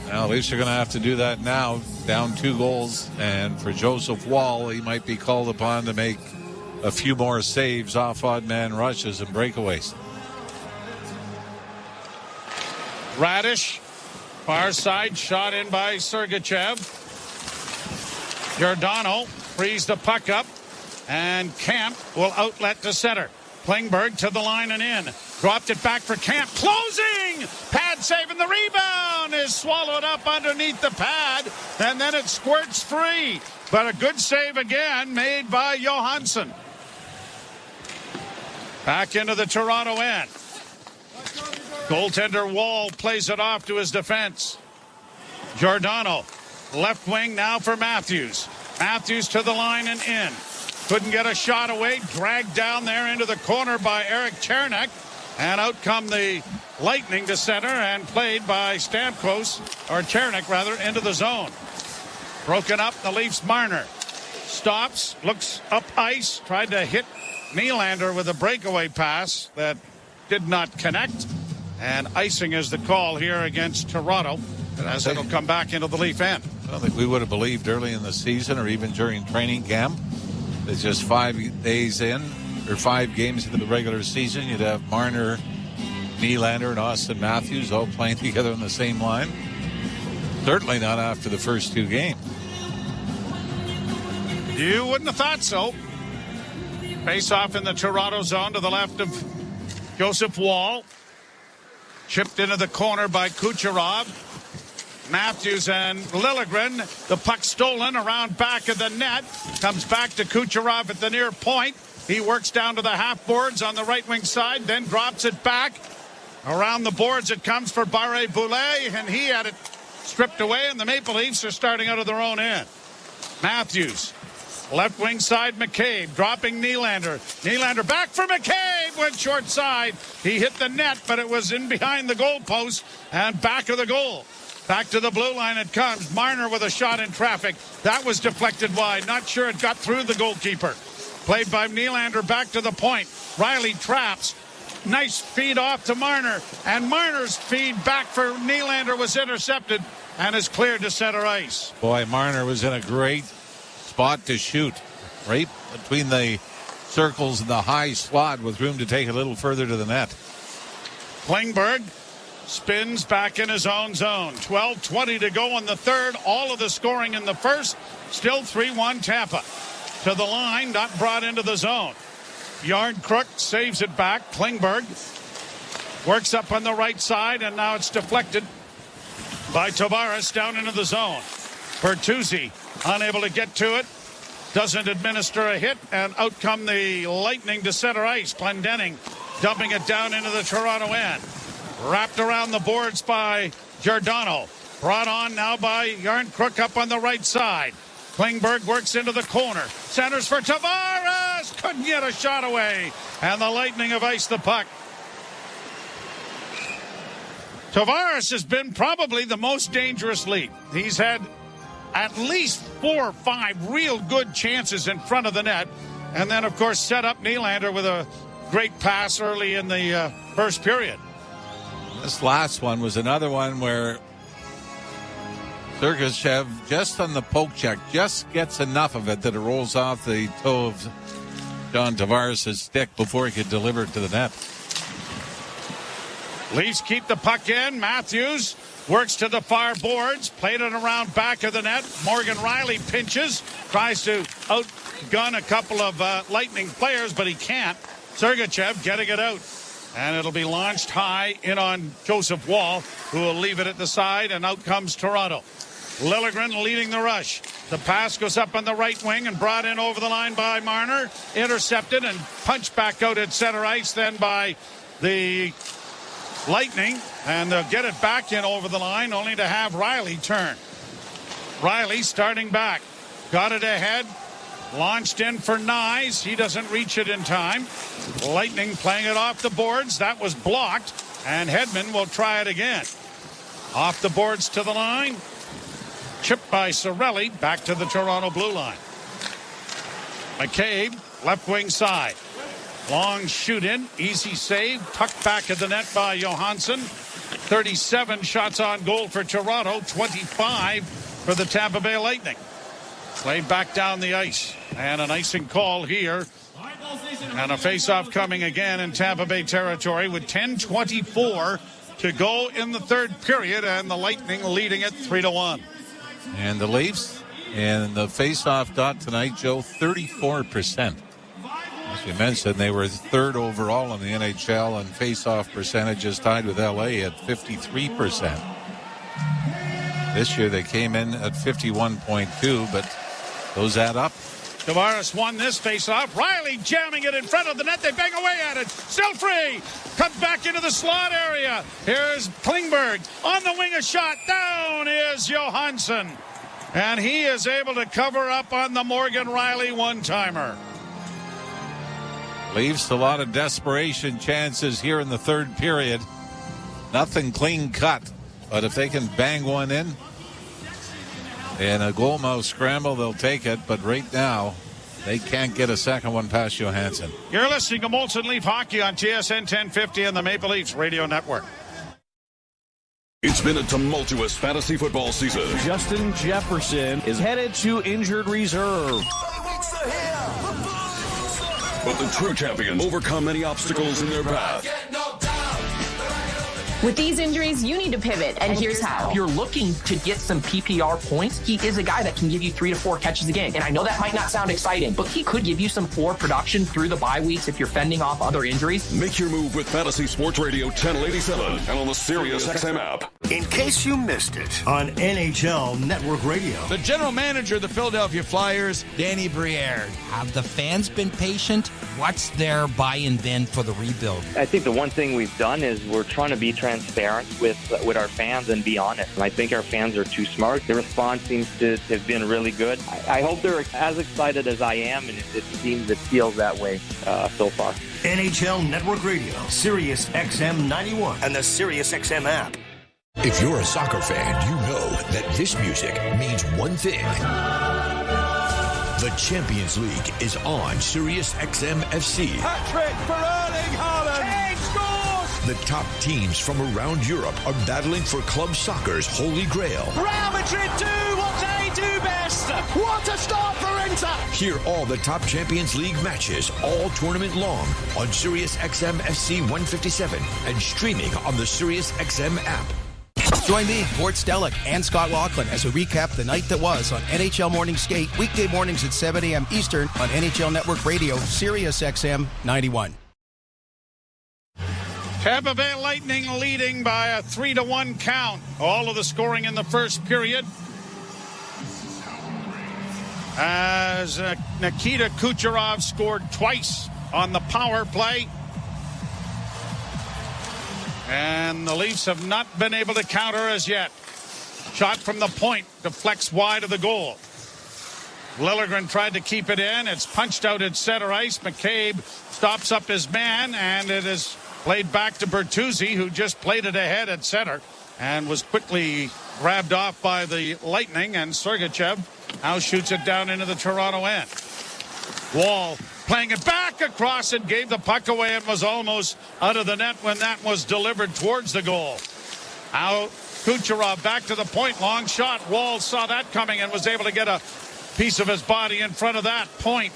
Now, Leafs are going to have to do that now. Down 2 goals. And for Joseph Wall, he might be called upon to make a few more saves off odd man rushes and breakaways. Radish, far side, shot in by Sergachev. Giordano frees the puck up, and Camp will outlet to center. Klingberg to the line and in. Dropped it back for Camp. Closing! Pad save, and the rebound is swallowed up underneath the pad, and then it squirts free. But a good save again made by Johansson. Back into the Toronto end. Goaltender Wall plays it off to his defense. Giordano, left wing now for Matthews. Matthews to the line and in. Couldn't get a shot away. Dragged down there into the corner by Eric Chernak. And out come the Lightning to center and played by Stamkos, or Chernak rather, into the zone. Broken up, the Leafs Marner. Stops, looks up ice, tried to hit Nylander with a breakaway pass that did not connect. And icing is the call here against Toronto as it'll come back into the Leaf end. I don't think we would have believed early in the season or even during training camp that just 5 days in or 5 games into the regular season you'd have Marner, Nylander, and Austin Matthews all playing together on the same line. Certainly not after the first 2 games. You wouldn't have thought so. Face off in the Toronto zone to the left of Joseph Wall. Chipped into the corner by Kucherov. Matthews and Liljegren. The puck stolen around back of the net. Comes back to Kucherov at the near point. He works down to the half boards on the right wing side, then drops it back. Around the boards it comes for Barré-Boulet, and he had it stripped away, and the Maple Leafs are starting out of their own end. Matthews. Left wing side, McCabe dropping Nylander. Nylander back for McCabe, went short side. He hit the net, but it was in behind the goal post and back of the goal. Back to the blue line it comes. Marner with a shot in traffic. That was deflected wide. Not sure it got through the goalkeeper. Played by Nylander back to the point. Riley traps. Nice feed off to Marner. And Marner's feed back for Nylander was intercepted and is cleared to center ice. Boy, Marner was in a great spot to shoot, right between the circles and the high slot with room to take a little further to the net. Klingberg spins back in his own zone. 12:20 to go in the third. All of the scoring in the first. Still 3-1 Tampa. To the line, not brought into the zone. Yarncrook saves it back. Klingberg works up on the right side, and now it's deflected by Tavares down into the zone. Bertuzzi unable to get to it. Doesn't administer a hit, and out come the Lightning to center ice. Glendening dumping it down into the Toronto end. Wrapped around the boards by Giordano. Brought on now by Yarncrook up on the right side. Klingberg works into the corner. Centers for Tavares. Couldn't get a shot away. And the Lightning have iced the puck. Tavares has been probably the most dangerous lead. He's had at least 4 or 5 real good chances in front of the net. And then, of course, set up Nylander with a great pass early in the first period. This last one was another one where Sergachev, just on the poke check, just gets enough of it that it rolls off the toe of John Tavares' stick before he could deliver it to the net. Leafs keep the puck in. Matthews works to the far boards. Played it around back of the net. Morgan Riley pinches. Tries to outgun a couple of Lightning players, but he can't. Sergachev getting it out. And it'll be launched high in on Joseph Wall, who will leave it at the side, and out comes Toronto. Liljegren leading the rush. The pass goes up on the right wing and brought in over the line by Marner. Intercepted and punched back out at center ice then by the Lightning. And they'll get it back in over the line, only to have Riley turn. Riley starting back. Got it ahead. Launched in for Nyes. He doesn't reach it in time. Lightning playing it off the boards. That was blocked. And Hedman will try it again. Off the boards to the line. Chipped by Cirelli. Back to the Toronto blue line. McCabe, left wing side. Long shoot in. Easy save. Tucked back at the net by Johansson. 37 shots on goal for Toronto. 25 for the Tampa Bay Lightning. Played back down the ice. And an icing call here And a face-off coming again in Tampa Bay territory with 10:24 to go in the third period, and the Lightning leading it 3-1. And the Leafs in the face-off dot tonight, Joe, 34%. As you mentioned, they were third overall in the NHL, and face-off percentages tied with LA at 53%. This year they came in at 51.2, but those add up. Tavares won this face-off. Riley jamming it in front of the net. They bang away at it. Still free. Comes back into the slot area. Here's Klingberg. On the wing, a shot. Down is Johansson. And he is able to cover up on the Morgan Riley one-timer. Leafs a lot of desperation chances here in the third period. Nothing clean cut. But if they can bang one in a goalmouth scramble, they'll take it. But right now, they can't get a second one past Johansson. You're listening to Molson Leaf Hockey on TSN 1050 and the Maple Leafs Radio Network. It's been a tumultuous fantasy football season. Justin Jefferson is headed to injured reserve. But the true champions overcome many obstacles in their path. With these injuries, you need to pivot, and here's how. If you're looking to get some PPR points, he is a guy that can give you 3 to 4 catches a game. And I know that might not sound exciting, but he could give you some floor production through the bye weeks if you're fending off other injuries. Make your move with Fantasy Sports Radio 1087 and on the Sirius XM app. In case you missed it on NHL Network Radio. The general manager of the Philadelphia Flyers, Danny Briere. Have the fans been patient? What's their buy-in been for the rebuild? I think the one thing we've done is we're trying to be transparent with our fans and be honest. And I think our fans are too smart. The response seems to have been really good. I hope they're as excited as I am, and it feels that way so far. NHL Network Radio, Sirius XM 91, and the Sirius XM app. If you're a soccer fan, you know that this music means one thing. The Champions League is on Sirius XM FC. Hat-trick for Erling Haaland. Kane scores! The top teams from around Europe are battling for club soccer's holy grail. Real Madrid do what they do best. What a start for Inter! Hear all the top Champions League matches all tournament long on Sirius XM FC 157 and streaming on the Sirius XM app. Join me, Gord Stellick, and Scott Laughlin as we recap the night that was on NHL Morning Skate, weekday mornings at 7 a.m. Eastern on NHL Network Radio, Sirius XM 91. Tampa Bay Lightning leading by a 3-1 count. All of the scoring in the first period. As Nikita Kucherov scored twice on the power play. And the Leafs have not been able to counter as yet. Shot from the point, deflects wide of the goal. Liljegren tried to keep it in. It's punched out at center ice. McCabe stops up his man, and it is played back to Bertuzzi, who just played it ahead at center and was quickly grabbed off by the Lightning, and Sergachev now shoots it down into the Toronto end. Wall playing it back across and gave the puck away and was almost out of the net when that was delivered towards the goal. Now Kucherov back to the point, long shot. Wall saw that coming and was able to get a piece of his body in front of that point.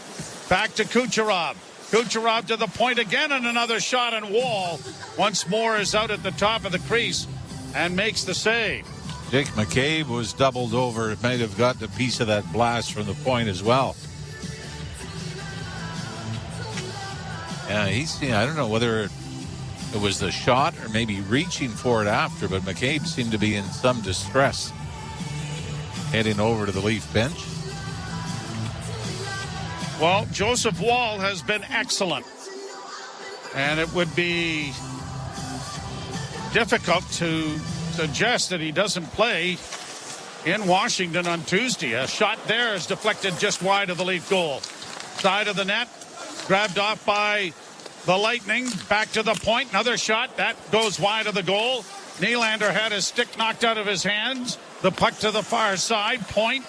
Back to Kucherov. Kucherov to the point again, and another shot, and Wall once more is out at the top of the crease and makes the save. Dick McCabe was doubled over. It might have gotten a piece of that blast from the point as well. Yeah, I don't know whether it was the shot or maybe reaching for it after, but McCabe seemed to be in some distress heading over to the Leaf bench. Well, Joseph Wall has been excellent, and it would be difficult to suggest that he doesn't play in Washington on Tuesday. A shot there is deflected just wide of the Leaf goal. Side of the net. Grabbed off by the Lightning. Back to the point. Another shot. That goes wide of the goal. Nylander had his stick knocked out of his hands. The puck to the far side. Point.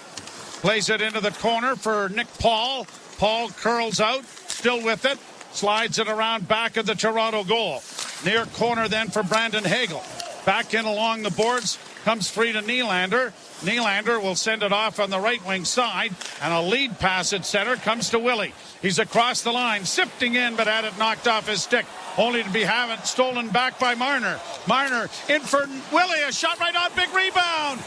Plays it into the corner for Nick Paul. Paul curls out. Still with it. Slides it around back of the Toronto goal. Near corner then for Brandon Hagel. Back in along the boards. Comes free to Nylander. Nylander will send it off on the right wing side, and a lead pass at center comes to Willie. He's across the line, sifting in, but had it knocked off his stick, only to be stolen back by Marner. Marner in for Willie, a shot right on, big rebound.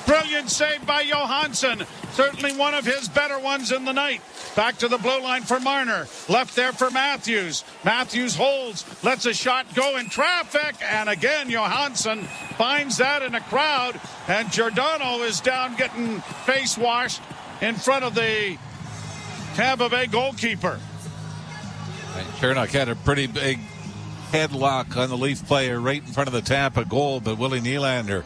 Brilliant save by Johansson. Certainly one of his better ones in the night. Back to the blue line for Marner. Left there for Matthews. Matthews holds, lets a shot go in traffic, and again Johansson finds that in a crowd, and Giordano is down getting face washed in front of the Tampa Bay goalkeeper. And Chernak had a pretty big headlock on the Leaf player right in front of the Tampa goal, but Willie Nylander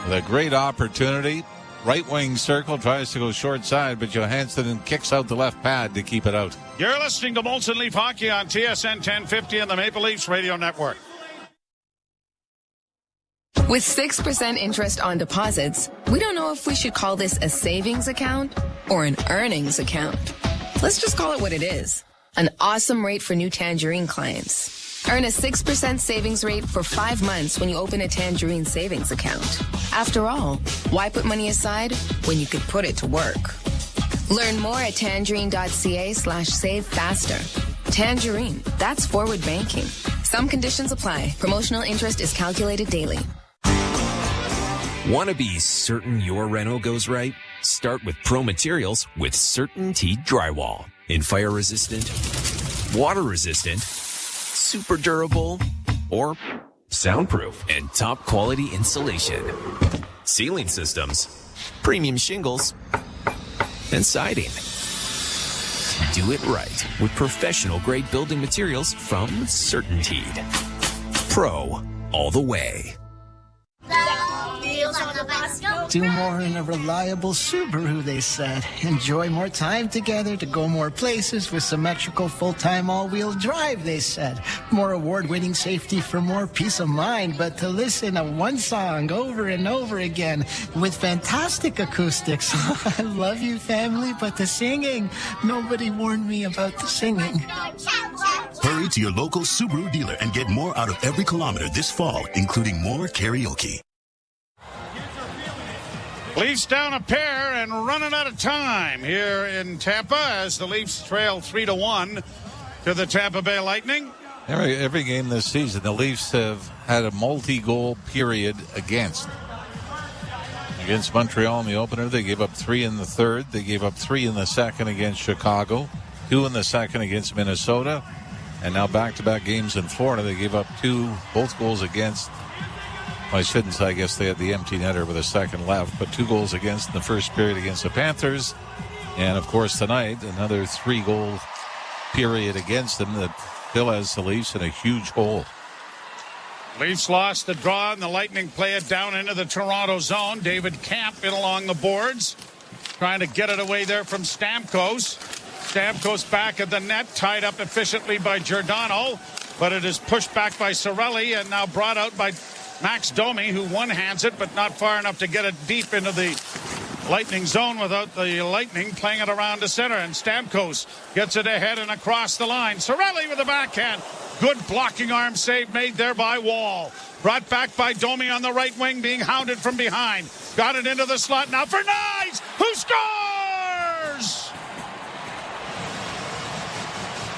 with a great opportunity. Right wing circle, tries to go short side, but Johansson kicks out the left pad to keep it out. You're listening to Molson Leaf Hockey on TSN 1050 and the Maple Leafs Radio Network. With 6% interest on deposits, we don't know if we should call this a savings account or an earnings account. Let's just call it what it is. An awesome rate for new Tangerine clients. Earn a 6% savings rate for 5 months when you open a Tangerine savings account. After all, why put money aside when you could put it to work? Learn more at tangerine.ca/save faster. Tangerine, that's forward banking. Some conditions apply. Promotional interest is calculated daily. Want to be certain your reno goes right? Start with Pro Materials with CertainTeed Drywall. In fire resistant, water resistant, super durable, or soundproof and top quality insulation. Ceiling systems, premium shingles, and siding. Do it right with professional grade building materials from CertainTeed. Pro all the way. Do more in a reliable Subaru, they said. Enjoy more time together to go more places with symmetrical full-time all-wheel drive, they said. More award-winning safety for more peace of mind, but to listen to one song over and over again with fantastic acoustics. I love you, family, but the singing, nobody warned me about the singing. Hurry to your local Subaru dealer and get more out of every kilometer this fall, including more karaoke. Leafs down a pair and running out of time here in Tampa as the Leafs trail 3-1 to the Tampa Bay Lightning. Every game this season, the Leafs have had a multi-goal period against. Against Montreal in the opener, they gave up 3 in the third. They gave up 3 in the second against Chicago, 2 in the second against Minnesota, and now back-to-back games in Florida. They gave up 2, both goals against. I shouldn't say, I guess they had the empty netter with a second left, but 2 goals against in the first period against the Panthers. And, of course, tonight, another 3-goal period against them that still has the Leafs in a huge hole. Leafs lost the draw, and the Lightning play it down into the Toronto zone. David Kampf in along the boards, trying to get it away there from Stamkos. Stamkos back at the net, tied up efficiently by Giordano, but it is pushed back by Cirelli and now brought out by Max Domi, who one-hands it, but not far enough to get it deep into the Lightning zone without the Lightning playing it around to center. And Stamkos gets it ahead and across the line. Cirelli with a backhand. Good blocking arm save made there by Wall. Brought back by Domi on the right wing, being hounded from behind. Got it into the slot now for Nyes, who scores!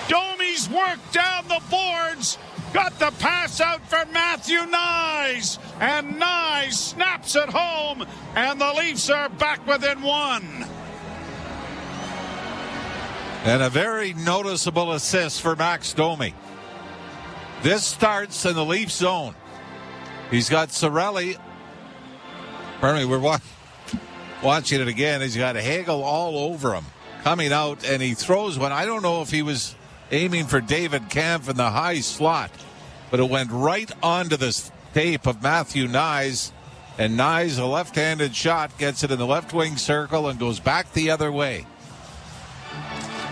Domi's work down the boards. Got the pass out for Matthew Nyes, and Nyes snaps it home, and the Leafs are back within 1. And a very noticeable assist for Max Domi. This starts in the Leaf zone. He's got Cirelli. Pardon me, we're watching it again. He's got Hagel all over him, coming out, and he throws one. I don't know if he was aiming for David Kampf in the high slot, but it went right onto the tape of Matthew Nyes, and Nyes, a left-handed shot, gets it in the left wing circle and goes back the other way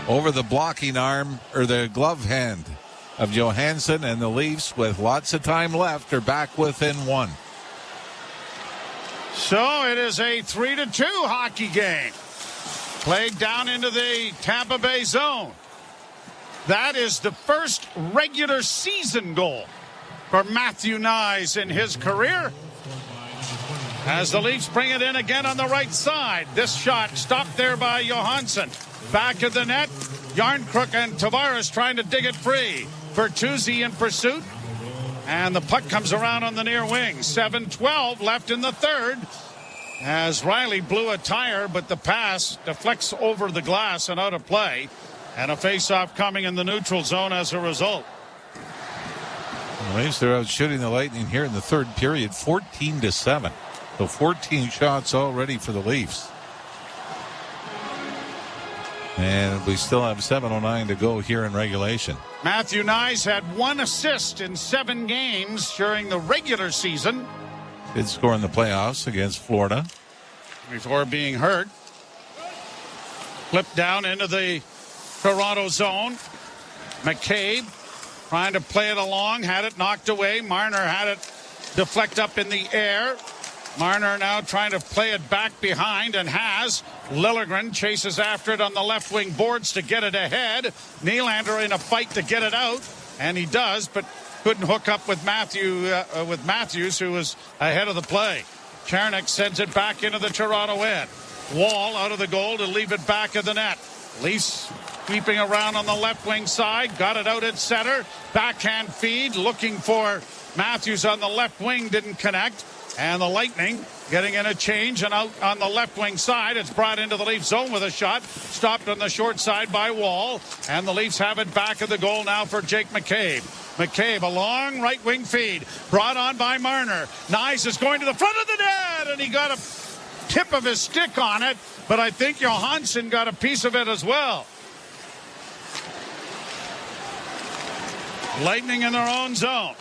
over the blocking arm, or the glove hand of Johansson, and the Leafs, with lots of time left, are back within 1. So it is a 3-2 hockey game played down into the Tampa Bay zone. That is the first regular season goal for Matthew Nyes in his career. As the Leafs bring it in again on the right side. This shot stopped there by Johansson. Back of the net. Yarncrook and Tavares trying to dig it free. Bertuzzi in pursuit. And the puck comes around on the near wing. 7:12 left in the third. As Riley blew a tire, but the pass deflects over the glass and out of play. And a face-off coming in the neutral zone as a result. The Leafs are out shooting the Lightning here in the third period, 14-7. So 14 shots already for the Leafs. And we still have 7:09 to go here in regulation. Matthew Knies had 1 assist in 7 games during the regular season. Did score in the playoffs against Florida. Before being hurt. Flipped down into the Toronto zone. McCabe trying to play it along. Had it knocked away. Marner had it deflect up in the air. Marner now trying to play it back behind and has. Liljegren chases after it on the left wing boards to get it ahead. Nylander in a fight to get it out. And he does, but couldn't hook up with Matthews, who was ahead of the play. Charnik sends it back into the Toronto end. Wall out of the goal to leave it back of the net. Leafs sweeping around on the left wing side. Got it out at center. Backhand feed looking for Matthews on the left wing. Didn't connect. And the Lightning getting in a change and out on the left wing side. It's brought into the Leafs zone with a shot. Stopped on the short side by Wall. And the Leafs have it back of the goal now for Jake McCabe. McCabe, a long right wing feed. Brought on by Marner. Knies is going to the front of the net. And he got a tip of his stick on it. But I think Johansson got a piece of it as well. Lightning in their own zone.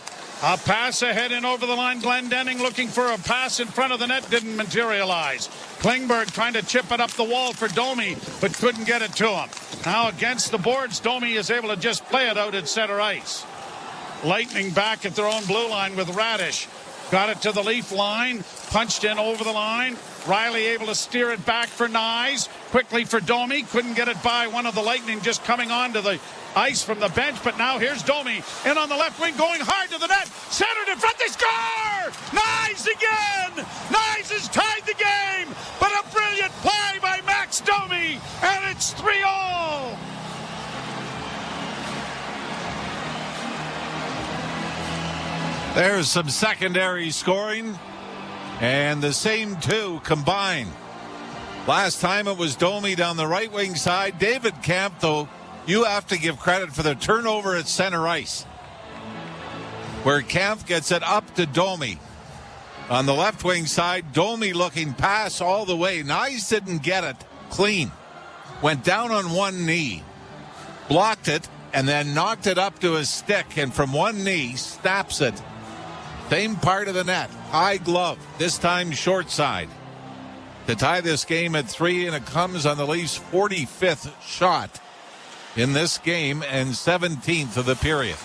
A pass ahead and over the line. Glendening looking for a pass in front of the net. Didn't materialize. Klingberg trying to chip it up the wall for Domi, but couldn't get it to him. Now against the boards, Domi is able to just play it out at center ice. Lightning back at their own blue line with Radish. Got it to the Leaf line. Punched in over the line. Riley able to steer it back for Knies. Quickly for Domi. Couldn't get it by one of the Lightning just coming onto the ice from the bench. But now here's Domi in on the left wing going hard to the net. Centered in front. They score! Knies again! Knies has tied the game. But a brilliant play by Max Domi. And it's 3-all. There's some secondary scoring, and the same two combined. Last time it was Domi down the right wing side. David Kampf, though, you have to give credit for the turnover at center ice, where Kampf gets it up to Domi. On the left wing side, Domi looking pass all the way. Knies didn't get it clean. Went down on one knee, blocked it, and then knocked it up to his stick, and from one knee, snaps it. Same part of the net. High glove. This time short side. To tie this game at 3, and it comes on the Leafs' 45th shot in this game and 17th of the period.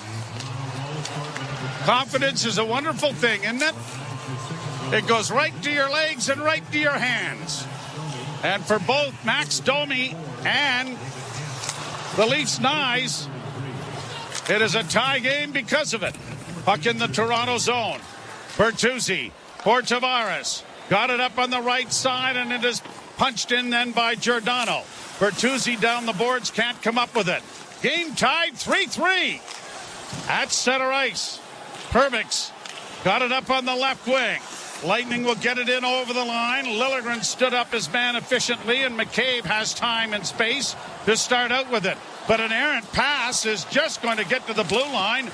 Confidence is a wonderful thing, isn't it? It goes right to your legs and right to your hands. And for both Max Domi and the Leafs' Knies, it is a tie game because of it. Puck in the Toronto zone. Bertuzzi for Tavares. Got it up on the right side, and it is punched in then by Giordano. Bertuzzi down the boards, can't come up with it. Game tied 3-3 at center ice. Perbix got it up on the left wing. Lightning will get it in over the line. Liljegren stood up his man efficiently, and McCabe has time and space to start out with it. But an errant pass is just going to get to the blue line,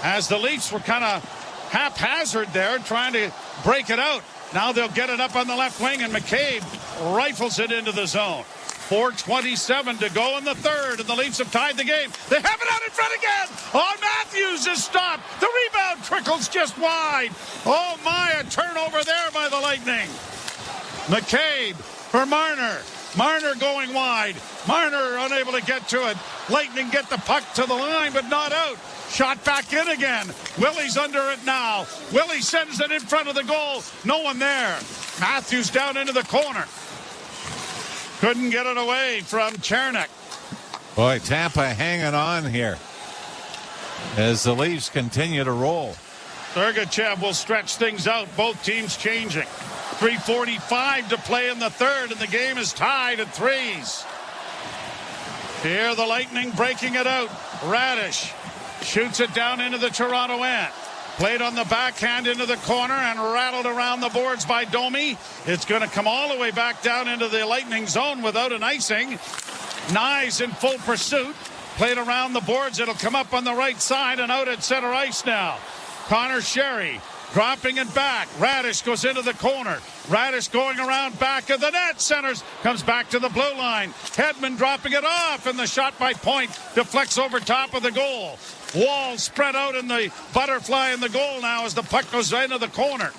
as the Leafs were kind of haphazard there trying to break it out. Now they'll get it up on the left wing, and McCabe rifles it into the zone. 4:27 to go in the third, and the Leafs have tied the game. They have it out in front again. Oh, Matthews is stopped. The rebound trickles just wide. Oh, my, a turnover there by the Lightning. McCabe for Marner. Marner going wide. Marner unable to get to it. Lightning get the puck to the line, but not out. Shot back in again. Willie's under it now. Willie sends it in front of the goal. No one there. Matthews down into the corner. Couldn't get it away from Charnik. Boy, Tampa hanging on here as the Leafs continue to roll. Sergachev will stretch things out. Both teams changing. 3:45 to play in the third, and the game is tied at 3s. Here the Lightning breaking it out. Radish shoots it down into the Toronto end. Played on the backhand into the corner and rattled around the boards by Domi. It's going to come all the way back down into the Lightning zone without an icing. Nyes in full pursuit. Played around the boards. It'll come up on the right side and out at center ice now. Connor Sherry dropping it back. Radish goes into the corner. Radish going around back of the net. Centers, comes back to the blue line. Hedman dropping it off, and the shot by Point deflects over top of the goal. Wall spread out in the butterfly in the goal now as the puck goes into the corner.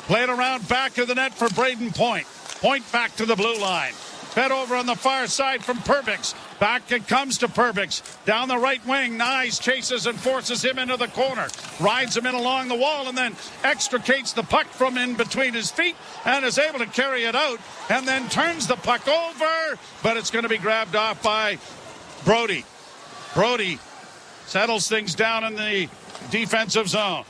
Played around back of the net for Braden Point. Point back to the blue line. Fed over on the far side from Perbix. Back it comes to Perbix. Down the right wing, Nyes chases and forces him into the corner. Rides him in along the wall and then extricates the puck from in between his feet and is able to carry it out and then turns the puck over, but it's going to be grabbed off by Brody. Brody settles things down in the defensive zone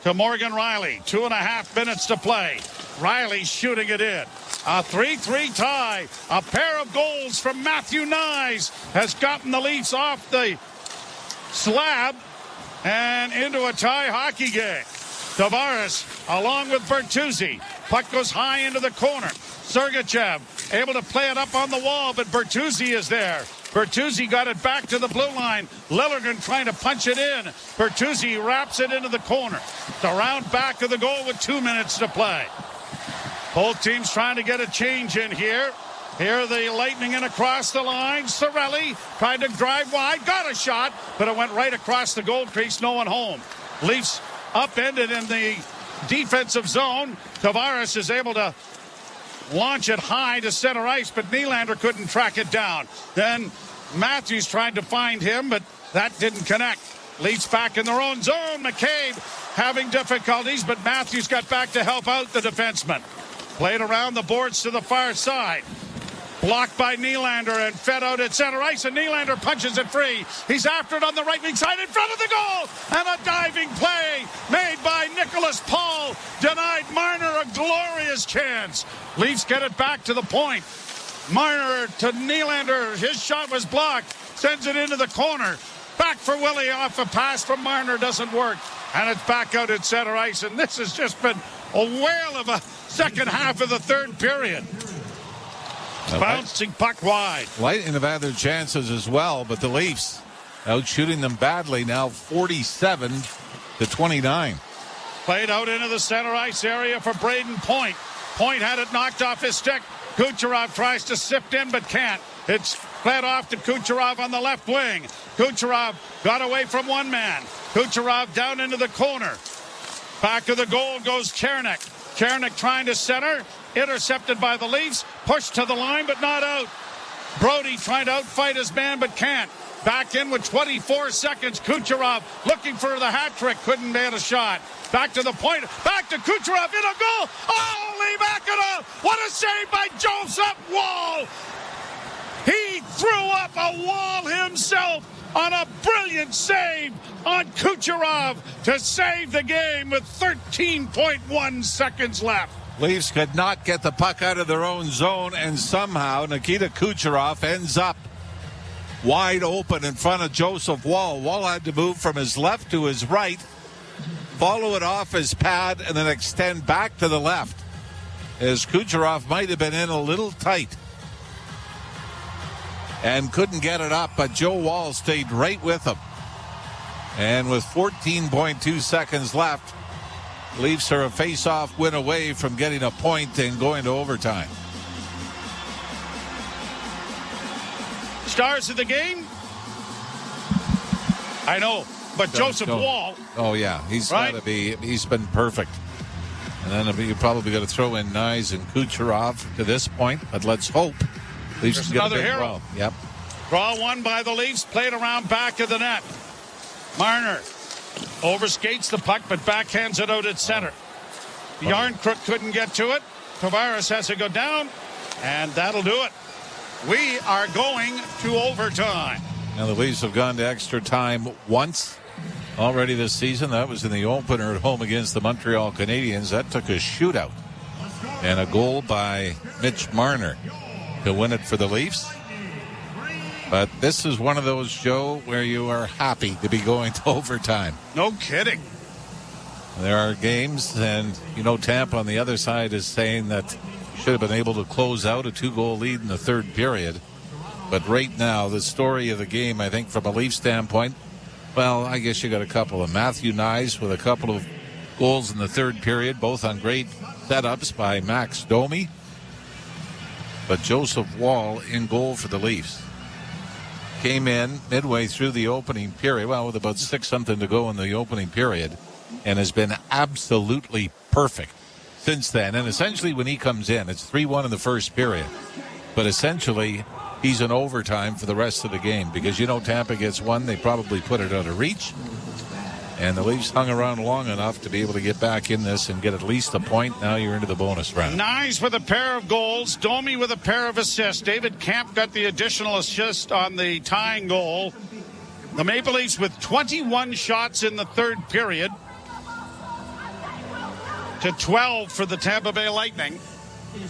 to Morgan Riley. 2.5 minutes to play. Riley shooting it in. A 3-3 tie. A pair of goals from Matthew Nyes has gotten the Leafs off the slab and into a tie hockey game. Tavares along with Bertuzzi. Puck goes high into the corner. Sergachev able to play it up on the wall, but Bertuzzi is there. Bertuzzi got it back to the blue line. Lilligren trying to punch it in. Bertuzzi wraps it into the corner. The round back of the goal with 2 minutes to play. Both teams trying to get a change in here. Here the Lightning in across the line. Cirelli tried to drive wide. Got a shot, but it went right across the goal crease. No one home. Leafs upended in the defensive zone. Tavares is able to launch it high to center ice, but Nylander couldn't track it down. Then Matthews tried to find him, but that didn't connect. Leafs back in their own zone. McCabe having difficulties, but Matthews got back to help out the defenseman. Played around the boards to the far side. Blocked by Nylander and fed out at center ice, and Nylander punches it free. He's after it on the right wing side in front of the goal, and a diving play made by Nicholas Paul denied Marner a glorious chance. Leafs get it back to the point. Marner to Nylander. His shot was blocked. Sends it into the corner. Back for Willie off a pass from Marner. Doesn't work. And it's back out at center ice. And this has just been a whale of a second half of the third period. Bouncing puck wide. Lightning have had their chances as well, but the Leafs out shooting them badly now, 47-29. Played out into the center ice area for Braden Point. Point had it knocked off his stick. Kucherov tries to sift in but can't. It's fed off to Kucherov on the left wing. Kucherov got away from one man. Kucherov down into the corner. Back of the goal goes Chernik. Chernik trying to center. Intercepted by the Leafs. Pushed to the line but not out. Brody trying to outfight his man but can't. Back in with 24 seconds. Kucherov looking for the hat trick. Couldn't get a shot. Back to the point. Back to Kucherov in a goal. Oh, Lee Mackinac. What a save by Joseph Wall. He threw up a wall himself on a brilliant save on Kucherov to save the game with 13.1 seconds left. Leafs could not get the puck out of their own zone, and somehow Nikita Kucherov ends up wide open in front of Joseph Wall. Wall had to move from his left to his right, follow it off his pad, and then extend back to the left, as Kucherov might have been in a little tight and couldn't get it up, but Joe Wall stayed right with him. And with 14.2 seconds left, Leafs are a face-off win away from getting a point and going to overtime. Stars of the game? I know, but Joseph Wall. Oh, yeah. He's right? got to be. He's been perfect. And then you're probably going to throw in Nyes and Kucherov to this point, but let's hope Leafs There's can get another a big hero. run. Yep. Draw one by the Leafs. Played around back of the net. Marner overskates the puck, but backhands it out at center. Yarncrook couldn't get to it. Tavares has to go down, and that'll do it. We are going to overtime. Now the Leafs have gone to extra time once already this season. That was in the opener at home against the Montreal Canadiens. That took a shootout. And a goal by Mitch Marner to win it for the Leafs. But this is one of those, Joe, where you are happy to be going to overtime. No kidding. There are games, and Tampa on the other side is saying that should have been able to close out a 2-goal lead in the third period. But right now, the story of the game, I think, from a Leaf standpoint, well, I guess you got a couple of Matthew Nyes with a couple of goals in the third period, both on great setups by Max Domi. But Joseph Wall in goal for the Leafs. Came in midway through the opening period, well, with about 6-something to go in the opening period, and has been absolutely perfect since then. And essentially when he comes in, it's 3-1 in the first period. But essentially, he's in overtime for the rest of the game because, Tampa gets one, they probably put it out of reach. And the Leafs hung around long enough to be able to get back in this and get at least a point. Now you're into the bonus round. Nyes with a pair of goals. Domi with a pair of assists. David Camp got the additional assist on the tying goal. The Maple Leafs with 21 shots in the third period to 12 for the Tampa Bay Lightning.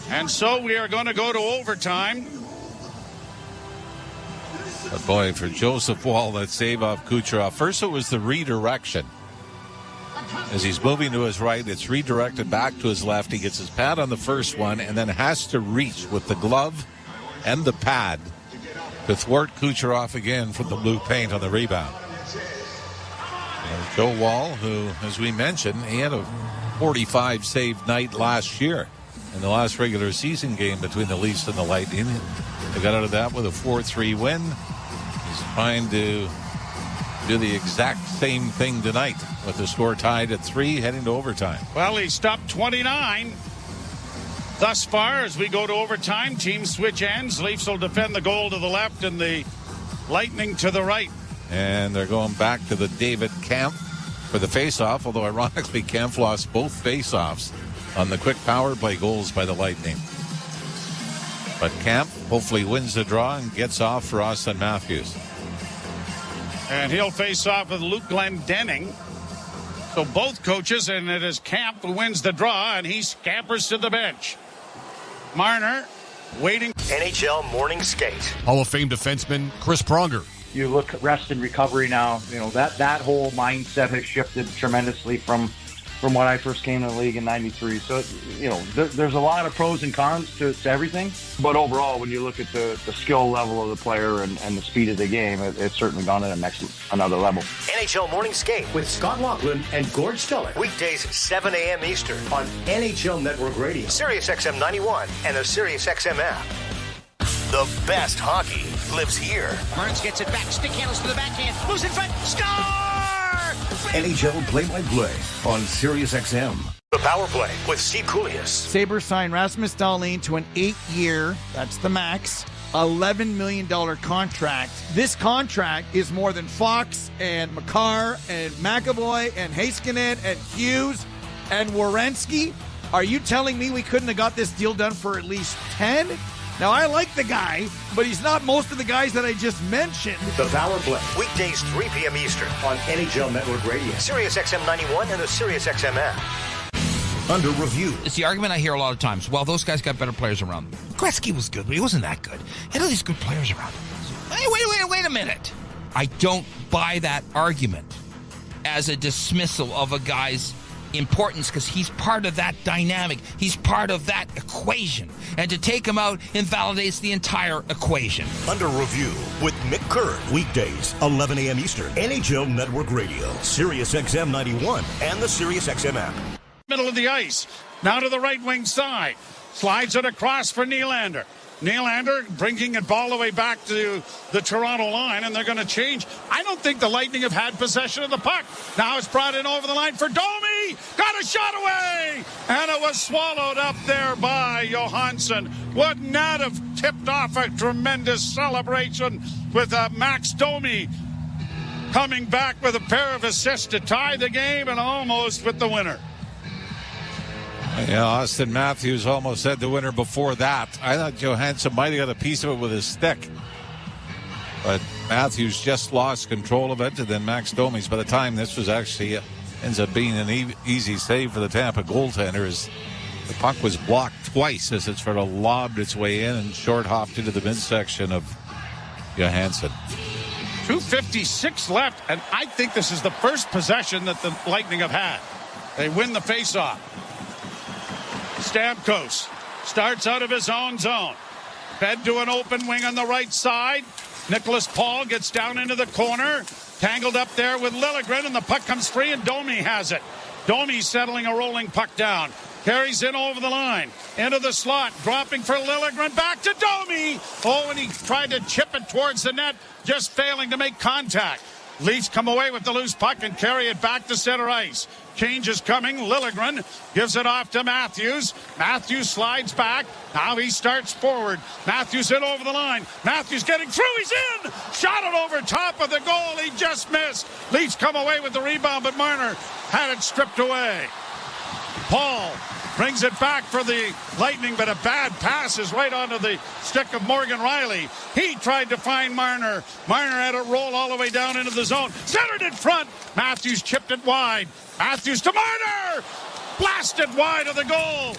And so we are going to go to overtime. But boy, for Joseph Wall, that save off Kucherov. First it was the redirection. As he's moving to his right, it's redirected back to his left. He gets his pad on the first one and then has to reach with the glove and the pad to thwart Kucherov again from the blue paint on the rebound. And Joe Wall, who, as we mentioned, he had a 45 save night last year in the last regular season game between the Leafs and the Lightning. They got out of that with a 4-3 win. He's trying to do the exact same thing tonight with the score tied at 3 heading to overtime. Well, he stopped 29 thus far as we go to overtime. Teams switch ends. Leafs will defend the goal to the left and the Lightning to the right. And they're going back to the David Kampf for the faceoff, although ironically Kampf lost both faceoffs on the quick power play goals by the Lightning. But Kampf hopefully wins the draw and gets off for Austin Matthews. And he'll face off with Luke Glendening. So both coaches, and it is Kampf who wins the draw, and he scampers to the bench. Marner waiting. NHL Morning Skate. Hall of Fame defenseman Chris Pronger. You look at rest and recovery now. That whole mindset has shifted tremendously from when I first came to the league in '93. So, there's a lot of pros and cons to everything. But overall, when you look at the skill level of the player and the speed of the game, it's certainly gone to another level. NHL Morning Skate with Scott Laughlin and Gord Stellick. Weekdays 7 a.m. Eastern on NHL Network Radio, Sirius XM 91, and the Sirius XM app. The best hockey lives here. Burns gets it back. Stick handles to the backhand. Moves in front. Score! NHL play-by-play on Sirius XM. The Power Play with Steve Koulias. Sabres signed Rasmus Dahlin to an 8-year, that's the max, $11 million contract. This contract is more than Fox and Makar and McAvoy and Heiskanen and Hughes and Werenski. Are you telling me we couldn't have got this deal done for at least 10? Now, I like the guy, but he's not most of the guys that I just mentioned. The Power Play, weekdays 3 p.m. Eastern on NHL Network Radio, Sirius XM 91, and the Sirius XM app. Under review. It's the argument I hear a lot of times. Well, those guys got better players around them. Gretzky was good, but he wasn't that good. He had all these good players around him. Hey, wait a minute. I don't buy that argument as a dismissal of a guy's importance because he's part of that dynamic. He's part of that equation. And to take him out invalidates the entire equation. Under Review with Mick Kerr. Weekdays, 11 a.m. Eastern. NHL Network Radio, Sirius XM 91, and the Sirius XM app. Middle of the ice. Now to the right wing side. Slides it across for Nylander. Nylander bringing it all the way back to the Toronto line, and they're going to change. I don't think the Lightning have had possession of the puck. Now it's brought in over the line for Domi. Got a shot away, and it was swallowed up there by Johansson. Would not have tipped off a tremendous celebration with Max Domi coming back with a pair of assists to tie the game and almost with the winner. Yeah, Austin Matthews almost had the winner before that. I thought Johansson might have got a piece of it with his stick. But Matthews just lost control of it, and then Max Domi's, by the time this was actually ends up being an easy save for the Tampa goaltender, as The puck was blocked twice as it sort of lobbed its way in and short hopped into the midsection of Johansson. 2:56 left, and I think this is the first possession that the Lightning have had. They win the faceoff. Stamkos starts out of his own zone. Fed to an open wing on the right side. Nicholas Paul gets down into the corner. Tangled up there with Liljegren, and the puck comes free, and Domi has it. Domi settling a rolling puck down. Carries in over the line. Into the slot. Dropping for Liljegren. Back to Domi. Oh, and he tried to chip it towards the net, just failing to make contact. Leafs come away with the loose puck and carry it back to center ice. Change is coming. Liljegren gives it off to Matthews. Matthews slides back. Now he starts forward. Matthews in over the line. Matthews getting through. He's in. Shot it over top of the goal. He just missed. Leafs come away with the rebound, but Marner had it stripped away. Paul brings it back for the Lightning, but a bad pass is right onto the stick of Morgan Rielly. He tried to find Marner. Marner had it roll all the way down into the zone. Centered in front. Matthews chipped it wide. Matthews to Marner. Blasted wide of the goal.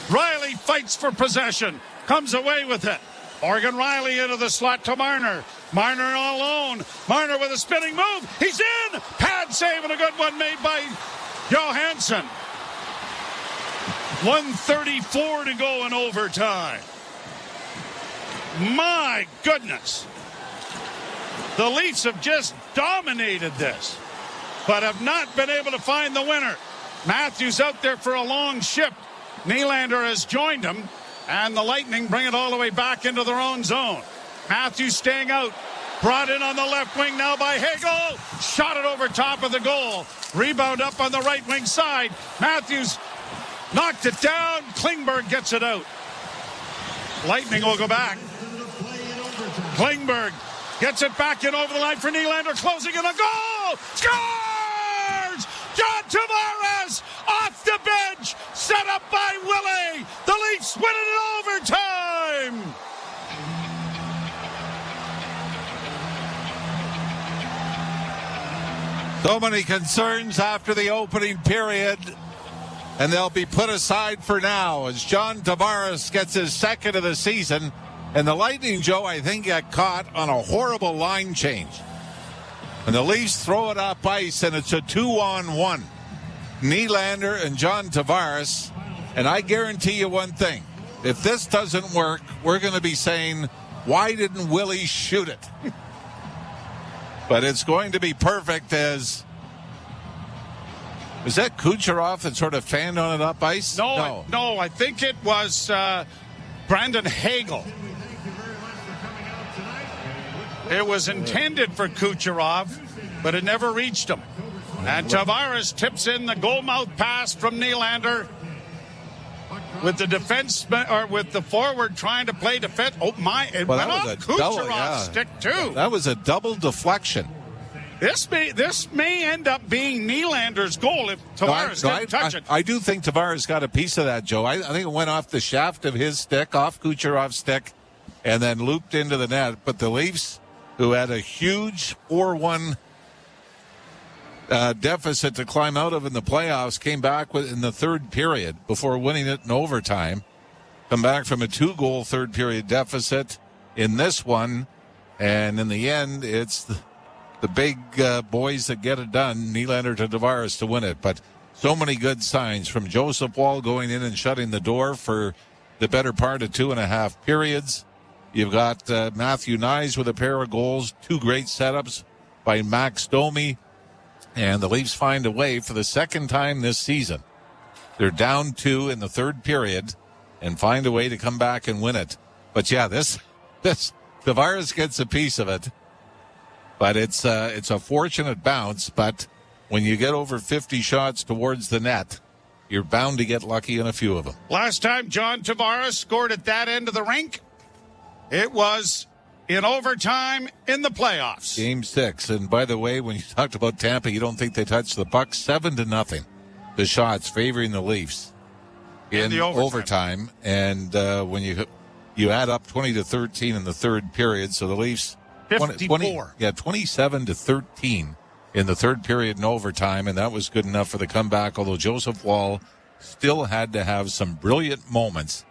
Rielly fights for possession. Comes away with it. Morgan Rielly into the slot to Marner. Marner all alone. Marner with a spinning move. He's in. Pad save and a good one made by Johansson. 1:34 to go in overtime. My goodness. The Leafs have just dominated this, but have not been able to find the winner. Matthews out there for a long shift. Nylander has joined him, and the Lightning bring it all the way back into their own zone. Matthews staying out. Brought in on the left wing now by Hagel. Shot it over top of the goal. Rebound up on the right wing side. Matthews knocked it down. Klingberg gets it out. Lightning will go back. Klingberg gets it back in over the line for Nylander. Closing in a goal. Scores! John Tavares off the bench. Set up by Willie. The Leafs win it in overtime. So many concerns after the opening period, and they'll be put aside for now as John Tavares gets his second of the season. And the Lightning, Joe, I think got caught on a horrible line change. And the Leafs throw it up ice, and it's a 2-on-1. Nylander and John Tavares. And I guarantee you one thing. If this doesn't work, we're going to be saying, why didn't Willie shoot it? But it's going to be perfect as... Was that Kucherov that sort of fanned on it up ice? No, I think it was Brandon Hagel. It was intended for Kucherov, but it never reached him. And Tavares tips in the goal mouth pass from Nylander with the defense, or with the forward trying to play defense. Oh my! It went off Kucherov's stick too. That was a double deflection. This may end up being Nylander's goal if Tavares didn't touch it. I do think Tavares got a piece of that, Joe. I think it went off the shaft of his stick, off Kucherov's stick, and then looped into the net. But the Leafs, who had a huge 4-1 deficit to climb out of in the playoffs, came back in the third period before winning it in overtime. Come back from a 2-goal third period deficit in this one, and in the end, it's the big boys that get it done, Nylander to Tavares, to win it. But so many good signs from Joseph Woll going in and shutting the door for the better part of 2.5 periods. You've got Matthew Nyes with a pair of goals, 2 great setups by Max Domi. And the Leafs find a way for the second time this season. They're down 2 in the third period and find a way to come back and win it. But yeah, this Tavares gets a piece of it. But it's a fortunate bounce. But when you get over 50 shots towards the net, you're bound to get lucky in a few of them. Last time John Tavares scored at that end of the rink, it was in overtime in the playoffs. Game 6. And by the way, when you talked about Tampa, you don't think they touched the puck. 7-0. The shots favoring the Leafs in the overtime. And when you add up 20-13 in the third period, so the Leafs 54. 27-13 in the third period in overtime, and that was good enough for the comeback, although Joseph Woll still had to have some brilliant moments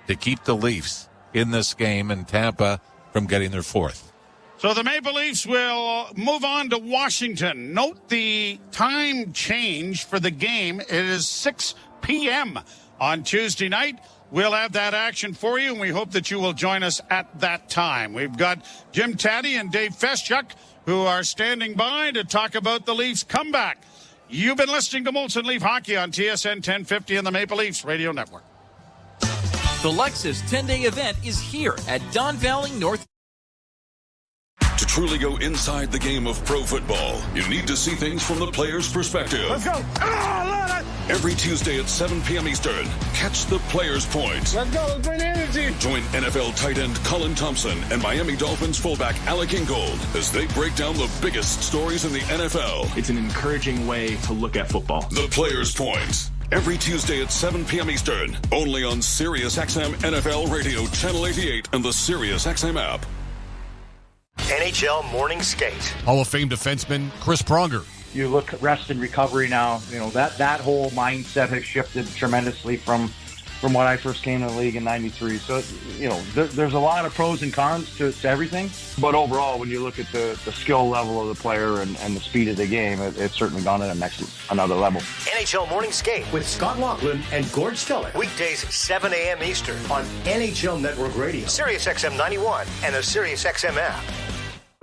to keep the Leafs in this game and Tampa from getting their fourth. So the Maple Leafs will move on to Washington. Note the time change for the game. It is 6 p.m. on Tuesday night. We'll have that action for you, and we hope that you will join us at that time. We've got Jim Taddy and Dave Feschuk, who are standing by to talk about the Leafs' comeback. You've been listening to Molson Leaf Hockey on TSN 1050 and the Maple Leafs Radio Network. The Lexus 10-day event is here at Don Valley North. To truly go inside the game of pro football, you need to see things from the player's perspective. Let's go. Every Tuesday at 7 p.m. Eastern, catch the Player's Point. Let's go. Let's bring energy. Join NFL tight end Colin Thompson and Miami Dolphins fullback Alec Ingold as they break down the biggest stories in the NFL. It's an encouraging way to look at football. The Player's Point. Every Tuesday at 7 p.m. Eastern, only on SiriusXM NFL Radio Channel 88 and the SiriusXM app. NHL Morning Skate. Hall of Fame defenseman Chris Pronger. You look at rest and recovery now, that whole mindset has shifted tremendously from when I first came to the league in 93. So, there's a lot of pros and cons to everything. But overall, when you look at the skill level of the player and the speed of the game, it's certainly gone to another level. NHL Morning Skate with Scott Laughlin and Gord Stellick. Weekdays 7 a.m. Eastern on NHL Network Radio, SiriusXM 91, and the SiriusXM app.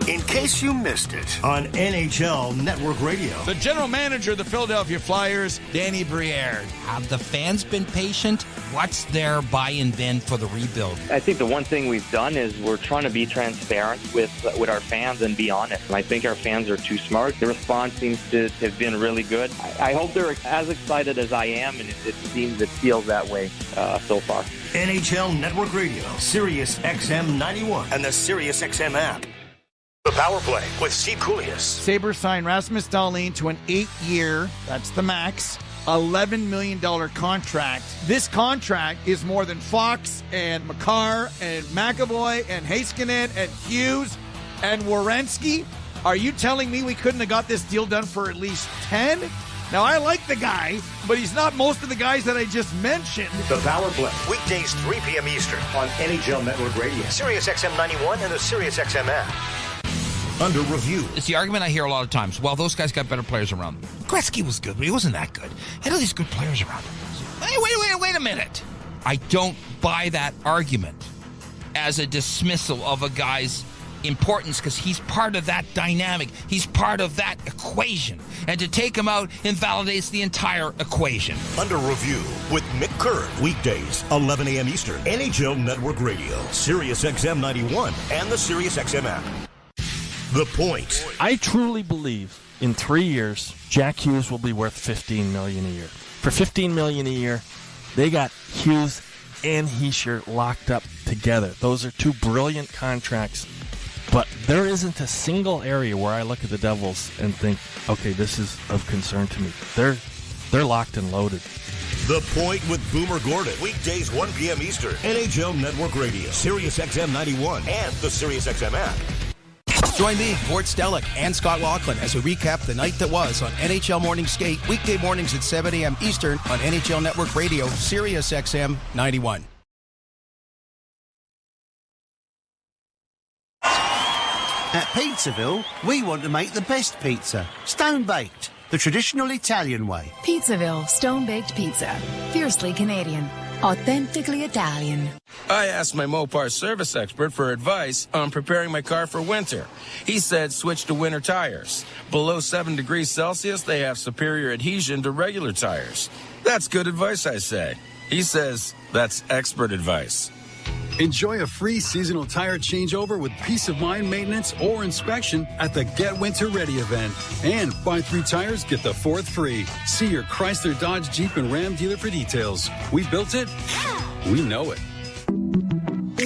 In case you missed it on NHL Network Radio. The general manager of the Philadelphia Flyers, Danny Briere. Have the fans been patient? What's their buy-in been for the rebuild? I think the one thing we've done is we're trying to be transparent with our fans and be honest. And I think our fans are too smart. The response seems to have been really good. I hope they're as excited as I am, and it feels that way so far. NHL Network Radio, SiriusXM 91, and the SiriusXM app. The Power Play with Steve Koulias. Sabres signed Rasmus Dahlin to an 8-year, that's the max, $11 million contract. This contract is more than Fox and Makar and McAvoy and Heiskanen and Hughes and Werenski. Are you telling me we couldn't have got this deal done for at least 10? Now, I like the guy, but he's not most of the guys that I just mentioned. The Power Play, weekdays 3 p.m. Eastern on NHL Network Radio, SiriusXM 91, and the SiriusXM app. Under review. It's the argument I hear a lot of times. Well, those guys got better players around them. Gretzky was good, but he wasn't that good. Had all these good players around him. Hey, wait a minute. I don't buy that argument as a dismissal of a guy's importance because he's part of that dynamic. He's part of that equation. And to take him out invalidates the entire equation. Under review with Mick Curran. Weekdays, 11 a.m. Eastern. NHL Network Radio, SiriusXM 91, and the SiriusXM app. The Point. I truly believe in 3 years, Jack Hughes will be worth $15 million a year. For $15 million a year, they got Hughes and Hischier locked up together. Those are two brilliant contracts. But there isn't a single area where I look at the Devils and think, okay, this is of concern to me. They're locked and loaded. The Point with Boomer Gordon. Weekdays 1 p.m. Eastern. NHL Network Radio, SiriusXM 91, and the SiriusXM app. Join me, Gord Stellick, and Scott Laughlin as we recap the night that was on NHL Morning Skate, weekday mornings at 7 a.m. Eastern on NHL Network Radio, SiriusXM 91. At Pizzaville, we want to make the best pizza. Stone-baked, the traditional Italian way. Pizzaville Stone-Baked Pizza. Fiercely Canadian. Authentically Italian. I asked my Mopar service expert for advice on preparing my car for winter. He said switch to winter tires. Below 7 degrees Celsius, they have superior adhesion to regular tires. That's good advice, I say. He says that's expert advice. Enjoy a free seasonal tire changeover with peace of mind maintenance or inspection at the Get Winter Ready event. And buy 3 tires, get the 4th free. See your Chrysler, Dodge, Jeep, and Ram dealer for details. We built it. We know it.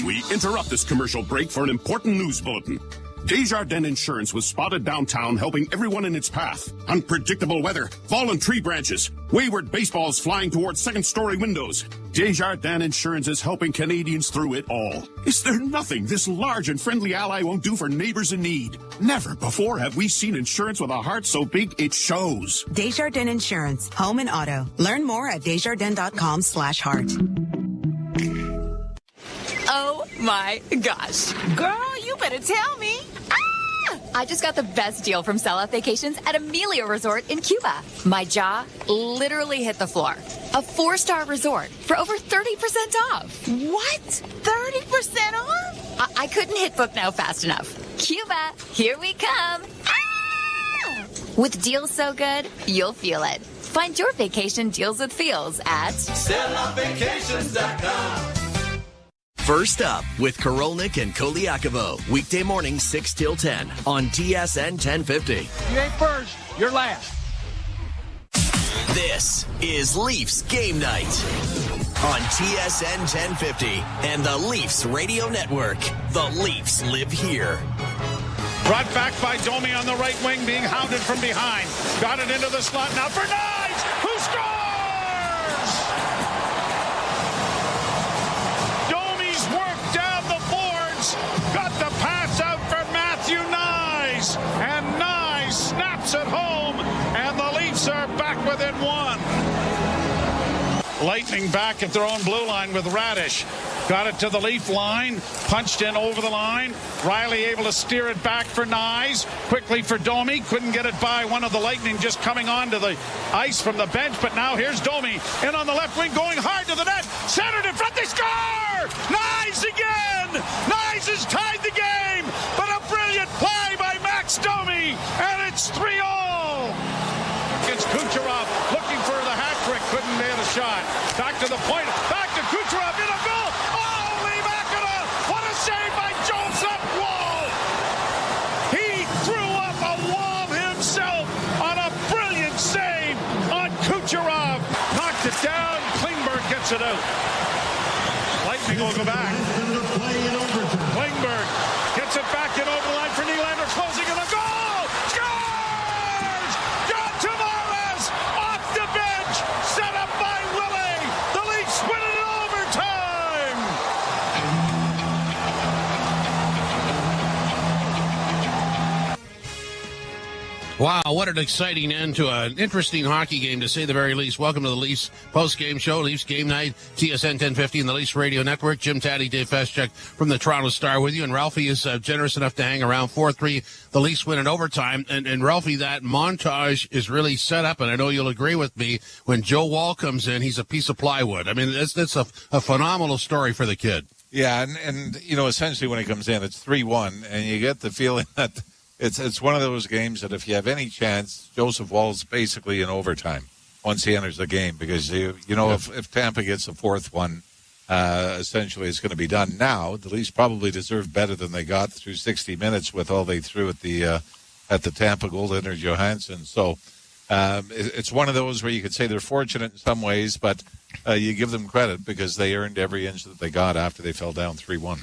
We interrupt this commercial break for an important news bulletin. Desjardins Insurance was spotted downtown helping everyone in its path. Unpredictable weather, fallen tree branches, wayward baseballs flying towards second-story windows. Desjardins Insurance is helping Canadians through it all. Is there nothing this large and friendly ally won't do for neighbors in need? Never before have we seen insurance with a heart so big it shows. Desjardins Insurance, home and auto. Learn more at desjardins.com/heart. Oh my gosh. Girl, you better tell me. I just got the best deal from Sellout Vacations at Amelia Resort in Cuba. My jaw literally hit the floor. A 4-star resort for over 30% off. What? 30% off? I couldn't hit book now fast enough. Cuba, here we come. With deals so good, you'll feel it. Find your vacation deals with feels at selloutvacations.com. First Up with Korolnik and Koliakovo. Weekday morning 6 till 10 on TSN 1050. You ain't first, you're last. This is Leafs Game Night on TSN 1050 and the Leafs Radio Network. The Leafs live here. Brought back by Domi on the right wing, being hounded from behind. Got it into the slot now for Nyes, who scores! Domi's work down the boards. Got the pass out for Matthew Nyes. And Nyes snaps it home, and the Leafs are back within one. Lightning back at their own blue line with Radish. Got it to the Leaf line, punched in over the line. Riley able to steer it back for Nyes. Quickly for Domi, couldn't get it by one of the Lightning just coming onto the ice from the bench. But now here's Domi in on the left wing, going hard to the net. Centered in front, they score! Nyes again! Nyes has tied the game, but a brilliant play by Max Domi, and it's 3-all. It's Kucherov looking for the hat trick, couldn't nail a shot. Back to the point, back to Kucherov in a goal. Holy mackerel! What a save by Joseph Woll! He threw up a wall himself on a brilliant save on Kucherov. Knocked it down. Klingberg gets it out. Lightning will go back. Klingberg gets it back in over the line for Nylander, closing in a goal. Scores! John Tavares off the bench, set up by Willie. The Leafs win it in overtime. Wow, what an exciting end to an interesting hockey game, to say the very least. Welcome to the Leafs post-game show, Leafs Game Night, TSN 1050 and the Leafs Radio Network. Jim Taddy, Dave Feschuk from the Toronto Star with you. And Ralphie is generous enough to hang around. 4-3, the Leafs win in overtime. And Ralphie, that montage is really set up, and I know you'll agree with me, when Joe Woll comes in, he's a piece of plywood. I mean, that's a phenomenal story for the kid. Yeah, and you know, essentially when he comes in, it's 3-1, and you get the feeling that it's one of those games that if you have any chance, Joseph Woll's basically in overtime once he enters the game, because if Tampa gets a fourth one, essentially it's going to be done. Now the Leafs probably deserve better than they got through 60 minutes with all they threw at the Tampa goaltender Johansson. So it's one of those where you could say they're fortunate in some ways, but you give them credit because they earned every inch that they got after they fell down 3-1.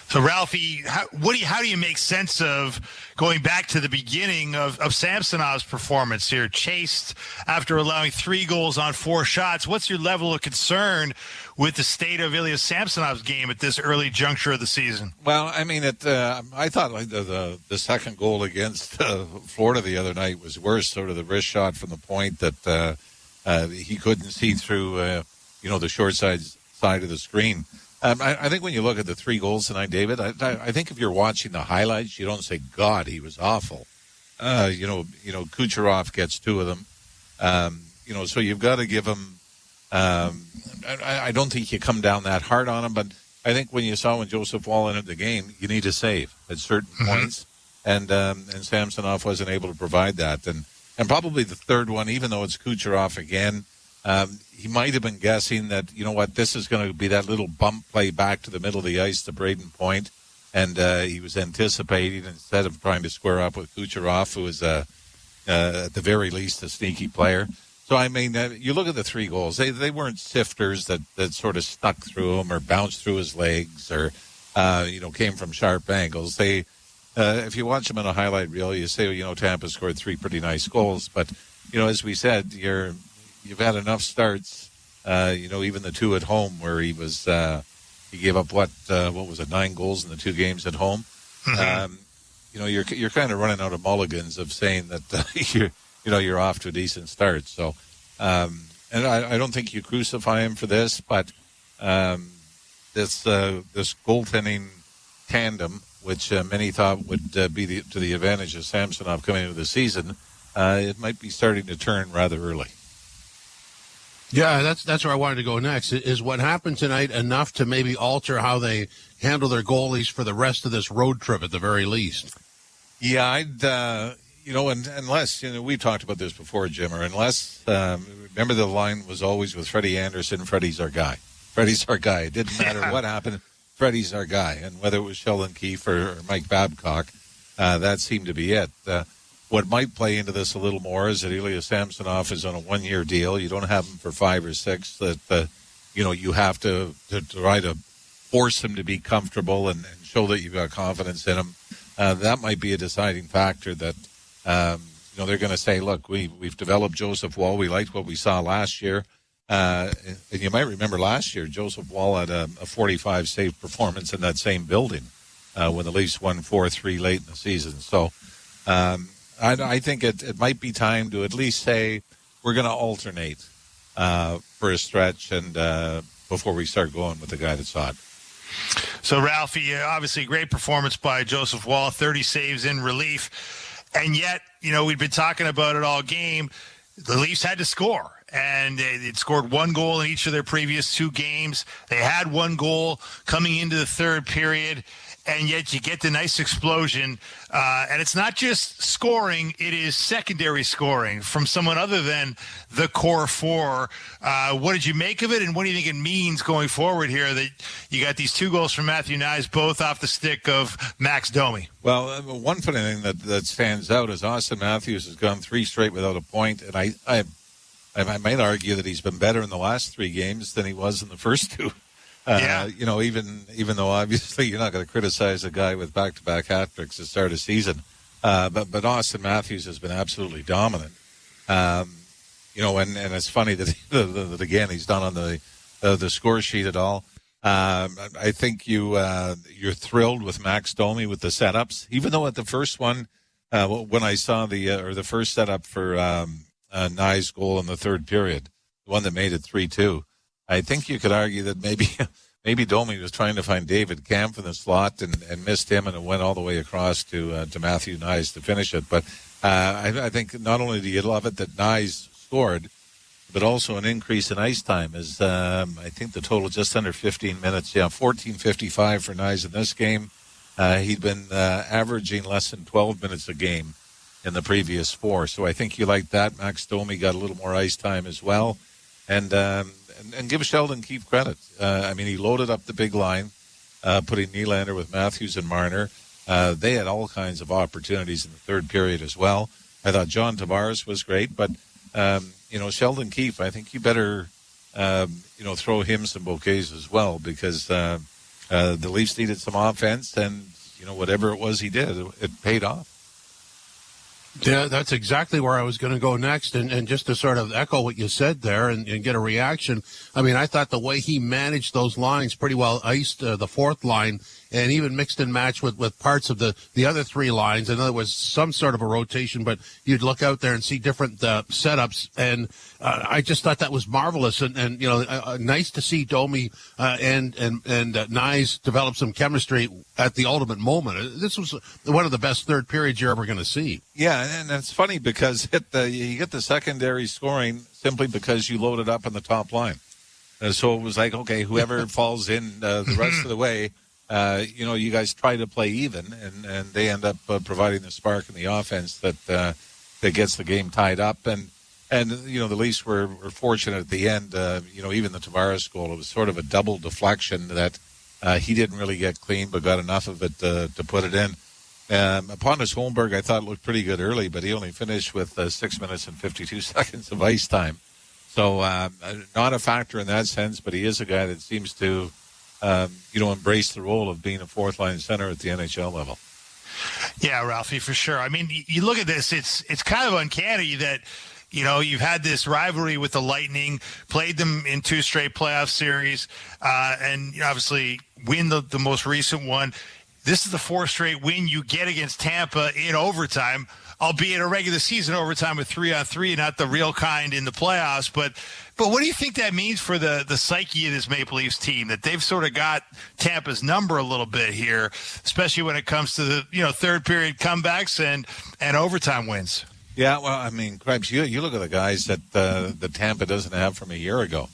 So, Ralphie, how do you make sense of going back to the beginning of Samsonov's performance here? Chased after allowing 3 goals on 4 shots. What's your level of concern with the state of Ilya Samsonov's game at this early juncture of the season? Well, I mean, I thought like the second goal against Florida the other night was worse. Sort of the wrist shot from the point that he couldn't see through, the short side of the screen. I think when you look at the 3 goals tonight, David, I think if you're watching the highlights, you don't say, God, he was awful. Kucherov gets 2 of them. So you've got to give him, I don't think you come down that hard on him, but I think when Joseph Woll entered the game, you need to save at certain points. And Samsonov wasn't able to provide that. And probably the third one, even though it's Kucherov again, he might have been guessing that, this is going to be that little bump play back to the middle of the ice to Braden Point. And he was anticipating, instead of trying to square up with Kucherov, who is, at the very least, a sneaky player. So, I mean, you look at the 3 goals. They weren't sifters that sort of stuck through him or bounced through his legs or, came from sharp angles. They if you watch them in a highlight reel, you say, Tampa scored 3 pretty nice goals. But, as we said, you've had enough starts, even the 2 at home where he gave up, what was it, 9 goals in the 2 games at home. Mm-hmm. You're kind of running out of mulligans of saying that, you're off to a decent start. So, and I don't think you crucify him for this, but this goaltending tandem, which many thought would be to the advantage of Samsonov coming into the season, it might be starting to turn rather early. Yeah, that's where I wanted to go next. Is what happened tonight enough to maybe alter how they handle their goalies for the rest of this road trip at the very least? Yeah, I'd, unless, we've talked about this before, Jim, or unless, remember the line was always with Freddie Anderson, Freddie's our guy. Freddie's our guy. It didn't matter what happened. Freddie's our guy. And whether it was Sheldon Keefe or Mike Babcock, that seemed to be it. What might play into this a little more is that Ilya Samsonov is on a 1-year deal. You don't have him for 5 or 6. That you have to try to force him to be comfortable and show that you've got confidence in him. That might be a deciding factor that they're going to say, look, we've developed Joseph Woll. We liked what we saw last year. And you might remember last year, Joseph Woll had a 45 save performance in that same building when the Leafs won 4-3 late in the season. So I think it might be time to at least say we're going to alternate for a stretch and before we start going with the guy that's hot. So, Ralphie, obviously great performance by Joseph Woll, 30 saves in relief. And yet, we've been talking about it all game. The Leafs had to score. And they'd scored 1 goal in each of their previous 2 games. They had 1 goal coming into the third period, and yet you get the nice explosion. And it's not just scoring, it is secondary scoring from someone other than the core 4. What did you make of it, and what do you think it means going forward here that you got these 2 goals from Matthew Knies, both off the stick of Max Domi? Well, one funny thing that stands out is Austin Matthews has gone 3 straight without a point, and I might argue that he's been better in the last 3 games than he was in the first 2. Even though obviously you're not going to criticize a guy with back-to-back hat tricks to start a season, but Austin Matthews has been absolutely dominant. And it's funny that again he's not on the score sheet at all. I think you're thrilled with Max Domi with the setups, even though at the first one when I saw the first setup for. Knies' goal in the third period, the one that made it 3-2. I think you could argue that maybe Domi was trying to find David Kampf in the slot and missed him, and it went all the way across to Matthew Knies to finish it. But I think not only do you love it that Knies scored, but also an increase in ice time is I think the total just under 15 minutes. Yeah, 14:55 for Knies in this game. He'd been averaging less than 12 minutes a game in the previous 4. So I think you like that. Max Domi got a little more ice time as well. And give Sheldon Keefe credit. He loaded up the big line, putting Nylander with Matthews and Marner. They had all kinds of opportunities in the third period as well. I thought John Tavares was great, but, Sheldon Keefe, I think you better, throw him some bouquets as well because the Leafs needed some offense and, whatever it was he did, it paid off. Yeah, that's exactly where I was going to go next. And just to sort of echo what you said there and get a reaction, I thought the way he managed those lines pretty well iced the 4th line and even mixed and matched with parts of the other 3 lines. In other words, some sort of a rotation, but you'd look out there and see different setups. And I just thought that was marvelous. And nice to see Domi and Knies develop some chemistry at the ultimate moment. This was one of the best third periods you're ever going to see. Yeah, and it's funny because you get the secondary scoring simply because you load it up on the top line. And so it was like, okay, whoever falls in the rest of the way, you guys try to play even, and they end up providing the spark in the offense that gets the game tied up. And the Leafs were fortunate at the end. Even the Tavares goal, it was sort of a double deflection that he didn't really get clean, but got enough of it to put it in. Pontus Holmberg, I thought, looked pretty good early, but he only finished with 6 minutes and 52 seconds of ice time. So not a factor in that sense, but he is a guy that seems to, embrace the role of being a 4th-line center at the NHL level. Yeah, Ralphie, for sure. I mean, you look at this, it's kind of uncanny that, you've had this rivalry with the Lightning, played them in 2 straight playoff series, and obviously win the most recent one. This is the 4th straight win you get against Tampa in overtime, albeit a regular season overtime with 3-on-3, not the real kind in the playoffs. But what do you think that means for the psyche of this Maple Leafs team, that they've sort of got Tampa's number a little bit here, especially when it comes to the third period comebacks and overtime wins? Yeah, well, I mean, Cripes, you look at the guys that Tampa doesn't have from a year ago.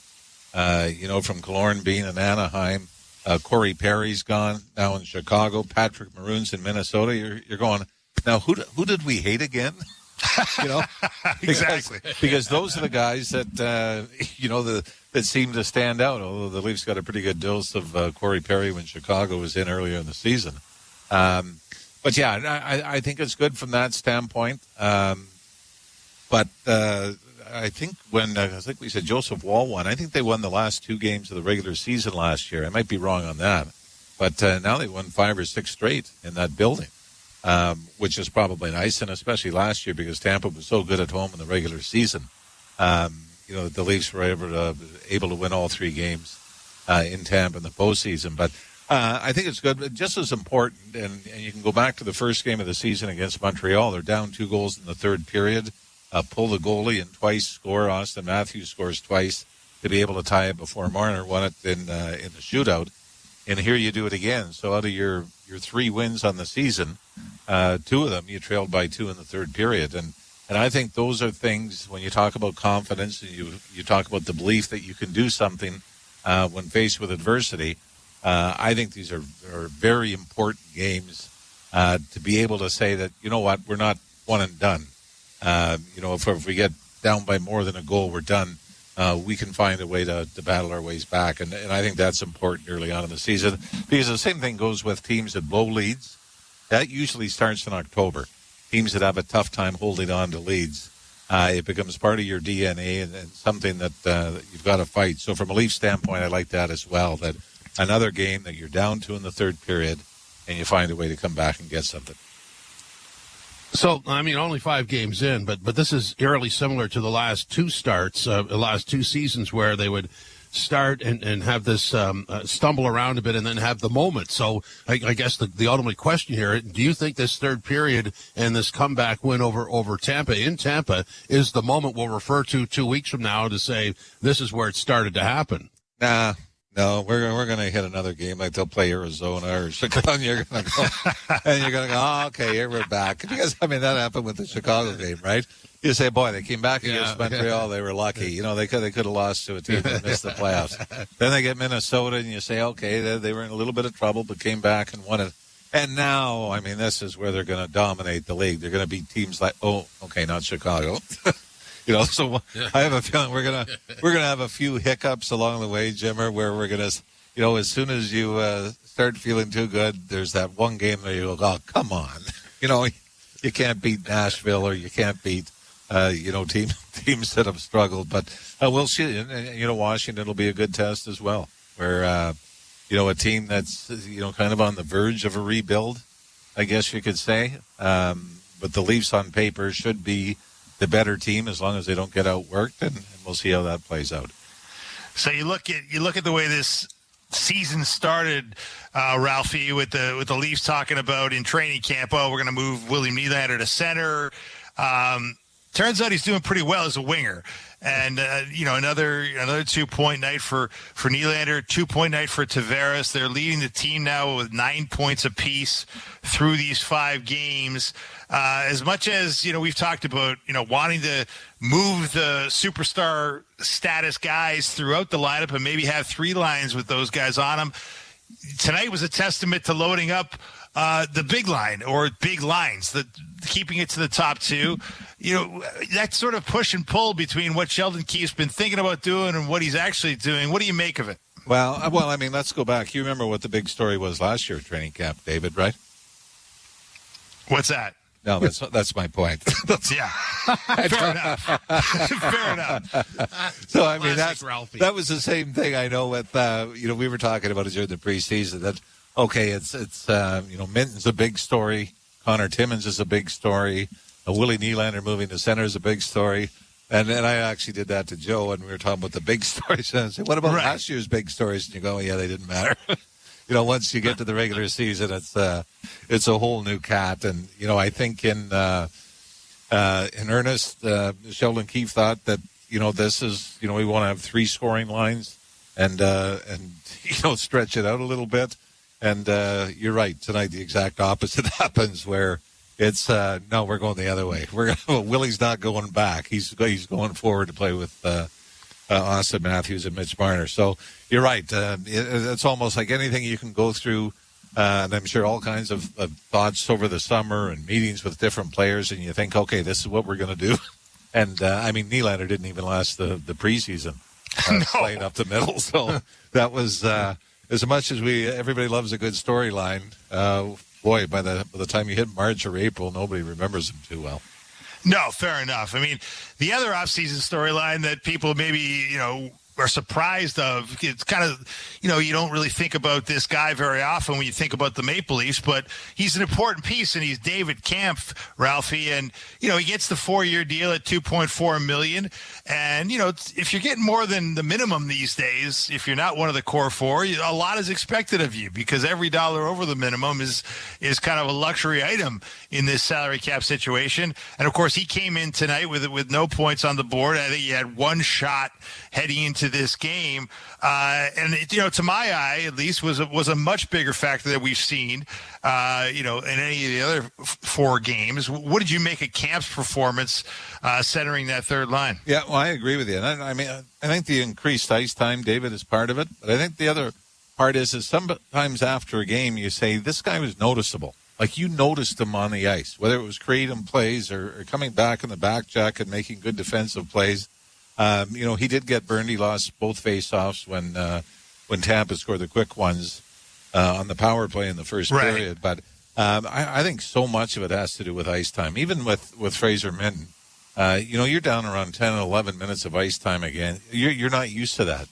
From Killorn being in Anaheim, Corey Perry's gone now in Chicago, Patrick Maroon's in Minnesota. You're going, now who did we hate again? Exactly. Because those are the guys that that seem to stand out. Although the Leafs got a pretty good dose of Corey Perry when Chicago was in earlier in the season. But yeah, I think it's good from that standpoint. But I think we said Joseph Wall won. I think they won the last 2 games of the regular season last year. I might be wrong on that, but now they won 5 or 6 straight in that building, which is probably nice, and especially last year because Tampa was so good at home in the regular season. The Leafs were able to win all 3 games in Tampa in the postseason, but. I think it's good, just as important, and you can go back to the first game of the season against Montreal. They're down 2 goals in the third period, pull the goalie and twice score. Austin Matthews scores twice to be able to tie it before Marner won it in the shootout. And here you do it again. So out of your 3 wins on the season, 2 of them you trailed by 2 in the third period. And I think those are things, when you talk about confidence and you talk about the belief that you can do something when faced with adversity, I think these are very important games to be able to say that, we're not one and done. If we get down by more than a goal, we're done. We can find a way to battle our ways back. And I think that's important early on in the season because the same thing goes with teams that blow leads. That usually starts in October. Teams that have a tough time holding on to leads. It becomes part of your DNA and something that you've got to fight. So from a Leaf standpoint, I like that as well, that another game that you're down 2 in the third period, and you find a way to come back and get something. So, I mean, only 5 games in, but this is eerily similar to the last 2 starts, the last 2 seasons where they would start and have this stumble around a bit and then have the moment. So I guess the ultimate question here, do you think this third period and this comeback win over Tampa in Tampa is the moment we'll refer to 2 weeks from now to say this is where it started to happen? Nah. No, we're going to hit another game like they'll play Arizona or Chicago. And you're going to go, oh, okay, here we're back. Because, that happened with the Chicago game, right? You say, boy, they came back against Montreal. They were lucky. They could have lost to a team that missed the playoffs. Then they get Minnesota, and you say, okay, they were in a little bit of trouble, but came back and won it. And now, this is where they're going to dominate the league. They're going to beat teams like, not Chicago. So I have a feeling we're gonna have a few hiccups along the way, Jimmer, where we're gonna, as soon as you start feeling too good, there's that one game where you go, oh, come on, you can't beat Nashville or you can't beat, teams that have struggled. But we'll see. And, Washington will be a good test as well, where a team that's kind of on the verge of a rebuild, I guess you could say. But the Leafs on paper should be the better team as long as they don't get outworked, and we'll see how that plays out. So you look at the way this season started, Ralphie, with the Leafs talking about in training camp, we're going to move William Nylander to center. Turns out he's doing pretty well as a winger. And, another 2-point night for Nylander, 2-point night for Tavares. They're leading the team now with 9 points apiece through these 5 games. As much as, we've talked about, wanting to move the superstar status guys throughout the lineup and maybe have 3 lines with those guys on them, tonight was a testament to loading up the big line or big lines, keeping it to the top 2. That sort of push and pull between what Sheldon Keefe's been thinking about doing and what he's actually doing. What do you make of it? Well, let's go back. You remember what the big story was last year at training camp, David, right? What's that? No, that's my point. Yeah. Fair enough. Fair enough. So, that was the same thing I know with, we were talking about it during the preseason that, okay, it's Minton's a big story. Connor Timmins is a big story. Willie Nylander moving to center is a big story. And I actually did that to Joe, and we were talking about the big stories. And I said, what about last year's big stories? And you go, yeah, they didn't matter. Once you get to the regular season, it's a whole new cat. And, I think in earnest, Sheldon Keefe thought that, this is, we want to have 3 scoring lines and stretch it out a little bit. And you're right. Tonight, the exact opposite happens where it's, no, we're going the other way. Willie's not going back. He's going forward to play with Austin Matthews and Mitch Marner. So you're right. It's almost like anything you can go through, and I'm sure all kinds of thoughts over the summer and meetings with different players, and you think, okay, this is what we're going to do. And, Nylander didn't even last the preseason playing up the middle. So that was as much as everybody loves a good storyline. Boy, by the time you hit March or April, nobody remembers them too well. No, fair enough. The other offseason storyline that people maybe, are surprised of, it's kind of, you don't really think about this guy very often when you think about the Maple Leafs, but he's an important piece, and he's David Kampf, Ralphie, and, he gets the 4-year deal at $2.4 million, and, if you're getting more than the minimum these days, if you're not one of the core 4, a lot is expected of you, because every dollar over the minimum is kind of a luxury item in this salary cap situation. And of course, he came in tonight with no points on the board. I think he had 1 shot heading into this game, and to my eye, at least, was a much bigger factor that we've seen, in any of the other 4 games. What did you make of Camp's performance, centering that third line? Yeah, well, I agree with you. And I think the increased ice time, David, is part of it. But I think the other part is sometimes after a game, you say this guy was noticeable. Like, you noticed him on the ice, whether it was creating plays or coming back in the back check and making good defensive plays. He did get burned. He lost both faceoffs when Tampa scored the quick ones on the power play in the first period. But I think so much of it has to do with ice time. Even with Fraser Minton, you're down around 10 and 11 minutes of ice time again. You're not used to that.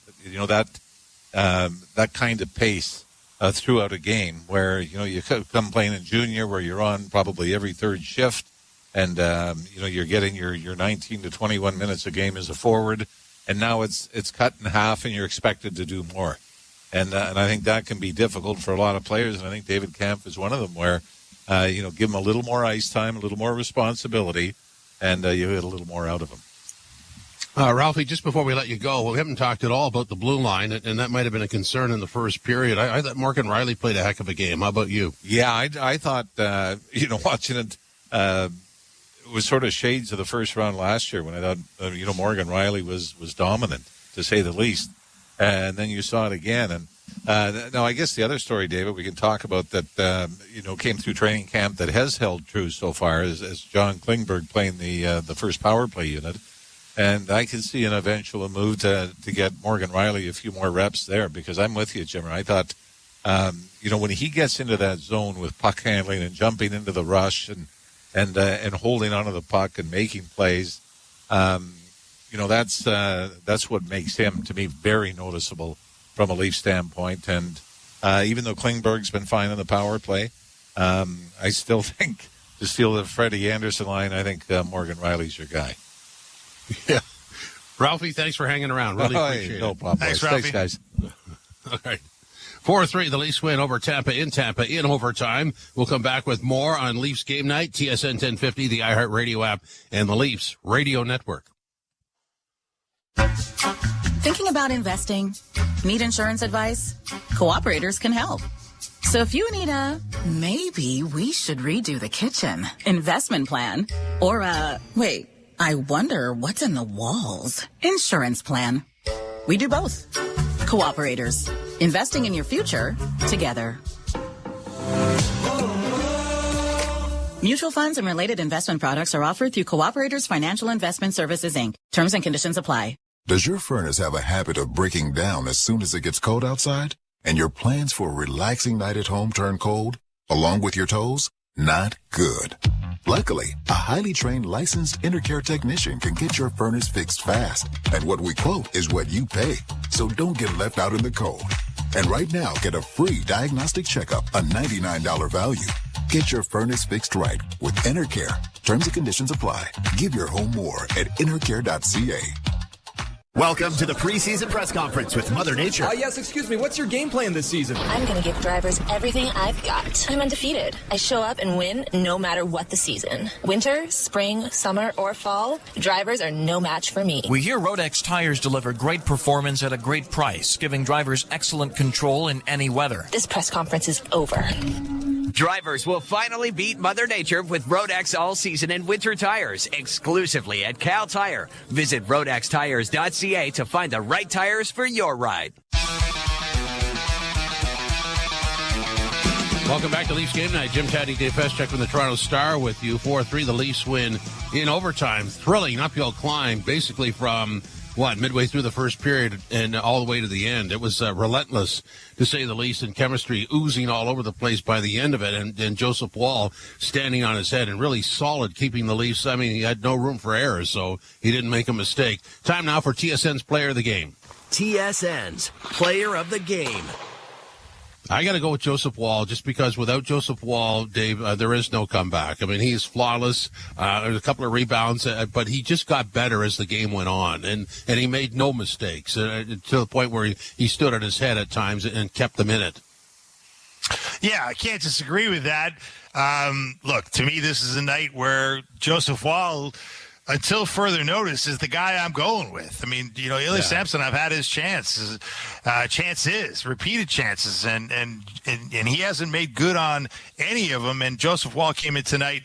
That kind of pace throughout a game where, you come playing in junior where you're on probably every third shift. And, you're getting your 19 to 21 minutes a game as a forward. And now it's cut in half and you're expected to do more. And I think that can be difficult for a lot of players. And I think David Kampf is one of them where, give him a little more ice time, a little more responsibility, and you get a little more out of him. Ralphie, just before we let you go, we haven't talked at all about the blue line, and that might have been a concern in the first period. I thought Morgan Rielly played a heck of a game. How about you? Yeah, I thought, watching it, it was sort of shades of the first round last year when I thought, Morgan Rielly was dominant, to say the least. And then you saw it again. And now I guess the other story, David, we can talk about that, came through training camp that has held true so far is John Klingberg playing the first power play unit. And I can see an eventual move to get Morgan Rielly a few more reps there, because I'm with you, Jimmer. I thought, when he gets into that zone with puck handling and jumping into the rush and holding onto the puck and making plays, that's what makes him, to me, very noticeable from a Leaf standpoint. And even though Klingberg's been fine on the power play, I still think, to steal the Freddie Anderson line, I think Morgan Rielly's your guy. Yeah. Ralphie, thanks for hanging around. Really appreciate it. No problem. Thanks, Ralphie. Thanks, guys. All right. 4-3, the Leafs win over Tampa in overtime. We'll come back with more on Leafs Game Night, TSN 1050, the iHeartRadio app, and the Leafs Radio Network. Thinking about investing? Need insurance advice? Cooperators can help. So if you need maybe we should redo the kitchen investment plan, or wait, I wonder what's in the walls insurance plan. We do both. Cooperators. Investing in your future together. Mutual funds and related investment products are offered through Cooperators Financial Investment Services, Inc. Terms and conditions apply. Does your furnace have a habit of breaking down as soon as it gets cold outside? And your plans for a relaxing night at home turn cold, along with your toes? Not good. Luckily, a highly trained licensed Intercare technician can get your furnace fixed fast. And what we quote is what you pay. So don't get left out in the cold. And right now, get a free diagnostic checkup, a $99 value. Get your furnace fixed right with Enercare. Terms and conditions apply. Give your home more at enercare.ca. Welcome to the preseason press conference with Mother Nature. Yes, excuse me. What's your game plan this season? I'm going to give drivers everything I've got. I'm undefeated. I show up and win no matter what the season. Winter, spring, summer, or fall, drivers are no match for me. We hear Rodex tires deliver great performance at a great price, giving drivers excellent control in any weather. This press conference is over. Drivers will finally beat Mother Nature with Rodex all-season and winter tires exclusively at Cal Tire. Visit rodextires.ca to find the right tires for your ride. Welcome back to Leafs Game Night. Jim Taddy, Dave Feschuk from the Toronto Star with you. 4-3, the Leafs win in overtime. Thrilling uphill climb, basically from midway through the first period and all the way to the end. It was relentless, to say the least, and chemistry oozing all over the place by the end of it. And Joseph Woll standing on his head and really solid, keeping the Leafs. I mean, he had no room for errors, so he didn't make a mistake. Time now for TSN's Player of the Game. TSN's Player of the Game. I got to go with Joseph Woll, just because without Joseph Woll, Dave, there is no comeback. I mean, he's flawless. There's a couple of rebounds, but he just got better as the game went on, and he made no mistakes to the point where he stood on his head at times and kept them in it. Yeah, I can't disagree with that. Look, to me, this is a night where Joseph Woll, until further notice, is the guy I'm going with. I mean, Ilya Samsonov had his chances, repeated chances, and he hasn't made good on any of them. And Joseph Woll came in tonight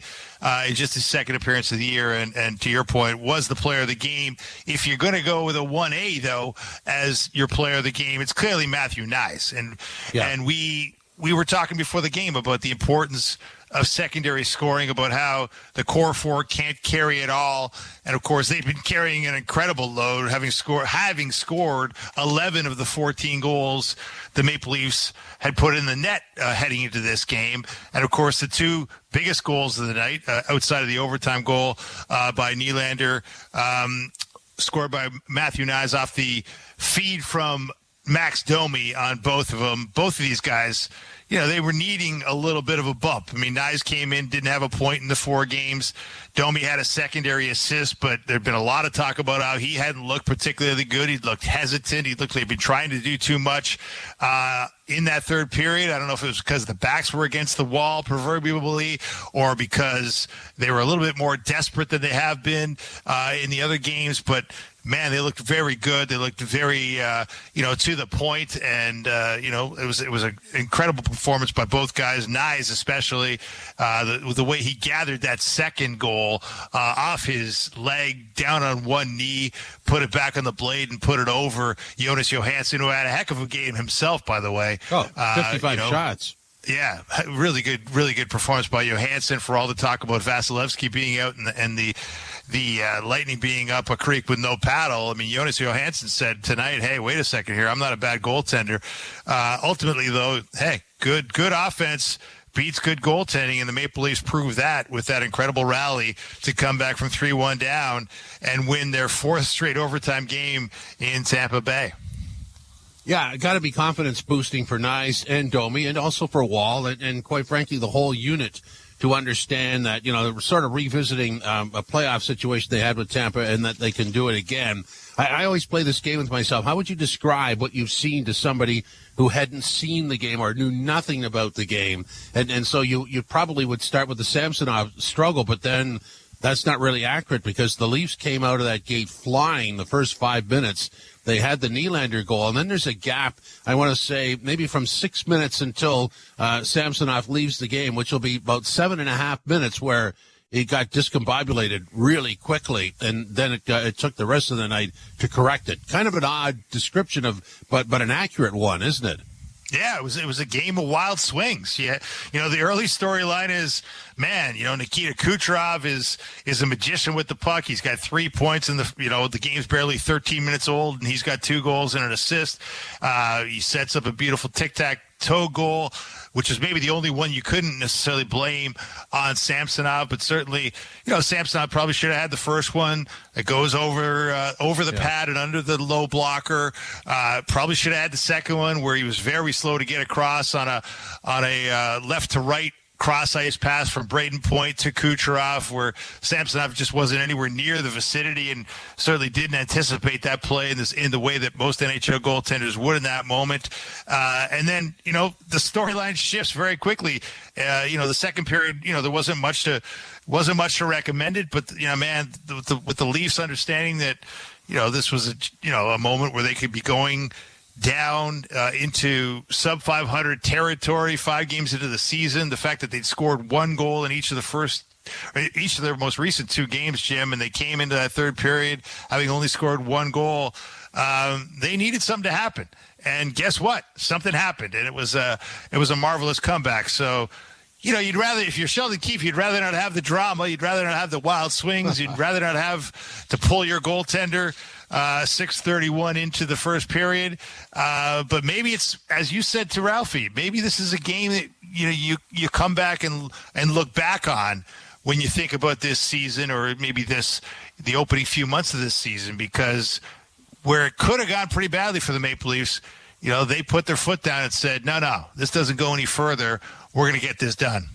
in just his second appearance of the year, and to your point, was the player of the game. If you're going to go with a 1A, though, as your player of the game, it's clearly Matthew Knies. And we were talking before the game about the importance of secondary scoring, about how the core four can't carry it all. And of course, they've been carrying an incredible load, having scored 11 of the 14 goals the Maple Leafs had put in the net heading into this game. And of course, the two biggest goals of the night, outside of the overtime goal by Nylander, scored by Matthew Knies off the feed from Max Domi on both of them. Both of these guys, they were needing a little bit of a bump. I mean, Knies came in, didn't have a point in the 4 games. Domi had a secondary assist, but there'd been a lot of talk about how he hadn't looked particularly good. He looked hesitant. He looked like he'd been trying to do too much in that third period. I don't know if it was because the backs were against the wall, proverbially, or because they were a little bit more desperate than they have been in the other games. But man, they looked very good. They looked very, to the point, and it was an incredible performance by both guys. Knies, especially, the way he gathered that second goal off his leg, down on one knee, put it back on the blade, and put it over Jonas Johansson, who had a heck of a game himself, by the way. 55 shots. Yeah, really good performance by Johansson, for all the talk about Vasilevsky being out and the Lightning being up a creek with no paddle. I mean, Jonas Johansson said tonight, hey, wait a second here, I'm not a bad goaltender. Ultimately, though, hey, good offense beats good goaltending, and the Maple Leafs proved that with that incredible rally to come back from 3-1 down and win their 4th straight overtime game in Tampa Bay. Yeah, got to be confidence boosting for Knies and Domi, and also for Woll, and quite frankly, the whole unit, to understand that, they're sort of revisiting a playoff situation they had with Tampa, and that they can do it again. I always play this game with myself. How would you describe what you've seen to somebody who hadn't seen the game or knew nothing about the game? And so you probably would start with the Samsonov struggle, but then that's not really accurate, because the Leafs came out of that gate flying the first 5 minutes. They had the Nylander goal, and then there's a gap, I want to say, maybe from 6 minutes until Samsonov leaves the game, which will be about 7.5 minutes, where it got discombobulated really quickly, and then it took the rest of the night to correct it. Kind of an odd description but an accurate one, isn't it? Yeah, it was a game of wild swings. Yeah, the early storyline is, man, Nikita Kucherov is a magician with the puck. He's got 3 points in the game's barely 13 minutes old, and he's got 2 goals and an assist. He sets up a beautiful tic-tac-toe goal, which is maybe the only one you couldn't necessarily blame on Samsonov, but certainly, Samsonov probably should have had the first one. It goes over the pad and under the low blocker. Probably should have had the second one, where he was very slow to get across on a left to right cross-ice pass from Braden Point to Kucherov where Samsonov just wasn't anywhere near the vicinity and certainly didn't anticipate that play in the way that most NHL goaltenders would in that moment. And then, the storyline shifts very quickly. The second period, there wasn't much to recommend it, but, with the Leafs understanding that, this was a moment where they could be going down into sub-500 territory 5 games into the season. The fact that they'd scored 1 goal in each of their most recent 2 games, Jim, and they came into that third period having only scored 1 goal. They needed something to happen, and guess what? Something happened, and it was a marvelous comeback. So, you'd rather, if you're Sheldon Keefe, you'd rather not have the drama. You'd rather not have the wild swings. You'd rather not have to pull your goaltender 6:31 into the first period. But maybe it's, as you said to Ralphie, maybe this is a game that, you come back and look back on when you think about this season, or maybe the opening few months of this season, because where it could have gone pretty badly for the Maple Leafs, they put their foot down and said, no, this doesn't go any further. We're going to get this done.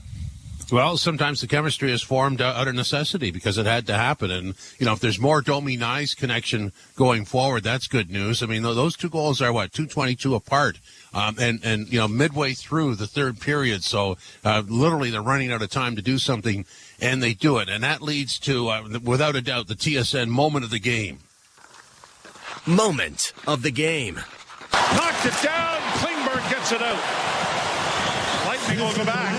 Well, sometimes the chemistry is formed out of necessity because it had to happen. And, if there's more Domi-Nyes connection going forward, that's good news. I mean, those 2 goals are, 2:22 apart. And midway through the third period. So literally they're running out of time to do something, and they do it. And that leads to, without a doubt, the TSN moment of the game. Moment of the game. Knocked it down. Klingberg gets it out. Lightning will go back.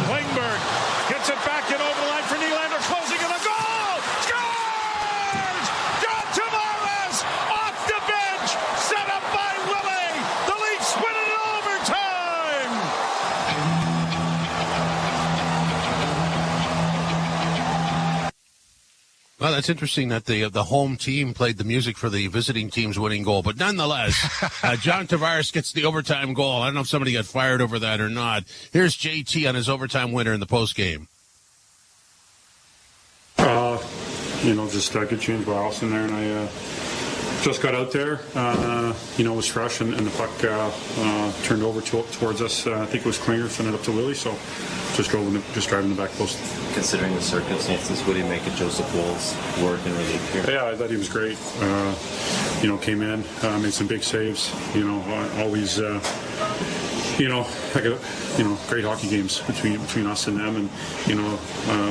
Klingberg gets it back in over the line for Nylander, closing in a goal. Scores! John Tavares off the bench, set up by Willie. The Leafs win it in overtime. Well, that's interesting that the home team played the music for the visiting team's winning goal. But nonetheless, John Tavares gets the overtime goal. I don't know if somebody got fired over that or not. Here's JT on his overtime winner in the postgame. Just good change by Austin there, and I just got out there. It was fresh, and the puck turned over towards us. I think it was Klinger, sent it up to Willie, so just driving the back post. Considering the circumstances, what do you make of Joseph Woll's work in relief here? Yeah, I thought he was great. Came in, made some big saves. Always, great hockey games between us and them, and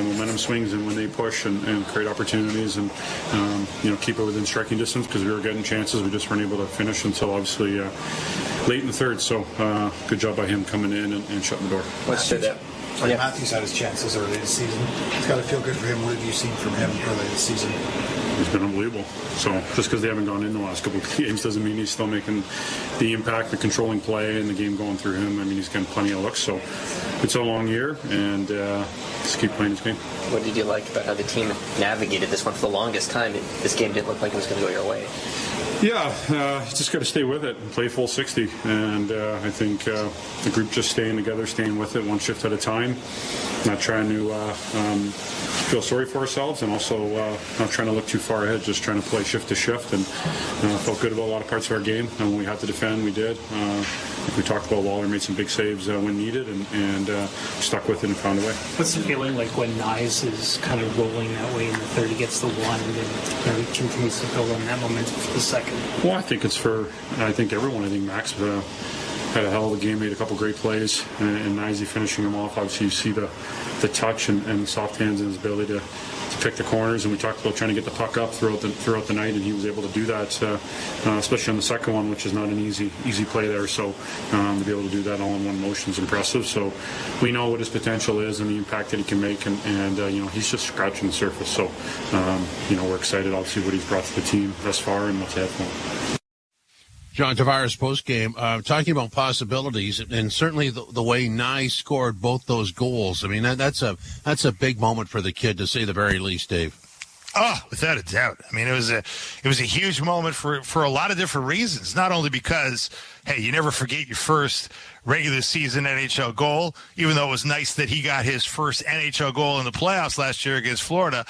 momentum swings and when they push and create opportunities and keep it within striking distance because we were getting chances. We just weren't able to finish until obviously late in the third. So good job by him coming in and shutting the door. Matthews had his chances early this season. It's got to feel good for him. What have you seen from him early this season? He's been unbelievable. So just because they haven't gone in the last couple of games doesn't mean he's still making the impact, the controlling play, and the game going through him. I mean, he's getting plenty of looks. So it's a long year, and just keep playing his game. What did you like about how the team navigated this one for the longest time? This game didn't look like it was going to go your way. Yeah, just got to stay with it and play full 60. And I think the group just staying together, staying with it one shift at a time, not trying to feel sorry for ourselves, and also not trying to look too far ahead, just trying to play shift to shift. And felt good about a lot of parts of our game. And when we had to defend, we did. We talked about Waller, made some big saves when needed, and stuck with it and found a way. What's the feeling like when Nyes is kind of rolling that way in the third? He gets the one, and then he continues to build on that momentum for the second. Well, I think it's everyone. I think Max had a hell of a game, made a couple great plays, and Nyes finishing them off. Obviously, you see the touch and soft hands and his ability to pick the corners, and we talked about trying to get the puck up throughout the night, and he was able to do that, especially on the second one, which is not an easy play there. So to be able to do that all in one motion is impressive. So we know what his potential is and the impact that he can make, and he's just scratching the surface. So we're excited, obviously, what he's brought to the team thus far and what's ahead for him. John Tavares postgame, talking about possibilities, and certainly the way Nye scored both those goals. I mean, that's a big moment for the kid, to say the very least, Dave. Oh, without a doubt. I mean, it was a huge moment for a lot of different reasons. Not only because, hey, you never forget your first regular season NHL goal, even though it was nice that he got his first NHL goal in the playoffs last year against Florida.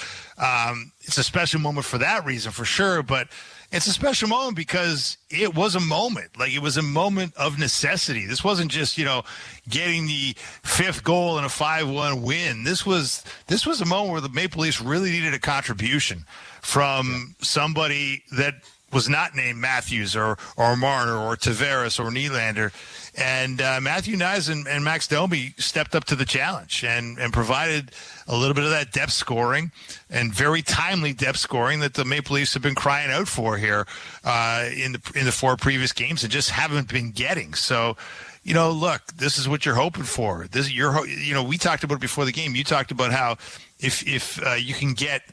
It's a special moment for that reason, for sure, but it's a special moment because it was a moment. Like, it was a moment of necessity. This wasn't just, getting the 5th goal in a 5-1 win. This was a moment where the Maple Leafs really needed a contribution from somebody that was not named Matthews or Marner or Tavares or Nylander. And Matthew Knies and Max Domi stepped up to the challenge and provided a little bit of that depth scoring and very timely depth scoring that the Maple Leafs have been crying out for here in the 4 previous games and just haven't been getting. So, look, this is what you're hoping for. We talked about it before the game. You talked about how if you can get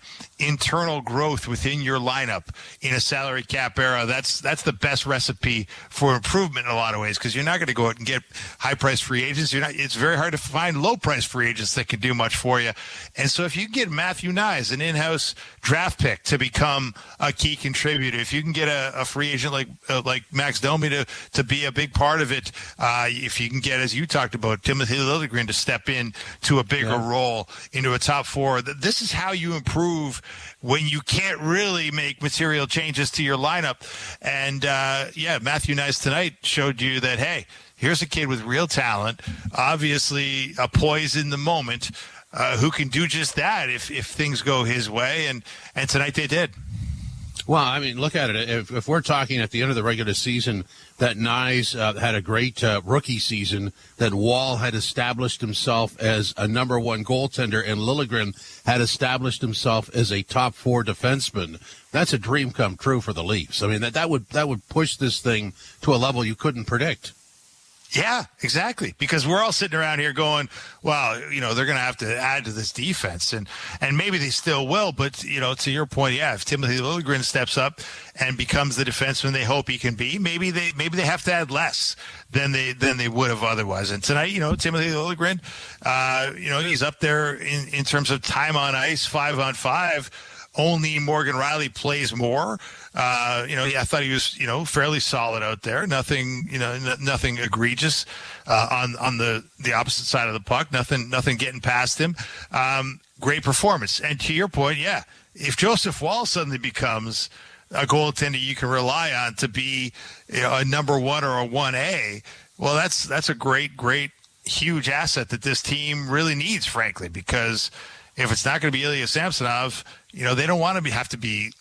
internal growth within your lineup in a salary cap era, that's the best recipe for improvement in a lot of ways, because you're not going to go out and get high-priced free agents. It's very hard to find low-priced free agents that can do much for you. And so if you get Matthew Knies, an in-house draft pick, to become a key contributor, if you can get a free agent like Max Domi to be a big part of it, if you can get, as you talked about, Timothy Liljegren to step in to a bigger role into a top 4, this is how you improve when you can't really make material changes to your lineup. And, Matthew Knies tonight showed you that, hey, here's a kid with real talent, obviously a poise in the moment, who can do just that if things go his way. And tonight they did. Well, I mean, look at it. If we're talking at the end of the regular season that Knies had a great rookie season, that Wall had established himself as a number 1 goaltender, and Liljegren had established himself as a top 4 defenseman, that's a dream come true for the Leafs. I mean, that would push this thing to a level you couldn't predict. Yeah, exactly. Because we're all sitting around here going, well, they're going to have to add to this defense. And maybe they still will. But, to your point, if Timothy Liljegren steps up and becomes the defenseman they hope he can be, maybe they have to add less than they would have otherwise. And tonight, Timothy Liljegren, he's up there in terms of time on ice, 5-on-5. Only Morgan Riley plays more. I thought he was, fairly solid out there. Nothing egregious on the opposite side of the puck. Nothing getting past him. Great performance. And to your point, if Joseph Wall suddenly becomes a goaltender you can rely on to be a number 1 or a 1A, well, that's a great, huge asset that this team really needs, frankly, because if it's not going to be Ilya Samsonov, they don't want to have to be,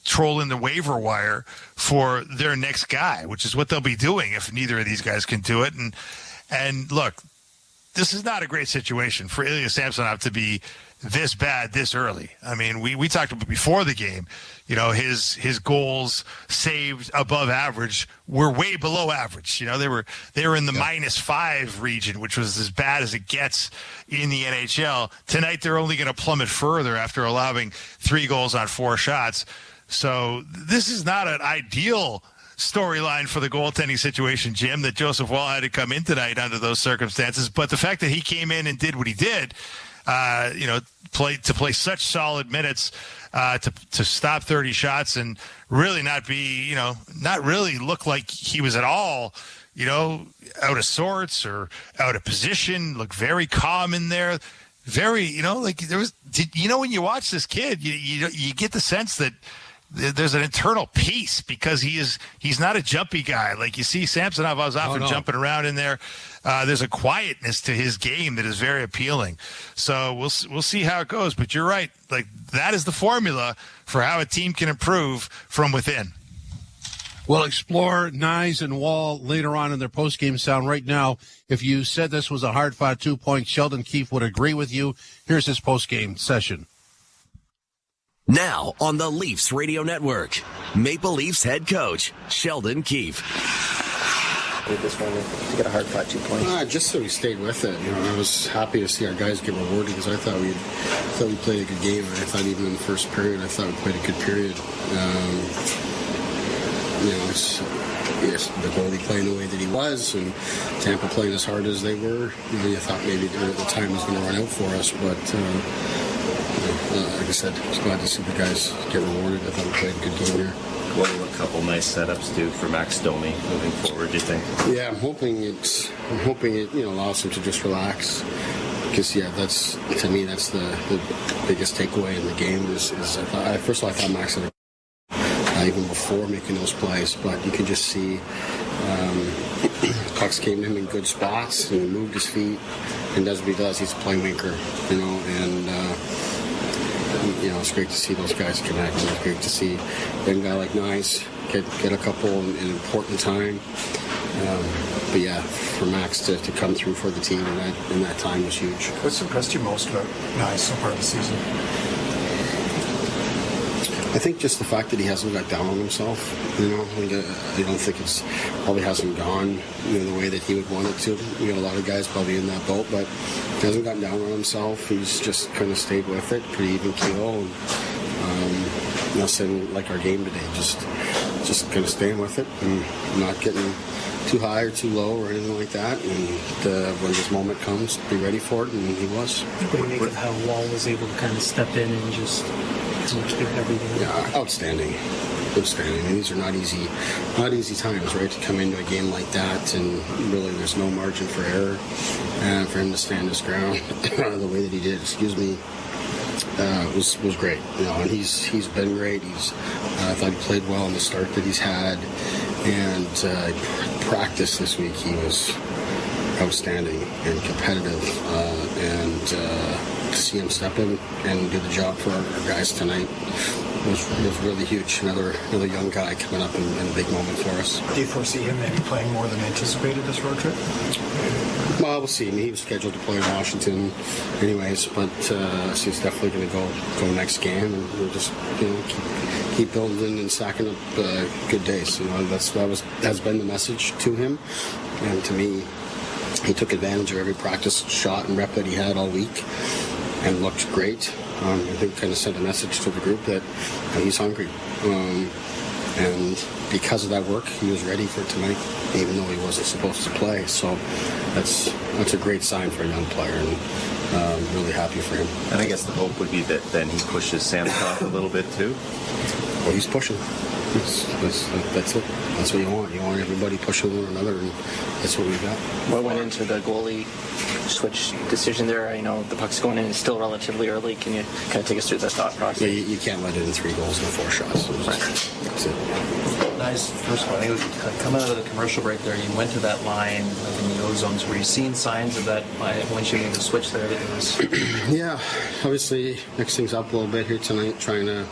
trolling the waiver wire for their next guy, which is what they'll be doing if neither of these guys can do it. And look, this is not a great situation for Ilya Samsonov to be this bad this early. I mean, we talked about before the game, his goals saved above average were way below average. They were in the -5 region, which was as bad as it gets in the NHL. Tonight, they're only going to plummet further after allowing 3 goals on 4 shots. So this is not an ideal storyline for the goaltending situation, Jim, that Joseph Wall had to come in tonight under those circumstances. But the fact that he came in and did what he did, play such solid minutes, to stop 30 shots and really not be, not really look like he was at all, out of sorts or out of position, look very calm in there. Very, when you watch this kid, you get the sense that there's an internal peace because he's not a jumpy guy. Like you see Samsonov was often jumping around in there. There's a quietness to his game that is very appealing. So we'll see how it goes. But you're right. Like that is the formula for how a team can improve from within. We'll explore Knies and Wall later on in their postgame sound. Right now, if you said this was a hard-fought 2-point, Sheldon Keefe would agree with you. Here's his postgame session. Now on the Leafs Radio Network, Maple Leafs head coach Sheldon Keefe. This one to get a hard-fought 2 points. Just so we stayed with it. I was happy to see our guys get rewarded because I thought we played a good game. And I thought even in the first period, I thought we played a good period. Yes, the goalie playing the way that he was, and Tampa playing as hard as they were. You thought maybe the time was going to run out for us, but like I said, I was glad to see the guys get rewarded. I thought we played a good game here. What will a couple nice setups do for Max Domi moving forward, do you think? Yeah, I'm hoping it allows him to just relax. Because that's the biggest takeaway in the game is first of all I thought Max had even before making those plays. But you could just see pucks came to him in good spots, and he moved his feet, and does what he does. He's a playmaker, and it's great to see those guys connect. It's great to see a guy like Nice get a couple in an important time. But yeah, for Max to come through for the team in that time was huge. What's impressed you most about Nice so far this season? I think just the fact that he hasn't got down on himself. I don't think it's probably hasn't gone the way that he would want it to. We got a lot of guys probably in that boat, but he hasn't gotten down on himself. He's just kind of stayed with it, pretty even keel. And nothing like our game today, just kind of staying with it and not getting too high or too low or anything like that. And when this moment comes, be ready for it, and he was. What do you make of how Wall was able to kind of step in and just give everything? Yeah, outstanding. I mean, these are not easy times, right? To come into a game like that, and really, there's no margin for error, and for him to stand his ground the way that he did. Was great. And he's been great. I thought he played well in the start that he's had, and practice this week he was outstanding and competitive, and to see him step in and do the job for our guys tonight was really huge. Another young guy coming up in a big moment for us. Do you foresee him maybe playing more than anticipated this road trip? Well, we'll see. I mean, he was scheduled to play in Washington anyways, but so he's definitely going to go next game, and we'll just keep building and stacking up good days. That's been the message to him, and to me, he took advantage of every practice shot and rep that he had all week, and looked great. I think kind of sent a message to the group that he's hungry. And because of that work, he was ready for tonight, even though he wasn't supposed to play. So that's a great sign for a young player, and really happy for him. And I guess the hope would be that then he pushes Samsonov a little bit too. Well, he's pushing. That's it. That's what you want. You want everybody pushing one another, and that's what we've got. What went into the goalie switch decision there? I know the puck's going in. It's still relatively early. Can you kind of take us through that thought process? Yeah, you can't let it in 3 goals and 4 shots. That's it. Nice. First of all, I think it was coming out of the commercial break there. You went to that line like in the O-zones. Were you seeing signs of that once you made the switch there? That it was... Yeah, obviously mix things up a little bit here tonight, trying to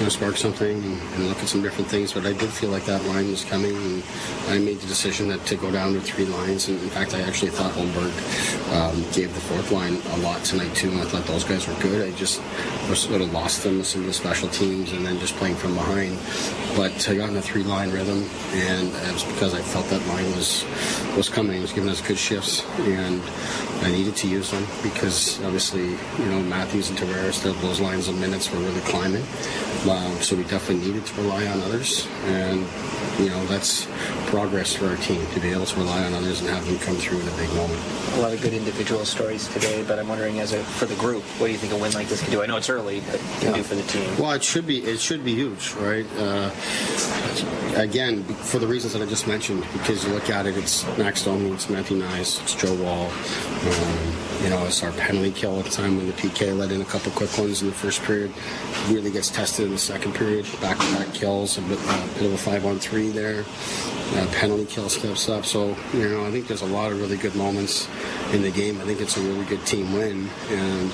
spark something and look at some different things. But I did feel like that line was coming, and I made the decision to go down to 3 lines. And in fact, I actually thought Holmberg gave the 4th line a lot tonight too, and I thought those guys were good. I just sort of lost them with some of the special teams and then just playing from behind. But I got in a 3-line rhythm, and it was because I felt that line was coming. It was giving us good shifts, and I needed to use them because obviously, Matthews and Tavares, those lines of minutes were really climbing. So we definitely needed to rely on others, and that's progress for our team, to be able to rely on others and have them come through in a big moment. A lot of good individual stories today, but I'm wondering, for the group, what do you think a win like this can do? I know it's early, but can do for the team. Well, it should be huge, right? Again, for the reasons that I just mentioned, because you look at it, it's Max Domi, it's Matthew Nice, it's Joe Wall. It's our penalty kill at the time when the PK let in a couple quick ones in the first period. Really gets tested in the second period. Back-to-back kills, a bit of a 5-on-3 there. Penalty kill steps up. So, I think there's a lot of really good moments in the game. I think it's a really good team win. And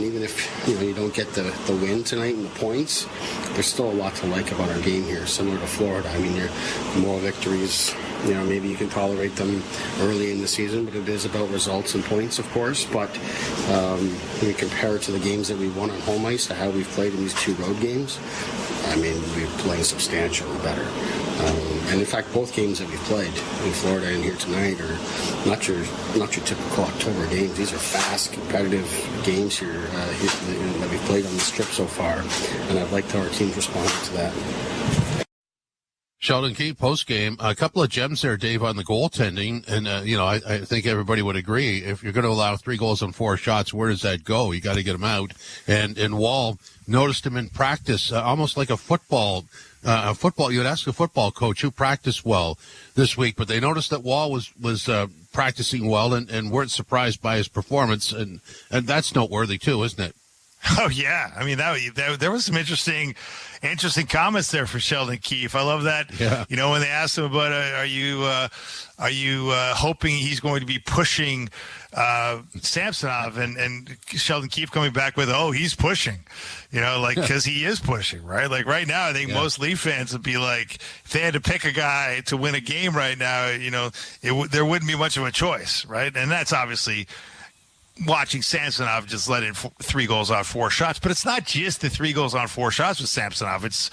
even if, you don't get the win tonight and the points, there's still a lot to like about our game here, similar to Florida. I mean, your moral victories, maybe you can tolerate them early in the season, but it is about results and points, of course. But when you compare it to the games that we won on home ice to how we've played in these 2 road games, I mean, we're playing substantially better. And in fact, both games that we've played in Florida and here tonight are not your typical October games. These are fast, competitive games here that we've played on the strip so far, and I've liked how our team's responded to that. Sheldon Keefe, post-game, a couple of gems there, Dave, on the goaltending. And, I think everybody would agree. If you're going to allow 3 goals on 4 shots, where does that go? You got to get them out. And Wall noticed him in practice, almost like a football. You'd ask a football coach who practiced well this week, but they noticed that Wall was practicing well and weren't surprised by his performance. And that's noteworthy, too, isn't it? Oh yeah, I mean that there was some interesting comments there for Sheldon Keefe. I love that. Yeah. You know, when they asked him about are you hoping he's going to be pushing Samsonov, and Sheldon Keefe coming back with, oh, he's pushing, you know, like, because he is pushing, right? Like right now, I think most Leaf fans would be like, if they had to pick a guy to win a game right now, you know, there wouldn't be much of a choice, right? And that's obviously watching Samsonov just let in 3 goals on 4 shots, but it's not just the 3 goals on 4 shots with Samsonov. It's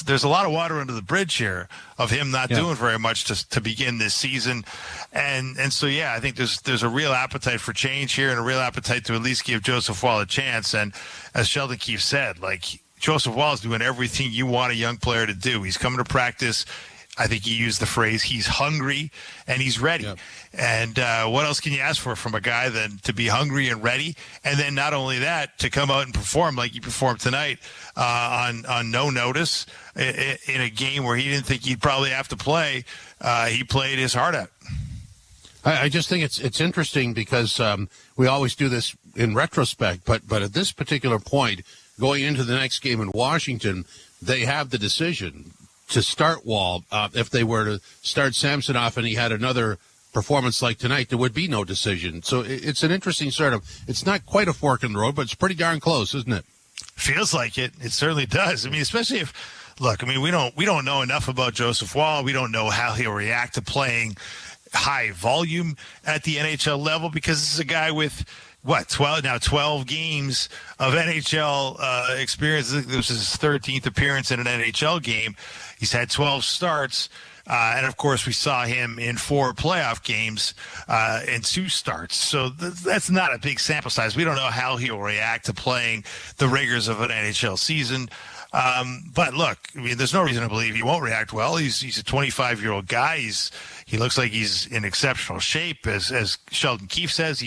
there's a lot of water under the bridge here of him not doing very much to begin this season, and so I think there's a real appetite for change here and a real appetite to at least give Joseph Woll a chance. And as Sheldon Keefe said, like, Joseph Woll is doing everything you want a young player to do. He's coming to practice. I think he used the phrase, he's hungry and he's ready. Yep. And what else can you ask for from a guy than to be hungry and ready? And then not only that, to come out and perform like he performed tonight on no notice in a game where he didn't think he'd probably have to play. He played his heart out. I just think it's interesting because we always do this in retrospect, but at this particular point, going into the next game in Washington, they have the decision to start Woll. If they were to start Samsonov and he had another performance like tonight, there would be no decision. So it's an interesting it's not quite a fork in the road, but it's pretty darn close, isn't it? Feels like it. It certainly does. I mean, especially we don't know enough about Joseph Woll. We don't know how he'll react to playing high volume at the NHL level, because this is a guy with 12 games of NHL experience. This is his 13th appearance in an NHL game. He's had 12 starts, and of course we saw him in 4 playoff games and 2 starts. So that's not a big sample size. We don't know how he'll react to playing the rigors of an NHL season. But look, I mean, there's no reason to believe he won't react well. He's a 25-year-old guy. He looks like he's in exceptional shape. As Sheldon Keefe says,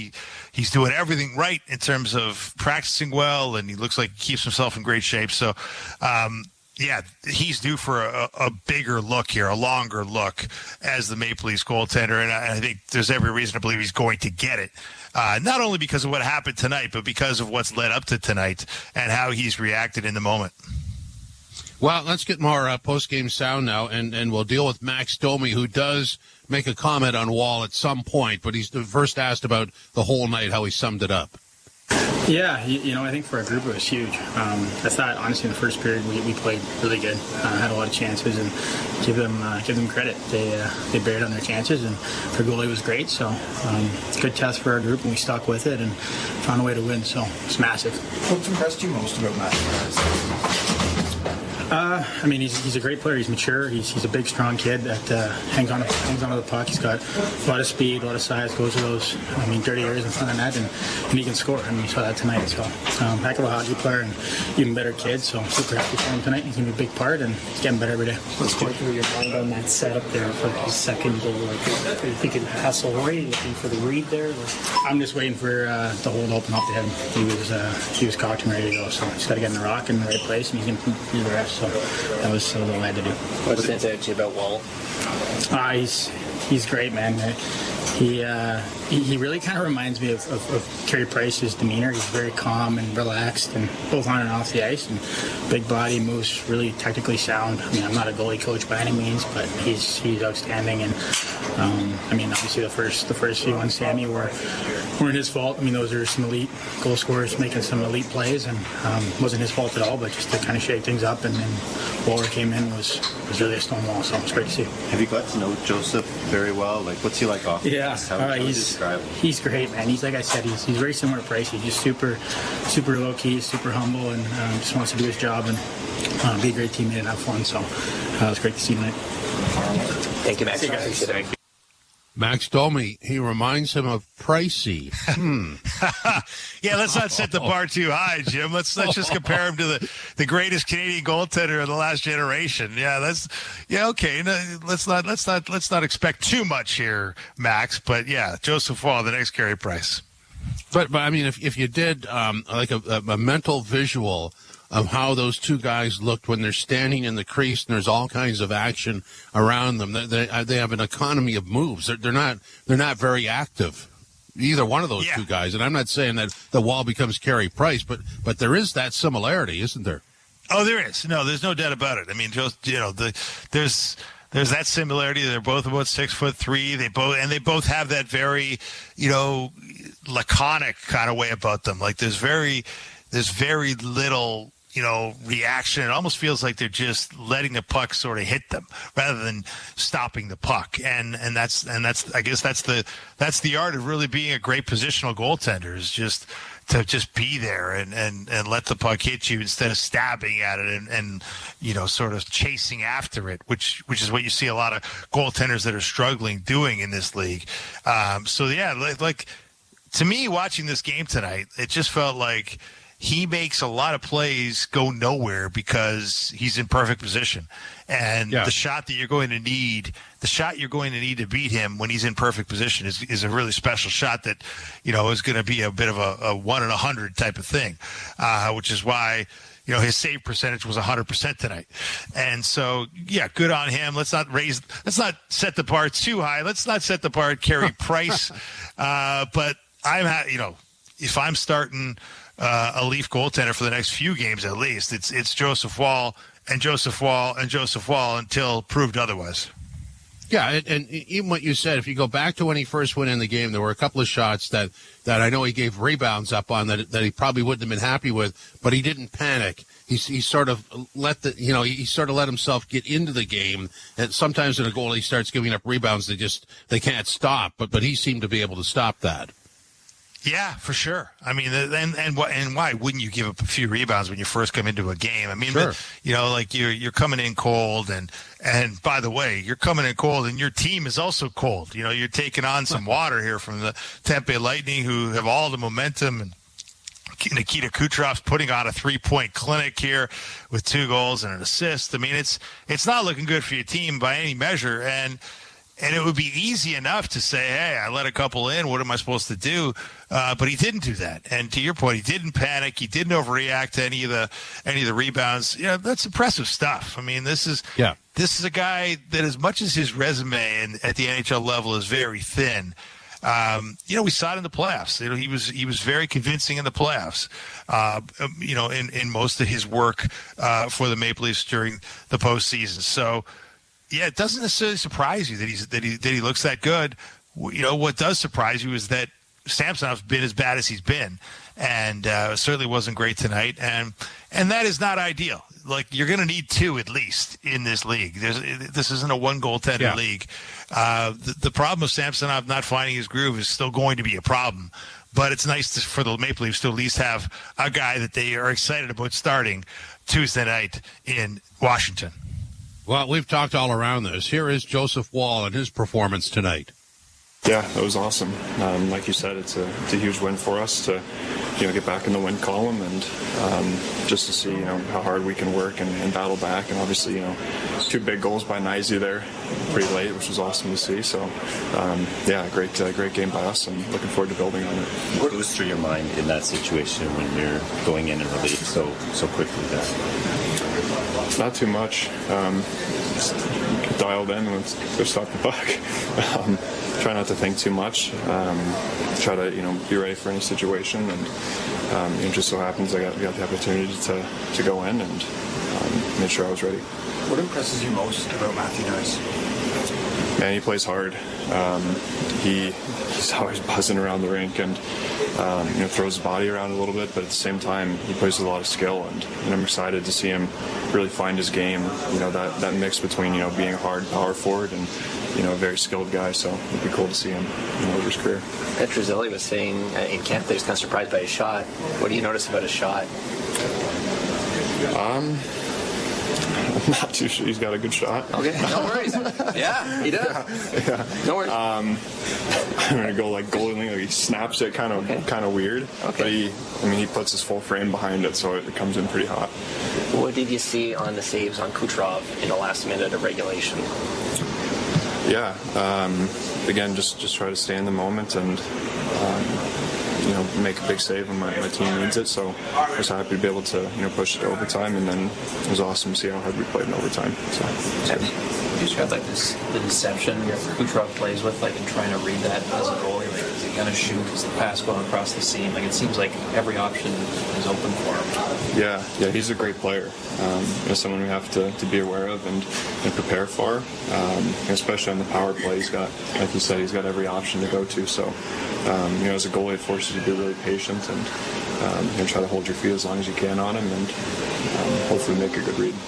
he's doing everything right in terms of practicing well, and he looks like he keeps himself in great shape. So, he's due for a bigger look here, a longer look as the Maple Leafs goaltender, and I think there's every reason to believe he's going to get it. Not only because of what happened tonight, but because of what's led up to tonight and how he's reacted in the moment. Well, let's get more post-game sound now, and we'll deal with Max Domi, who does make a comment on Woll at some point, but he's first asked about the whole night, how he summed it up. Yeah, I think for our group it was huge. I thought, honestly, in the first period we played really good, had a lot of chances, and give them credit. They bared on their chances, and their goalie was great. So it's a good test for our group, and we stuck with it and found a way to win. So it's massive. What's impressed you most about Max? I mean, he's a great player. He's mature. He's a big, strong kid that hangs on to the puck. He's got a lot of speed, a lot of size, goes to those, dirty areas in front of the net, and he can score. I mean, we saw that tonight. So, heck of a hockey player and even better kid. So, I'm super happy for him tonight. He's going to be a big part, and he's getting better every day. What's going through your mind on that setup there for his second goal? Like, are you thinking hustle, or are you looking for the read there? I'm just waiting for the hole to open up to him. He was cocked and ready to go. So, he's got to get in the rock in the right place, and he's going to do the rest. So that was all I had to do. What stands out to you about Woll? He's great, man. He really kind of reminds me of Carey Price's demeanor. He's very calm and relaxed, and both on and off the ice. And big body, moves really technically sound. I mean, I'm not a goalie coach by any means, but he's outstanding. And obviously the first few on Sammy weren't his fault. I mean, those are some elite goal scorers making some elite plays, and wasn't his fault at all. But just to kind of shake things up, and then Waller came in was really a stonewall. So it's great to see. Have you got to know Joseph very well? Like, what's he like off? Yeah, he's great, man. He's, like I said, he's very similar to Price. He's just super low key, super humble, and just wants to do his job and be a great teammate and have fun. So it was great to see tonight. Thank you, Max. Thank you. Max Domi, he reminds him of Pricey. Yeah, let's not set the bar too high, Jim. Let's just compare him to the greatest Canadian goaltender of the last generation. Okay. No, let's not expect too much here, Max. But yeah, Joseph Woll, the next Carey Price. But I mean, if you did like a mental visual of how those two guys looked when they're standing in the crease and there's all kinds of action around them, they have an economy of moves. They're not very active. either one of those two guys. And I'm not saying that the Wall becomes Carey Price, but there is that similarity, isn't there? Oh, there is. No, there's no doubt about it. I mean, just, there's that similarity. They're both about 6'3". They both have that very, laconic kind of way about them. Like there's very little, reaction. It almost feels like they're just letting the puck sort of hit them rather than stopping the puck. And that's I guess that's the art of really being a great positional goaltender, is just to just be there and let the puck hit you instead of stabbing at it and sort of chasing after it, which is what you see a lot of goaltenders that are struggling doing in this league. Like to me, watching this game tonight, it just felt like he makes a lot of plays go nowhere because he's in perfect position. And the shot you're going to need to beat him when he's in perfect position is a really special shot that, is going to be a bit of a 1 in 100 type of thing, which is why, his save percentage was 100% tonight. And so, good on him. Let's not set the bar too high. Let's not set the bar at Carey Price. But if I'm starting a Leaf goaltender for the next few games at least, it's Joseph Woll and Joseph Woll and Joseph Woll until proved otherwise. Yeah, and even what you said, if you go back to when he first went in the game, there were a couple of shots that I know he gave rebounds up on that he probably wouldn't have been happy with, but he didn't panic. He sort of let himself get into the game. And sometimes in a goal he starts giving up rebounds they can't stop, but he seemed to be able to stop that. Yeah, for sure. I mean, and why wouldn't you give up a few rebounds when you first come into a game? I mean, sure. Like you're coming in cold, and by the way, you're coming in cold, and your team is also cold. You're taking on some water here from the Tampa Bay Lightning, who have all the momentum, and Nikita Kucherov's putting on a 3-point clinic here with 2 goals and an assist. I mean, it's not looking good for your team by any measure, and it would be easy enough to say, hey, I let a couple in. What am I supposed to do? But he didn't do that. And to your point, he didn't panic. He didn't overreact to any of the rebounds. That's impressive stuff. I mean, this is a guy that, as much as his resume at the NHL level is very thin, we saw it in the playoffs. He was very convincing in the playoffs. In most of his work for the Maple Leafs during the postseason. So. Yeah, it doesn't necessarily surprise you that he looks that good. What does surprise you is that Samsonov's been as bad as he's been, and certainly wasn't great tonight. And that is not ideal. Like, you're going to need 2 at least in this league. This isn't a 1 goaltender league. The problem of Samsonov not finding his groove is still going to be a problem. But it's nice for the Maple Leafs to at least have a guy that they are excited about starting Tuesday night in Washington. Well, we've talked all around this. Here is Joseph Woll and his performance tonight. Yeah, it was awesome. Like you said, it's a huge win for us to, get back in the win column and just to see, how hard we can work and battle back. And obviously, 2 big goals by Nyzee there pretty late, which was awesome to see. So, great game by us, and looking forward to building on it. What goes through your mind in that situation when you're going in and relief so quickly there? Not too much. Just dialed in and let's go stop the puck. Try not to think too much. Try to be ready for any situation, and it just so happens I got the opportunity to go in and make sure I was ready. What impresses you most about Matthew Knies? Man, he plays hard. He's always buzzing around the rink and throws his body around a little bit, but at the same time he plays with a lot of skill, and I'm excited to see him really find his game. That mix between being a hard power forward and a very skilled guy. So it'd be cool to see him over his career. Petruzzelli was saying in camp that he was kind of surprised by his shot. What do you notice about his shot? I'm not too sure. He's got a good shot. Okay, no worries. Yeah, he does. Yeah. No worries. I'm gonna go like goalie. Like he snaps it, kind of weird. Okay. But he puts his full frame behind it, so it comes in pretty hot. What did you see on the saves on Kucherov in the last minute of regulation? Yeah. Again, just try to stay in the moment and. Make a big save when my team needs it. So I was happy to be able to, push it to overtime, and then it was awesome to see how hard we played in overtime. So you just got the deception Kucherov plays with, in trying to read that as a goalie. Is he going to shoot? Is the pass going across the seam? Like, it seems like every option is open for him. Yeah, he's a great player. Someone we have to be aware of and prepare for, especially on the power play. He's got, like you said, he's got every option to go to. So, as a goalie, it forces you to be really patient and try to hold your feet as long as you can on him and hopefully make a good read.